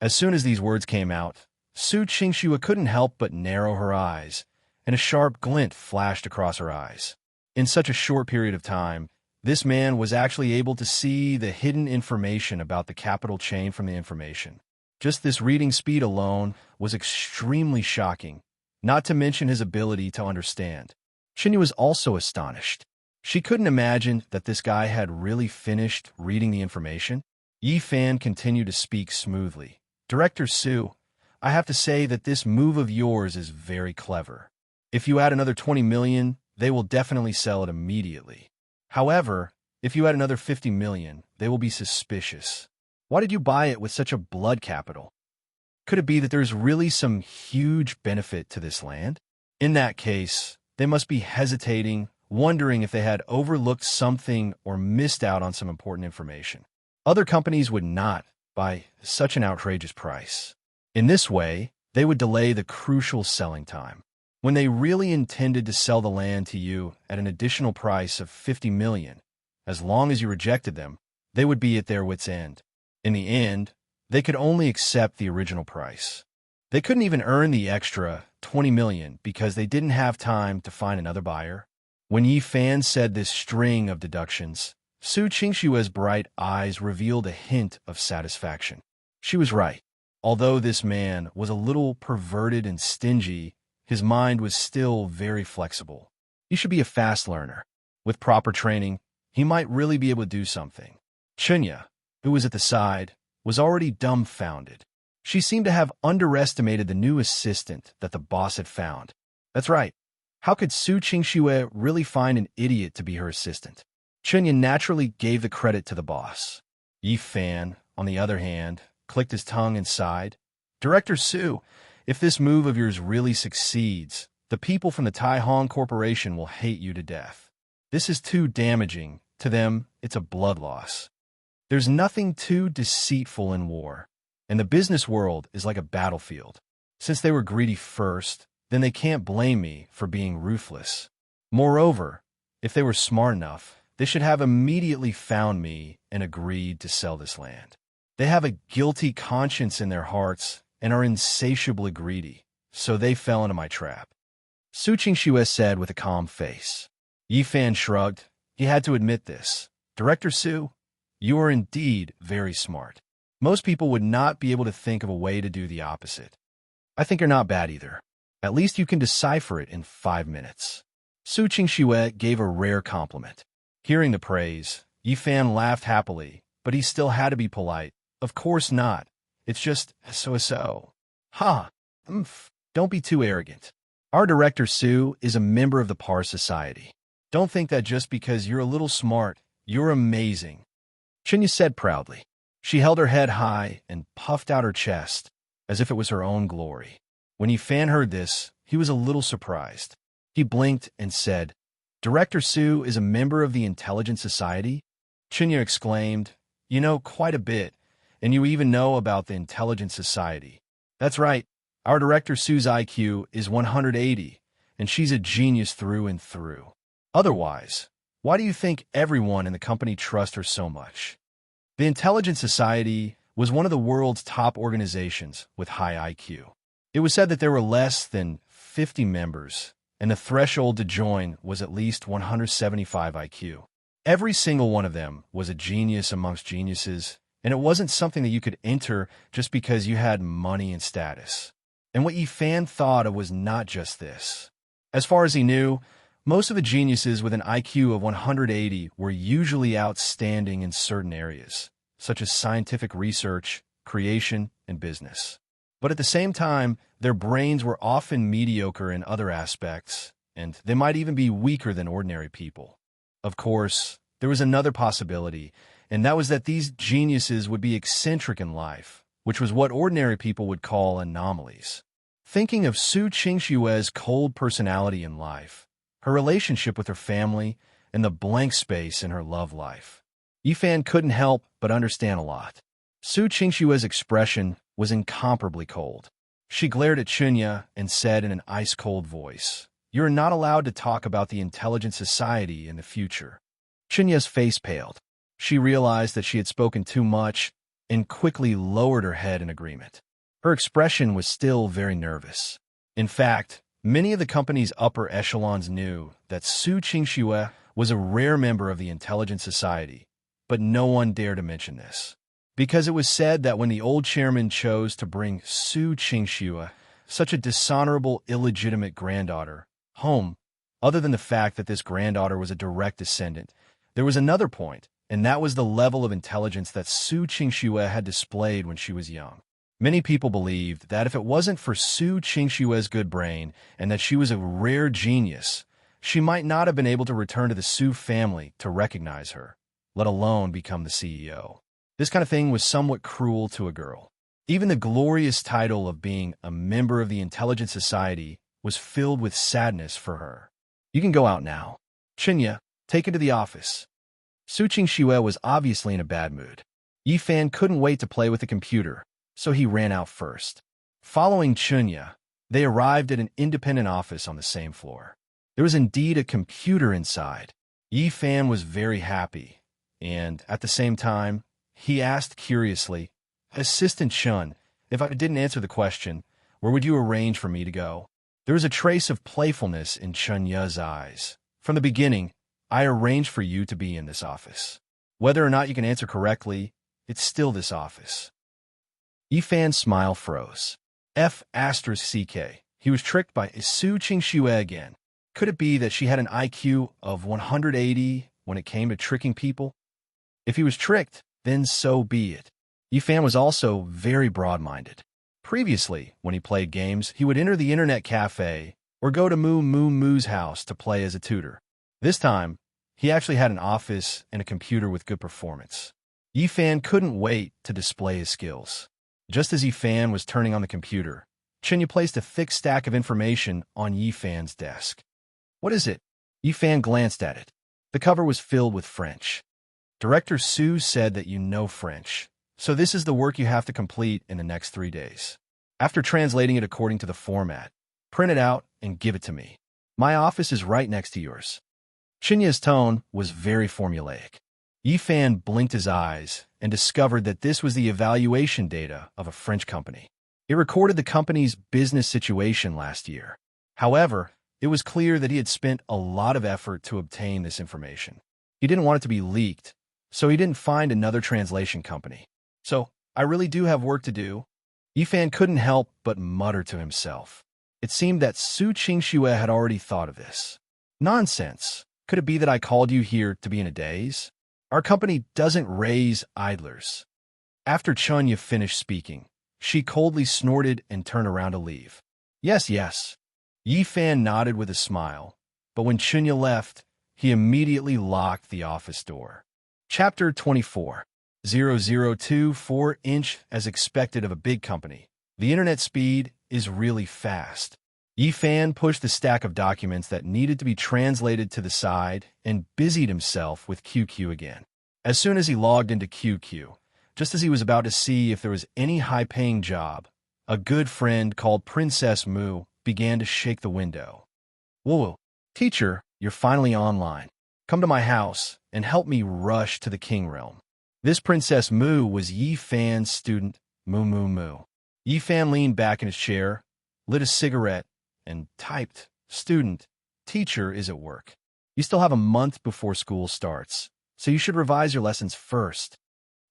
As soon as these words came out, Su Qingxue couldn't help but narrow her eyes, and a sharp glint flashed across her eyes. In such a short period of time, this man was actually able to see the hidden information about the capital chain from the information. Just this reading speed alone was extremely shocking, not to mention his ability to understand. Chunya was also astonished. She couldn't imagine that this guy had really finished reading the information. Yifan continued to speak smoothly. "Director Su, I have to say that this move of yours is very clever. If you add another 20 million, they will definitely sell it immediately. However, if you add another 50 million, they will be suspicious. Why did you buy it with such a blood capital? Could it be that there's really some huge benefit to this land? In that case, they must be hesitating, wondering if they had overlooked something or missed out on some important information. Other companies would not buy such an outrageous price. In this way, they would delay the crucial selling time. When they really intended to sell the land to you at an additional price of $50 million, as long as you rejected them, they would be at their wits' end. In the end, they could only accept the original price. They couldn't even earn the extra $20 million because they didn't have time to find another buyer. When Yi Fan said this string of deductions, Su Qingshue's bright eyes revealed a hint of satisfaction. She was right. Although this man was a little perverted and stingy, his mind was still very flexible. He should be a fast learner. With proper training, he might really be able to do something. Chunya, who was at the side, was already dumbfounded. She seemed to have underestimated the new assistant that the boss had found. That's right. How could Su Qingxue really find an idiot to be her assistant? Chunya naturally gave the credit to the boss. Yi Fan, on the other hand, clicked his tongue and sighed. Director Su, if this move of yours really succeeds, the people from the Tai Hong Corporation will hate you to death. This is too damaging. To them, it's a blood loss. There's nothing too deceitful in war, and the business world is like a battlefield. Since they were greedy first, then they can't blame me for being ruthless. Moreover, if they were smart enough, they should have immediately found me and agreed to sell this land. They have a guilty conscience in their hearts and are insatiably greedy, so they fell into my trap. Su Qingxue said with a calm face. Yi Fan shrugged. He had to admit this. Director Su, you are indeed very smart. Most people would not be able to think of a way to do the opposite. I think you're not bad either. At least you can decipher it in 5 minutes. Su Qingxue gave a rare compliment. Hearing the praise, Yi Fan laughed happily, but he still had to be polite. Of course not. It's just so. Ha! Don't be too arrogant. Our Director Su is a member of the Par Society. Don't think that just because you're a little smart, you're amazing. Chunya said proudly. She held her head high and puffed out her chest, as if it was her own glory. When Yi Fan heard this, he was a little surprised. He blinked and said, Director Su is a member of the Intelligence Society? Chunya exclaimed, You know quite a bit, and you even know about the Intelligence Society. That's right, our Director Su's IQ is 180, and she's a genius through and through. Otherwise, why do you think everyone in the company trusts her so much? The Intelligence Society was one of the world's top organizations with high IQ. It was said that there were less than 50 members, and the threshold to join was at least 175 IQ. Every single one of them was a genius amongst geniuses, and it wasn't something that you could enter just because you had money and status. And what Yi Fan thought of was not just this. As far as he knew, most of the geniuses with an IQ of 180 were usually outstanding in certain areas, such as scientific research, creation, and business. But at the same time, their brains were often mediocre in other aspects, and they might even be weaker than ordinary people. Of course, there was another possibility, and that was that these geniuses would be eccentric in life, which was what ordinary people would call anomalies. Thinking of Su Qingshue's cold personality in life, her relationship with her family, and the blank space in her love life, Yi Fan couldn't help but understand a lot. Su Qingshue's expression was incomparably cold. She glared at Chunya and said in an ice-cold voice, "You're not allowed to talk about the Intelligence Society in the future." Chunya's face paled. She realized that she had spoken too much and quickly lowered her head in agreement. Her expression was still very nervous. In fact, many of the company's upper echelons knew that Su Qingxue was a rare member of the Intelligence Society, but no one dared to mention this. Because it was said that when the old chairman chose to bring Su Qingxue, such a dishonorable, illegitimate granddaughter, home, other than the fact that this granddaughter was a direct descendant, there was another point, and that was the level of intelligence that Su Qingxue had displayed when she was young. Many people believed that if it wasn't for Su Qingshue's good brain and that she was a rare genius, she might not have been able to return to the Su family to recognize her, let alone become the CEO. This kind of thing was somewhat cruel to a girl. Even the glorious title of being a member of the intelligent society was filled with sadness for her. You can go out now. Chunya, take it to the office. Su Qingxue was obviously in a bad mood. Yi Fan couldn't wait to play with the computer, so he ran out first. Following Chunya, they arrived at an independent office on the same floor. There was indeed a computer inside. Yi Fan was very happy, and at the same time, he asked curiously, "Assistant Chun, if I didn't answer the question, where would you arrange for me to go?" There was a trace of playfulness in Chunya's eyes. "From the beginning, I arranged for you to be in this office. Whether or not you can answer correctly, it's still this office." Yi Fan's smile froze. F***CK. He was tricked by Su Qingxue again. Could it be that she had an IQ of 180 when it came to tricking people? If he was tricked, then so be it. Yi Fan was also very broad-minded. Previously, when he played games, he would enter the internet cafe or go to Moo's house to play as a tutor. This time, he actually had an office and a computer with good performance. Yi Fan couldn't wait to display his skills. Just as Yi Fan was turning on the computer, Chunya placed a thick stack of information on Yi Fan's desk. "What is it?" Yi Fan glanced at it. The cover was filled with French. "Director Su said that you know French, so this is the work you have to complete in the next 3 days. After translating it according to the format, print it out and give it to me. My office is right next to yours." Chunya's tone was very formulaic. Yi Fan blinked his eyes and discovered that this was the evaluation data of a French company. It recorded the company's business situation last year. However, it was clear that he had spent a lot of effort to obtain this information. He didn't want it to be leaked, so he didn't find another translation company. "So, I really do have work to do." Yi Fan couldn't help but mutter to himself. It seemed that Su Qingxue had already thought of this. "Nonsense. Could it be that I called you here to be in a daze? Our company doesn't raise idlers." After Chunya finished speaking, she coldly snorted and turned around to leave. Yes. Yi Fan nodded with a smile, but when Chunya left, he immediately locked the office door. Chapter 24. 0.024" As expected of a big company, the internet speed is really fast. Yi Fan pushed the stack of documents that needed to be translated to the side and busied himself with QQ again. As soon as he logged into QQ, just as he was about to see if there was any high-paying job, a good friend called Princess Mu began to shake the window. "Whoa, teacher, you're finally online. Come to my house and help me rush to the King Realm." This Princess Mu was Yi Fan's student, Mu. Yi Fan leaned back in his chair, lit a cigarette, and typed, "Student, teacher is at work. You still have a month before school starts, so you should revise your lessons first.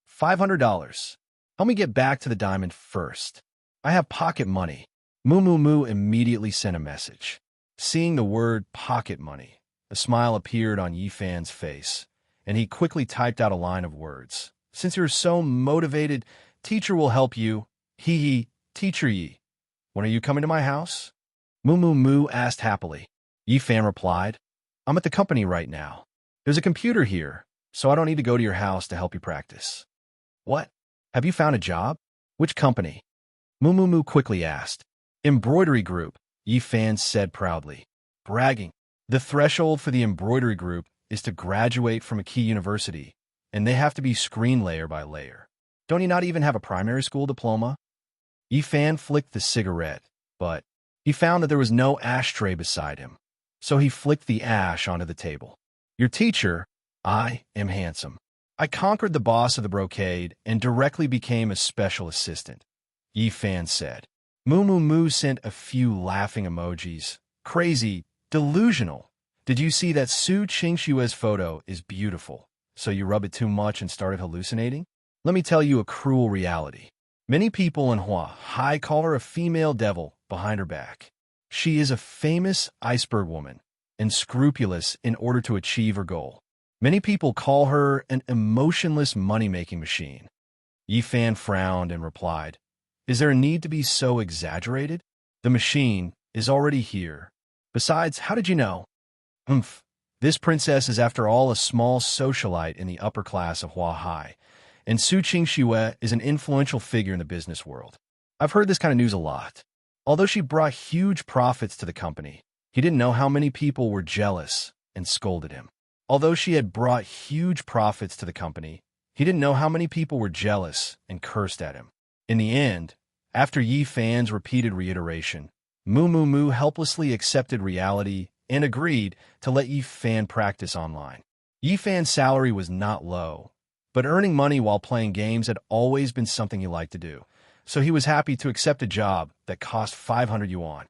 $500. Help me get back to the diamond first. I have pocket money." Mu immediately sent a message. Seeing the word pocket money, a smile appeared on Yi Fan's face, and he quickly typed out a line of words. "Since you're so motivated, teacher will help you. Hee, teacher Yi. When are you coming to my house?" Mu asked happily. Yi Fan replied, "I'm at the company right now. There's a computer here, so I don't need to go to your house to help you practice." "What? Have you found a job? Which company?" Mu quickly asked. "Embroidery group," Yi Fan said proudly. Bragging. The threshold for the embroidery group is to graduate from a key university, and they have to be screened layer by layer. Don't you not even have a primary school diploma? Yi Fan flicked the cigarette, but he found that there was no ashtray beside him, so he flicked the ash onto the table. "Your teacher, I am handsome. I conquered the boss of the brocade and directly became a special assistant," Yi Fan said. Mu sent a few laughing emojis. "Crazy, delusional. Did you see that Su Qingxue's photo is beautiful, so you rub it too much and started hallucinating? Let me tell you a cruel reality. Many people in Hua call her a female devil behind her back. She is a famous iceberg woman and scrupulous in order to achieve her goal. Many people call her an emotionless money-making machine." Yi Fan frowned and replied, "Is there a need to be so exaggerated? The machine is already here. Besides, how did you know?" This princess is after all a small socialite in the upper class of Hua Hai, and Su Qingxue is an influential figure in the business world. I've heard this kind of news a lot. Although she brought huge profits to the company, he didn't know how many people were jealous and scolded him. Although she had brought huge profits to the company, he didn't know how many people were jealous and cursed at him. In the end, after Yi Fan's repeated reiteration, Mu Mu Mu helplessly accepted reality and agreed to let Yi Fan practice online. Yi Fan's salary was not low, but earning money while playing games had always been something he liked to do, so he was happy to accept a job that cost 500 yuan.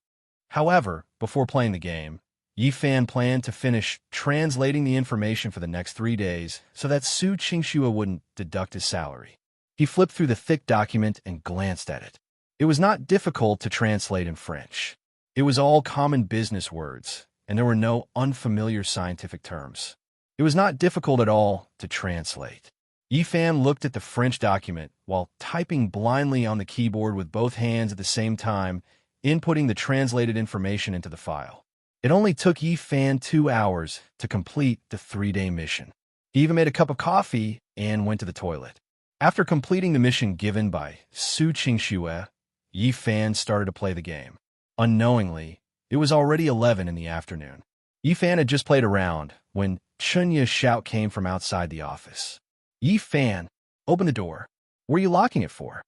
However, before playing the game, Yi Fan planned to finish translating the information for the next 3 days so that Su Qingxue wouldn't deduct his salary. He flipped through the thick document and glanced at it. It was not difficult to translate in French. It was all common business words, and there were no unfamiliar scientific terms. It was not difficult at all to translate. Yi Fan looked at the French document while typing blindly on the keyboard with both hands at the same time, inputting the translated information into the file. It only took Yi Fan 2 hours to complete the 3-day mission. He even made a cup of coffee and went to the toilet. After completing the mission given by Su Qingxue, Yi Fan started to play the game. Unknowingly, it was already 11 in the afternoon. Yi Fan had just played around when Chunya's shout came from outside the office. Yi Fan, open the door. What are you locking it for?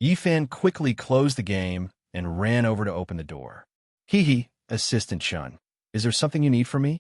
Yi Fan quickly closed the game and ran over to open the door. Hee, Assistant Chun. Is there something you need from me?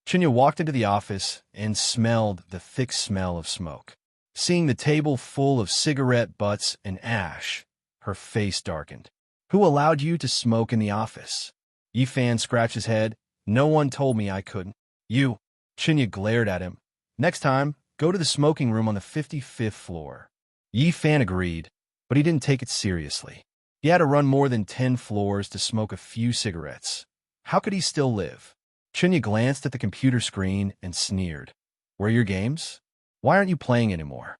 Chunya walked into the office and smelled the thick smell of smoke. Seeing the table full of cigarette butts and ash, her face darkened. Who allowed you to smoke in the office? Yi Fan scratched his head. No one told me I couldn't. You. Chunya glared at him. Next time, go to the smoking room on the 55th floor. Yi Fan agreed, but he didn't take it seriously. He had to run more than 10 floors to smoke a few cigarettes. How could he still live? Chunya glanced at the computer screen and sneered. Where are your games? Why aren't you playing anymore?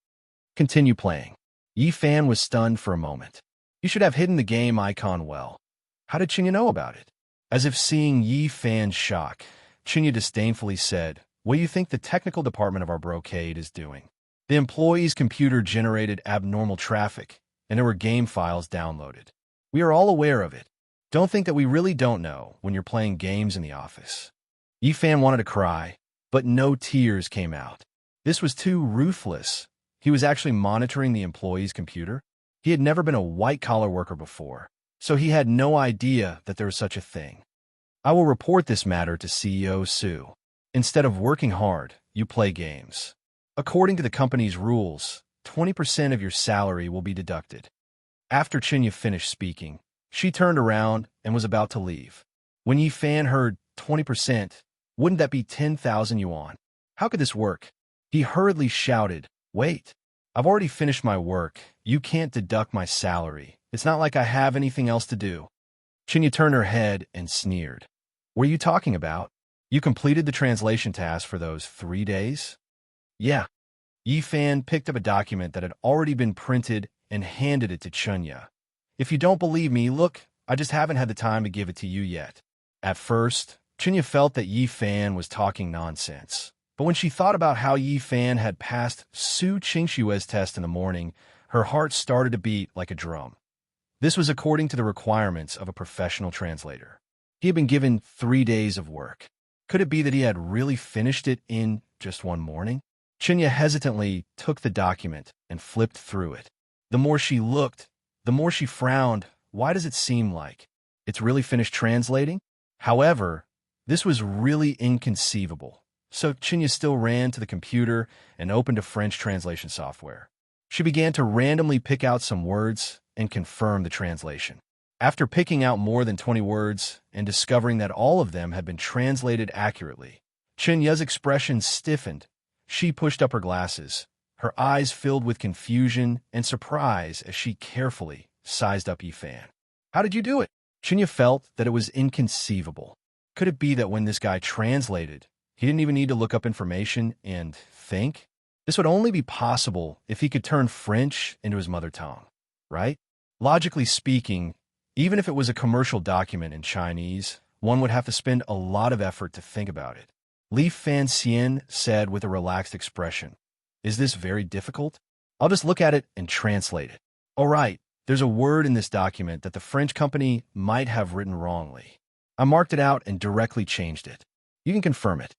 Continue playing. Yi Fan was stunned for a moment. You should have hidden the game icon well. How did Chunya know about it? As if seeing Yi Fan's shock, Chunya disdainfully said, what do you think the technical department of our brocade is doing? The employee's computer generated abnormal traffic, and there were game files downloaded. We are all aware of it. Don't think that we really don't know when you're playing games in the office. Yi Fan wanted to cry, but no tears came out. This was too ruthless. He was actually monitoring the employee's computer. He had never been a white-collar worker before, so he had no idea that there was such a thing. I will report this matter to CEO Su. Instead of working hard, you play games. According to the company's rules, 20% of your salary will be deducted. After Chunya finished speaking, she turned around and was about to leave. When Yi Fan heard 20%, wouldn't that be 10,000 yuan? How could this work? He hurriedly shouted, wait, I've already finished my work. You can't deduct my salary. It's not like I have anything else to do. Chunya turned her head and sneered. What are you talking about? You completed the translation task for those 3 days? Yeah. Yi Fan picked up a document that had already been printed and handed it to Chunya. If you don't believe me, look, I just haven't had the time to give it to you yet. At first, Chunya felt that Yi Fan was talking nonsense. But when she thought about how Yi Fan had passed Su Qingxue's test in the morning, her heart started to beat like a drum. This was according to the requirements of a professional translator. He had been given 3 days of work. Could it be that he had really finished it in just one morning? Chunya hesitantly took the document and flipped through it. The more she looked, the more she frowned. Why does it seem like it's really finished translating? However, this was really inconceivable. So Chunya still ran to the computer and opened a French translation software. She began to randomly pick out some words and confirm the translation. After picking out more than 20 words and discovering that all of them had been translated accurately, Chunya's expression stiffened. She pushed up her glasses, her eyes filled with confusion and surprise as she carefully sized up Yi Fan. How did you do it? Chunya felt that it was inconceivable. Could it be that when this guy translated, he didn't even need to look up information and think? This would only be possible if he could turn French into his mother tongue, right? Logically speaking, even if it was a commercial document in Chinese, one would have to spend a lot of effort to think about it. Li Fan Xian said with a relaxed expression, is this very difficult? I'll just look at it and translate it. All right, there's a word in this document that the French company might have written wrongly. I marked it out and directly changed it. You can confirm it.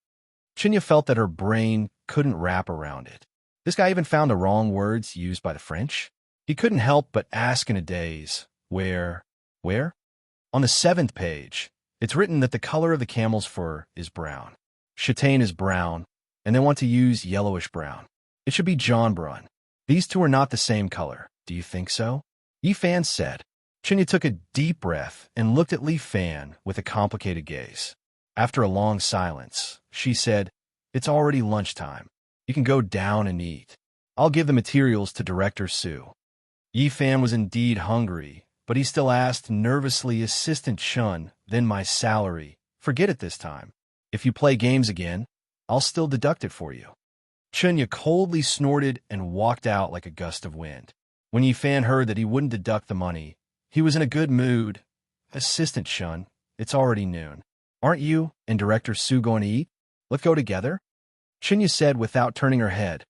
Chinya felt that her brain couldn't wrap around it. This guy even found the wrong words used by the French. He couldn't help but ask in a daze, where? On the 7th page, it's written that the color of the camel's fur is brown. Châtain is brown, and they want to use yellowish brown. It should be John Brun. These two are not the same color. Do you think so? Yi Fan said. Chinya took a deep breath and looked at Li Fan with a complicated gaze. After a long silence, she said, "It's already lunchtime. You can go down and eat. I'll give the materials to Director Su." Yi Fan was indeed hungry, but he still asked nervously, "Assistant Chun, then my salary. Forget it this time. If you play games again, I'll still deduct it for you." Chunya coldly snorted and walked out like a gust of wind. When Yi Fan heard that he wouldn't deduct the money, he was in a good mood. "Assistant Chun, it's already noon. Aren't you and Director Su going to eat? Let's go together?" Chunya said without turning her head.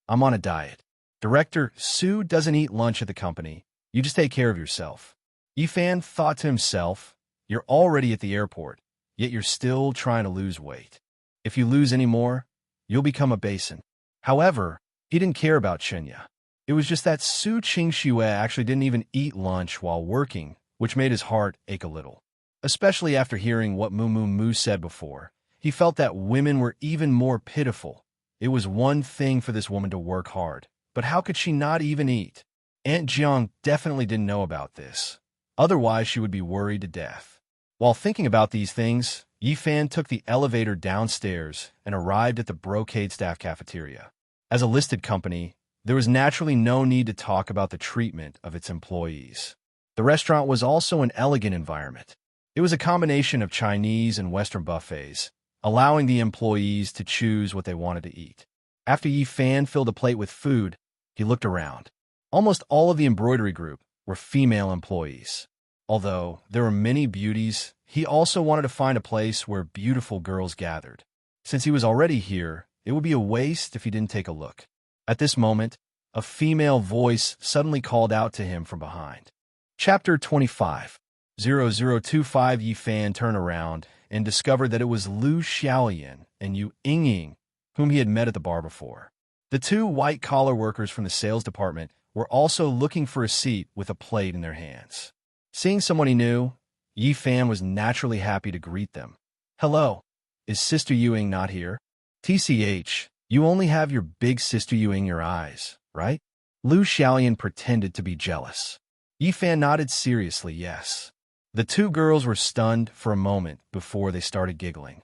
"I'm on a diet. Director Su doesn't eat lunch at the company. You just take care of yourself." Yi Fan thought to himself, "You're already at the airport, yet you're still trying to lose weight. If you lose any more, you'll become a basin." However, he didn't care about Chunya. It was just that Su Qingxue actually didn't even eat lunch while working, which made his heart ache a little. Especially after hearing what Mu said before, he felt that women were even more pitiful. It was one thing for this woman to work hard, but how could she not even eat? Aunt Jiang definitely didn't know about this. Otherwise, she would be worried to death. While thinking about these things, Yi Fan took the elevator downstairs and arrived at the Brocade staff cafeteria. As a listed company, there was naturally no need to talk about the treatment of its employees. The restaurant was also an elegant environment. It was a combination of Chinese and Western buffets, allowing the employees to choose what they wanted to eat. After Yi Fan filled a plate with food, he looked around. Almost all of the embroidery group were female employees. Although there were many beauties, he also wanted to find a place where beautiful girls gathered. Since he was already here, it would be a waste if he didn't take a look. At this moment, a female voice suddenly called out to him from behind. Chapter 25. 0025. Yi Fan turned around and discovered that it was Lu Xiaoyan and Yu Yingying, whom he had met at the bar before. The two white-collar workers from the sales department were also looking for a seat with a plate in their hands. Seeing someone he knew, Yi Fan was naturally happy to greet them. "Hello, is Sister Yuing not here?" "TCH, you only have your big sister Yuing in your eyes, right?" Lu Xiaoyan pretended to be jealous. Yi Fan nodded seriously, yes. The two girls were stunned for a moment before they started giggling.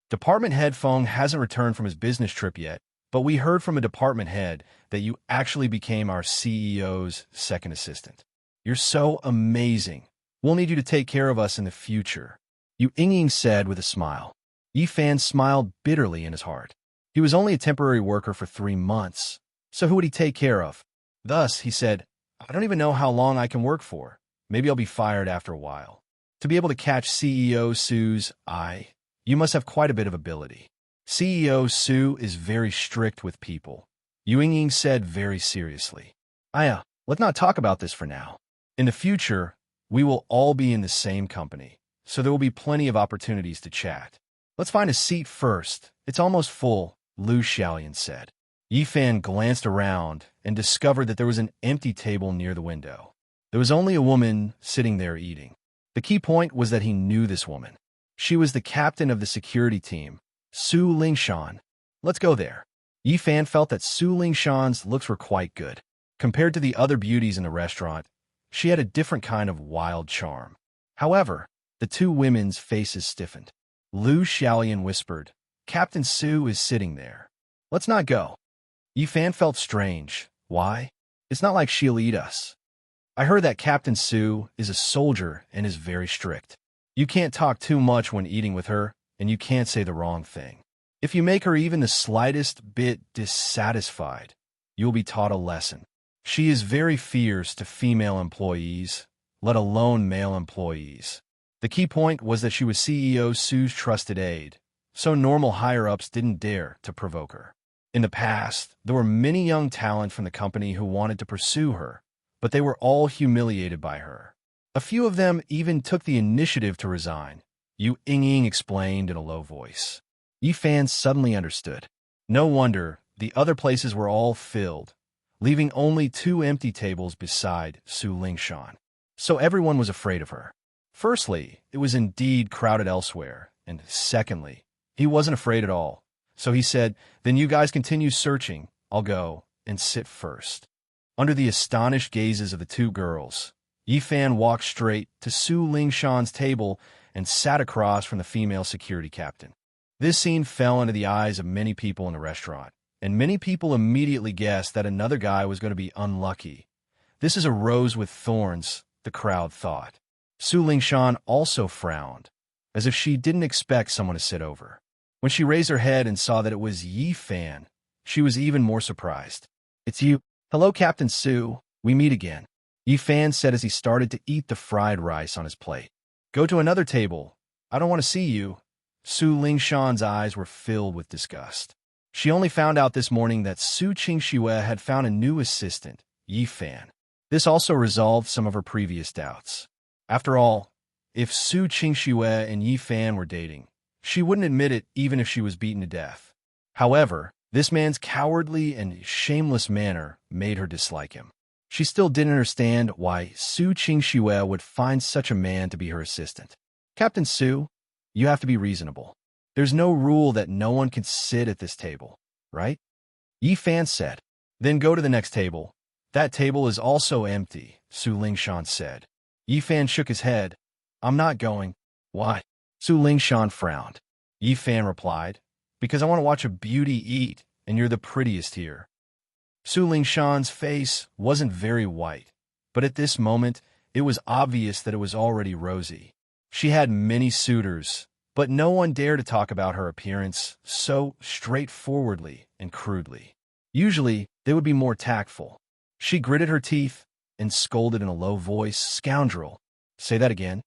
Department head Feng hasn't returned from his business trip yet, but we heard from a department head that you actually became our CEO's second assistant. You're so amazing. We'll need you to take care of us in the future, Yu Yingying said with a smile. Yi Fan smiled bitterly in his heart. He was only a temporary worker for 3 months, so who would he take care of? Thus, he said, "I don't even know how long I can work for. Maybe I'll be fired after a while. To be able to catch CEO Su's eye, you must have quite a bit of ability." CEO Su is very strict with people, Yu Yingying said very seriously. "Aya, let's not talk about this for now. In the future, we will all be in the same company, so there will be plenty of opportunities to chat. Let's find a seat first. It's almost full," Lu Xiaoyan said. Yi Fan glanced around and discovered that there was an empty table near the window. There was only a woman sitting there eating. The key point was that he knew this woman. She was the captain of the security team, Su Lingshan. "Let's go there." Yi Fan felt that Su Lingshan's looks were quite good. Compared to the other beauties in the restaurant, she had a different kind of wild charm. However, the two women's faces stiffened. Lu Xiaoyan whispered, "Captain Su is sitting there. Let's not go." Yi Fan felt strange. Why? It's not like she'll eat us. "I heard that Captain Su is a soldier and is very strict. You can't talk too much when eating with her, and you can't say the wrong thing. If you make her even the slightest bit dissatisfied, you'll be taught a lesson. She is very fierce to female employees, let alone male employees." The key point was that she was CEO Su's trusted aide, so normal higher-ups didn't dare to provoke her. In the past, there were many young talent from the company who wanted to pursue her, but they were all humiliated by her. A few of them even took the initiative to resign. Yu Ying explained in a low voice. Yi Fan suddenly understood. No wonder the other places were all filled, leaving only 2 empty tables beside Su Lingshan. So everyone was afraid of her. Firstly, it was indeed crowded elsewhere, and secondly, he wasn't afraid at all. So he said, "Then you guys continue searching. I'll go and sit first." Under the astonished gazes of the 2 girls, Yi Fan walked straight to Su Lingshan's table and sat across from the female security captain. This scene fell into the eyes of many people in the restaurant, and many people immediately guessed that another guy was going to be unlucky. This is a rose with thorns, the crowd thought. Su Lingshan also frowned, as if she didn't expect someone to sit over. When she raised her head and saw that it was Yi Fan, she was even more surprised. "It's you. Hello, Captain Su. We meet again," Yi Fan said as he started to eat the fried rice on his plate. "Go to another table. I don't want to see you." Su Lingshan's eyes were filled with disgust. She only found out this morning that Su Qingxue had found a new assistant, Yi Fan. This also resolved some of her previous doubts. After all, if Su Qingxue and Yi Fan were dating, she wouldn't admit it even if she was beaten to death. However, this man's cowardly and shameless manner made her dislike him. She still didn't understand why Su Qingxue would find such a man to be her assistant. "Captain Su, you have to be reasonable. There's no rule that no one can sit at this table, right?" Yi Fan said. "Then go to the next table. That table is also empty," Su Lingshan said. Yi Fan shook his head. "I'm not going." "Why?" Su Lingshan frowned. Yi Fan replied, "Because I want to watch a beauty eat, and you're the prettiest here." Su Lingshan's face wasn't very white, but at this moment, it was obvious that it was already rosy. She had many suitors, but no one dared to talk about her appearance so straightforwardly and crudely. Usually, they would be more tactful. She gritted her teeth and scolded in a low voice, "Scoundrel." "Say that again."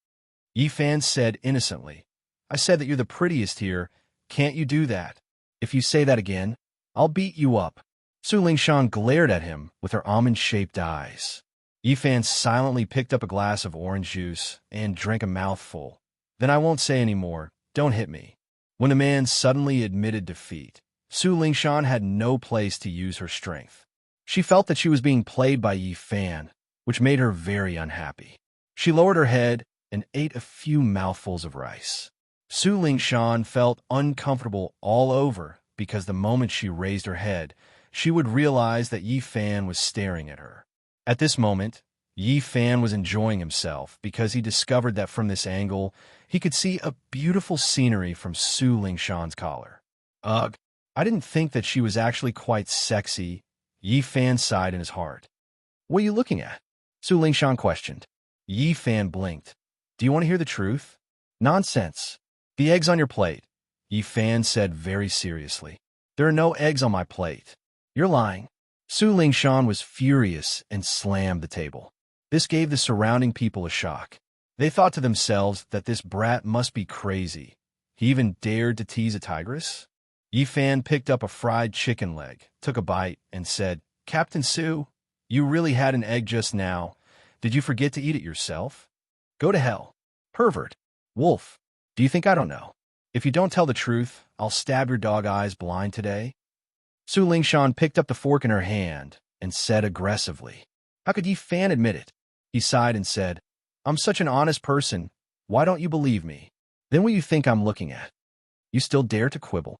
Yi Fan said innocently. "I said that you're the prettiest here. Can't you do that? If you say that again, I'll beat you up." Su Lingshan glared at him with her almond-shaped eyes. Yi Fan silently picked up a glass of orange juice and drank a mouthful. "Then I won't say any more. Don't hit me." When the man suddenly admitted defeat, Su Lingshan had no place to use her strength. She felt that she was being played by Yi Fan, which made her very unhappy. She lowered her head and ate a few mouthfuls of rice. Su Lingshan felt uncomfortable all over because the moment she raised her head, she would realize that Yi Fan was staring at her. At this moment, Yi Fan was enjoying himself because he discovered that from this angle, he could see a beautiful scenery from Su Lingshan's collar. "Ugh, I didn't think that she was actually quite sexy," Yi Fan sighed in his heart. "What are you looking at?" Su Lingshan questioned. Yi Fan blinked. "Do you want to hear the truth?" "Nonsense. The eggs on your plate," Yi Fan said very seriously. "There are no eggs on my plate." "You're lying." Su Lingshan was furious and slammed the table. This gave the surrounding people a shock. They thought to themselves that this brat must be crazy. He even dared to tease a tigress? Yi Fan picked up a fried chicken leg, took a bite, and said, "Captain Su, you really had an egg just now. Did you forget to eat it yourself? Go to hell. Pervert. Wolf. Do you think I don't know? If you don't tell the truth, I'll stab your dog eyes blind today." Su Lingshan picked up the fork in her hand and said aggressively, "How could Yi Fan admit it?" He sighed and said, "I'm such an honest person. Why don't you believe me? Then what do you think I'm looking at? You still dare to quibble?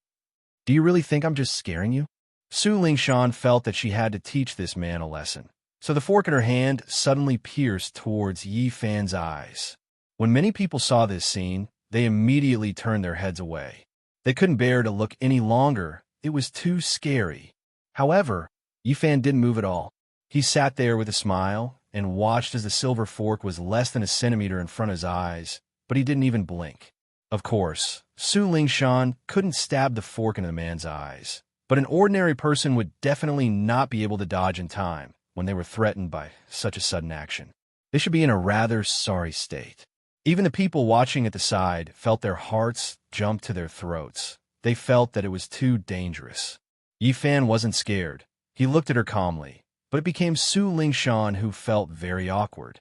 Do you really think I'm just scaring you?" Su Lingshan felt that she had to teach this man a lesson. So the fork in her hand suddenly pierced towards Yi Fan's eyes. When many people saw this scene, they immediately turned their heads away. They couldn't bear to look any longer. It was too scary. However, Yi Fan didn't move at all. He sat there with a smile and watched as the silver fork was less than a centimeter in front of his eyes, but he didn't even blink. Of course, Su Lingshan couldn't stab the fork into the man's eyes, but an ordinary person would definitely not be able to dodge in time when they were threatened by such a sudden action. They should be in a rather sorry state. Even the people watching at the side felt their hearts jump to their throats. They felt that it was too dangerous. Yi Fan wasn't scared. He looked at her calmly, but it became Su Lingshan who felt very awkward.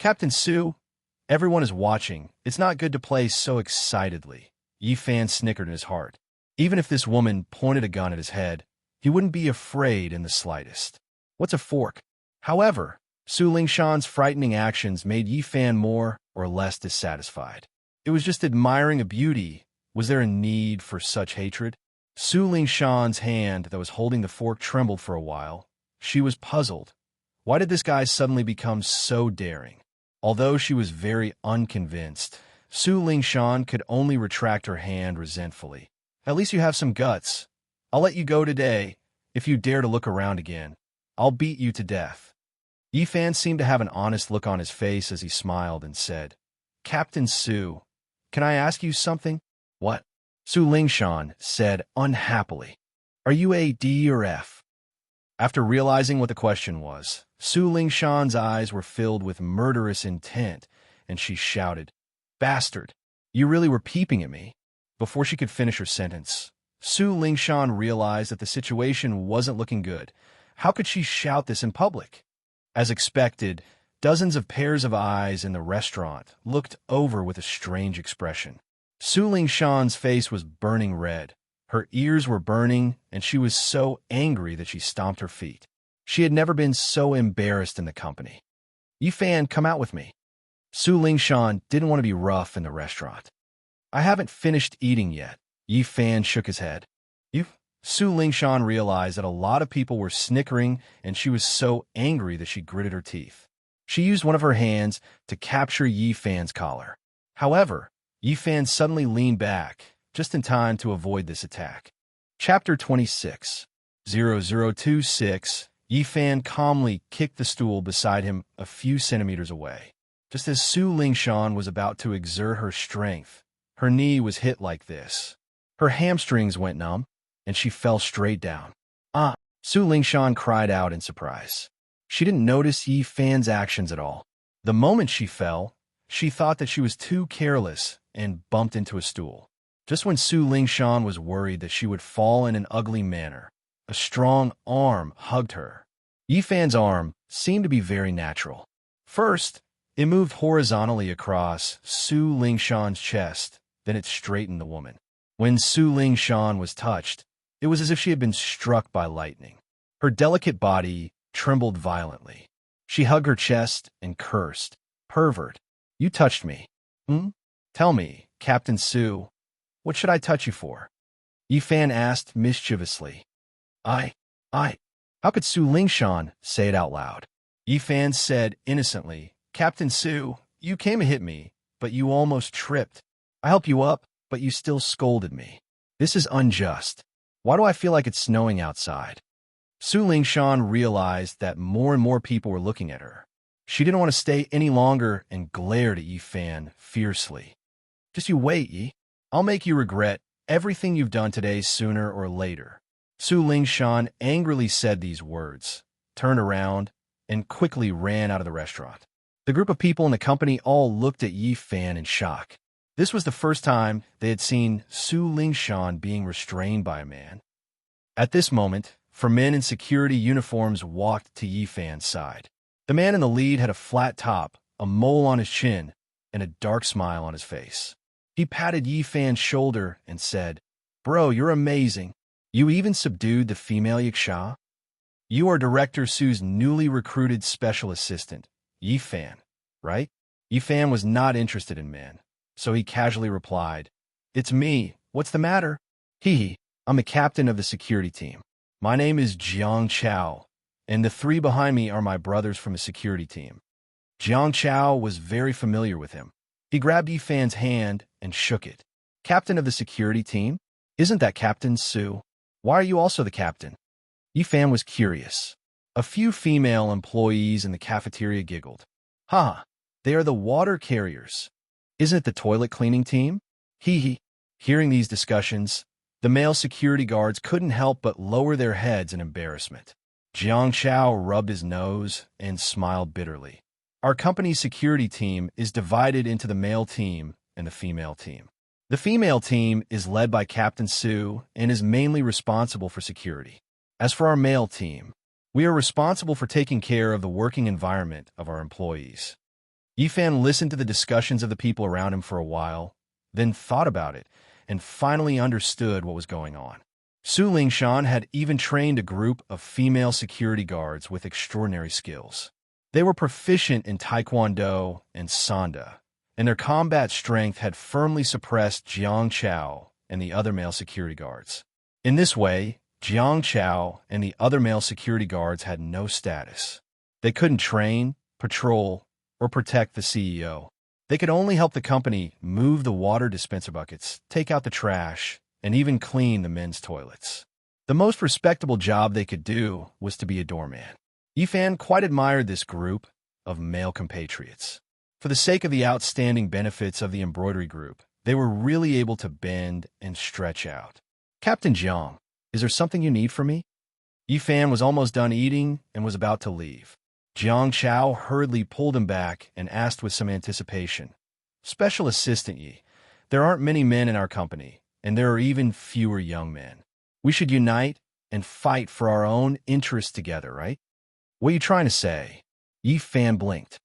Captain Su, everyone is watching. It's not good to play so excitedly. Yi Fan snickered in his heart. Even if this woman pointed a gun at his head, he wouldn't be afraid in the slightest. What's a fork? However, Su Lingshan's frightening actions made Yi Fan more or less dissatisfied. It was just admiring a beauty. Was there a need for such hatred? Su Lingshan's hand that was holding the fork trembled for a while. She was puzzled. Why did this guy suddenly become so daring? Although she was very unconvinced, Su Lingshan could only retract her hand resentfully. At least you have some guts. I'll let you go today. If you dare to look around again, I'll beat you to death. Yi Fan seemed to have an honest look on his face as he smiled and said, Captain Su, can I ask you something? What? Su Lingshan said unhappily. Are you a D or F? After realizing what the question was, Su Lingshan's eyes were filled with murderous intent, and she shouted, Bastard! You really were peeping at me. Before she could finish her sentence, Su Lingshan realized that the situation wasn't looking good. How could she shout this in public? As expected, dozens of pairs of eyes in the restaurant looked over with a strange expression. Su Lingshan's face was burning red. Her ears were burning, and she was so angry that she stomped her feet. She had never been so embarrassed in the company. Yi Fan, come out with me. Su Lingshan didn't want to be rough in the restaurant. I haven't finished eating yet. Yi Fan shook his head. Su Lingshan realized that a lot of people were snickering, and she was so angry that she gritted her teeth. She used one of her hands to capture Yi Fan's collar. However, Yi Fan suddenly leaned back, just in time to avoid this attack. Chapter 26 0026 Yi Fan calmly kicked the stool beside him a few centimeters away. Just as Su Lingshan was about to exert her strength, her knee was hit like this. Her hamstrings went numb, and she fell straight down. Ah! Su Lingshan cried out in surprise. She didn't notice Yi Fan's actions at all. The moment she fell, she thought that she was too careless and bumped into a stool. Just when Su Lingshan was worried that she would fall in an ugly manner, a strong arm hugged her. Yi Fan's arm seemed to be very natural. First, it moved horizontally across Su Lingshan's chest, then it straightened the woman. When Su Lingshan was touched, it was as if she had been struck by lightning. Her delicate body trembled violently. She hugged her chest and cursed. Pervert, you touched me. Tell me, Captain Su, what should I touch you for? Yi Fan asked mischievously. How could Su Lingshan say it out loud? Yi Fan said innocently, Captain Su, you came to hit me, but you almost tripped. I helped you up, but you still scolded me. This is unjust. Why do I feel like it's snowing outside? Su Lingshan realized that more and more people were looking at her. She didn't want to stay any longer and glared at Yi Fan fiercely. Just you wait, Yi. I'll make you regret everything you've done today sooner or later. Su Lingshan angrily said these words, turned around, and quickly ran out of the restaurant. The group of people in the company all looked at Yi Fan in shock. This was the first time they had seen Su Lingshan being restrained by a man. At this moment, 4 men in security uniforms walked to Yi Fan's side. The man in the lead had a flat top, a mole on his chin, and a dark smile on his face. He patted Yi Fan's shoulder and said, Bro, you're amazing. You even subdued the female Yaksha? You are Director Su's newly recruited special assistant, Yi Fan, right? Yi Fan was not interested in men, so he casually replied, It's me. What's the matter? I'm the captain of the security team. My name is Jiang Chao, and the 3 behind me are my brothers from the security team. Jiang Chao was very familiar with him. He grabbed Yi Fan's hand and shook it. Captain of the security team? Isn't that Captain Su? Why are you also the captain? Yi Fan was curious. A few female employees in the cafeteria giggled. They are the water carriers. Isn't it the toilet cleaning team? Hearing these discussions, the male security guards couldn't help but lower their heads in embarrassment. Jiang Chao rubbed his nose and smiled bitterly. Our company's security team is divided into the male team and the female team. The female team is led by Captain Sue and is mainly responsible for security. As for our male team, we are responsible for taking care of the working environment of our employees. Yifan listened to the discussions of the people around him for a while, then thought about it, and finally understood what was going on. Su Lingshan had even trained a group of female security guards with extraordinary skills. They were proficient in Taekwondo and Sanda, and their combat strength had firmly suppressed Jiang Chao and the other male security guards. In this way, Jiang Chao and the other male security guards had no status. They couldn't train, patrol, or protect the CEO. They could only help the company move the water dispenser buckets, take out the trash, and even clean the men's toilets. The most respectable job they could do was to be a doorman. Yifan quite admired this group of male compatriots. For the sake of the outstanding benefits of the embroidery group, they were really able to bend and stretch out. Captain Jiang, is there something you need from me? Yifan was almost done eating and was about to leave. Jiang Chao hurriedly pulled him back and asked with some anticipation, "Special Assistant Yi, there aren't many men in our company, and there are even fewer young men. We should unite and fight for our own interests together, right? What are you trying to say?" Yifan blinked.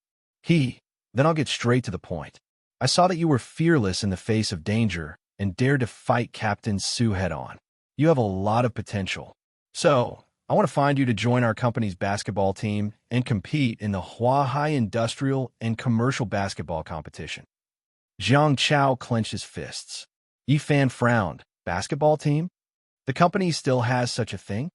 Then I'll get straight to the point. I saw that you were fearless in the face of danger and dared to fight Captain Su head-on. You have a lot of potential. So, I want to find you to join our company's basketball team and compete in the Huahai Industrial and Commercial Basketball Competition. Jiang Chao clenched his fists. Yifan frowned. Basketball team? The company still has such a thing?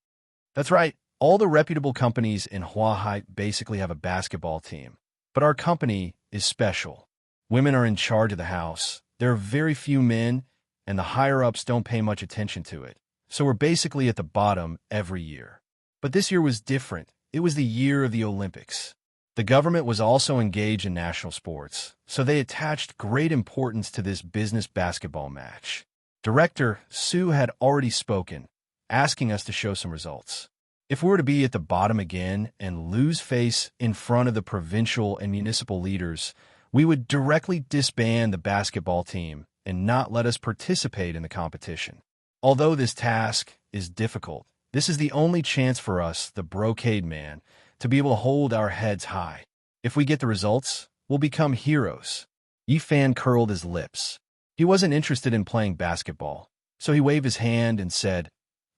That's right. All the reputable companies in Huahai basically have a basketball team. But our company is special. Women are in charge of the house. There are very few men, and the higher-ups don't pay much attention to it. So we're basically at the bottom every year. But this year was different. It was the year of the Olympics. The government was also engaged in national sports, so they attached great importance to this business basketball match. Director Su had already spoken, asking us to show some results. If we were to be at the bottom again and lose face in front of the provincial and municipal leaders, we would directly disband the basketball team and not let us participate in the competition. Although this task is difficult, this is the only chance for us, the brocade man, to be able to hold our heads high. If we get the results, we'll become heroes. Yifan curled his lips. He wasn't interested in playing basketball, so he waved his hand and said,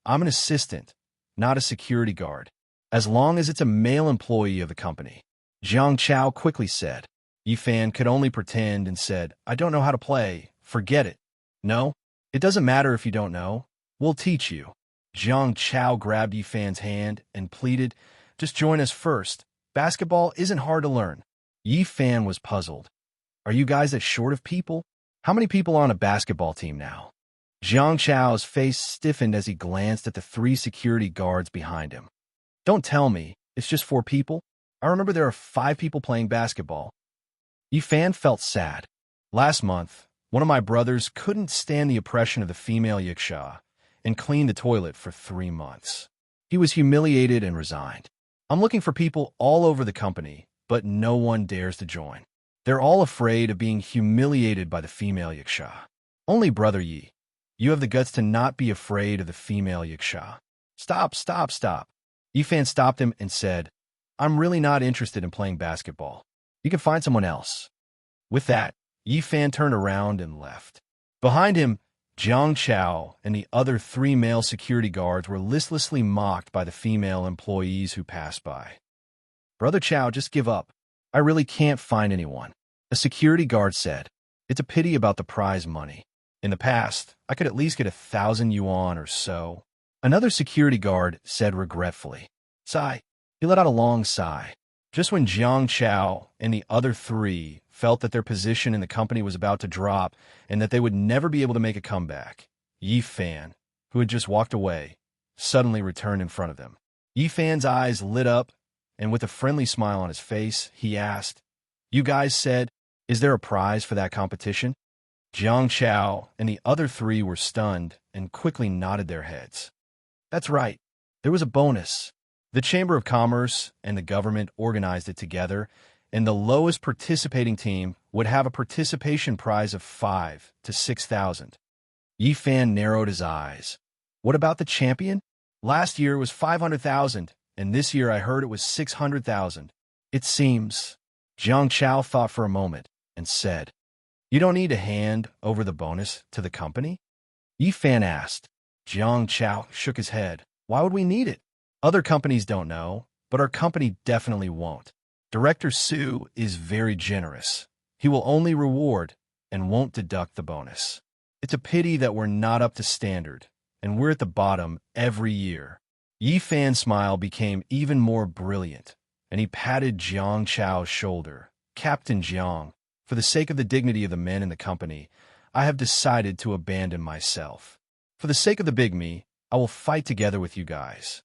"I'm an assistant, not a security guard, as long as it's a male employee of the company." Jiang Chao quickly said. Yifan could only pretend and said, "I don't know how to play. Forget it." "No, it doesn't matter if you don't know. We'll teach you." Jiang Chao grabbed Yifan's hand and pleaded, "Just join us first. Basketball isn't hard to learn." Yifan was puzzled. "Are you guys that short of people? How many people are on a basketball team now?" Jiang Chao's face stiffened as he glanced at the 3 security guards behind him. "Don't tell me, it's just 4 people? I remember there are 5 people playing basketball." Yifan felt sad. "Last month, one of my brothers couldn't stand the oppression of the female yiksha and cleaned the toilet for 3 months. He was humiliated and resigned. I'm looking for people all over the company, but no one dares to join. They're all afraid of being humiliated by the female yiksha. Only Brother Yi, you have the guts to not be afraid of the female yiksha." Stop. Yifan stopped him and said, "I'm really not interested in playing basketball. You can find someone else." With that, Yifan turned around and left. Behind him, Jiang Chao and the other 3 male security guards were listlessly mocked by the female employees who passed by. "Brother Chao, just give up. I really can't find anyone." A security guard said, "It's a pity about the prize money. In the past, I could at least get 1,000 yuan or so." Another security guard said regretfully. Sigh. He let out a long sigh. Just when Jiang Chao and the other 3 felt that their position in the company was about to drop and that they would never be able to make a comeback, Yifan, who had just walked away, suddenly returned in front of them. Yifan's eyes lit up, and with a friendly smile on his face, he asked, "You guys said, is there a prize for that competition?" Jiang Chao and the other 3 were stunned and quickly nodded their heads. "That's right. There was a bonus. The Chamber of Commerce and the government organized it together, and the lowest participating team would have a participation prize of 5 to 6,000. Yi Fan narrowed his eyes. What about the champion? Last year it was 500,000, and this year I heard it was 600,000. It seems. Jiang Chao thought for a moment and said, You don't need to hand over the bonus to the company? Yi Fan asked. Jiang Chao shook his head. Why would we need it? Other companies don't know, but our company definitely won't. Director Su is very generous. He will only reward and won't deduct the bonus. It's a pity that we're not up to standard, and we're at the bottom every year. Yi Fan's smile became even more brilliant, and he patted Jiang Chao's shoulder. Captain Jiang, for the sake of the dignity of the men in the company, I have decided to abandon myself. For the sake of the big me, I will fight together with you guys.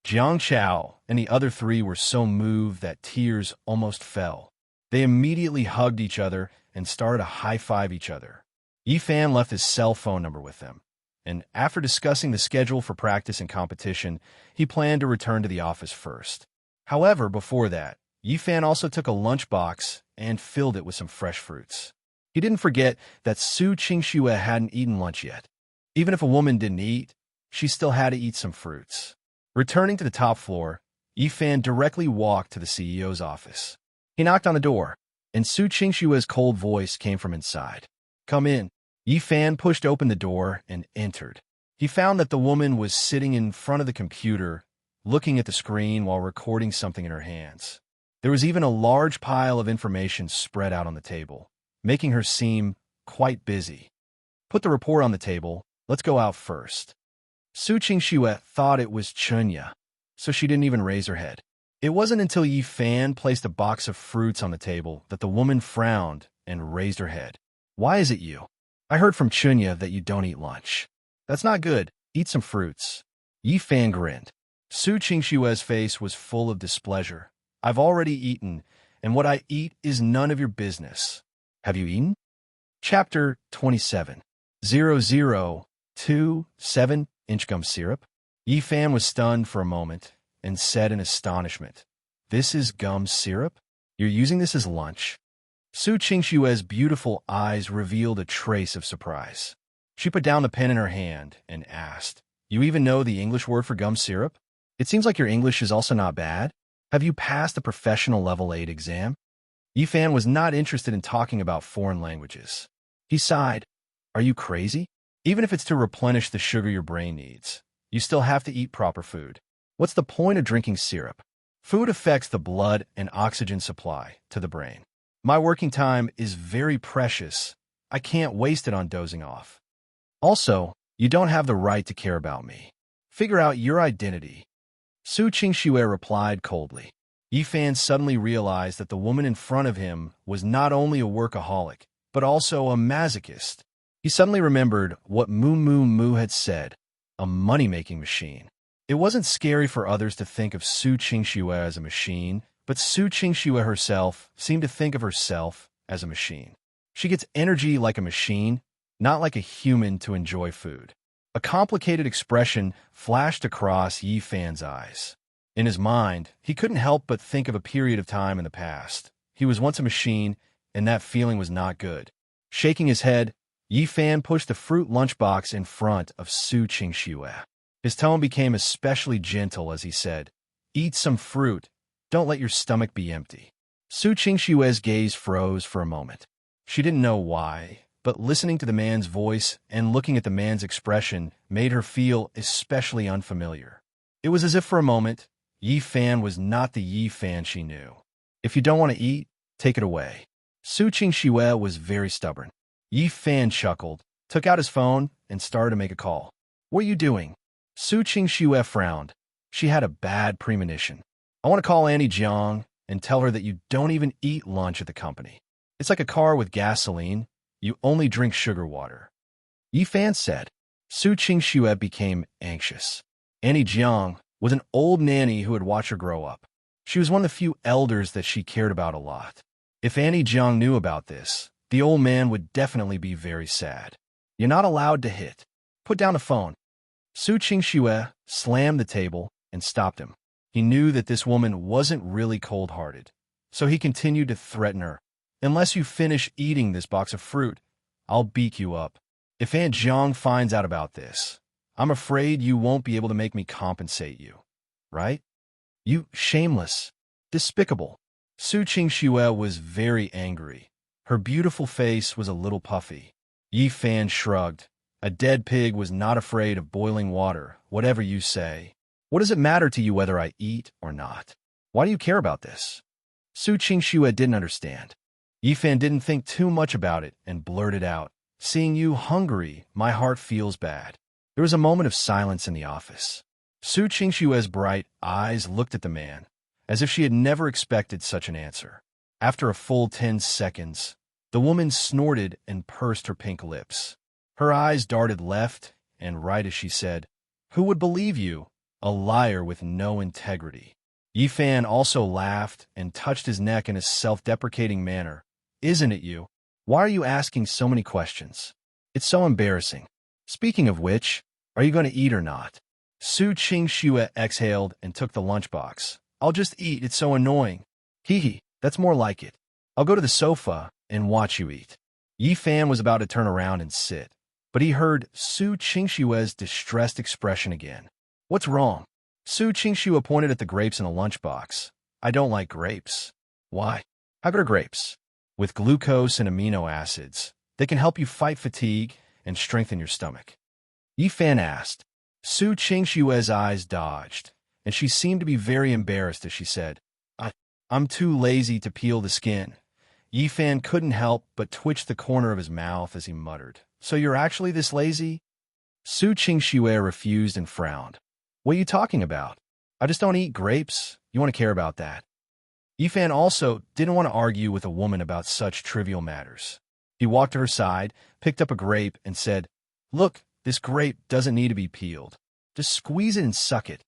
Jiang Chao and the other three were so moved that tears almost fell. They immediately hugged each other and started to high-five each other. Yi Fan left his cell phone number with them, and after discussing the schedule for practice and competition, he planned to return to the office first. However, before that, Yi Fan also took a lunchbox and filled it with some fresh fruits. He didn't forget that Su Qingxue hadn't eaten lunch yet. Even if a woman didn't eat, she still had to eat some fruits. Returning to the top floor, Yi Fan directly walked to the CEO's office. He knocked on the door, and Su Qingxue's cold voice came from inside. Come in. Yi Fan pushed open the door and entered. He found that the woman was sitting in front of the computer, looking at the screen while recording something in her hands. There was even a large pile of information spread out on the table, making her seem quite busy. Put the report on the table. Let's go out first. Su Qingxue thought it was Chunya, so she didn't even raise her head. It wasn't until Yi Fan placed a box of fruits on the table that the woman frowned and raised her head. Why is it you? I heard from Chunya that you don't eat lunch. That's not good. Eat some fruits. Yi Fan grinned. Su Qingxue's face was full of displeasure. I've already eaten, and what I eat is none of your business. Have you eaten? Chapter 27. 0027-inch gum syrup? Yi Fan was stunned for a moment and said in astonishment, This is gum syrup? You're using this as lunch? Su Qingxue's beautiful eyes revealed a trace of surprise. She put down the pen in her hand and asked, You even know the English word for gum syrup? It seems like your English is also not bad. Have you passed the professional level 8 exam? Yi Fan was not interested in talking about foreign languages. He sighed. Are you crazy? Even if it's to replenish the sugar your brain needs, you still have to eat proper food. What's the point of drinking syrup? Food affects the blood and oxygen supply to the brain. My working time is very precious. I can't waste it on dozing off. Also, you don't have the right to care about me. Figure out your identity. Su Qingxue replied coldly. Yi Fan suddenly realized that the woman in front of him was not only a workaholic, but also a masochist. He suddenly remembered what Mu had said, a money-making machine. It wasn't scary for others to think of Su Qingxue as a machine, but Su Qingxue herself seemed to think of herself as a machine. She gets energy like a machine, not like a human to enjoy food. A complicated expression flashed across Yi Fan's eyes. In his mind, he couldn't help but think of a period of time in the past. He was once a machine, and that feeling was not good. Shaking his head, Yi Fan pushed the fruit lunchbox in front of Su Qingxue. His tone became especially gentle as he said, Eat some fruit. Don't let your stomach be empty. Su Qingxue's gaze froze for a moment. She didn't know why, but listening to the man's voice and looking at the man's expression made her feel especially unfamiliar. It was as if for a moment, Yi Fan was not the Yi Fan she knew. If you don't want to eat, take it away. Su Qingxue was very stubborn. Yi Fan chuckled, took out his phone, and started to make a call. What are you doing? Su Qingxue frowned. She had a bad premonition. I want to call Annie Jiang and tell her that you don't even eat lunch at the company. It's like a car with gasoline. You only drink sugar water. Yi Fan said. Su Qingxue became anxious. Annie Jiang was an old nanny who had watched her grow up. She was one of the few elders that she cared about a lot. If Annie Jiang knew about this, the old man would definitely be very sad. You're not allowed to hit. Put down the phone. Su Qingxue slammed the table and stopped him. He knew that this woman wasn't really cold-hearted, So he continued to threaten her. Unless you finish eating this box of fruit, I'll beat you up. If Aunt Jiang finds out about this, I'm afraid you won't be able to make me compensate you. Right? You shameless, despicable. Su Qingxue was very angry. Her beautiful face was a little puffy. Yi Fan shrugged. A dead pig was not afraid of boiling water, whatever you say. What does it matter to you whether I eat or not? Why do you care about this? Su Qingxue didn't understand. Yi Fan didn't think too much about it and blurted out, seeing you hungry, my heart feels bad. There was a moment of silence in the office. Su Qingxue's bright eyes looked at the man, as if she had never expected such an answer. After a full 10 seconds, the woman snorted and pursed her pink lips. Her eyes darted left and right as she said, "Who would believe you? A liar with no integrity." Yi Fan also laughed and touched his neck in a self-deprecating manner. "Isn't it you? Why are you asking so many questions? It's so embarrassing. Speaking of which, are you going to eat or not?" Su Qingxue exhaled and took the lunchbox. "I'll just eat, it's so annoying." "Hee, that's more like it. I'll go to the sofa and watch you eat." Yi Fan was about to turn around and sit, but he heard Su Qingxue's distressed expression again. "What's wrong?" Su Qingxue pointed at the grapes in the lunchbox. "I don't like grapes." "Why?" "How good are grapes?" "With glucose and amino acids. They can help you fight fatigue and strengthen your stomach." Yi Fan asked. Su Qingxue's eyes dodged, and she seemed to be very embarrassed as she said, I'm too lazy to peel the skin." Yi Fan couldn't help but twitch the corner of his mouth as he muttered, "So you're actually this lazy?" Su Qingxue refused and frowned. "What are you talking about? I just don't eat grapes. You want to care about that?" Yi Fan also didn't want to argue with a woman about such trivial matters. He walked to her side, picked up a grape, and said, "Look, this grape doesn't need to be peeled. Just squeeze it and suck it."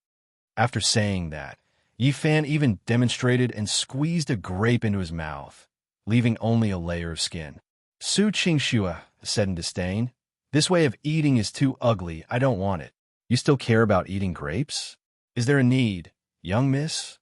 After saying that, Yi Fan even demonstrated and squeezed a grape into his mouth, leaving only a layer of skin. Su Qingxue said in disdain, "This way of eating is too ugly. I don't want it." "You still care about eating grapes? Is there a need, young miss?"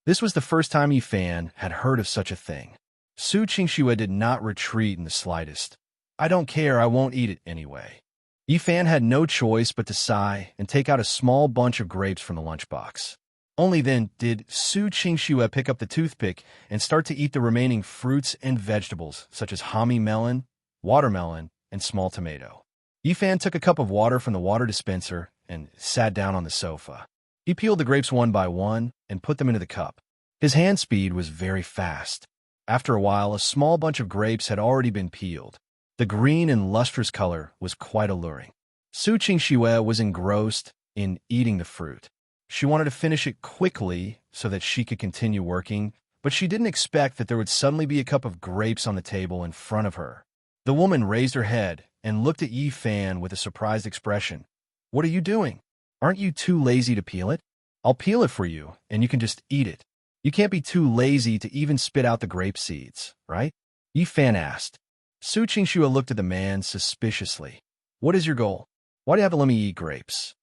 This was the first time Yi Fan had heard of such a thing. Su Qingxue did not retreat in the slightest. "I don't care. I won't eat it anyway." Yi Fan had no choice but to sigh and take out a small bunch of grapes from the lunchbox. Only then did Su Qingxue pick up the toothpick and start to eat the remaining fruits and vegetables, such as hami melon, watermelon, and small tomato. Yi Fan took a cup of water from the water dispenser and sat down on the sofa. He peeled the grapes one by one and put them into the cup. His hand speed was very fast. After a while, a small bunch of grapes had already been peeled. The green and lustrous color was quite alluring. Su Qingxue was engrossed in eating the fruit. She wanted to finish it quickly so that she could continue working, but she didn't expect that there would suddenly be a cup of grapes on the table in front of her. The woman raised her head and looked at Yi Fan with a surprised expression. "What are you doing? Aren't you too lazy to peel it? I'll peel it for you, and you can just eat it. You can't be too lazy to even spit out the grape seeds, right?" Yi Fan asked. Su Qingxue looked at the man suspiciously. "What is your goal? Why do you have to let me eat grapes?"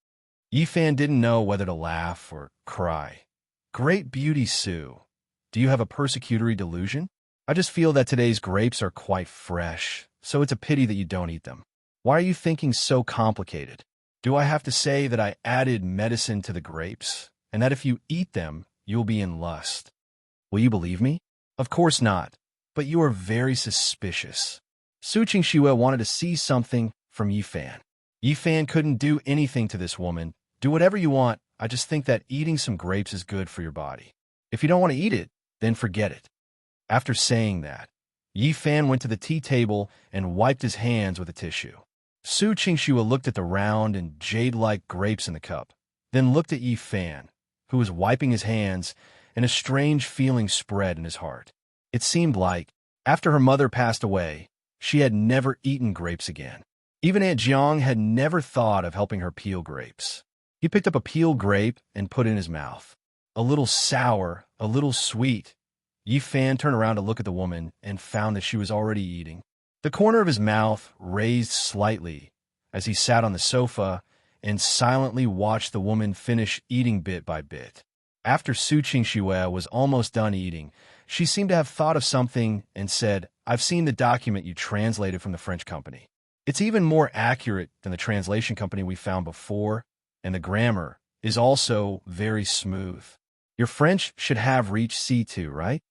Yi Fan didn't know whether to laugh or cry. "Great beauty, Su. Do you have a persecutory delusion? I just feel that today's grapes are quite fresh, so it's a pity that you don't eat them. Why are you thinking so complicated? Do I have to say that I added medicine to the grapes, and that if you eat them, you'll be in lust? Will you believe me? Of course not, but you are very suspicious." Su Qingxue wanted to see something from Yi Fan. Yi Fan couldn't do anything to this woman. "Do whatever you want. I just think that eating some grapes is good for your body. If you don't want to eat it, then forget it." After saying that, Yi Fan went to the tea table and wiped his hands with a tissue. Su Qingxue looked at the round and jade-like grapes in the cup, then looked at Yi Fan, who was wiping his hands, and a strange feeling spread in his heart. It seemed like, after her mother passed away, she had never eaten grapes again. Even Aunt Jiang had never thought of helping her peel grapes. He picked up a peeled grape and put it in his mouth. A little sour, a little sweet. Yi Fan turned around to look at the woman and found that she was already eating. The corner of his mouth raised slightly as he sat on the sofa and silently watched the woman finish eating bit by bit. After Su Qingxue was almost done eating, She seemed to have thought of something and said, "I've seen the document you translated from the French company. It's even more accurate than the translation company we found before, and the grammar is also very smooth. Your French should have reached C2, right?"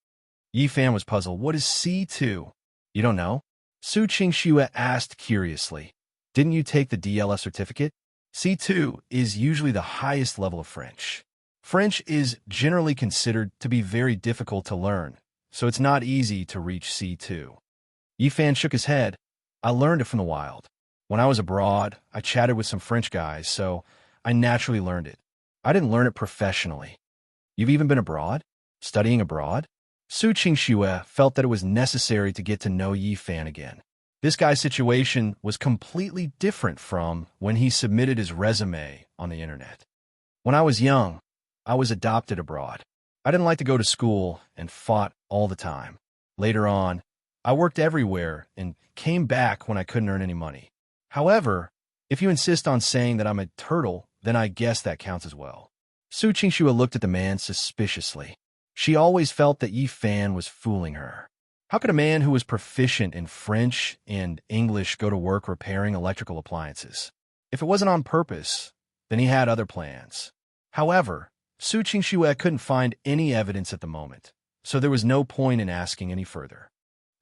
Yifan was puzzled. "What is C2? You don't know?" Su Qingxue asked curiously. "Didn't you take the DLS certificate?" C2 is usually the highest level of French. French is generally considered to be very difficult to learn, so it's not easy to reach C2. Yifan shook his head. "I learned it from the wild. When I was abroad, I chatted with some French guys, so I naturally learned it. I didn't learn it professionally." "You've even been abroad? Studying abroad?" Su Qingxue felt that it was necessary to get to know Yifan again. This guy's situation was completely different from when he submitted his resume on the internet. "When I was young, I was adopted abroad. I didn't like to go to school and fought all the time. Later on, I worked everywhere and came back when I couldn't earn any money. However, if you insist on saying that I'm a turtle, then I guess that counts as well." Su Qingxue looked at the man suspiciously. She always felt that Yifan was fooling her. How could a man who was proficient in French and English go to work repairing electrical appliances? If it wasn't on purpose, then he had other plans. However, Su Qingxue couldn't find any evidence at the moment, so there was no point in asking any further.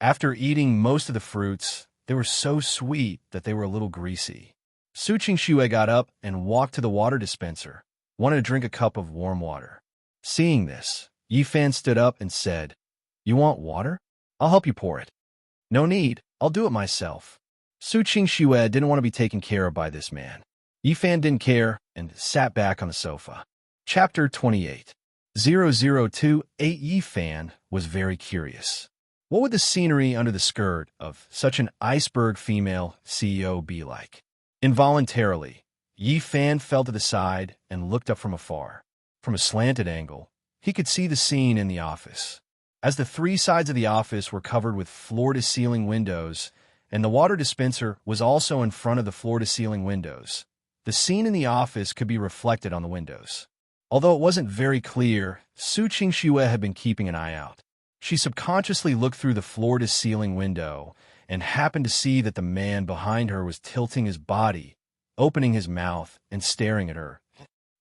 After eating most of the fruits, they were so sweet that they were a little greasy. Su Qingxue got up and walked to the water dispenser, wanted to drink a cup of warm water. Seeing this, Yifan stood up and said, "You want water? I'll help you pour it." "No need, I'll do it myself." Su Qingxue didn't want to be taken care of by this man. Yifan didn't care and sat back on the sofa. Chapter 28. 0028. Yifan was very curious. What would the scenery under the skirt of such an iceberg female CEO be like? Involuntarily, Yifan fell to the side and looked up from afar. From a slanted angle, he could see the scene in the office. As the three sides of the office were covered with floor-to-ceiling windows, and the water dispenser was also in front of the floor-to-ceiling windows, the scene in the office could be reflected on the windows. Although it wasn't very clear, Su Qingxue had been keeping an eye out. She subconsciously looked through the floor-to-ceiling window and happened to see that the man behind her was tilting his body, opening his mouth, and staring at her.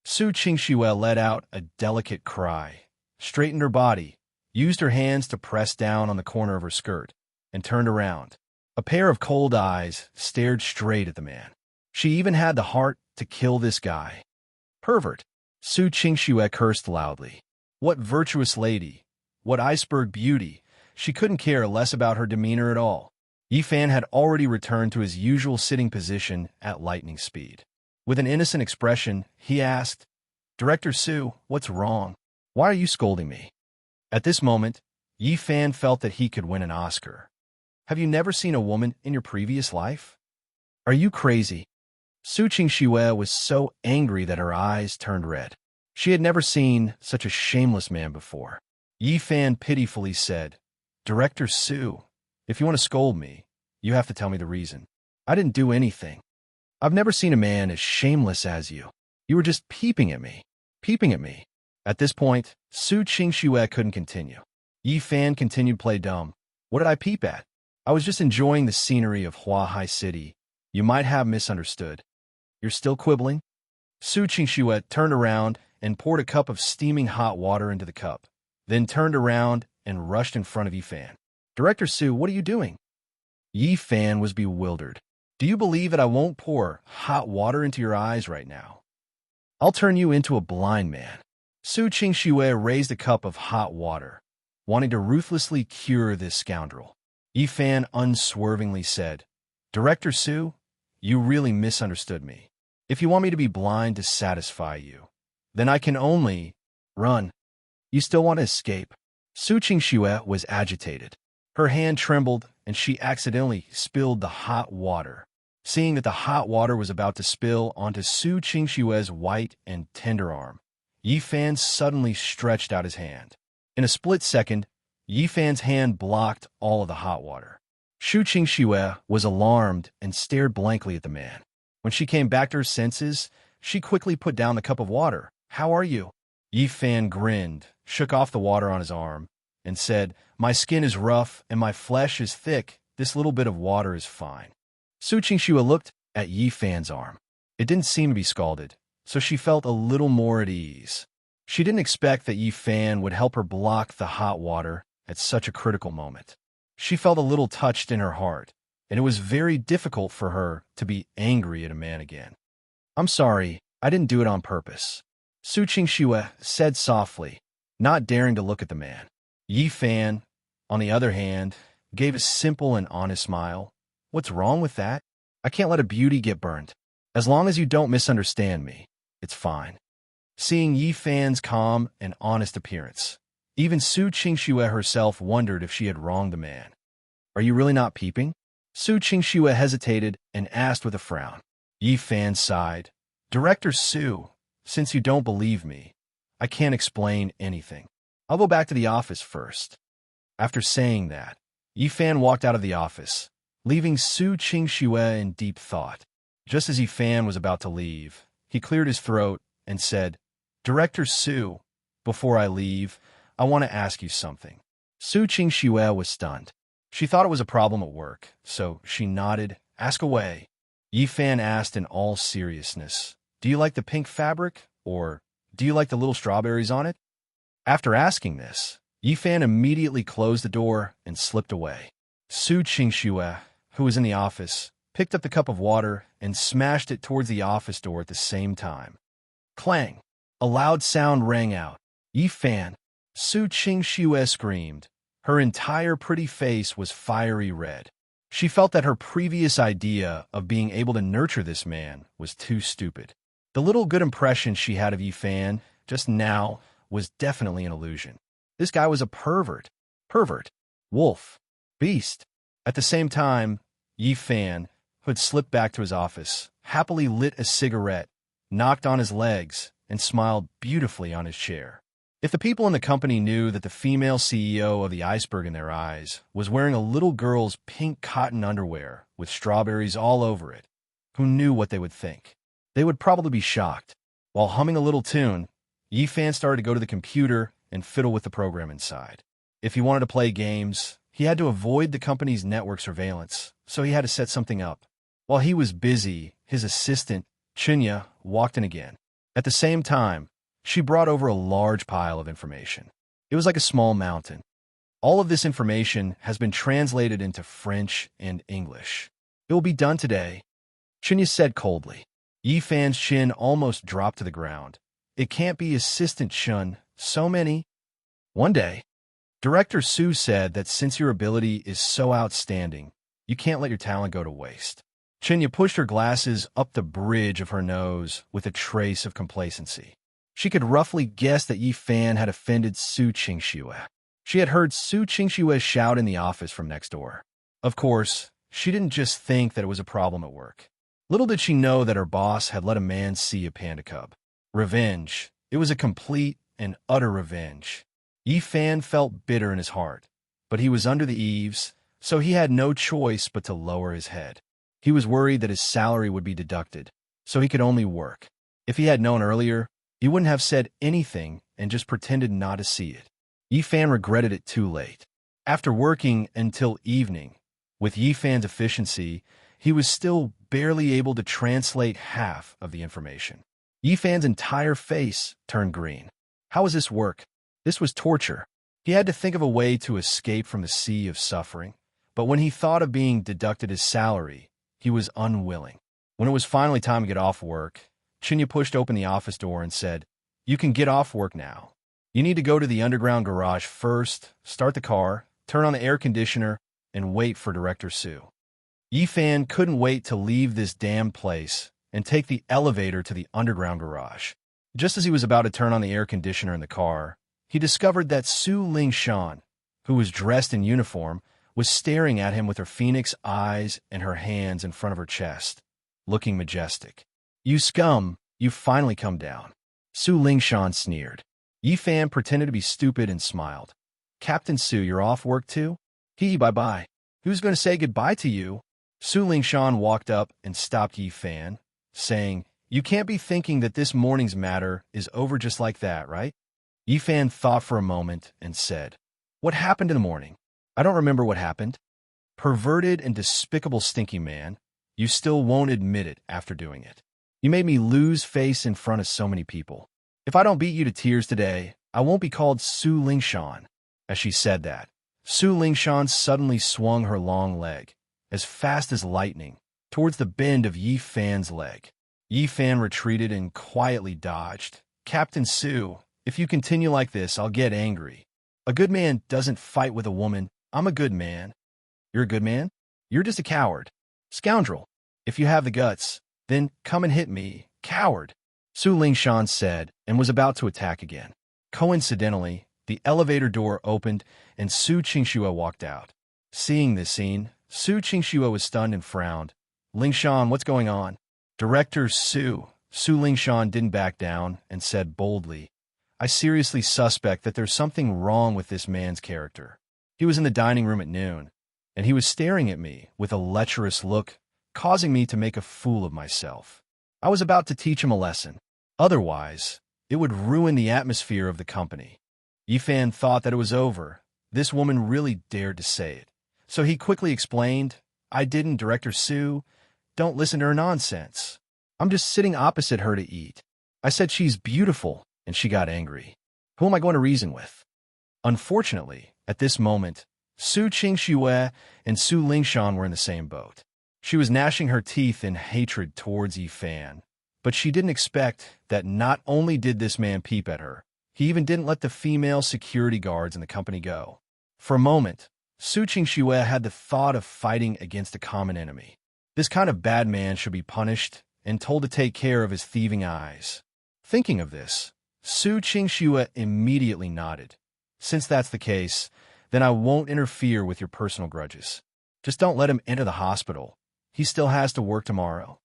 Su Qingxue let out a delicate cry, straightened her body, used her hands to press down on the corner of her skirt, and turned around. A pair of cold eyes stared straight at the man. She even had the heart to kill this guy. "Pervert!" Su Qingxue cursed loudly. What virtuous lady! What iceberg beauty! She couldn't care less about her demeanor at all. Yifan had already returned to his usual sitting position at lightning speed. With an innocent expression, he asked, "Director Su, what's wrong? Why are you scolding me?" At this moment, Yifan felt that he could win an Oscar. "Have you never seen a woman in your previous life? Are you crazy?" Su Qingxue was so angry that her eyes turned red. She had never seen such a shameless man before. Yifan pitifully said, "Director Su, if you want to scold me, you have to tell me the reason. I didn't do anything. I've never seen a man as shameless as you. You were just peeping at me. Peeping at me." At this point, Su Qingxue couldn't continue. Yifan continued to play dumb. "What did I peep at? I was just enjoying the scenery of Huahai City. You might have misunderstood. You're still quibbling?" Su Qingxue turned around and poured a cup of steaming hot water into the cup, then turned around and rushed in front of Yifan. "Director Su, what are you doing?" Yifan was bewildered. "Do you believe that I won't pour hot water into your eyes right now? I'll turn you into a blind man." Su Qingxue raised a cup of hot water, wanting to ruthlessly cure this scoundrel. Yifan unswervingly said, "Director Su, you really misunderstood me. If you want me to be blind to satisfy you, then I can only run. You still want to escape?" Su Qingxue was agitated. Her hand trembled, and she accidentally spilled the hot water. Seeing that the hot water was about to spill onto Su Qingxue's white and tender arm, Yifan suddenly stretched out his hand. In a split second, Yifan's hand blocked all of the hot water. Su Qingxue was alarmed and stared blankly at the man. When she came back to her senses, she quickly put down the cup of water. "How are you?" Yifan grinned, shook off the water on his arm, and said, "My skin is rough and my flesh is thick. This little bit of water is fine." Su Qingxue looked at Yi Fan's arm. It didn't seem to be scalded, so she felt a little more at ease. She didn't expect that Yi Fan would help her block the hot water at such a critical moment. She felt a little touched in her heart, and it was very difficult for her to be angry at a man again. "I'm sorry, I didn't do it on purpose," Su Qingxue said softly, not daring to look at the man. Yi Fan, on the other hand, gave a simple and honest smile. "What's wrong with that? I can't let a beauty get burnt. As long as you don't misunderstand me, it's fine." Seeing Yi Fan's calm and honest appearance, even Su Qingxue herself wondered if she had wronged the man. "Are you really not peeping?" Su Qingxue hesitated and asked with a frown. Yi Fan sighed. "Director Su, since you don't believe me, I can't explain anything. I'll go back to the office first." After saying that, Yi Fan walked out of the office, leaving Su Qingxue in deep thought. Just as Yi Fan was about to leave, he cleared his throat and said, "Director Su, before I leave, I want to ask you something." Su Qingxue was stunned. She thought it was a problem at work, so she nodded. "Ask away." Yi Fan asked in all seriousness, "Do you like the pink fabric, or do you like the little strawberries on it?" After asking this, Yi Fan immediately closed the door and slipped away. Su Qingxue, who was in the office, picked up the cup of water and smashed it towards the office door at the same time. Clang! A loud sound rang out. "Yi Fan!" Su Qingxue screamed. Her entire pretty face was fiery red. She felt that her previous idea of being able to nurture this man was too stupid. The little good impression she had of Yi Fan just now was definitely an illusion. This guy was a pervert, wolf, beast. At the same time, Yi Fan, who had slipped back to his office, happily lit a cigarette, knocked on his legs, and smiled beautifully on his chair. If the people in the company knew that the female CEO of the Iceberg in their eyes was wearing a little girl's pink cotton underwear with strawberries all over it, who knew what they would think? They would probably be shocked. While humming a little tune, Yi Fan started to go to the computer and fiddle with the program inside. If he wanted to play games, he had to avoid the company's network surveillance, so he had to set something up. While he was busy, his assistant, Chunya, walked in again. At the same time, she brought over a large pile of information. It was like a small mountain. All of this information has been translated into French and English. "It will be done today," Chunya said coldly. Yi Fan's chin almost dropped to the ground. "It can't be Assistant Chun. So many." One day, Director Su said that since your ability is so outstanding, you can't let your talent go to waste. Chunya pushed her glasses up the bridge of her nose with a trace of complacency. She could roughly guess that Yi Fan had offended Su Qingxue. She had heard Su Qingxue shout in the office from next door. Of course, she didn't just think that it was a problem at work. Little did she know that her boss had let a man see a panda cub. Revenge. It was a complete and utter revenge. Yi Fan felt bitter in his heart, but he was under the eaves, so he had no choice but to lower his head. He was worried that his salary would be deducted, so he could only work. If he had known earlier, he wouldn't have said anything and just pretended not to see it. Yi Fan regretted it too late. After working until evening, with Yi Fan's efficiency, he was still barely able to translate half of the information. Yi Fan's entire face turned green. How was this work? This was torture. He had to think of a way to escape from the sea of suffering, but when he thought of being deducted his salary, he was unwilling. When it was finally time to get off work, Chunya pushed open the office door and said, "You can get off work now. You need to go to the underground garage first, start the car, turn on the air conditioner, and wait for Director Su." Yi Fan couldn't wait to leave this damn place and take the elevator to the underground garage. Just as he was about to turn on the air conditioner in the car, he discovered that Su Lingshan, who was dressed in uniform, was staring at him with her phoenix eyes and her hands in front of her chest, looking majestic. "You scum, you've finally come down," Su Lingshan sneered. Yi Fan pretended to be stupid and smiled. "Captain Su, you're off work too? Bye-bye. Who's going to say goodbye to you?" Su Lingshan walked up and stopped Yi Fan, saying, "You can't be thinking that this morning's matter is over just like that, right?" Yi Fan thought for a moment and said, What happened in the morning? I don't remember what happened. Perverted and despicable stinky man. You still won't admit it after doing it. You made me lose face in front of so many people. If I don't beat you to tears today, I won't be called Su Lingshan. As she said that, Su Lingshan suddenly swung her long leg, as fast as lightning, towards the bend of Yi Fan's leg. Yi Fan retreated and quietly dodged. Captain Su, if you continue like this, I'll get angry. A good man doesn't fight with a woman. I'm a good man. You're a good man? You're just a coward. Scoundrel. If you have the guts, then come and hit me, coward, Su Lingshan said, and was about to attack again. Coincidentally, the elevator door opened and Su Qingxue walked out. Seeing this scene, Su Qingxue was stunned and frowned. Lingshan, what's going on? Director Su Lingshan didn't back down and said boldly, I seriously suspect that there's something wrong with this man's character. He was in the dining room at noon, and he was staring at me with a lecherous look, causing me to make a fool of myself. I was about to teach him a lesson. Otherwise, it would ruin the atmosphere of the company. Yi Fan thought that it was over. This woman really dared to say it. So he quickly explained, I didn't, Director Su. Don't listen to her nonsense. I'm just sitting opposite her to eat. I said she's beautiful, and she got angry. Who am I going to reason with? Unfortunately, at this moment, Su Qingxue and Su Lingshan were in the same boat. She was gnashing her teeth in hatred towards Yi Fan, but she didn't expect that not only did this man peep at her, he even didn't let the female security guards in the company go. For a moment, Su Qingxue had the thought of fighting against a common enemy. This kind of bad man should be punished and told to take care of his thieving eyes. Thinking of this, Su Qingxue immediately nodded. Since that's the case, then I won't interfere with your personal grudges. Just don't let him enter the hospital. He still has to work tomorrow.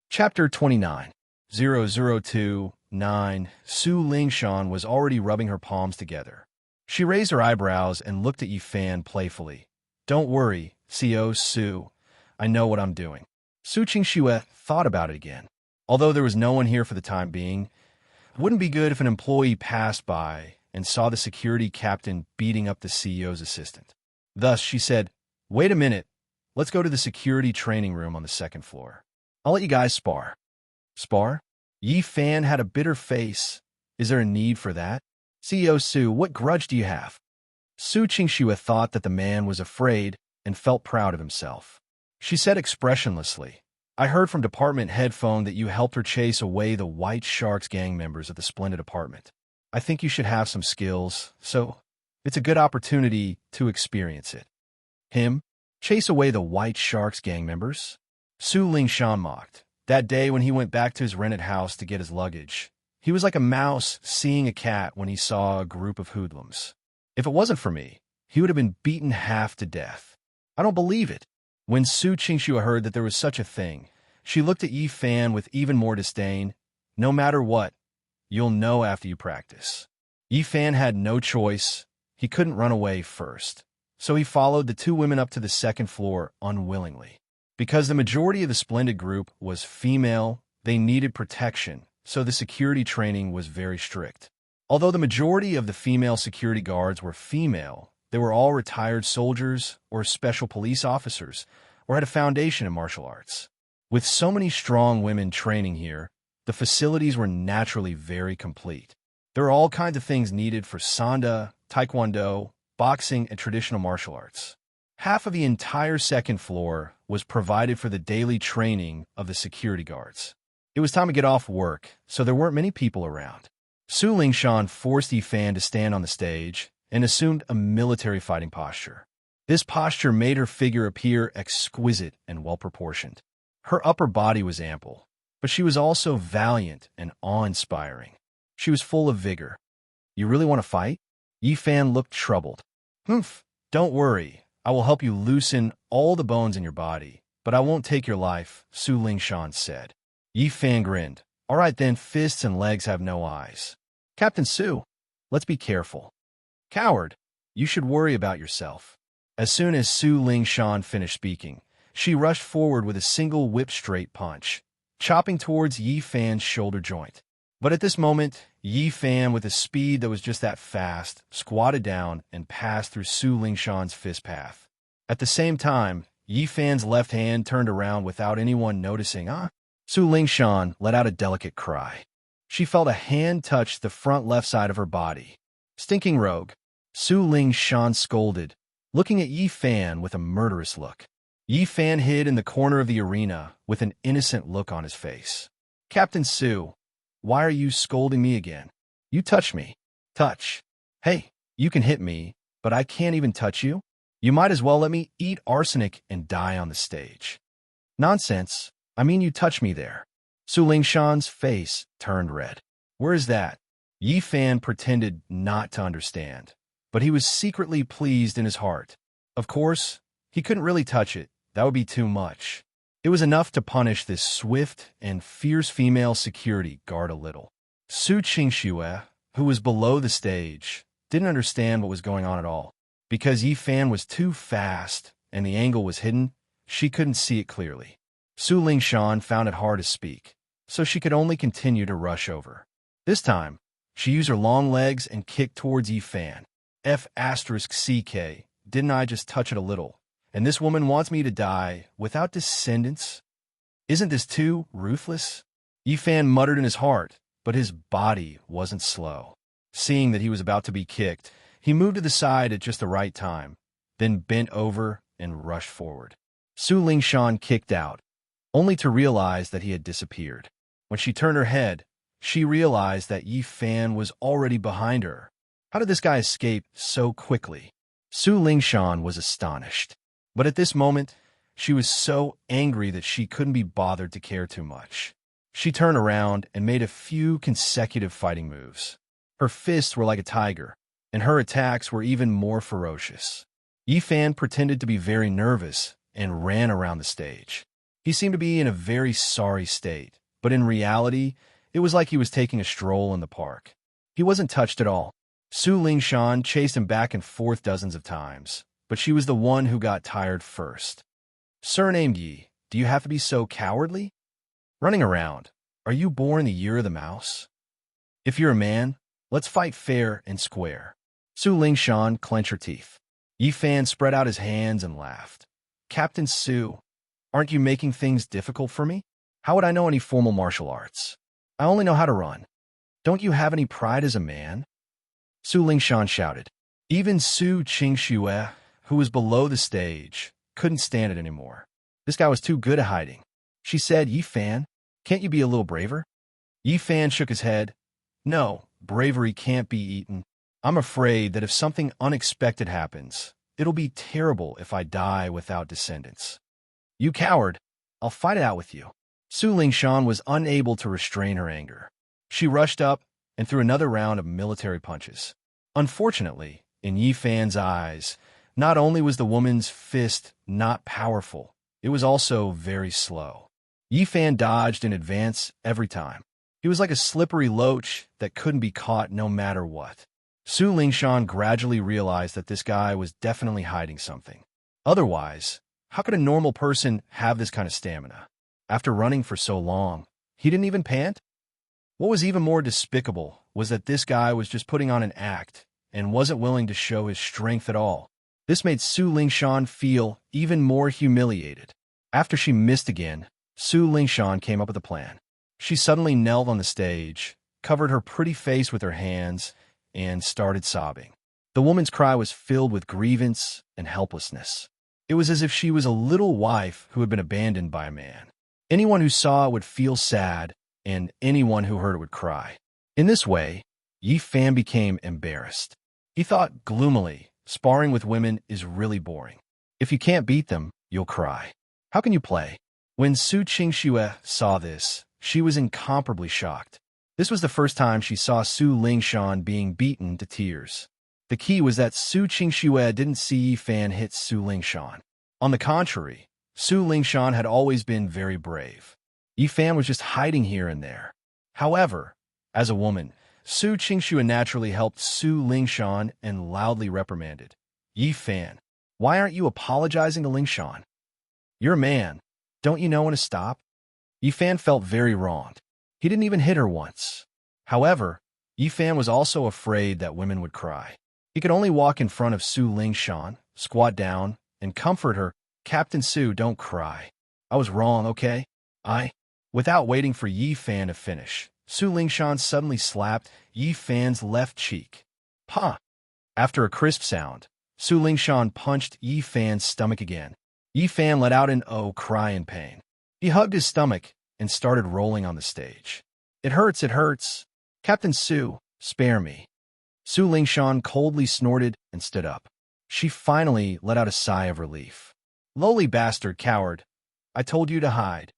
Chapter 29. 0029. Su Lingshan was already rubbing her palms together. She raised her eyebrows and looked at Yi Fan playfully. Don't worry, CO Su. I know what I'm doing. Su Qingxue thought about it again. Although there was no one here for the time being, it wouldn't be good if an employee passed by and saw the security captain beating up the CEO's assistant. Thus, she said, Wait a minute. Let's go to the security training room on the second floor. I'll let you guys spar. Spar? Yi Fan had a bitter face. Is there a need for that? CEO Su, what grudge do you have? Su Qingxue thought that the man was afraid and felt proud of himself. She said expressionlessly, I heard from department headphone that you helped her chase away the White Sharks gang members at the Splendid apartment. I think you should have some skills, so it's a good opportunity to experience it. Him? Chase away the White Sharks gang members? Su Lingshan mocked. That day when he went back to his rented house to get his luggage, he was like a mouse seeing a cat when he saw a group of hoodlums. If it wasn't for me, he would have been beaten half to death. I don't believe it. When Su Qingxue heard that there was such a thing, she looked at Yi Fan with even more disdain. No matter what, you'll know after you practice. Yi Fan had no choice. He couldn't run away first. So he followed the two women up to the second floor unwillingly. Because the majority of the Splendid group was female, they needed protection, so the security training was very strict. Although the majority of the female security guards were female, they were all retired soldiers or special police officers or had a foundation in martial arts. With so many strong women training here, the facilities were naturally very complete. There are all kinds of things needed for sanda, taekwondo, boxing, and traditional martial arts. Half of the entire second floor was provided for the daily training of the security guards. It was time to get off work, so there weren't many people around. Su Lingshan forced Yi Fan to stand on the stage and assumed a military fighting posture. This posture made her figure appear exquisite and well-proportioned. Her upper body was ample, but she was also valiant and awe-inspiring. She was full of vigor. You really want to fight? Yi Fan looked troubled. Humph, don't worry. I will help you loosen all the bones in your body, but I won't take your life, Su Lingshan said. Yi Fan grinned. All right then, fists and legs have no eyes. Captain Su, let's be careful. Coward, you should worry about yourself. As soon as Su Lingshan finished speaking, she rushed forward with a single whip-straight punch, chopping towards Yi Fan's shoulder joint. But at this moment, Yi Fan, with a speed that was just that fast, squatted down and passed through Su Lingshan's fist path. At the same time, Yi Fan's left hand turned around without anyone noticing. Su Lingshan let out a delicate cry. She felt a hand touch the front left side of her body. Stinking rogue, Su Lingshan scolded, looking at Yi Fan with a murderous look. Yi Fan hid in the corner of the arena with an innocent look on his face. Captain Su, why are you scolding me again? You touched me. Touch. Hey, you can hit me, but I can't even touch you? You might as well let me eat arsenic and die on the stage. Nonsense. I mean, you touched me there. Su Lingshan's face turned red. Where is that? Yi Fan pretended not to understand, but he was secretly pleased in his heart. Of course, he couldn't really touch it. That would be too much. It was enough to punish this swift and fierce female security guard a little. Su Qingxue, who was below the stage, didn't understand what was going on at all. Because Yi Fan was too fast and the angle was hidden, she couldn't see it clearly. Su Lingshan found it hard to speak, so she could only continue to rush over. This time, she used her long legs and kicked towards Yi Fan. F***CK, didn't I just touch it a little? And this woman wants me to die without descendants? Isn't this too ruthless? Yi Fan muttered in his heart, but his body wasn't slow. Seeing that he was about to be kicked, he moved to the side at just the right time, then bent over and rushed forward. Su Lingshan kicked out, only to realize that he had disappeared. When she turned her head, she realized that Yi Fan was already behind her. How did this guy escape so quickly? Su Lingshan was astonished. But at this moment, she was so angry that she couldn't be bothered to care too much. She turned around and made a few consecutive fighting moves. Her fists were like a tiger, and her attacks were even more ferocious. Yi Fan pretended to be very nervous and ran around the stage. He seemed to be in a very sorry state, but in reality, it was like he was taking a stroll in the park. He wasn't touched at all. Su Lingshan chased him back and forth dozens of times, but she was the one who got tired first. Surnamed Yi, do you have to be so cowardly? Running around, are you born the year of the mouse? If you're a man, let's fight fair and square. Su Lingshan clenched her teeth. Yi Fan spread out his hands and laughed. Captain Su, aren't you making things difficult for me? How would I know any formal martial arts? I only know how to run. Don't you have any pride as a man? Su Lingshan shouted. Even Su Qingxue, who was below the stage, couldn't stand it anymore. This guy was too good at hiding. She said, Yi Fan, can't you be a little braver? Yi Fan shook his head. No, bravery can't be eaten. I'm afraid that if something unexpected happens, it'll be terrible if I die without descendants. You coward, I'll fight it out with you. Su Lingshan was unable to restrain her anger. She rushed up and threw another round of military punches. Unfortunately, in Yi Fan's eyes, not only was the woman's fist not powerful, it was also very slow. Yi Fan dodged in advance every time. He was like a slippery loach that couldn't be caught no matter what. Su Lingshan gradually realized that this guy was definitely hiding something. Otherwise, how could a normal person have this kind of stamina? After running for so long, he didn't even pant? What was even more despicable was that this guy was just putting on an act and wasn't willing to show his strength at all. This made Su Lingshan feel even more humiliated. After she missed again, Su Lingshan came up with a plan. She suddenly knelt on the stage, covered her pretty face with her hands, and started sobbing. The woman's cry was filled with grievance and helplessness. It was as if she was a little wife who had been abandoned by a man. Anyone who saw it would feel sad, and anyone who heard it would cry. In this way, Yi Fan became embarrassed. He thought gloomily, sparring with women is really boring. If you can't beat them, you'll cry. How can you play? When Su Qingxue saw this, she was incomparably shocked. This was the first time she saw Su Lingshan being beaten to tears. The key was that Su Qingxue didn't see Yi Fan hit Su Lingshan. On the contrary, Su Lingshan had always been very brave. Yi Fan was just hiding here and there. However, as a woman, Su Qingxue naturally helped Su Lingshan and loudly reprimanded. Yi Fan, why aren't you apologizing to Lingshan? You're a man. Don't you know when to stop? Yi Fan felt very wronged. He didn't even hit her once. However, Yi Fan was also afraid that women would cry. He could only walk in front of Su Lingshan, squat down, and comfort her. Captain Su, don't cry. I was wrong, okay? Without waiting for Yi Fan to finish, Su Lingshan suddenly slapped Yi Fan's left cheek. Pa! After a crisp sound, Su Lingshan punched Yi Fan's stomach again. Yi Fan let out an "oh" cry in pain. He hugged his stomach and started rolling on the stage. It hurts, it hurts. Captain Su, spare me. Su Lingshan coldly snorted and stood up. She finally let out a sigh of relief. Lowly bastard, coward. I told you to hide.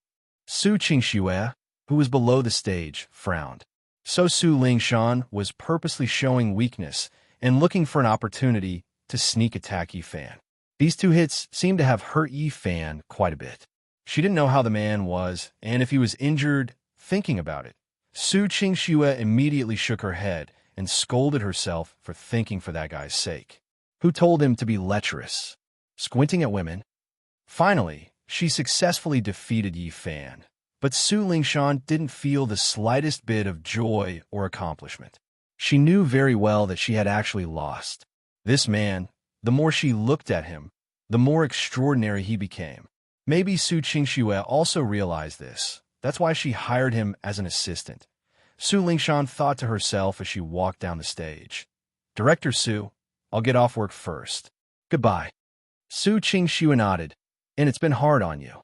Su Qingxue, who was below the stage, frowned. So Su Lingshan was purposely showing weakness and looking for an opportunity to sneak attack Yi Fan. These two hits seemed to have hurt Yi Fan quite a bit. She didn't know how the man was, and if he was injured. Thinking about it, Su Qingxue immediately shook her head and scolded herself for thinking for that guy's sake. Who told him to be lecherous? Squinting at women? Finally, she successfully defeated Yi Fan, but Su Lingshan didn't feel the slightest bit of joy or accomplishment. She knew very well that she had actually lost. This man, the more she looked at him, the more extraordinary he became. Maybe Su Qingxue also realized this. That's why she hired him as an assistant. Su Lingshan thought to herself as she walked down the stage. Director Su, I'll get off work first. Goodbye. Su Qingxue nodded. And it's been hard on you.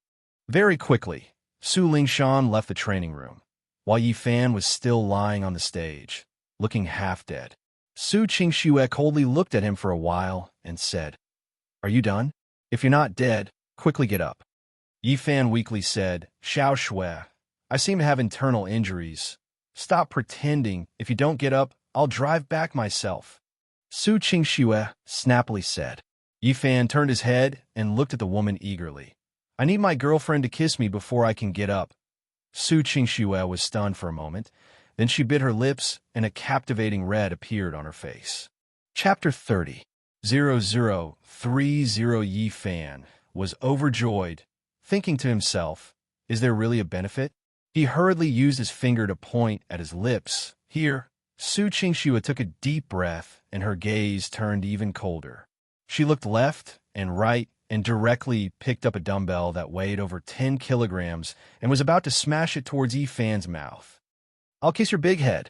Very quickly, Su Lingshan left the training room, while Yi Fan was still lying on the stage, looking half dead. Su Qingxue coldly looked at him for a while and said, Are you done? If you're not dead, quickly get up. Yi Fan weakly said, Xiao Shui, I seem to have internal injuries. Stop pretending. If you don't get up, I'll drive back myself. Su Qingxue snappily said. Yi Fan turned his head and looked at the woman eagerly. I need my girlfriend to kiss me before I can get up. Su Qingxue was stunned for a moment. Then she bit her lips and a captivating red appeared on her face. Chapter 30. 0030 Yi Fan was overjoyed, thinking to himself, is there really a benefit? He hurriedly used his finger to point at his lips. Here, Su Qingxue took a deep breath and her gaze turned even colder. She looked left and right and directly picked up a dumbbell that weighed over 10 kilograms and was about to smash it towards Yi Fan's mouth. I'll kiss your big head.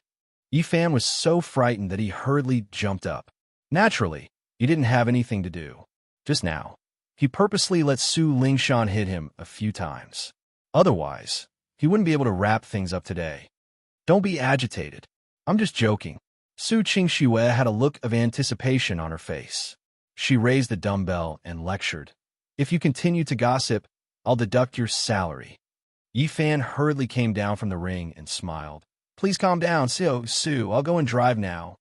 Yi Fan was so frightened that he hurriedly jumped up. Naturally, he didn't have anything to do. Just now, he purposely let Su Lingshan hit him a few times. Otherwise, he wouldn't be able to wrap things up today. Don't be agitated. I'm just joking. Su Qingxue had a look of anticipation on her face. She raised the dumbbell and lectured. If you continue to gossip, I'll deduct your salary. Yi Fan hurriedly came down from the ring and smiled. Please calm down, Su. I'll go and drive now.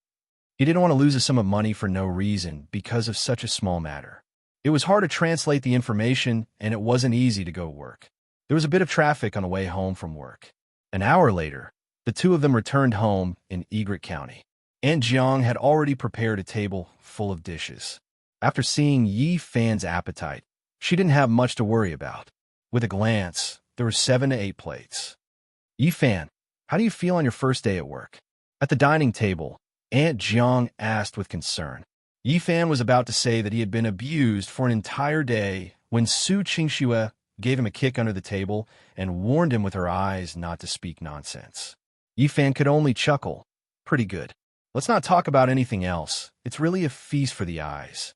He didn't want to lose a sum of money for no reason because of such a small matter. It was hard to translate the information, and it wasn't easy to go to work. There was a bit of traffic on the way home from work. An hour later, the two of them returned home in Egret County. Aunt Jiang had already prepared a table full of dishes. After seeing Yi Fan's appetite, she didn't have much to worry about. With a glance, there were 7 to 8 plates. Yi Fan, how do you feel on your first day at work? At the dining table, Aunt Jiang asked with concern. Yi Fan was about to say that he had been abused for an entire day when Su Qingxue gave him a kick under the table and warned him with her eyes not to speak nonsense. Yi Fan could only chuckle. Pretty good. Let's not talk about anything else. It's really a feast for the eyes.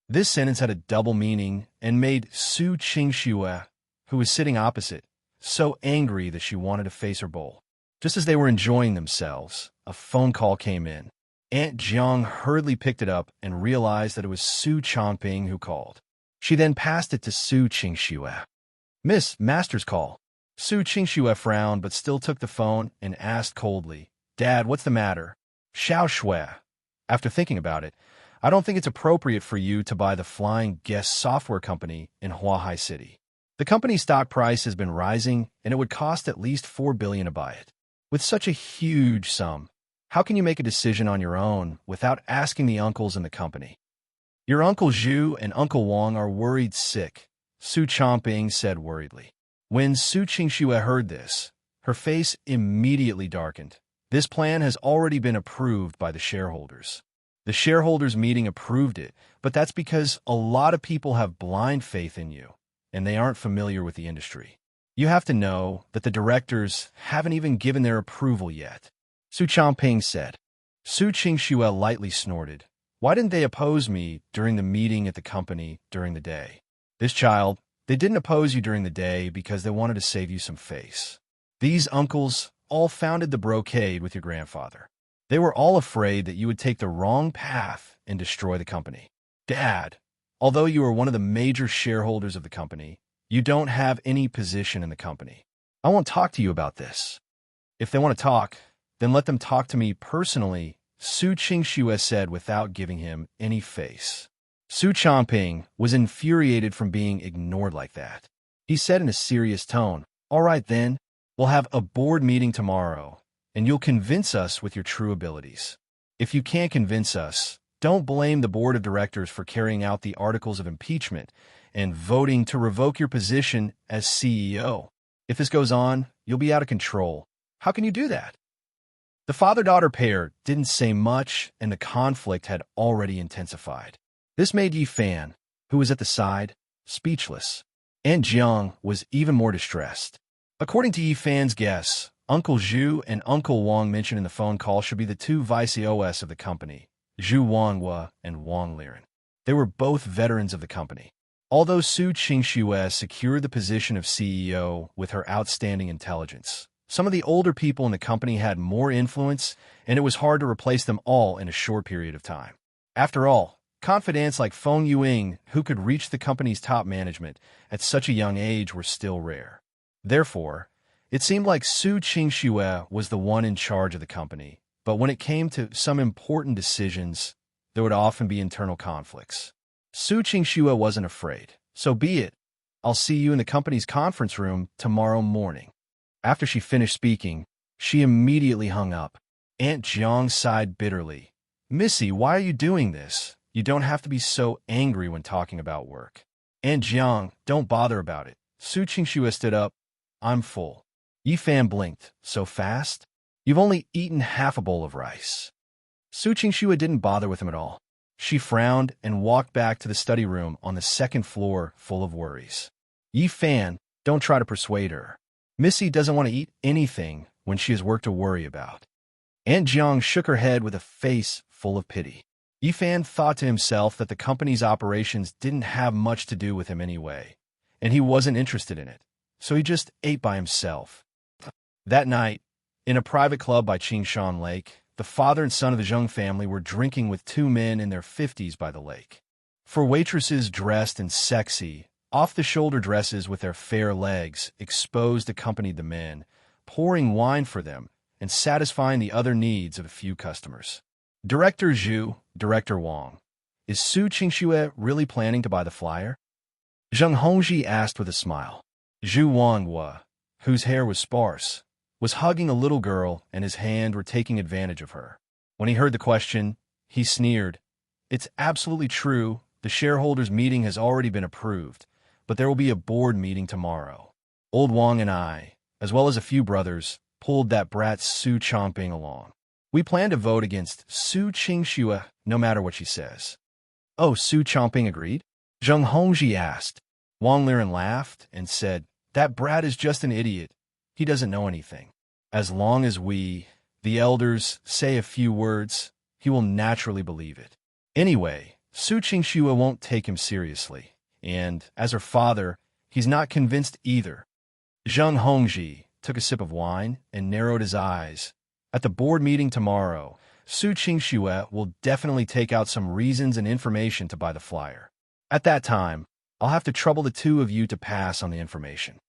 This sentence had a double meaning and made Su Qingxue, who was sitting opposite, so angry that she wanted to face her bowl. Just as they were enjoying themselves, a phone call came in. Aunt Jiang hurriedly picked it up and realized that it was Su Changping who called. She then passed it to Su Qingxue. Miss, master's call. Su Qingxue frowned but still took the phone and asked coldly, Dad, what's the matter? Xiao Shui. After thinking about it, I don't think it's appropriate for you to buy the Flying Guest software company in Huahai City. The company's stock price has been rising, and it would cost at least $4 billion to buy it. With such a huge sum, how can you make a decision on your own without asking the uncles in the company? Your Uncle Zhu and Uncle Wang are worried sick, Su Changping said worriedly. When Su Qingxue heard this, her face immediately darkened. This plan has already been approved by the shareholders. The shareholders meeting approved it, but that's because a lot of people have blind faith in you, and they aren't familiar with the industry. You have to know that the directors haven't even given their approval yet. Su Changping said. Su Qingxue lightly snorted. Why didn't they oppose me during the meeting at the company during the day? This child, they didn't oppose you during the day because they wanted to save you some face. These uncles all founded the brocade with your grandfather. They were all afraid that you would take the wrong path and destroy the company. Dad, although you are one of the major shareholders of the company, you don't have any position in the company. I won't talk to you about this. If they want to talk, then let them talk to me personally, Su Qingxue said without giving him any face. Su Changping was infuriated from being ignored like that. He said in a serious tone, All right then, we'll have a board meeting tomorrow, and you'll convince us with your true abilities. If you can't convince us, don't blame the board of directors for carrying out the articles of impeachment and voting to revoke your position as CEO. If this goes on, you'll be out of control. How can you do that? The father-daughter pair didn't say much, and the conflict had already intensified. This made Yi Fan, who was at the side, speechless. Aunt Jiang was even more distressed. According to Yi Fan's guess, Uncle Zhu and Uncle Wang mentioned in the phone call should be the two vice-OS of the company, Zhu Wanghua and Wang Liren. They were both veterans of the company. Although Su Qingxue secured the position of CEO with her outstanding intelligence, some of the older people in the company had more influence, and it was hard to replace them all in a short period of time. After all, confidants like Feng Yuing, who could reach the company's top management at such a young age, were still rare. Therefore, it seemed like Su Qingxue was the one in charge of the company, but when it came to some important decisions, there would often be internal conflicts. Su Qingxue wasn't afraid. So be it. I'll see you in the company's conference room tomorrow morning. After she finished speaking, she immediately hung up. Aunt Jiang sighed bitterly. Missy, why are you doing this? You don't have to be so angry when talking about work. Aunt Jiang, don't bother about it. Su Qingxue stood up. I'm full. Yi Fan blinked. So fast? You've only eaten half a bowl of rice. Su Qingxue didn't bother with him at all. She frowned and walked back to the study room on the second floor full of worries. Yi Fan, don't try to persuade her. Missy doesn't want to eat anything when she has work to worry about. Aunt Jiang shook her head with a face full of pity. Yi Fan thought to himself that the company's operations didn't have much to do with him anyway, and he wasn't interested in it, so he just ate by himself. That night, in a private club by Qingshan Lake, the father and son of the Zheng family were drinking with two men in their 50s by the lake. For waitresses dressed in sexy, off-the-shoulder dresses with their fair legs exposed accompanied the men, pouring wine for them and satisfying the other needs of a few customers. Director Zhu, Director Wang, is Su Qingxue really planning to buy the flyer? Zheng Hongji asked with a smile. Zhu Wanghua, whose hair was sparse, was hugging a little girl and his hand were taking advantage of her. When he heard the question, he sneered. It's absolutely true, the shareholders' meeting has already been approved, but there will be a board meeting tomorrow. Old Wang and I, as well as a few brothers, pulled that brat Su Changping along. We plan to vote against Su Qingxue no matter what she says. Oh, Su Changping agreed? Zheng Hongji asked. Wang Liren laughed and said, That brat is just an idiot. He doesn't know anything. As long as we, the elders, say a few words, he will naturally believe it. Anyway, Su Qingxue won't take him seriously. And, as her father, he's not convinced either. Zheng Hongji took a sip of wine and narrowed his eyes. At the board meeting tomorrow, Su Qingxue will definitely take out some reasons and information to buy the flyer. At that time, I'll have to trouble the two of you to pass on the information.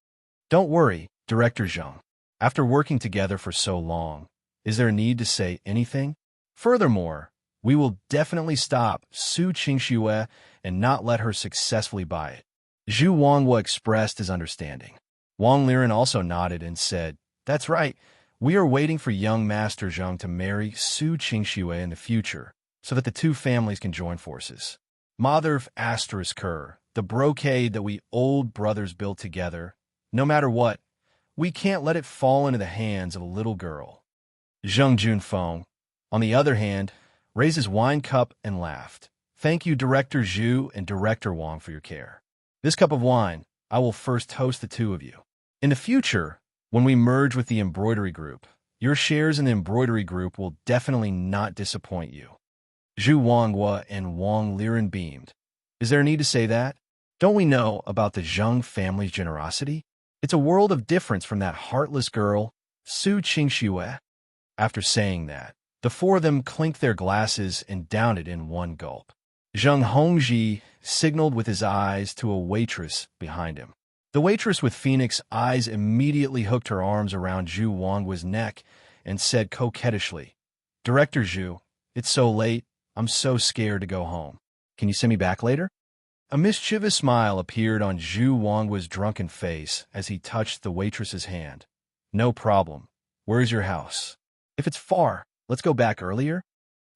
Don't worry, Director Zheng. After working together for so long, is there a need to say anything? Furthermore, we will definitely stop Su Qingxue and not let her successfully buy it. Zhu Wanghua expressed his understanding. Wang Liren also nodded and said, That's right. We are waiting for young Master Zheng to marry Su Qingxue in the future, so that the two families can join forces. Mother of Asterisker, the brocade that we old brothers built together, no matter what, we can't let it fall into the hands of a little girl. Zheng Junfeng, on the other hand, raised his wine cup and laughed. Thank you, Director Zhu and Director Wang, for your care. This cup of wine, I will first toast the two of you. In the future, when we merge with the embroidery group, your shares in the embroidery group will definitely not disappoint you. Zhu Wanghua and Wang Liren beamed. Is there a need to say that? Don't we know about the Zheng family's generosity? It's a world of difference from that heartless girl, Su Qingxue. After saying that, the four of them clinked their glasses and downed it in one gulp. Zheng Hongji signaled with his eyes to a waitress behind him. The waitress with phoenix eyes immediately hooked her arms around Zhu Wanghua's neck and said coquettishly, Director Zhu, it's so late, I'm so scared to go home. Can you send me back later? A mischievous smile appeared on Zhu Wanghua's drunken face as he touched the waitress's hand. No problem. Where's your house? If it's far, let's go back earlier.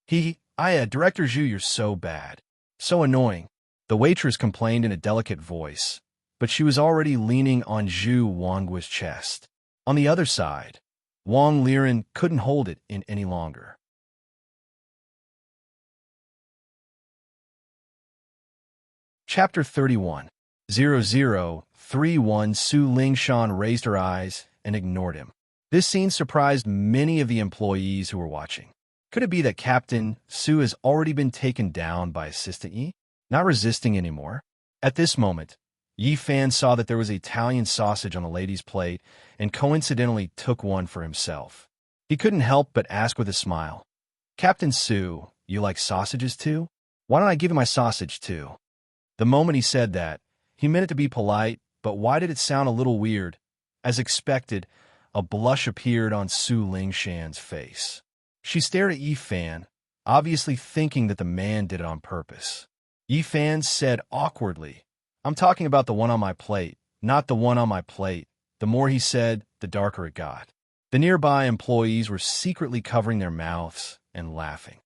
Director Zhu, you're so bad. So annoying. The waitress complained in a delicate voice, but she was already leaning on Zhu Wanghua's chest. On the other side, Wang Liren couldn't hold it in any longer. Chapter 31. 0031 Su Lingshan raised her eyes and ignored him. This scene surprised many of the employees who were watching. Could it be that Captain Su has already been taken down by Assistant Yi, not resisting anymore? At this moment, Yi Fan saw that there was Italian sausage on the lady's plate and coincidentally took one for himself. He couldn't help but ask with a smile, Captain Su, you like sausages too? Why don't I give you my sausage too? The moment he said that, he meant it to be polite, but why did it sound a little weird? As expected, a blush appeared on Su Lingshan's face. She stared at Yi Fan, obviously thinking that the man did it on purpose. Yi Fan said awkwardly, I'm talking about the one on my plate, not the one on my plate. The more he said, the darker it got. The nearby employees were secretly covering their mouths and laughing.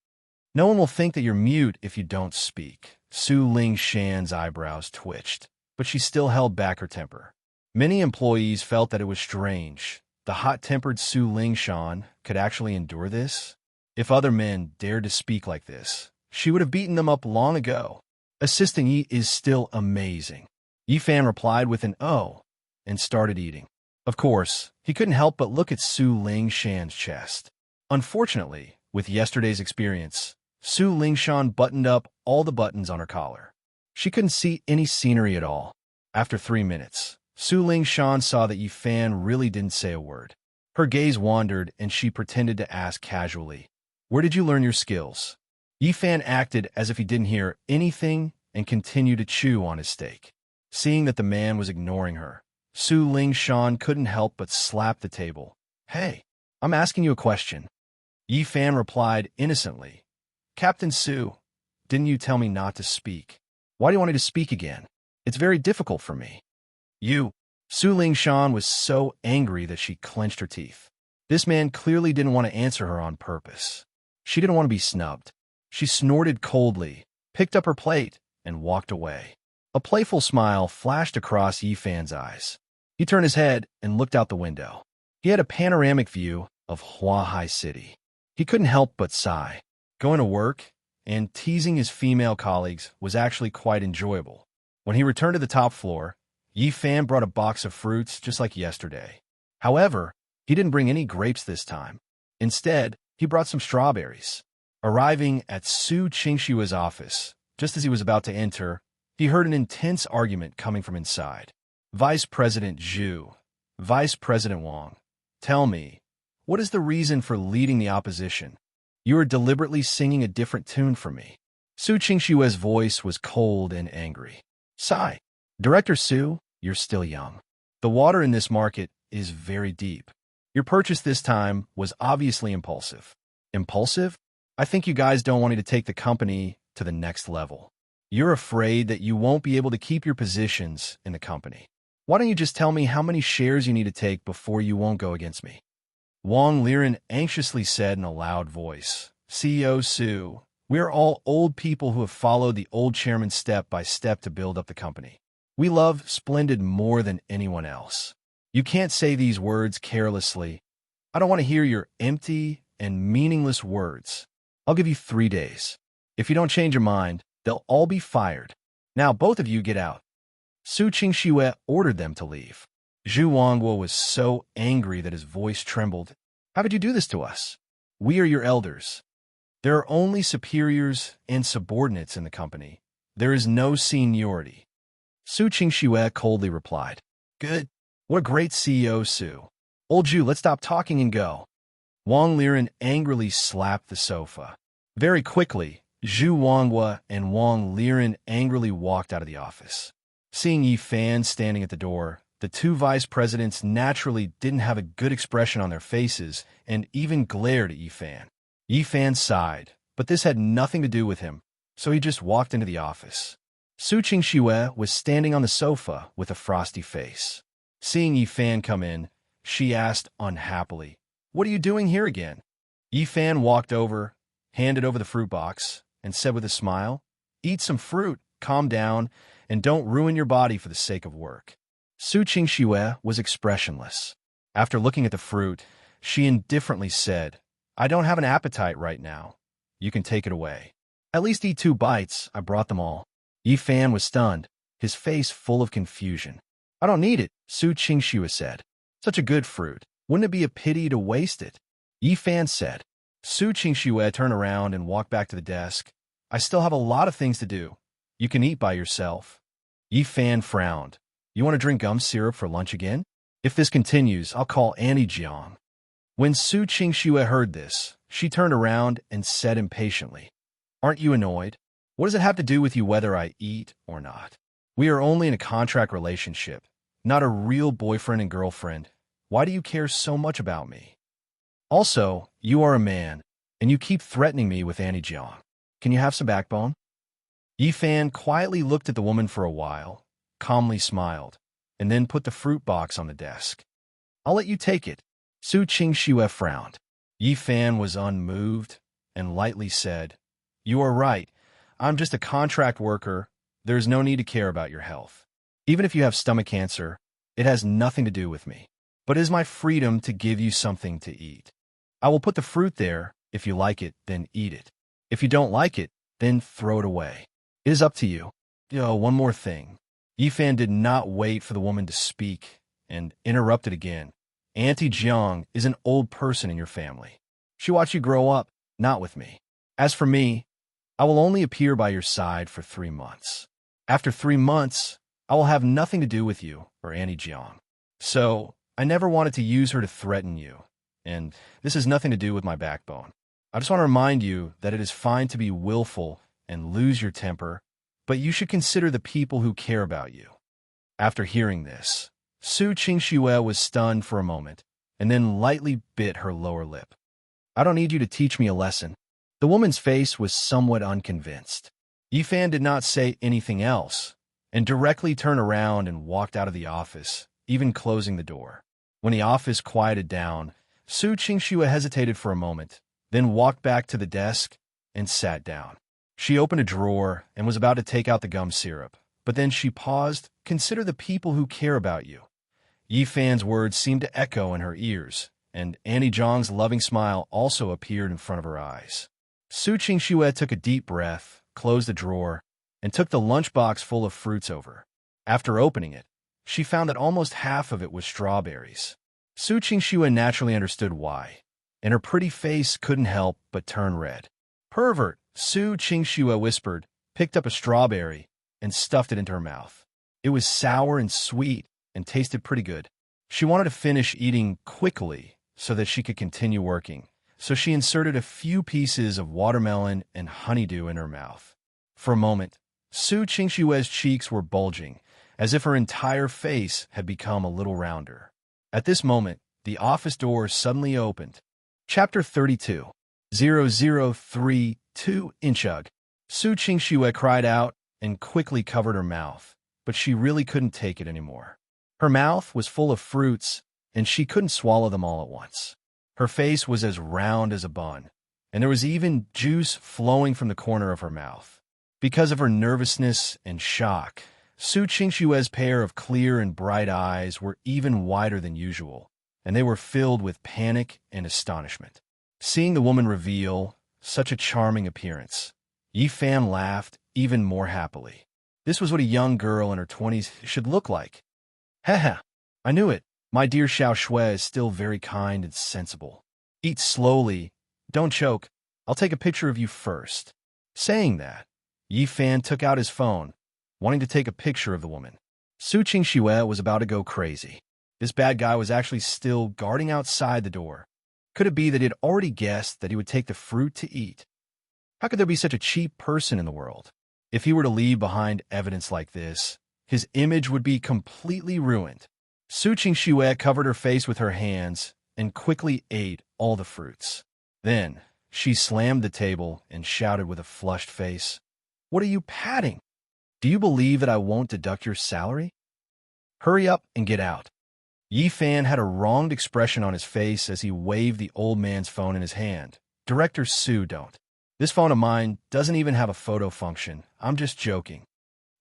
No one will think that you're mute if you don't speak. Su Lingshan's eyebrows twitched, but she still held back her temper. Many employees felt that it was strange. The hot-tempered Su Lingshan could actually endure this? If other men dared to speak like this, she would have beaten them up long ago. Assistant Yi is still amazing. Yi Fan replied with an "oh" and started eating. Of course, he couldn't help but look at Su Lingshan's chest. Unfortunately, with yesterday's experience, Su Lingshan buttoned up all the buttons on her collar. She couldn't see any scenery at all. After 3 minutes, Su Lingshan saw that Yi Fan really didn't say a word. Her gaze wandered and she pretended to ask casually, Where did you learn your skills? Yi Fan acted as if he didn't hear anything and continued to chew on his steak. Seeing that the man was ignoring her, Su Lingshan couldn't help but slap the table. Hey, I'm asking you a question. Yi Fan replied innocently, Captain Su, didn't you tell me not to speak? Why do you want me to speak again? It's very difficult for me. Su Lingshan was so angry that she clenched her teeth. This man clearly didn't want to answer her on purpose. She didn't want to be snubbed. She snorted coldly, picked up her plate, and walked away. A playful smile flashed across Yi Fan's eyes. He turned his head and looked out the window. He had a panoramic view of Huahai City. He couldn't help but sigh. Going to work and teasing his female colleagues was actually quite enjoyable. When he returned to the top floor, Yi Fan brought a box of fruits just like yesterday. However, he didn't bring any grapes this time. Instead, he brought some strawberries. Arriving at Su Qingshua's office, just as he was about to enter, he heard an intense argument coming from inside. Vice President Zhu, Vice President Wang, tell me, what is the reason for leading the opposition? You are deliberately singing a different tune from me. Su Qingshua's voice was cold and angry. Sigh. Director Su, you're still young. The water in this market is very deep. Your purchase this time was obviously impulsive. Impulsive? I think you guys don't want me to take the company to the next level. You're afraid that you won't be able to keep your positions in the company. Why don't you just tell me how many shares you need to take before you won't go against me? Wang Liren anxiously said in a loud voice, CEO Su, we are all old people who have followed the old chairman step by step to build up the company. We love Splendid more than anyone else. You can't say these words carelessly. I don't want to hear your empty, and meaningless words. I'll give you 3 days. If you don't change your mind, they'll all be fired. Now both of you get out. Su Qingxue ordered them to leave. Zhu Wangguo was so angry that his voice trembled. How could you do this to us? We are your elders. There are only superiors and subordinates in the company. There is no seniority. Su Qingxue coldly replied. Good. What a great CEO, Su. Old Zhu, let's stop talking and go. Wang Liren angrily slapped the sofa. Very quickly, Zhu Wangguo and Wang Liren angrily walked out of the office. Seeing Yi Fan standing at the door, the two vice presidents naturally didn't have a good expression on their faces and even glared at Yi Fan. Yi Fan sighed, but this had nothing to do with him, so he just walked into the office. Su Qingxue was standing on the sofa with a frosty face. Seeing Yi Fan come in, she asked unhappily, What are you doing here again? Yi Fan walked over, handed over the fruit box, and said with a smile, Eat some fruit, calm down, and don't ruin your body for the sake of work. Su Qingxue was expressionless. After looking at the fruit, she indifferently said, I don't have an appetite right now. You can take it away. At least eat 2 bites. I brought them all. Yi Fan was stunned, his face full of confusion. I don't need it, Su Qingxue said. Such a good fruit. Wouldn't it be a pity to waste it? Yi Fan said. Su Qingxue turned around and walked back to the desk. I still have a lot of things to do. You can eat by yourself. Yi Fan frowned. You want to drink gum syrup for lunch again? If this continues, I'll call Annie Jiang. When Su Qingxue heard this, she turned around and said impatiently, Aren't you annoyed? What does it have to do with you whether I eat or not? We are only in a contract relationship, not a real boyfriend and girlfriend. Why do you care so much about me? Also, you are a man, and you keep threatening me with Annie Jiang. Can you have some backbone? Yi Fan quietly looked at the woman for a while, calmly smiled, and then put the fruit box on the desk. I'll let you take it. Su Qingxue frowned. Yi Fan was unmoved and lightly said, You are right. I'm just a contract worker. There's no need to care about your health. Even if you have stomach cancer, it has nothing to do with me. But it is my freedom to give you something to eat. I will put the fruit there. If you like it, then eat it. If you don't like it, then throw it away. It is up to you. Oh, one more thing. Yi Fan did not wait for the woman to speak and interrupted again. Auntie Jiang is an old person in your family. She watched you grow up, not with me. As for me, I will only appear by your side for 3 months. After 3 months, I will have nothing to do with you or Annie Jiang. So, I never wanted to use her to threaten you, and this has nothing to do with my backbone. I just want to remind you that it is fine to be willful and lose your temper, but you should consider the people who care about you. After hearing this, Su Qingxue was stunned for a moment, and then lightly bit her lower lip. I don't need you to teach me a lesson. The woman's face was somewhat unconvinced. Yi Fan did not say anything else, and directly turned around and walked out of the office, even closing the door. When the office quieted down, Su Qingxue hesitated for a moment, then walked back to the desk and sat down. She opened a drawer and was about to take out the gum syrup, but then she paused. Consider the people who care about you. Yi Fan's words seemed to echo in her ears, and Annie Jiang's loving smile also appeared in front of her eyes. Su Qingxue took a deep breath, closed the drawer, and took the lunchbox full of fruits over. After opening it, she found that almost half of it was strawberries. Su Qingxue naturally understood why, and her pretty face couldn't help but turn red. Pervert, Su Qingxue whispered, picked up a strawberry, and stuffed it into her mouth. It was sour and sweet, and tasted pretty good. She wanted to finish eating quickly so that she could continue working, so she inserted a few pieces of watermelon and honeydew in her mouth. For a moment, Su Qingxue's cheeks were bulging, as if her entire face had become a little rounder. At this moment, the office door suddenly opened. Chapter 32. 0032 Inchug. Su Qingxue cried out and quickly covered her mouth, but she really couldn't take it anymore. Her mouth was full of fruits, and she couldn't swallow them all at once. Her face was as round as a bun, and there was even juice flowing from the corner of her mouth. Because of her nervousness and shock, Su Qingxue's pair of clear and bright eyes were even wider than usual, and they were filled with panic and astonishment. Seeing the woman reveal such a charming appearance, Yi Fan laughed even more happily. This was what a young girl in her 20s should look like. Haha, I knew it. My dear Xiao Shui is still very kind and sensible. Eat slowly. Don't choke. I'll take a picture of you first. Saying that, Yi Fan took out his phone, wanting to take a picture of the woman. Su Qingxue was about to go crazy. This bad guy was actually still guarding outside the door. Could it be that he had already guessed that he would take the fruit to eat? How could there be such a cheap person in the world? If he were to leave behind evidence like this, his image would be completely ruined. Su Qingxue covered her face with her hands and quickly ate all the fruits. Then, she slammed the table and shouted with a flushed face, "What are you patting? Do you believe that I won't deduct your salary? Hurry up and get out." Yi Fan had a wronged expression on his face as he waved the old man's phone in his hand. "Director Su, don't. This phone of mine doesn't even have a photo function. I'm just joking."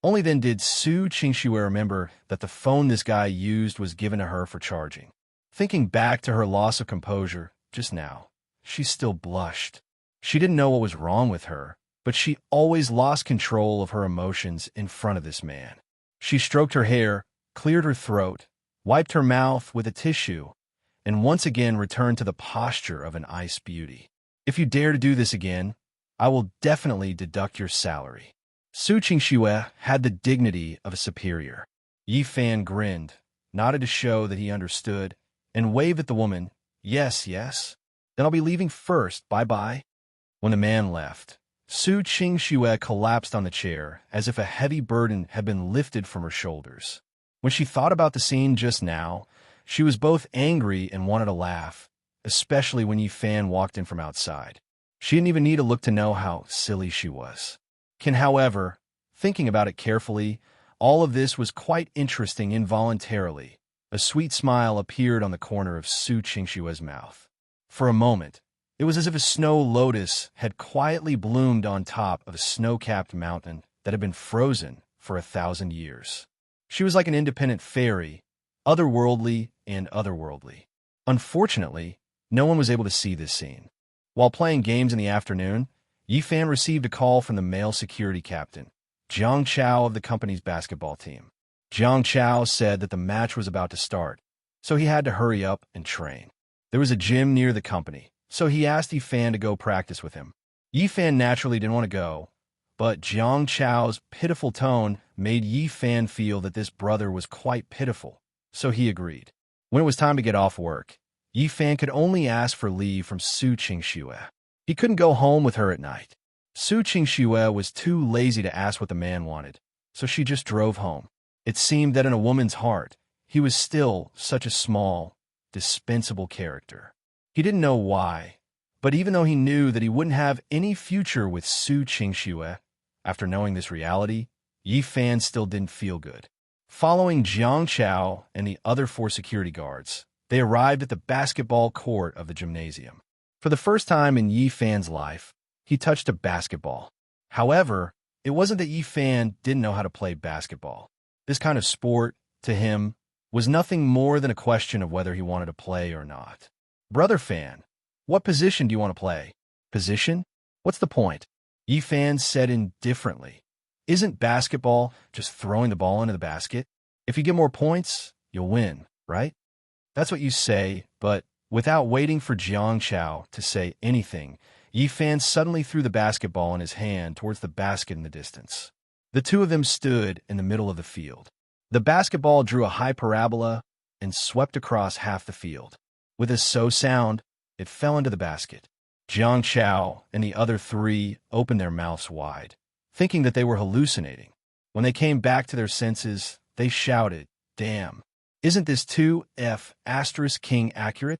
Only then did Su Qingxue remember that the phone this guy used was given to her for charging. Thinking back to her loss of composure just now, she still blushed. She didn't know what was wrong with her, but she always lost control of her emotions in front of this man. She stroked her hair, cleared her throat, wiped her mouth with a tissue, and once again returned to the posture of an ice beauty. "If you dare to do this again, I will definitely deduct your salary." Su Qingxue had the dignity of a superior. Yi Fan grinned, nodded to show that he understood, and waved at the woman. Yes, then I'll be leaving first. Bye-bye." When the man left, Su Qingxue collapsed on the chair as if a heavy burden had been lifted from her shoulders. When she thought about the scene just now, she was both angry and wanted to laugh, especially when Yi Fan walked in from outside. She didn't even need to look to know how silly she was. However, thinking about it carefully, all of this was quite interesting involuntarily. A sweet smile appeared on the corner of Su Qingxue's mouth. For a moment, it was as if a snow lotus had quietly bloomed on top of a snow-capped mountain that had been frozen for 1,000 years. She was like an independent fairy, otherworldly and otherworldly. Unfortunately, no one was able to see this scene. While playing games in the afternoon, Yi Fan received a call from the male security captain, Jiang Chao of the company's basketball team. Jiang Chao said that the match was about to start, so he had to hurry up and train. There was a gym near the company, so he asked Yi Fan to go practice with him. Yi Fan naturally didn't want to go, but Jiang Chao's pitiful tone made Yi Fan feel that this brother was quite pitiful, so he agreed. When it was time to get off work, Yi Fan could only ask for leave from Su Qingxue. He couldn't go home with her at night. Su Qingxue was too lazy to ask what the man wanted, so she just drove home. It seemed that in a woman's heart, he was still such a small, dispensable character. He didn't know why, but even though he knew that he wouldn't have any future with Su Qingxue, after knowing this reality, Yi Fan still didn't feel good. Following Jiang Chao and the other 4 security guards, they arrived at the basketball court of the gymnasium. For the first time in Yi Fan's life, he touched a basketball. However, it wasn't that Yi Fan didn't know how to play basketball. This kind of sport, to him, was nothing more than a question of whether he wanted to play or not. "Brother Fan, what position do you want to play?" "Position? What's the point?" Yi Fan said indifferently. "Isn't basketball just throwing the ball into the basket? If you get more points, you'll win, right?" "That's what you say, but..." Without waiting for Jiang Chao to say anything, Yi Fan suddenly threw the basketball in his hand towards the basket in the distance. The two of them stood in the middle of the field. The basketball drew a high parabola and swept across half the field. With a sound, it fell into the basket. Jiang Chao and the other 3 opened their mouths wide, thinking that they were hallucinating. When they came back to their senses, they shouted, "Damn! Isn't this 2F** King accurate?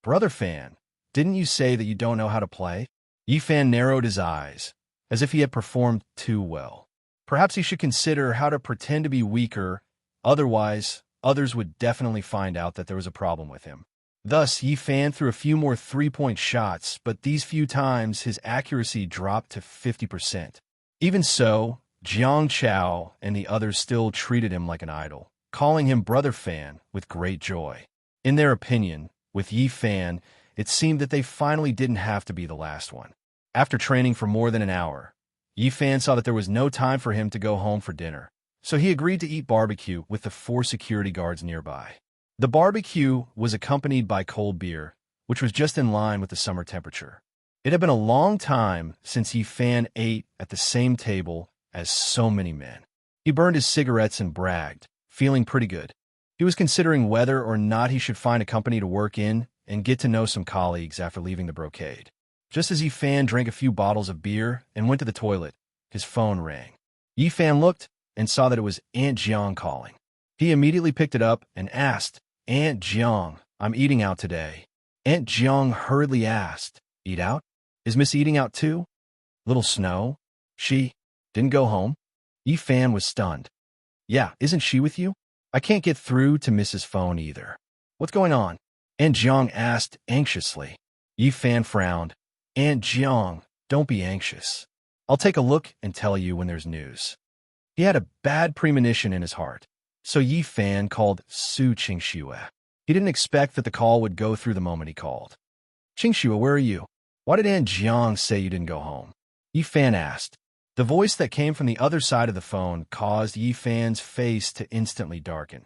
Brother Fan, didn't you say that you don't know how to play?" Yi Fan narrowed his eyes, as if he had performed too well. Perhaps he should consider how to pretend to be weaker, otherwise others would definitely find out that there was a problem with him. Thus, Yi Fan threw a few more 3-point shots, but these few times his accuracy dropped to 50%. Even so, Jiang Chao and the others still treated him like an idol, calling him Brother Fan with great joy. In their opinion, with Yi Fan, it seemed that they finally didn't have to be the last one. After training for more than an hour, Yifan saw that there was no time for him to go home for dinner, so he agreed to eat barbecue with the 4 security guards nearby. The barbecue was accompanied by cold beer, which was just in line with the summer temperature. It had been a long time since Yifan ate at the same table as so many men. He burned his cigarettes and bragged, feeling pretty good. He was considering whether or not he should find a company to work in and get to know some colleagues after leaving the brocade. Just as Yifan drank a few bottles of beer and went to the toilet, his phone rang. Yifan looked and saw that it was Aunt Jiang calling. He immediately picked it up and asked, "Aunt Jiang, I'm eating out today." Aunt Jiang hurriedly asked, "Eat out? Is Miss eating out too? Little Snow? She didn't go home?" Yifan was stunned. "Yeah, isn't she with you? I can't get through to Mrs. phone either. What's going on?" Aunt Jiang asked anxiously. Yifan frowned. "Aunt Jiang, don't be anxious. I'll take a look and tell you when there's news." He had a bad premonition in his heart, so Yifan called Su Qingxue. He didn't expect that the call would go through the moment he called. "Qingxue, where are you? Why did Aunt Jiang say you didn't go home?" Yifan asked. The voice that came from the other side of the phone caused Yifan's face to instantly darken.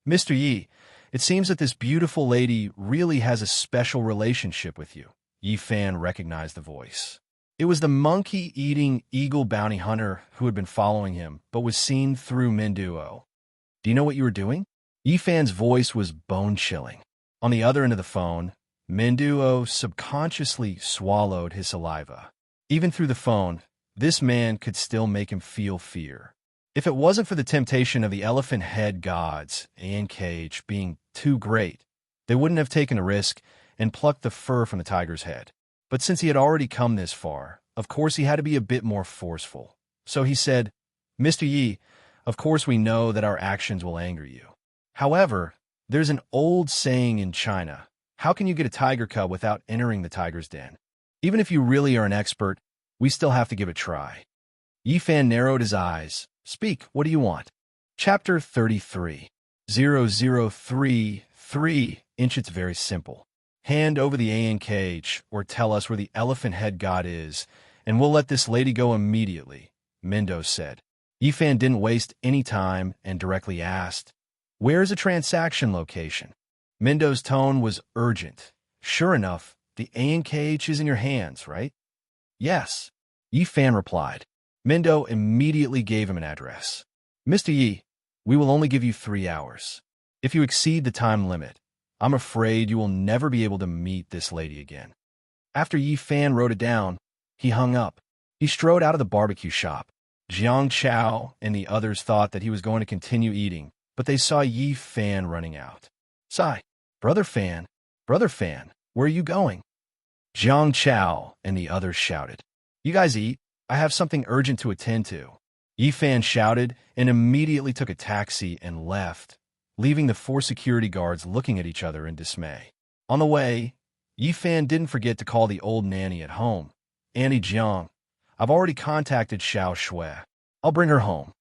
"Mr. Yi, it seems that this beautiful lady really has a special relationship with you." Yifan recognized the voice. It was the monkey-eating eagle bounty hunter who had been following him, but was seen through Menduo. "Do you know what you were doing?" Yifan's voice was bone-chilling. On the other end of the phone, Menduo subconsciously swallowed his saliva. Even through the phone, this man could still make him feel fear. If it wasn't for the temptation of the elephant head gods and cage being too great, they wouldn't have taken a risk and plucked the fur from the tiger's head. But since he had already come this far, of course he had to be a bit more forceful. So he said, "Mr. Yi, of course we know that our actions will anger you. However, there's an old saying in China, how can you get a tiger cub without entering the tiger's den? Even if you really are an expert, we still have to give it a try." Yifan narrowed his eyes. "Speak, what do you want?" Chapter 33. 0033 inch. It's very simple. Hand over the AN cage, or tell us where the elephant head god is, and we'll let this lady go immediately, Mendo said. Yifan didn't waste any time and directly asked, "Where's a transaction location?" Mendo's tone was urgent. "Sure enough, the AN cage is in your hands, right?" "Yes," Yifan replied. Mendo immediately gave him an address. "Mr. Yi, we will only give you 3 hours. If you exceed the time limit, I'm afraid you will never be able to meet this lady again." After Yifan wrote it down, he hung up. He strode out of the barbecue shop. Jiang Chao and the others thought that he was going to continue eating, but they saw Yifan running out. "Sai, Brother Fan, where are you going?" Jiang Chao and the others shouted. "You guys eat. I have something urgent to attend to." Yifan shouted and immediately took a taxi and left, leaving the 4 security guards looking at each other in dismay. On the way, Yifan didn't forget to call the old nanny at home. "Auntie Jiang, I've already contacted Xiao Shui. I'll bring her home."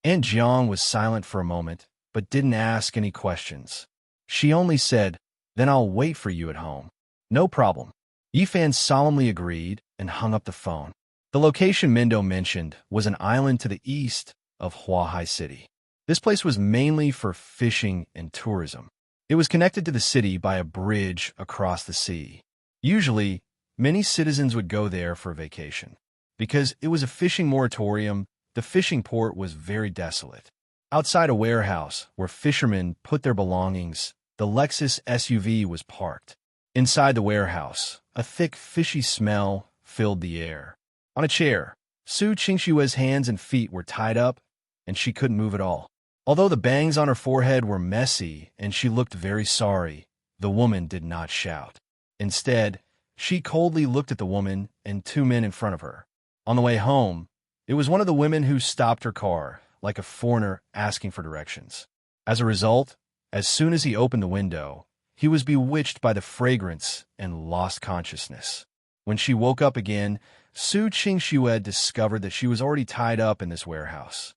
Aunt Jiang was silent for a moment, but didn't ask any questions. She only said, "Then I'll wait for you at home." "No problem." Yifan solemnly agreed and hung up the phone. The location Mendo mentioned was an island to the east of Huahai City. This place was mainly for fishing and tourism. It was connected to the city by a bridge across the sea. Usually, many citizens would go there for a vacation. Because it was a fishing moratorium, the fishing port was very desolate. Outside a warehouse where fishermen put their belongings, the Lexus SUV was parked. Inside the warehouse, a thick, fishy smell filled the air. On a chair, Su Qingshue's hands and feet were tied up, and she couldn't move at all. Although the bangs on her forehead were messy and she looked very sorry, the woman did not shout. Instead, she coldly looked at the woman and 2 men in front of her. On the way home, it was one of the women who stopped her car, like a foreigner asking for directions. As a result, as soon as he opened the window, he was bewitched by the fragrance and lost consciousness. When she woke up again, Su Qingxue discovered that she was already tied up in this warehouse.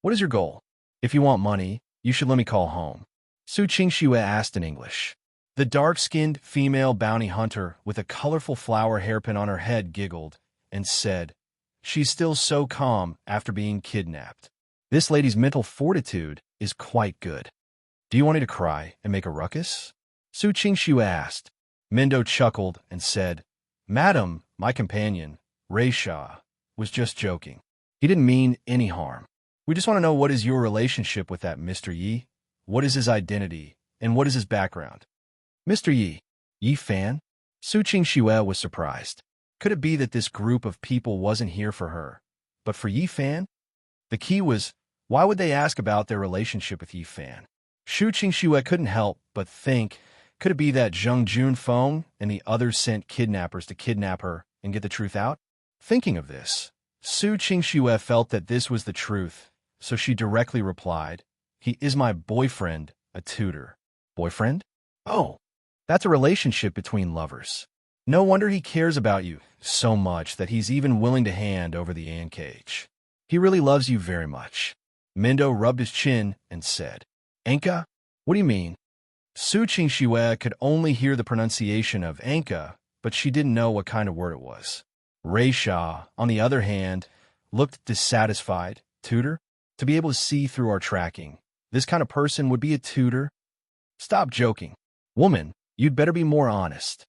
"What is your goal? If you want money, you should let me call home," Su Qingxue asked in English. The dark-skinned female bounty hunter with a colorful flower hairpin on her head giggled and said, "She's still so calm after being kidnapped. This lady's mental fortitude is quite good. Do you want me to cry and make a ruckus?" Su Qingshu asked. Mendo chuckled and said, "Madam, my companion, Raisha, was just joking. He didn't mean any harm. We just want to know, what is your relationship with that Mr. Yi? What is his identity, and what is his background?" "Mr. Yi? Yi Fan?" Su Qingshu was surprised. Could it be that this group of people wasn't here for her, but for Yi Fan? The key was, why would they ask about their relationship with Yi Fan? Su Qingshu couldn't help but think, could it be that Zheng Junfeng and the others sent kidnappers to kidnap her and get the truth out? Thinking of this, Su Qingshu felt that this was the truth, so she directly replied, "He is my boyfriend, a tutor." "Boyfriend? Oh, that's a relationship between lovers. No wonder he cares about you so much that he's even willing to hand over the ant cage. He really loves you very much." Mendo rubbed his chin and said, "Anka? What do you mean?" Su Qingshu could only hear the pronunciation of Anka, but she didn't know what kind of word it was. Raisha, on the other hand, looked dissatisfied. "Tutor? To be able to see through our tracking. This kind of person would be a tutor? Stop joking. Woman, you'd better be more honest."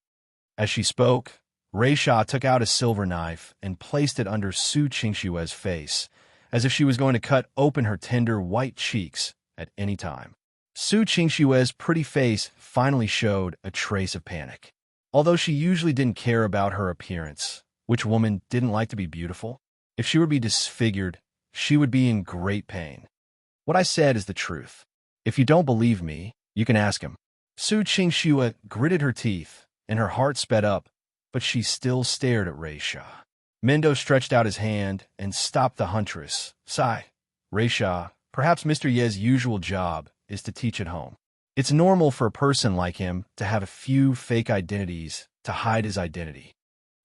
As she spoke, Raisha took out a silver knife and placed it under Su Qingshu's face, as if she was going to cut open her tender white cheeks at any time. Su Qingshu's pretty face finally showed a trace of panic. Although she usually didn't care about her appearance, which woman didn't like to be beautiful? If she were to be disfigured, she would be in great pain. "What I said is the truth. If you don't believe me, you can ask him." Su Qingshu gritted her teeth, and her heart sped up, but she still stared at Raisha. Mendo stretched out his hand and stopped the huntress. "Sigh, Raisha, perhaps Mr. Ye's usual job is to teach at home. It's normal for a person like him to have a few fake identities to hide his identity."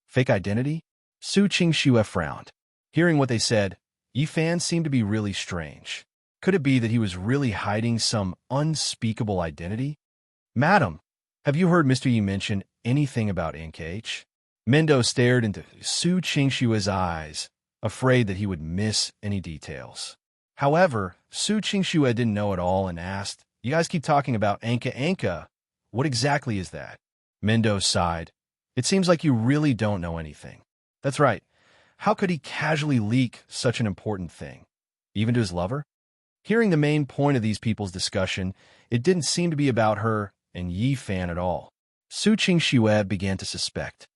"Fake identity?" Su Qingshu frowned. Hearing what they said, Yi Fan seemed to be really strange. Could it be that he was really hiding some unspeakable identity? "Madam, have you heard Mr. Yi mention anything about NKH?" Mendo stared into Su Qingshu's eyes, afraid that he would miss any details. However, Su Qingshu didn't know it all and asked, "You guys keep talking about Anka. What exactly is that?" Mendo sighed. "It seems like you really don't know anything." "That's right. How could he casually leak such an important thing, even to his lover?" Hearing the main point of these people's discussion, it didn't seem to be about her and Yi Fan at all. Su Qingshu began to suspect.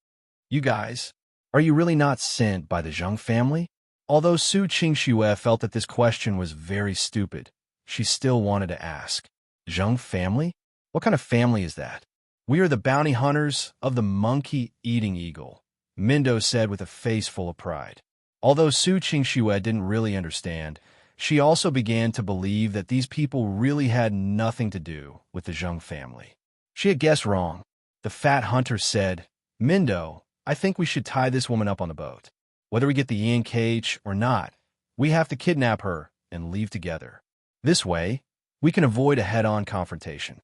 "You guys, are you really not sent by the Zheng family?" Although Su Qingshu felt that this question was very stupid, she still wanted to ask. "Zheng family? What kind of family is that?" "We are the bounty hunters of the monkey-eating eagle," Mendo said with a face full of pride. Although Su Qingshu didn't really understand, she also began to believe that these people really had nothing to do with the Zheng family. She had guessed wrong. The fat hunter said, "Mendo, I think we should tie this woman up on the boat. Whether we get the yin cage or not, we have to kidnap her and leave together. This way, we can avoid a head-on confrontation."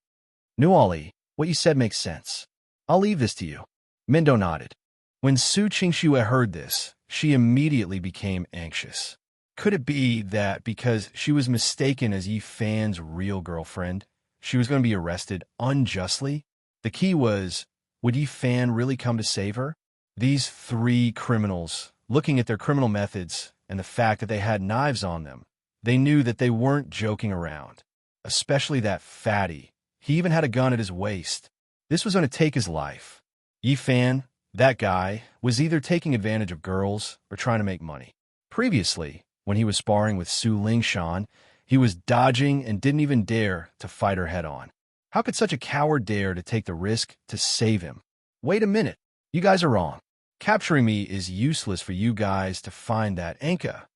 "Nuali, what you said makes sense. I'll leave this to you." Mendo nodded. When Su Qingshu heard this, she immediately became anxious. Could it be that because she was mistaken as Yi Fan's real girlfriend, she was going to be arrested unjustly? The key was, would Yi Fan really come to save her? These three criminals, looking at their criminal methods and the fact that they had knives on them, they knew that they weren't joking around. Especially that fatty. He even had a gun at his waist. This was going to take his life. Yi Fan, that guy, was either taking advantage of girls or trying to make money. Previously, when he was sparring with Su Lingshan, he was dodging and didn't even dare to fight her head-on. How could such a coward dare to take the risk to save him? Wait a minute. You guys are wrong. Capturing me is useless for you guys to find that Anka.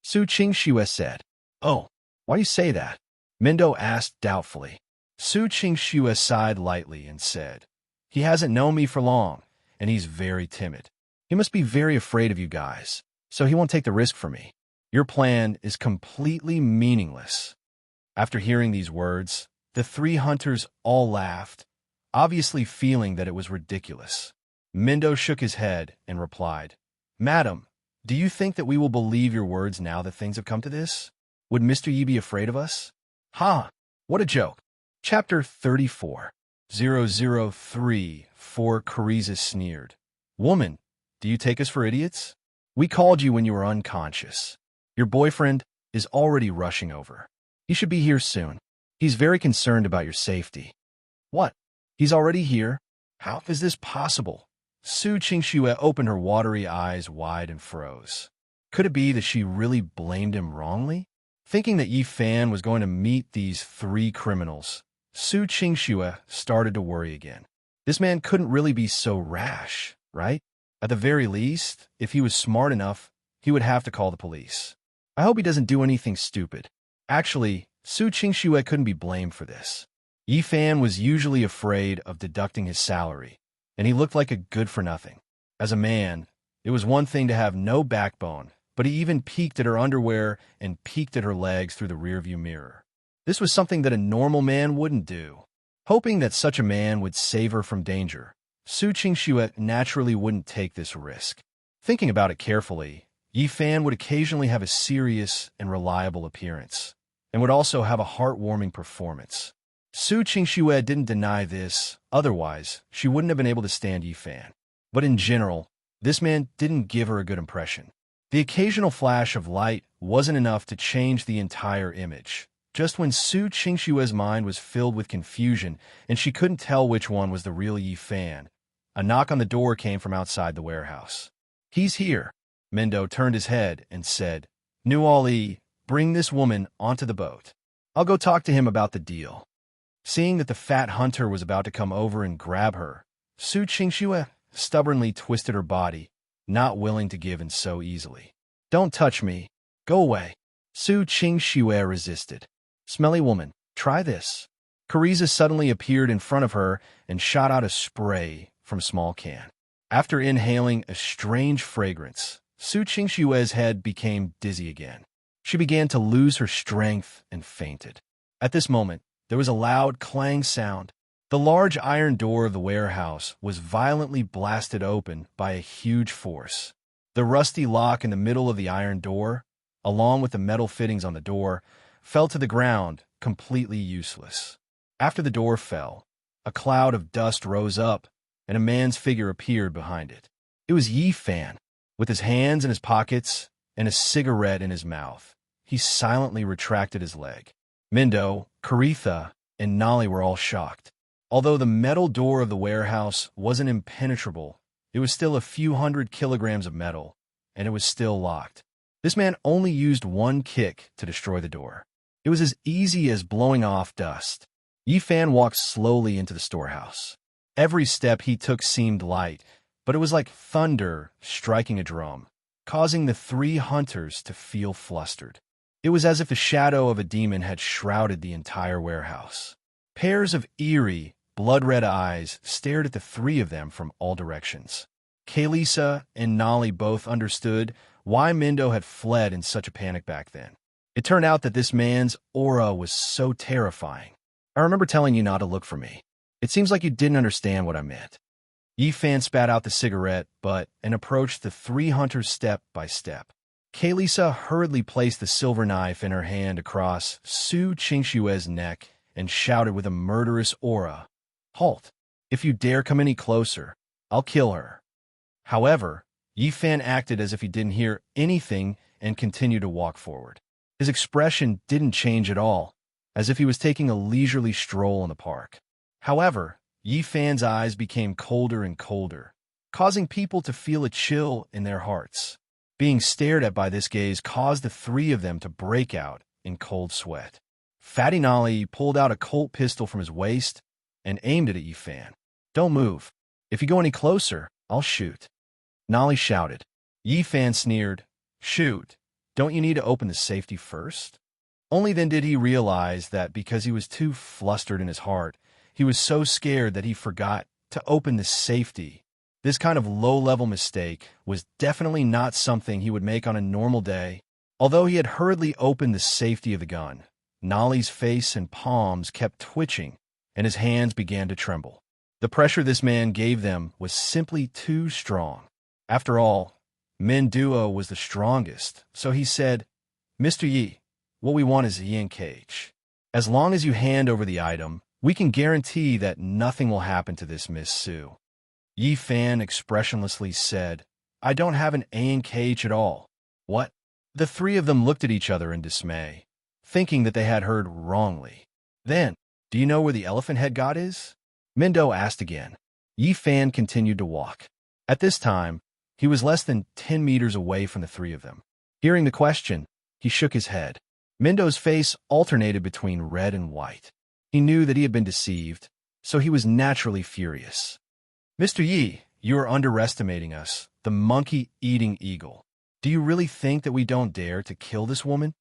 Su Qingshu said. "Oh, why do you say that?" Mendo asked doubtfully. Su Qingshu sighed lightly and said, "He hasn't known me for long, and he's very timid. He must be very afraid of you guys, so he won't take the risk for me. Your plan is completely meaningless." After hearing these words, the three hunters all laughed. obviously feeling that it was ridiculous. Mindo shook his head and replied, "Madam, do you think that we will believe your words now that things have come to this? Would Mr. Yi be afraid of us?" "Ha! What a joke!" Chapter 34 003 4 Cariza sneered. "Woman, do you take us for idiots? We called you when you were unconscious. Your boyfriend is already rushing over. He should be here soon. He's very concerned about your safety." "What? He's already here? How is this possible?" Su Qingxue opened her watery eyes wide and froze. Could it be that she really blamed him wrongly? Thinking that Yi Fan was going to meet these three criminals, Su Qingxue started to worry again. This man couldn't really be so rash, right? At the very least, if he was smart enough, he would have to call the police. I hope he doesn't do anything stupid. Actually, Su Qingxue couldn't be blamed for this. Yi Fan was usually afraid of deducting his salary, and he looked like a good-for-nothing. As a man, it was one thing to have no backbone, but he even peeked at her underwear and peeked at her legs through the rearview mirror. This was something that a normal man wouldn't do. Hoping that such a man would save her from danger, Su Qingxue naturally wouldn't take this risk. Thinking about it carefully, Yi Fan would occasionally have a serious and reliable appearance, and would also have a heartwarming performance. Su Qingxue didn't deny this, otherwise she wouldn't have been able to stand Yi Fan. But in general, this man didn't give her a good impression. The occasional flash of light wasn't enough to change the entire image. Just when Su Qingxue's mind was filled with confusion and she couldn't tell which one was the real Yi Fan, a knock on the door came from outside the warehouse. "He's here." Mindo turned his head and said, "Nu Ali, bring this woman onto the boat. I'll go talk to him about the deal." Seeing that the fat hunter was about to come over and grab her, Su Qingxue stubbornly twisted her body, not willing to give in so easily. "Don't touch me. Go away." Su Qingxue resisted. "Smelly woman, try this." Cariza suddenly appeared in front of her and shot out a spray from a small can. After inhaling a strange fragrance, Su Qingxue's head became dizzy again. She began to lose her strength and fainted. At this moment, there was a loud clang sound. The large iron door of the warehouse was violently blasted open by a huge force. The rusty lock in the middle of the iron door, along with the metal fittings on the door, fell to the ground, completely useless. After the door fell, a cloud of dust rose up, and a man's figure appeared behind it. It was Yi Fan, with his hands in his pockets and a cigarette in his mouth. He silently retracted his leg. Mindo, Caritha, and Nolly were all shocked. Although the metal door of the warehouse wasn't impenetrable, it was still a few hundred kilograms of metal, and it was still locked. This man only used one kick to destroy the door. It was as easy as blowing off dust. Yi Fan walked slowly into the storehouse. Every step he took seemed light, but it was like thunder striking a drum, causing the three hunters to feel flustered. It was as if the shadow of a demon had shrouded the entire warehouse. Pairs of eerie, blood-red eyes stared at the three of them from all directions. Kaelisa and Nolly both understood why Mindo had fled in such a panic back then. It turned out that this man's aura was so terrifying. "I remember telling you not to look for me. It seems like you didn't understand what I meant." Yi Fan spat out the cigarette, and approached the three hunters step by step. Kaelisa hurriedly placed the silver knife in her hand across Su Qingxue's neck and shouted with a murderous aura, "Halt! If you dare come any closer, I'll kill her." However, Yi Fan acted as if he didn't hear anything and continued to walk forward. His expression didn't change at all, as if he was taking a leisurely stroll in the park. However, Yi Fan's eyes became colder and colder, causing people to feel a chill in their hearts. Being stared at by this gaze caused the three of them to break out in cold sweat. Fatty Nolly pulled out a Colt pistol from his waist and aimed it at Yi Fan. "Don't move. If you go any closer, I'll shoot." Nolly shouted. Yi Fan sneered, "Shoot. Don't you need to open the safety first?" Only then did he realize that because he was too flustered in his heart, he was so scared that he forgot to open the safety. This kind of low-level mistake was definitely not something he would make on a normal day. Although he had hurriedly opened the safety of the gun, Nolly's face and palms kept twitching, and his hands began to tremble. The pressure this man gave them was simply too strong. After all, Min Duo was the strongest, so he said, "Mr. Yi, what we want is Yi and Cage. As long as you hand over the item, we can guarantee that nothing will happen to this Miss Sue." Yi Fan expressionlessly said, "I don't have an A in cage at all." What? The three of them looked at each other in dismay, thinking that they had heard wrongly. Then, "Do you know where the elephant head god is?" Mindo asked again. Yi Fan continued to walk. At this time, he was less than 10 meters away from the three of them. Hearing the question, he shook his head. Mindo's face alternated between red and white. He knew that he had been deceived, so he was naturally furious. "Mr. Yi, you are underestimating us, the monkey-eating eagle. Do you really think that we don't dare to kill this woman?"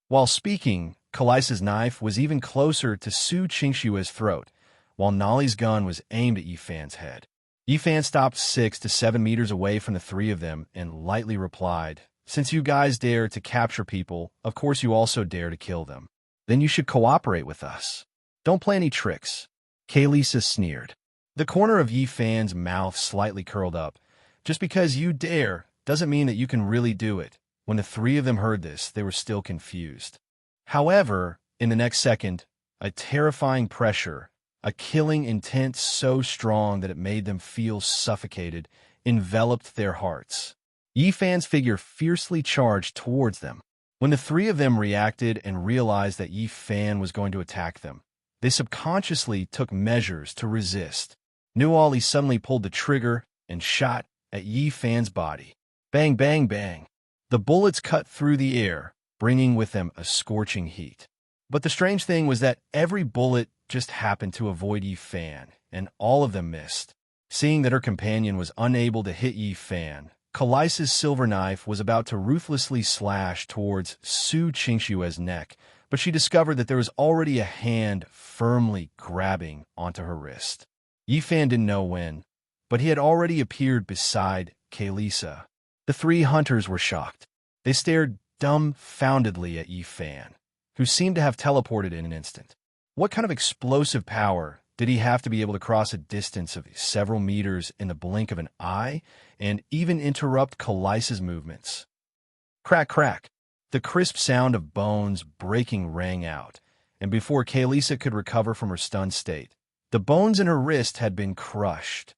While speaking, Kalisa's knife was even closer to Su Qingshue's throat, while Nolly's gun was aimed at Yifan's head. Yifan stopped 6 to 7 meters away from the three of them and lightly replied, "Since you guys dare to capture people, of course you also dare to kill them. Then you should cooperate with us. Don't play any tricks." Kalisa sneered. The corner of Yifan's mouth slightly curled up. "Just because you dare doesn't mean that you can really do it." When the three of them heard this, they were still confused. However, in the next second, a terrifying pressure, a killing intent so strong that it made them feel suffocated, enveloped their hearts. Yifan's figure fiercely charged towards them. When the three of them reacted and realized that Yifan was going to attack them, they subconsciously took measures to resist. Nuali suddenly pulled the trigger and shot at Yifan's body. Bang, bang, bang. The bullets cut through the air, bringing with them a scorching heat. But the strange thing was that every bullet just happened to avoid Yifan, and all of them missed. Seeing that her companion was unable to hit Yifan, Kalisa's silver knife was about to ruthlessly slash towards Su Qingshue's neck, but she discovered that there was already a hand firmly grabbing onto her wrist. Yifan didn't know when, but he had already appeared beside Kalisa. The three hunters were shocked. They stared dumbfoundedly at Yifan, who seemed to have teleported in an instant. What kind of explosive power did he have to be able to cross a distance of several meters in the blink of an eye and even interrupt Kalisa's movements? Crack, crack. The crisp sound of bones breaking rang out, and before Kalisa could recover from her stunned state, the bones in her wrist had been crushed.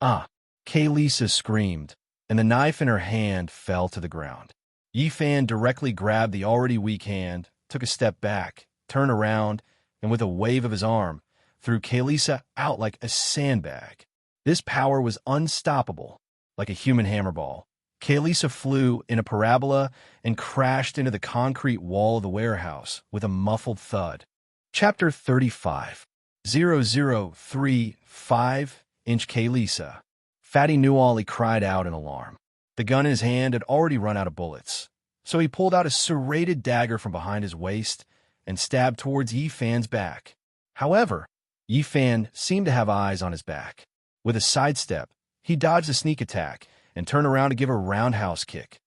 "Ah!" Kalisa screamed, and the knife in her hand fell to the ground. Yifan directly grabbed the already weak hand, took a step back, turned around, and with a wave of his arm, threw Kalisa out like a sandbag. This power was unstoppable, like a human hammerball. Kalisa flew in a parabola and crashed into the concrete wall of the warehouse with a muffled thud. Chapter 35. 0035-inch Kalisa. Fatty Nuali cried out in alarm. The gun in his hand had already run out of bullets, so he pulled out a serrated dagger from behind his waist and stabbed towards Yifan's back. However, Yifan seemed to have eyes on his back. With a sidestep, he dodged a sneak attack and turned around to give a roundhouse kick.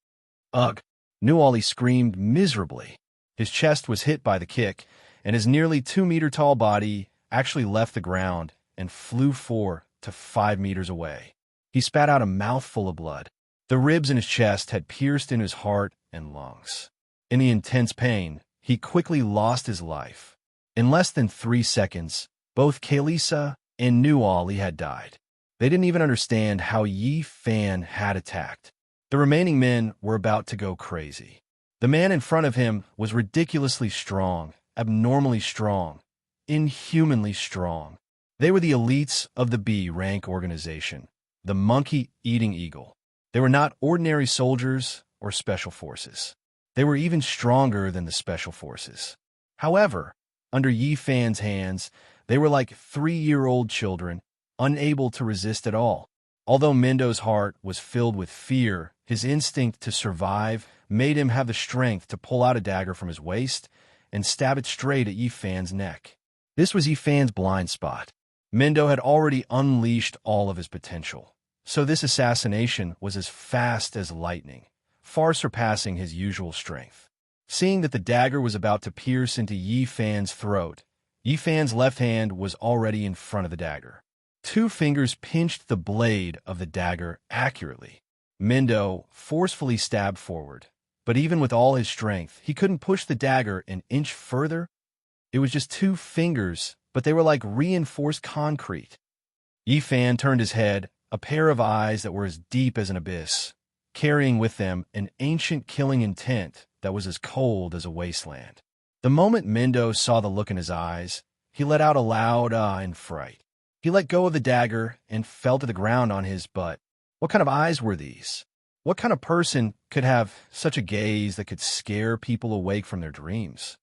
Ugh! Nuali screamed miserably. His chest was hit by the kick, and his nearly 2-meter-tall body actually left the ground and flew 4 to 5 meters away. He spat out a mouthful of blood. The ribs in his chest had pierced into his heart and lungs. In the intense pain, he quickly lost his life. In less than 3 seconds, both Kalisa and Nuali had died. They didn't even understand how Yifan had attacked. The remaining men were about to go crazy. The man in front of him was ridiculously strong, abnormally strong, inhumanly strong. They were the elites of the B rank organization, the monkey-eating eagle. They were not ordinary soldiers or special forces. They were even stronger than the special forces. However, under Yifan's hands, they were like 3-year-old children, unable to resist at all. Although Mindo's heart was filled with fear, his instinct to survive made him have the strength to pull out a dagger from his waist and stab it straight at Yifan's neck. This was Yifan's blind spot. Mindo had already unleashed all of his potential, so this assassination was as fast as lightning, far surpassing his usual strength. Seeing that the dagger was about to pierce into Yifan's throat, Yifan's left hand was already in front of the dagger. Two fingers pinched the blade of the dagger accurately. Mendo forcefully stabbed forward, but even with all his strength, he couldn't push the dagger an inch further. It was just two fingers, but they were like reinforced concrete. Yi Fan turned his head, a pair of eyes that were as deep as an abyss, carrying with them an ancient killing intent that was as cold as a wasteland. The moment Mendo saw the look in his eyes, he let out a loud ah in fright. He let go of the dagger and fell to the ground on his butt. What kind of eyes were these? What kind of person could have such a gaze that could scare people awake from their dreams?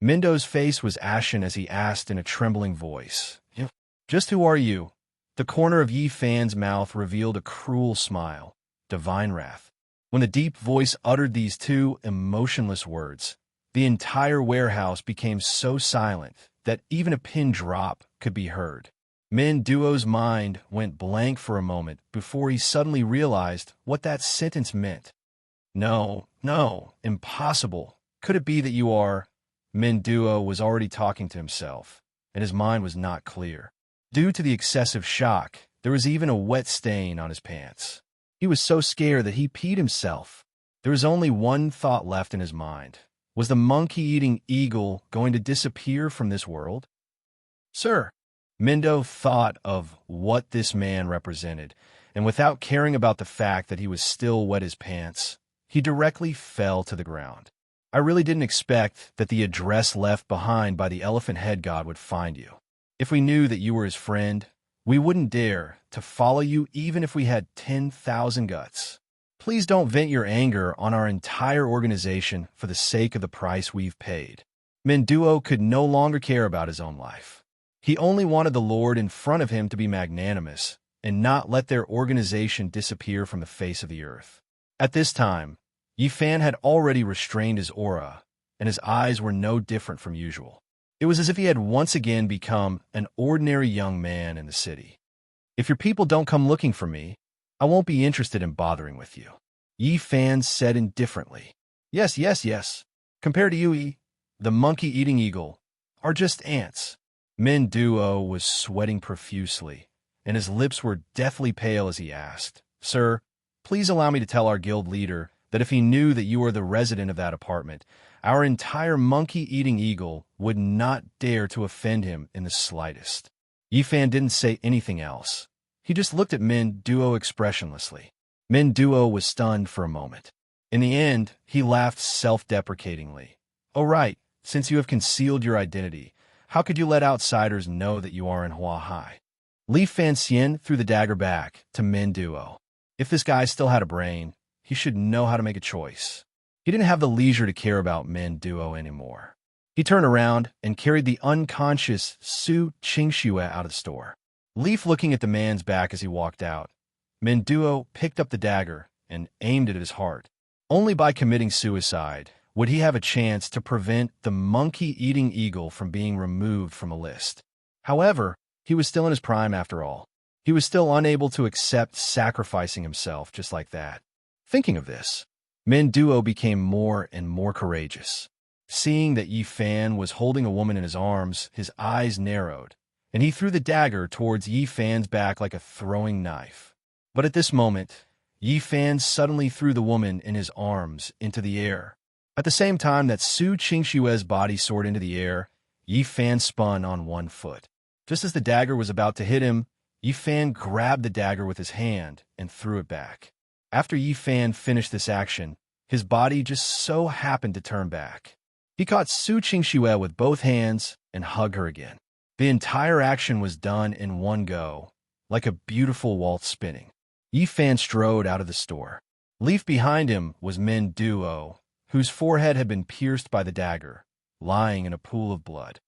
Mendo's face was ashen as he asked in a trembling voice, "Just who are you?" The corner of Yi Fan's mouth revealed a cruel smile, divine wrath. When the deep voice uttered these two emotionless words, the entire warehouse became so silent that even a pin drop could be heard. Min Duo's mind went blank for a moment before he suddenly realized what that sentence meant. No, impossible. Could it be that you are? Min Duo was already talking to himself, and his mind was not clear. Due to the excessive shock, there was even a wet stain on his pants. He was so scared that he peed himself. There was only one thought left in his mind. Was the monkey-eating eagle going to disappear from this world? Sir, Mendo thought of what this man represented, and without caring about the fact that he was still wet his pants, he directly fell to the ground. I really didn't expect that the address left behind by the elephant head god would find you. If we knew that you were his friend, we wouldn't dare to follow you even if we had 10,000 guts. Please don't vent your anger on our entire organization for the sake of the price we've paid. Menduo could no longer care about his own life. He only wanted the Lord in front of him to be magnanimous and not let their organization disappear from the face of the earth. At this time, Yi Fan had already restrained his aura, and his eyes were no different from usual. It was as if he had once again become an ordinary young man in the city. If your people don't come looking for me, I won't be interested in bothering with you. Yi Fan said indifferently. Yes. Compared to you, Yi, the monkey-eating eagle, are just ants. Min Duo was sweating profusely, and his lips were deathly pale as he asked, Sir, please allow me to tell our guild leader that if he knew that you were the resident of that apartment, our entire monkey-eating eagle would not dare to offend him in the slightest. Yi Fan didn't say anything else. He just looked at Min Duo expressionlessly. Min Duo was stunned for a moment. In the end, he laughed self-deprecatingly. Oh right, since you have concealed your identity, how could you let outsiders know that you are in Hua Hai? Li Fanxian threw the dagger back to Min Duo. If this guy still had a brain, he should know how to make a choice. He didn't have the leisure to care about Min Duo anymore. He turned around and carried the unconscious Su Qingxue out of the store. Leaf looking at the man's back as he walked out, Min Duo picked up the dagger and aimed it at his heart. Only by committing suicide would he have a chance to prevent the monkey-eating eagle from being removed from a list. However, he was still in his prime after all. He was still unable to accept sacrificing himself just like that. Thinking of this, Min Duo became more and more courageous. Seeing that Yi Fan was holding a woman in his arms, his eyes narrowed, and he threw the dagger towards Yi Fan's back like a throwing knife. But at this moment, Yi Fan suddenly threw the woman in his arms into the air. At the same time that Su Qingxue's body soared into the air, Yi Fan spun on one foot. Just as the dagger was about to hit him, Yi Fan grabbed the dagger with his hand and threw it back. After Yi Fan finished this action, his body just so happened to turn back. He caught Su Qingxue with both hands and hugged her again. The entire action was done in one go, like a beautiful waltz spinning. Yi Fan strode out of the store. Leaf behind him was Min Duo, whose forehead had been pierced by the dagger, lying in a pool of blood.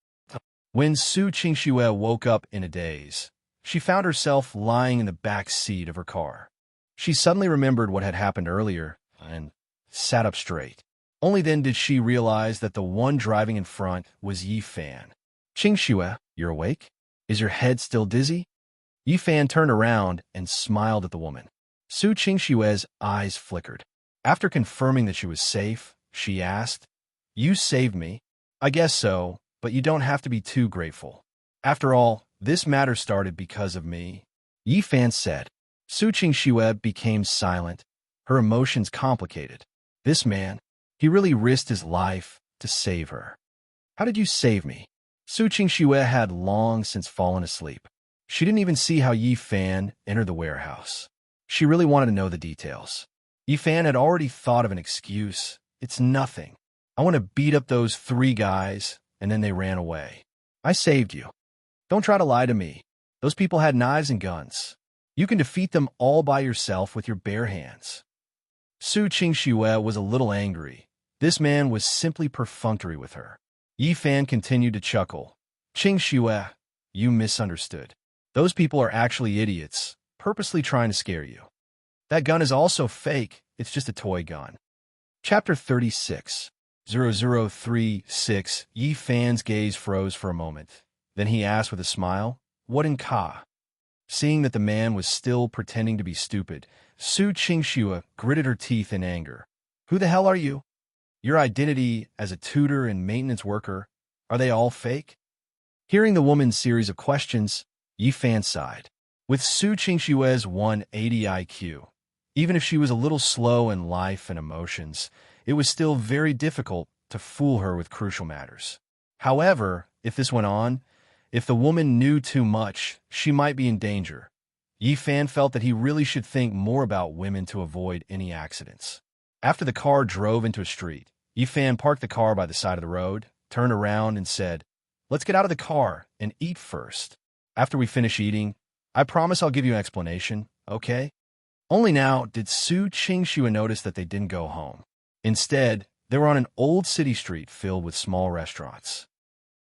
When Su Qingxue woke up in a daze, she found herself lying in the back seat of her car. She suddenly remembered what had happened earlier and sat up straight. Only then did she realize that the one driving in front was Yi Fan. Qingxue, you're awake? Is your head still dizzy? Yi Fan turned around and smiled at the woman. Su Qingxue's eyes flickered. After confirming that she was safe, she asked, You saved me. I guess so, but you don't have to be too grateful. After all, This matter started because of me, Yi Fan said. Su Qingxue became silent, her emotions complicated. This man, he really risked his life to save her. How did you save me? Su Qingxue had long since fallen asleep. She didn't even see how Yi Fan entered the warehouse. She really wanted to know the details. Yi Fan had already thought of an excuse. It's nothing. I want to beat up those 3 guys, and then they ran away. I saved you. Don't try to lie to me. Those people had knives and guns. You can defeat them all by yourself with your bare hands. Su Qingxue was a little angry. This man was simply perfunctory with her. Yi Fan continued to chuckle. Qingxue, you misunderstood. Those people are actually idiots, purposely trying to scare you. That gun is also fake. It's just a toy gun. Chapter 36. 0036. Yi Fan's gaze froze for a moment. Then he asked with a smile, what in Ka? Seeing that the man was still pretending to be stupid, Su Qingxue gritted her teeth in anger. Who the hell are you? Your identity as a tutor and maintenance worker, are they all fake? Hearing the woman's series of questions, Yi Fan sighed. With Su Qingxue's 180 IQ, even if she was a little slow in life and emotions, it was still very difficult to fool her with crucial matters. However, if this went on, if the woman knew too much, she might be in danger. Yi Fan felt that he really should think more about women to avoid any accidents. After the car drove into a street, Yi Fan parked the car by the side of the road, turned around and said, let's get out of the car and eat first. After we finish eating, I promise I'll give you an explanation, okay? Only now did Su Qingxue notice that they didn't go home. Instead, they were on an old city street filled with small restaurants.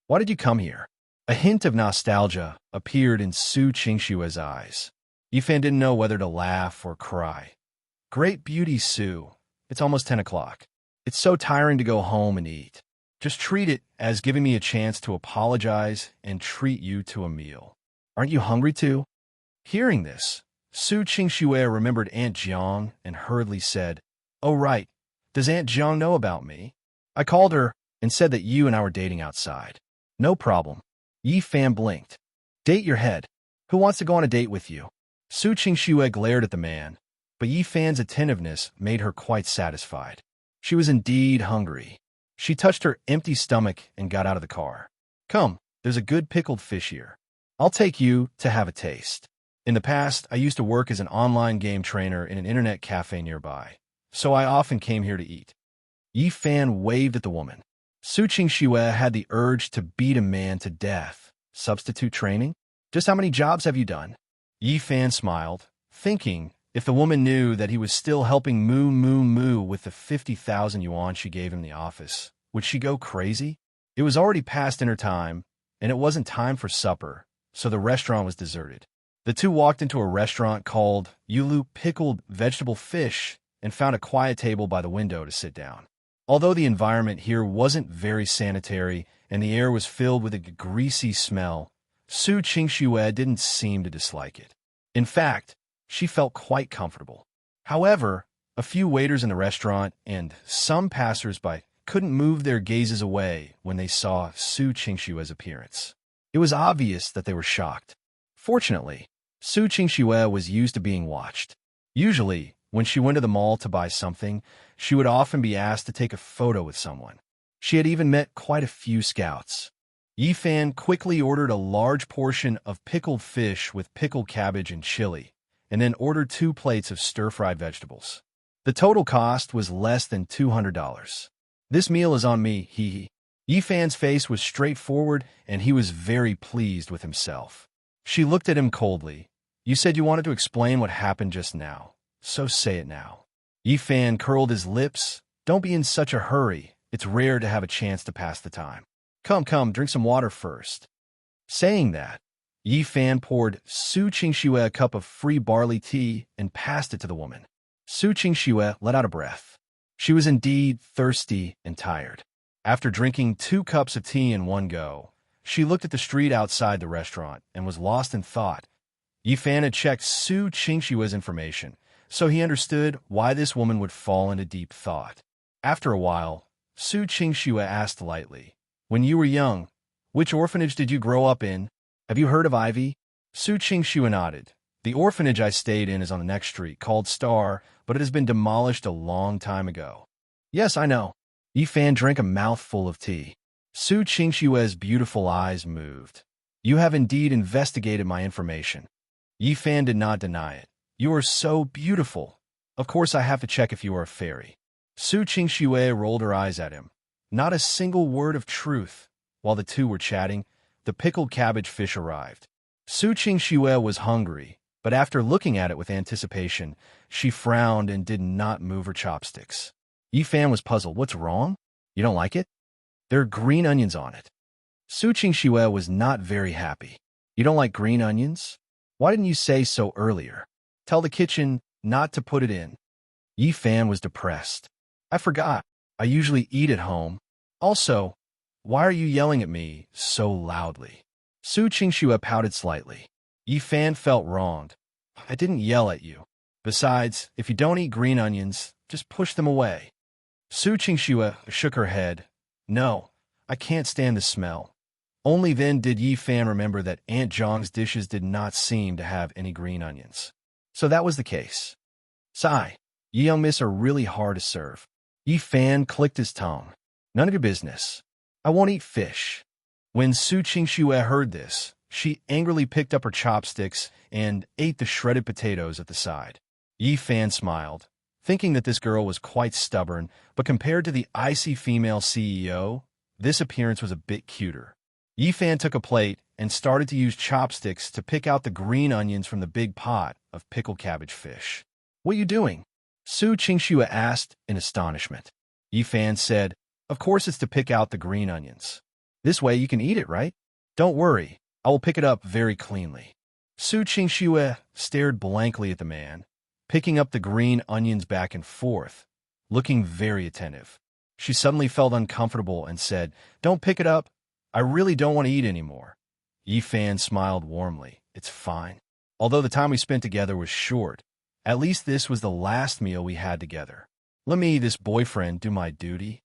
Why did you come here? A hint of nostalgia appeared in Su Qingxue's eyes. Yi Fan didn't know whether to laugh or cry. Great beauty, Su. It's almost 10 o'clock. It's so tiring to go home and eat. Just treat it as giving me a chance to apologize and treat you to a meal. Aren't you hungry too? Hearing this, Su Qingxue remembered Aunt Jiang and hurriedly said, oh right, does Aunt Jiang know about me? I called her and said that you and I were dating outside. No problem. Yi Fan blinked. Date your head. Who wants to go on a date with you? Su Qingxue glared at the man, but Yi Fan's attentiveness made her quite satisfied. She was indeed hungry. She touched her empty stomach and got out of the car. Come, there's a good pickled fish here. I'll take you to have a taste. In the past, I used to work as an online game trainer in an internet cafe nearby, so I often came here to eat. Yi Fan waved at the woman. Su Qingxue had the urge to beat a man to death. Substitute training? Just how many jobs have you done? Yi Fan smiled, thinking if the woman knew that he was still helping Moo with the 50,000 yuan she gave him in the office, would she go crazy? It was already past dinner time, and it wasn't time for supper, so the restaurant was deserted. The two walked into a restaurant called Aloof Pickled Vegetable Fish and found a quiet table by the window to sit down. Although the environment here wasn't very sanitary and the air was filled with a greasy smell, Su Qingxue didn't seem to dislike it. In fact, she felt quite comfortable. However, a few waiters in the restaurant and some passers-by couldn't move their gazes away when they saw Su Qingxue's appearance. It was obvious that they were shocked. Fortunately, Su Qingxue was used to being watched. Usually, when she went to the mall to buy something, she would often be asked to take a photo with someone. She had even met quite a few scouts. Yi Fan quickly ordered a large portion of pickled fish with pickled cabbage and chili, and then ordered 2 plates of stir-fried vegetables. The total cost was less than $200. This meal is on me, hee hee. Yi Fan's face was straightforward, and he was very pleased with himself. She looked at him coldly. You said you wanted to explain what happened just now, so say it now. Yi Fan curled his lips. Don't be in such a hurry. It's rare to have a chance to pass the time. Come, drink some water first. Saying that, Yi Fan poured Su Qingxue a cup of free barley tea and passed it to the woman. Su Qingxue let out a breath. She was indeed thirsty and tired. After drinking 2 cups of tea in one go, she looked at the street outside the restaurant and was lost in thought. Yi Fan had checked Su Qingxue's information, so he understood why this woman would fall into deep thought. After a while, Su Qingxue asked lightly, when you were young, which orphanage did you grow up in? Have you heard of Ivy? Su Qingxue nodded. The orphanage I stayed in is on the next street, called Star, but it has been demolished a long time ago. Yes, I know. Yi Fan drank a mouthful of tea. Su Qingxue's beautiful eyes moved. You have indeed investigated my information. Yi Fan did not deny it. You are so beautiful. Of course I have to check if you are a fairy. Su Qingxue rolled her eyes at him. Not a single word of truth. While the two were chatting, the pickled cabbage fish arrived. Su Qingxue was hungry, but after looking at it with anticipation, she frowned and did not move her chopsticks. Yi Fan was puzzled. What's wrong? You don't like it? There are green onions on it. Su Qingxue was not very happy. You don't like green onions? Why didn't you say so earlier? Tell the kitchen not to put it in. Yi Fan was depressed. I forgot. I usually eat at home. Also, why are you yelling at me so loudly? Su Qingxue pouted slightly. Yi Fan felt wronged. I didn't yell at you. Besides, if you don't eat green onions, just push them away. Su Qingxue shook her head. No, I can't stand the smell. Only then did Yi Fan remember that Aunt Zhang's dishes did not seem to have any green onions. So that was the case. Sigh. You young miss are really hard to serve. Yi Fan clicked his tongue. None of your business. I won't eat fish. When Su Qingxue heard this, she angrily picked up her chopsticks and ate the shredded potatoes at the side. Yi Fan smiled, thinking that this girl was quite stubborn, but compared to the icy female CEO, this appearance was a bit cuter. Yi Fan took a plate and started to use chopsticks to pick out the green onions from the big pot of pickled cabbage fish. What are you doing? Su Qingxue asked in astonishment. Yi Fan said, Of course it's to pick out the green onions. This way you can eat it, right? Don't worry, I will pick it up very cleanly. Su Qingxue stared blankly at the man, picking up the green onions back and forth, looking very attentive. She suddenly felt uncomfortable and said, Don't pick it up. I really don't want to eat anymore. Yi Fan smiled warmly. It's fine. Although the time we spent together was short, at least this was the last meal we had together. Let me, this boyfriend, do my duty.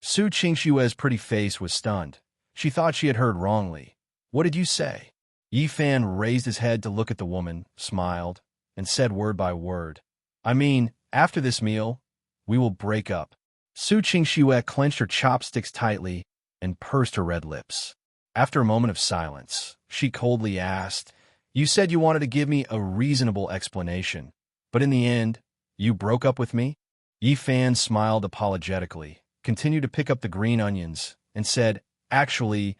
Su Qingxue's pretty face was stunned. She thought she had heard wrongly. What did you say? Yi Fan raised his head to look at the woman, smiled, and said word by word. I mean, after this meal, we will break up. Su Qingxue clenched her chopsticks tightly and pursed her red lips. After a moment of silence, she coldly asked, You said you wanted to give me a reasonable explanation, but in the end, you broke up with me? Yi Fan smiled apologetically, continued to pick up the green onions, and said, Actually,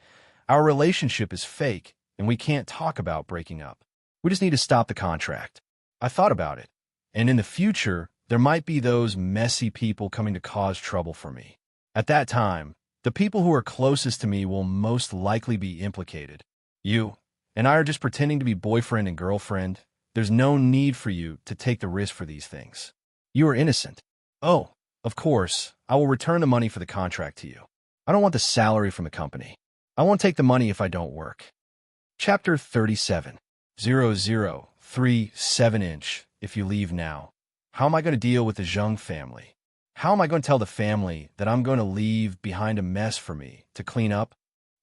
our relationship is fake, and we can't talk about breaking up. We just need to stop the contract. I thought about it, and in the future, there might be those messy people coming to cause trouble for me. At that time, the people who are closest to me will most likely be implicated. You and I are just pretending to be boyfriend and girlfriend. There's no need for you to take the risk for these things. You are innocent. Oh, of course, I will return the money for the contract to you. I don't want the salary from the company. I won't take the money if I don't work. Chapter 37. 0037-inch. If you leave now. How am I going to deal with the Zheng family? How am I going to tell the family that I'm going to leave behind a mess for me to clean up?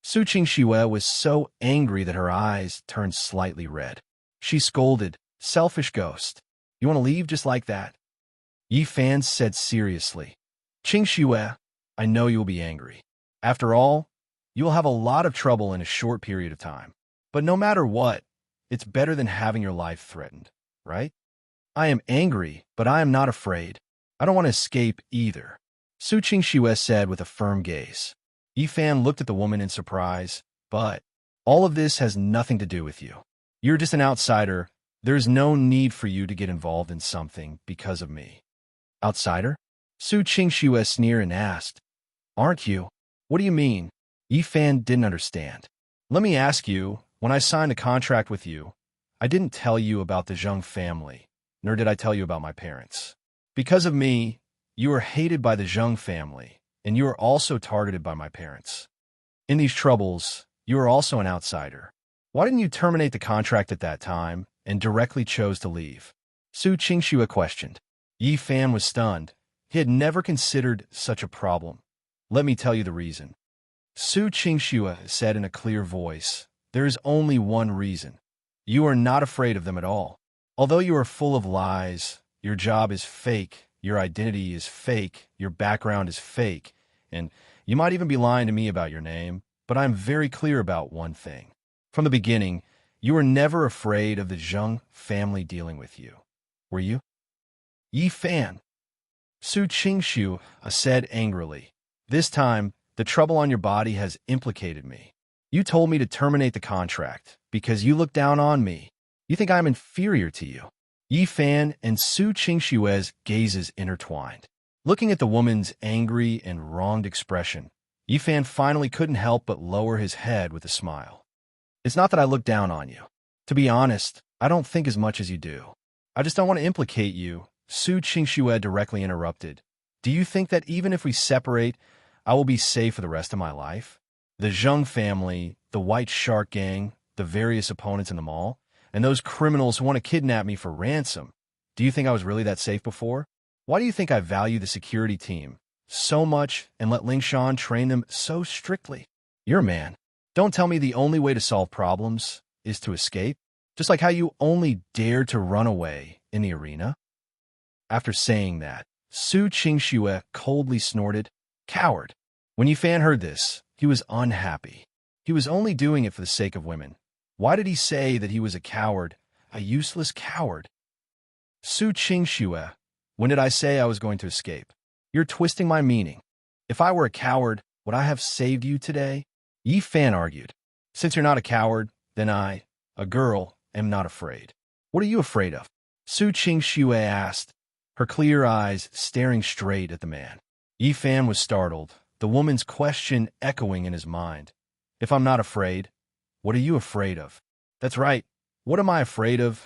Su Qingxue was so angry that her eyes turned slightly red. She scolded, Selfish ghost. You want to leave just like that? Yi Fan said seriously. Qingxue, I know you will be angry. After all, you will have a lot of trouble in a short period of time. But no matter what, it's better than having your life threatened, right? I am angry, but I am not afraid. I don't want to escape either. Su Qingxue said with a firm gaze. Yi Fan looked at the woman in surprise, but all of this has nothing to do with you. You're just an outsider. There's no need for you to get involved in something because of me. Outsider? Su Qingxue sneered and asked, Aren't you? What do you mean? Yi Fan didn't understand. Let me ask you, when I signed a contract with you, I didn't tell you about the Zheng family, nor did I tell you about my parents. Because of me, you are hated by the Zheng family, and you are also targeted by my parents. In these troubles, you are also an outsider. Why didn't you terminate the contract at that time and directly chose to leave? Su Qingxue questioned. Yi Fan was stunned. He had never considered such a problem. Let me tell you the reason. Su Qingxue said in a clear voice. There is only one reason. You are not afraid of them at all. Although you are full of lies, your job is fake, your identity is fake, your background is fake, and you might even be lying to me about your name, but I'm very clear about one thing. From the beginning, you were never afraid of the Zheng family dealing with you. Were you? Yi Fan. Su Qingshu said angrily. This time, the trouble on your body has implicated me. You told me to terminate the contract because you look down on me. You think I'm inferior to you. Yi Fan and Su Qingshue's gazes intertwined. Looking at the woman's angry and wronged expression, Yi Fan finally couldn't help but lower his head with a smile. It's not that I look down on you. To be honest, I don't think as much as you do. I just don't want to implicate you, Su Qingxue directly interrupted. Do you think that even if we separate, I will be safe for the rest of my life? The Zheng family, the White Shark Gang, the various opponents in the mall, and those criminals who want to kidnap me for ransom. Do you think I was really that safe before? Why do you think I value the security team so much and let Lingshan train them so strictly? You're a man. Don't tell me the only way to solve problems is to escape, just like how you only dared to run away in the arena. After saying that, Su Qingxue coldly snorted, "Coward." When Yi Fan heard this, he was unhappy. He was only doing it for the sake of women. Why did he say that he was a coward, a useless coward? Su Qingxue, when did I say I was going to escape? You're twisting my meaning. If I were a coward, would I have saved you today? Yi Fan argued. Since you're not a coward, then I, a girl, am not afraid. What are you afraid of? Su Qingxue asked, her clear eyes staring straight at the man. Yi Fan was startled, the woman's question echoing in his mind. If I'm not afraid, what are you afraid of? That's right. What am I afraid of?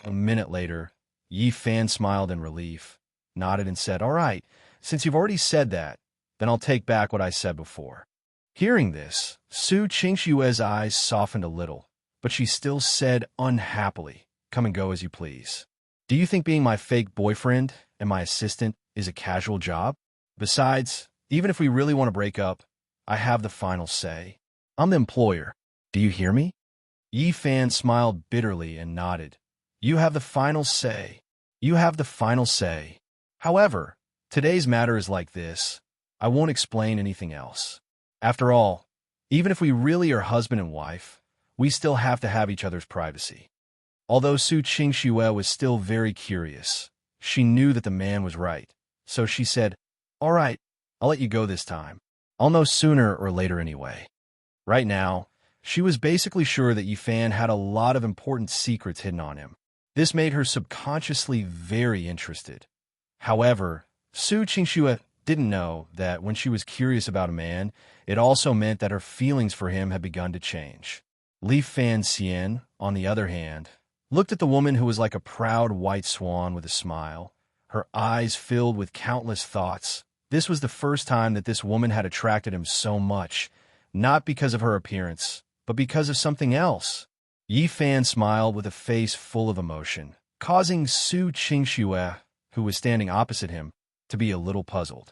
A minute later, Yi Fan smiled in relief, nodded and said, all right, since you've already said that, then I'll take back what I said before. Hearing this, Su Qingxue's eyes softened a little, but she still said unhappily, come and go as you please. Do you think being my fake boyfriend and my assistant is a casual job? Besides, even if we really want to break up, I have the final say. I'm the employer. Do you hear me? Yi Fan smiled bitterly and nodded. You have the final say. You have the final say. However, today's matter is like this. I won't explain anything else. After all, even if we really are husband and wife, we still have to have each other's privacy. Although Su Qingxue was still very curious, she knew that the man was right. So she said, all right, I'll let you go this time. I'll know sooner or later anyway. Right now, she was basically sure that Yi Fan had a lot of important secrets hidden on him. This made her subconsciously very interested. However, Su Qingxue didn't know that when she was curious about a man, it also meant that her feelings for him had begun to change. Li Fan Xian, on the other hand, looked at the woman who was like a proud white swan with a smile, her eyes filled with countless thoughts. This was the first time that this woman had attracted him so much, not because of her appearance, but because of something else. Yi Fan smiled with a face full of emotion, causing Su Qingxue, who was standing opposite him, to be a little puzzled.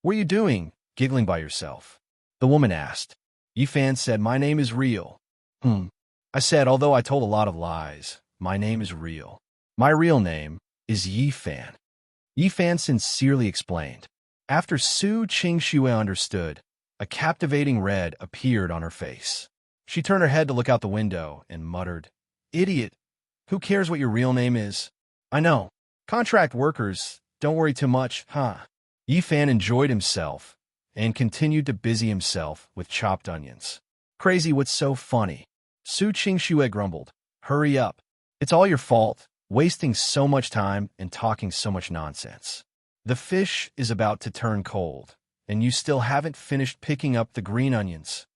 What are you doing, giggling by yourself? The woman asked. Yi Fan said, my name is real. I said, although I told a lot of lies, my name is real. My real name is Yi Fan. Yi Fan sincerely explained. After Su Qingxue understood, a captivating red appeared on her face. She turned her head to look out the window and muttered, idiot, who cares what your real name is? I know. Contract workers, don't worry too much, huh? Yi Fan enjoyed himself and continued to busy himself with chopped onions. Crazy, what's so funny? Su Qingxue grumbled. Hurry up. It's all your fault, wasting so much time and talking so much nonsense. The fish is about to turn cold, and you still haven't finished picking up the green onions.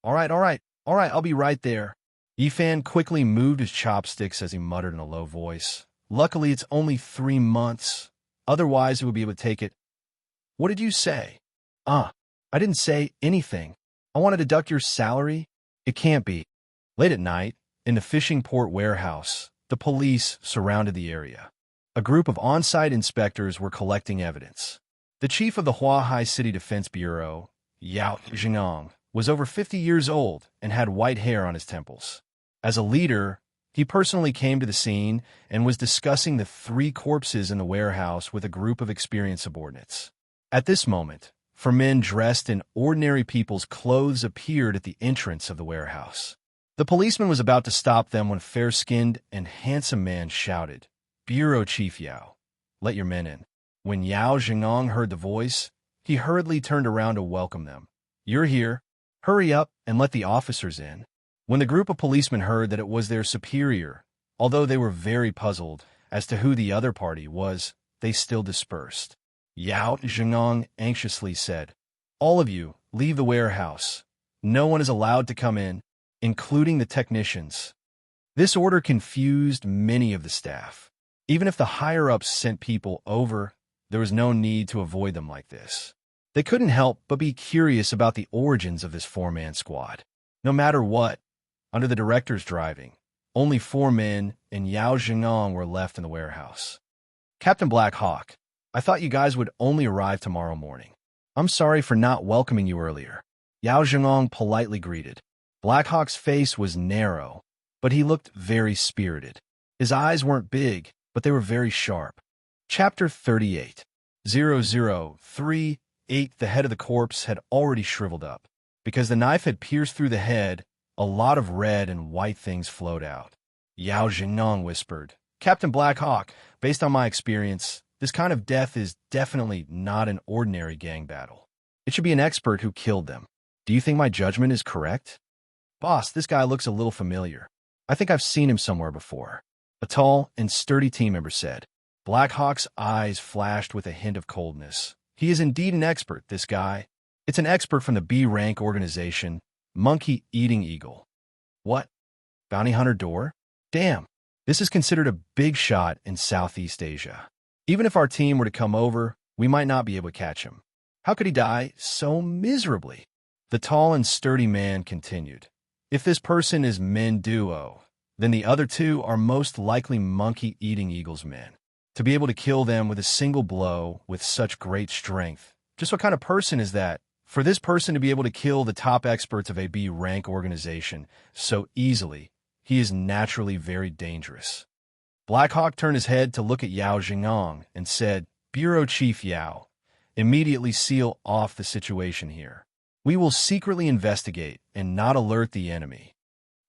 All right, I'll be right there. Yi Fan quickly moved his chopsticks as he muttered in a low voice. Luckily, it's only 3 months. Otherwise, it would be able to take it. What did you say? I didn't say anything. I want to deduct your salary? It can't be. Late at night, in the fishing port warehouse, the police surrounded the area. A group of on-site inspectors were collecting evidence. The chief of the Huahai City Defense Bureau, Yao Zhengong, was over 50 years old and had white hair on his temples. As a leader, he personally came to the scene and was discussing the 3 corpses in the warehouse with a group of experienced subordinates. At this moment, 4 men dressed in ordinary people's clothes appeared at the entrance of the warehouse. The policeman was about to stop them when a fair-skinned and handsome man shouted, "Bureau Chief Yao, let your men in." When Yao Zhengong heard the voice, he hurriedly turned around to welcome them. "You're here. Hurry up and let the officers in." When the group of policemen heard that it was their superior, although they were very puzzled as to who the other party was, they still dispersed. Yao Zhengong anxiously said, "All of you, leave the warehouse. No one is allowed to come in, including the technicians." This order confused many of the staff. Even if the higher-ups sent people over, there was no need to avoid them like this. They couldn't help but be curious about the origins of this 4-man squad. No matter what, under the director's driving, only 4 men and Yao Zhengong were left in the warehouse. "Captain Black Hawk, I thought you guys would only arrive tomorrow morning. I'm sorry for not welcoming you earlier," Yao Zhengong politely greeted. Black Hawk's face was narrow, but he looked very spirited. His eyes weren't big, but they were very sharp. Chapter 38. 0038. The head of the corpse had already shriveled up. Because the knife had pierced through the head, a lot of red and white things flowed out. Yao Zhengong whispered, "Captain Black Hawk, based on my experience, this kind of death is definitely not an ordinary gang battle. It should be an expert who killed them. Do you think my judgment is correct?" "Boss, this guy looks a little familiar. I think I've seen him somewhere before," a tall and sturdy team member said. Black Hawk's eyes flashed with a hint of coldness. "He is indeed an expert, this guy. It's an expert from the B-rank organization, Monkey Eating Eagle." "What? Bounty Hunter Door? Damn, this is considered a big shot in Southeast Asia. Even if our team were to come over, we might not be able to catch him. How could he die so miserably?" The tall and sturdy man continued. "If this person is Men Duo, then the other 2 are most likely Monkey Eating Eagle's men. To be able to kill them with a single blow with such great strength, just what kind of person is that? For this person to be able to kill the top experts of a B-rank organization so easily, he is naturally very dangerous." Black Hawk turned his head to look at Yao Zhengong and said, "Bureau Chief Yao, immediately seal off the situation here. We will secretly investigate and not alert the enemy."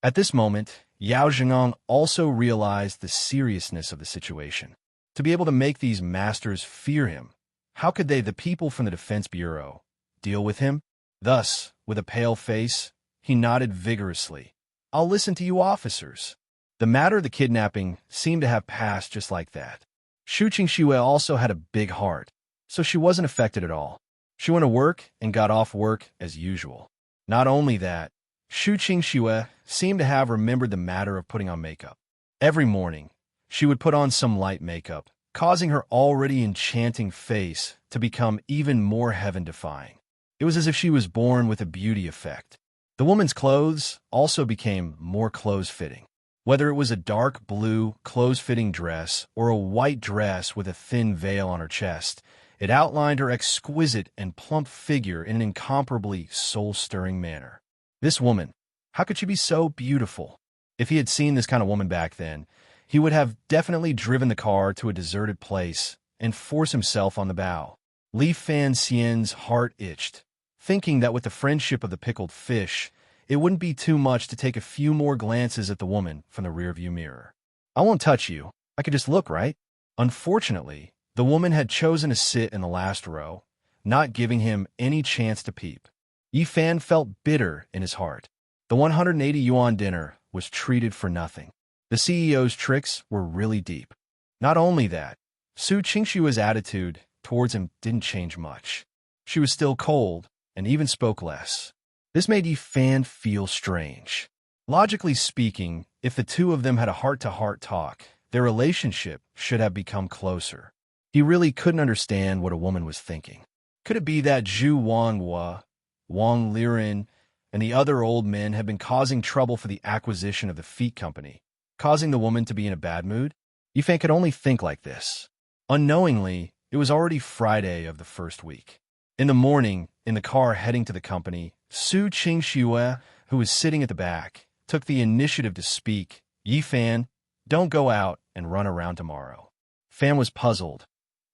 At this moment, Yao Zhengong also realized the seriousness of the situation. To be able to make these masters fear him, how could they, the people from the Defense Bureau, deal with him? Thus, with a pale face, he nodded vigorously. "I'll listen to you officers." The matter of the kidnapping seemed to have passed just like that. Shu Qingxue also had a big heart, so she wasn't affected at all. She went to work and got off work as usual. Not only that, Shu Qingxue seemed to have remembered the matter of putting on makeup. Every morning, she would put on some light makeup, causing her already enchanting face to become even more heaven-defying. It was as if she was born with a beauty effect. The woman's clothes also became more close-fitting. Whether it was a dark blue, close-fitting dress or a white dress with a thin veil on her chest, it outlined her exquisite and plump figure in an incomparably soul-stirring manner. This woman, how could she be so beautiful? If he had seen this kind of woman back then, he would have definitely driven the car to a deserted place and forced himself on the bow. Li Fan Xian's heart itched, thinking that with the friendship of the pickled fish, it wouldn't be too much to take a few more glances at the woman from the rearview mirror. "I won't touch you. I could just look, right?" Unfortunately, the woman had chosen to sit in the last row, not giving him any chance to peep. Yi Fan felt bitter in his heart. The 180 yuan dinner was treated for nothing. The CEO's tricks were really deep. Not only that, Su Qingshua's attitude towards him didn't change much. She was still cold and even spoke less. This made Yi Fan feel strange. Logically speaking, if the two of them had a heart-to-heart talk, their relationship should have become closer. He really couldn't understand what a woman was thinking. Could it be that Zhu Wanghua, Wang Liren, and the other old men had been causing trouble for the acquisition of the feet company, causing the woman to be in a bad mood? Yi Fan could only think like this. Unknowingly, it was already Friday of the first week. In the morning, in the car heading to the company, Su Qingxue, who was sitting at the back, took the initiative to speak. Yi Fan, don't go out and run around tomorrow. Fan was puzzled.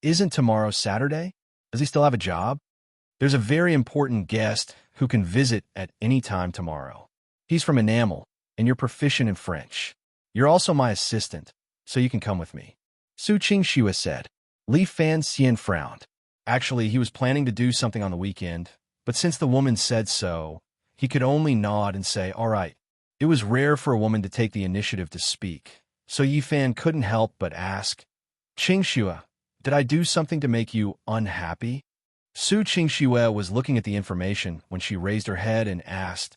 Isn't tomorrow Saturday? Does he still have a job? There's a very important guest who can visit at any time tomorrow. He's from Enamel, and you're proficient in French. You're also my assistant, so you can come with me. Su Qingxue said. Li Fan Xian frowned. Actually, he was planning to do something on the weekend, but since the woman said so, he could only nod and say, all right. It was rare for a woman to take the initiative to speak, so Yi Fan couldn't help but ask, Qingxue, did I do something to make you unhappy? Su Qingxue was looking at the information when she raised her head and asked,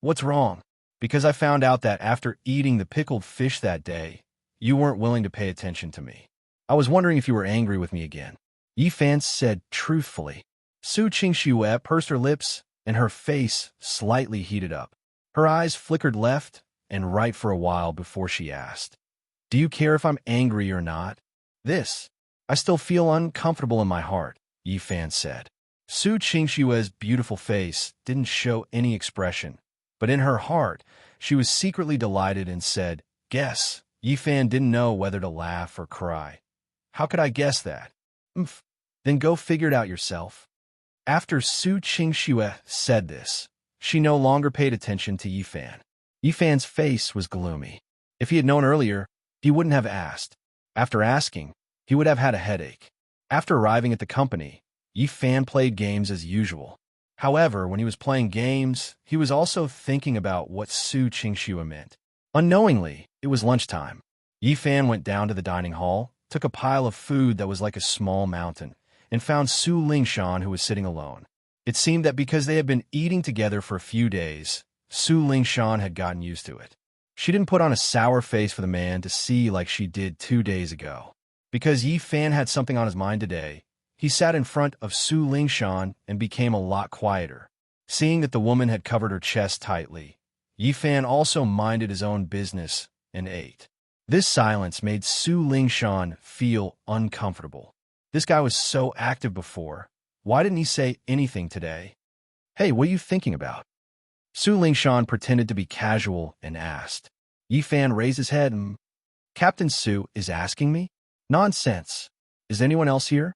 what's wrong? Because I found out that after eating the pickled fish that day, you weren't willing to pay attention to me. I was wondering if you were angry with me again. Yi Fan said truthfully. Su Qingxue pursed her lips, and her face slightly heated up. Her eyes flickered left and right for a while before she asked, do you care if I'm angry or not? I still feel uncomfortable in my heart, Yi Fan said. Su Qingxue's beautiful face didn't show any expression, but in her heart, she was secretly delighted and said, guess. Yi Fan didn't know whether to laugh or cry. How could I guess that? Then go figure it out yourself. After Su Qingxue said this, she no longer paid attention to Yi Fan. Yi Fan's face was gloomy. If he had known earlier, he wouldn't have asked. After asking, he would have had a headache. After arriving at the company, Yi Fan played games as usual. However, when he was playing games, he was also thinking about what Su Qingxue meant. Unknowingly, it was lunchtime. Yi Fan went down to the dining hall, took a pile of food that was like a small mountain, and found Su Lingshan, who was sitting alone. It seemed that because they had been eating together for a few days, Su Lingshan had gotten used to it. She didn't put on a sour face for the man to see like she did 2 days ago. Because Yi Fan had something on his mind today, he sat in front of Su Lingshan and became a lot quieter. Seeing that the woman had covered her chest tightly, Yi Fan also minded his own business and ate. This silence made Su Lingshan feel uncomfortable. This guy was so active before. Why didn't he say anything today? Hey, what are you thinking about? Su Lingshan pretended to be casual and asked. Yi Fan raised his head and, Captain Su is asking me? Nonsense. Is anyone else here?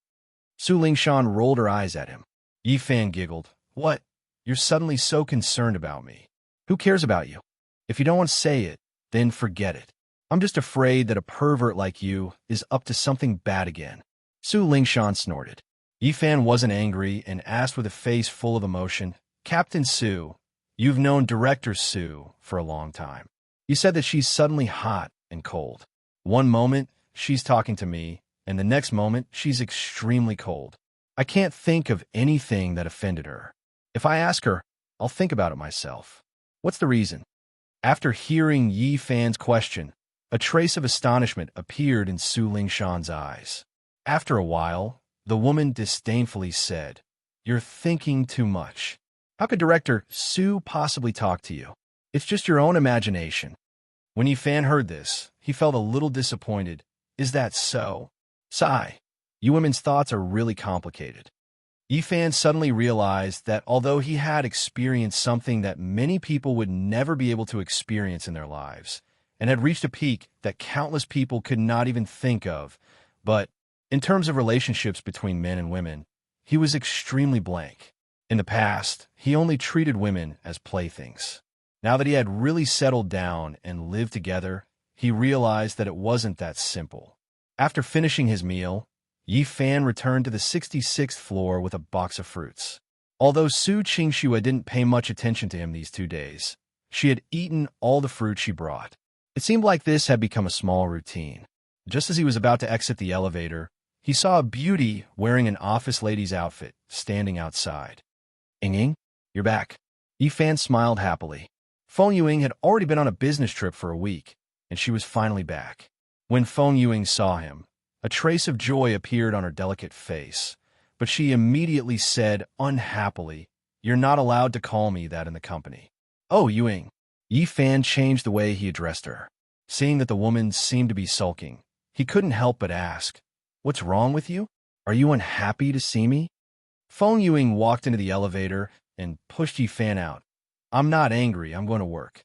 Su Lingshan rolled her eyes at him. Yi Fan giggled. What? You're suddenly so concerned about me. Who cares about you? If you don't want to say it, then forget it. I'm just afraid that a pervert like you is up to something bad again. Su Lingshan snorted. Yi Fan wasn't angry and asked with a face full of emotion, Captain Su, you've known Director Su for a long time. You said that she's suddenly hot and cold. One moment, she's talking to me, and the next moment, she's extremely cold. I can't think of anything that offended her. If I ask her, I'll think about it myself. What's the reason? After hearing Yi Fan's question, a trace of astonishment appeared in Su Lingshan's eyes. After a while, the woman disdainfully said, You're thinking too much. How could Director Su possibly talk to you? It's just your own imagination. When Yi Fan heard this, he felt a little disappointed. Is that so? Sigh. You women's thoughts are really complicated. Yi Fan suddenly realized that although he had experienced something that many people would never be able to experience in their lives, and had reached a peak that countless people could not even think of, but in terms of relationships between men and women, he was extremely blank. In the past, he only treated women as playthings. Now that he had really settled down and lived together, he realized that it wasn't that simple. After finishing his meal, Yi Fan returned to the 66th floor with a box of fruits. Although Su Qingxue didn't pay much attention to him these 2 days, she had eaten all the fruit she brought. It seemed like this had become a small routine. Just as he was about to exit the elevator, he saw a beauty wearing an office lady's outfit standing outside. Ying, you're back. Yi Fan smiled happily. Feng Yuing had already been on a business trip for a week, and she was finally back. When Feng Yuing saw him, a trace of joy appeared on her delicate face, but she immediately said unhappily, You're not allowed to call me that in the company. Oh, Yuing. Yi Fan changed the way he addressed her. Seeing that the woman seemed to be sulking, he couldn't help but ask, What's wrong with you? Are you unhappy to see me? Feng Yuing walked into the elevator and pushed ye fan out. I'm not angry, I'm going to work.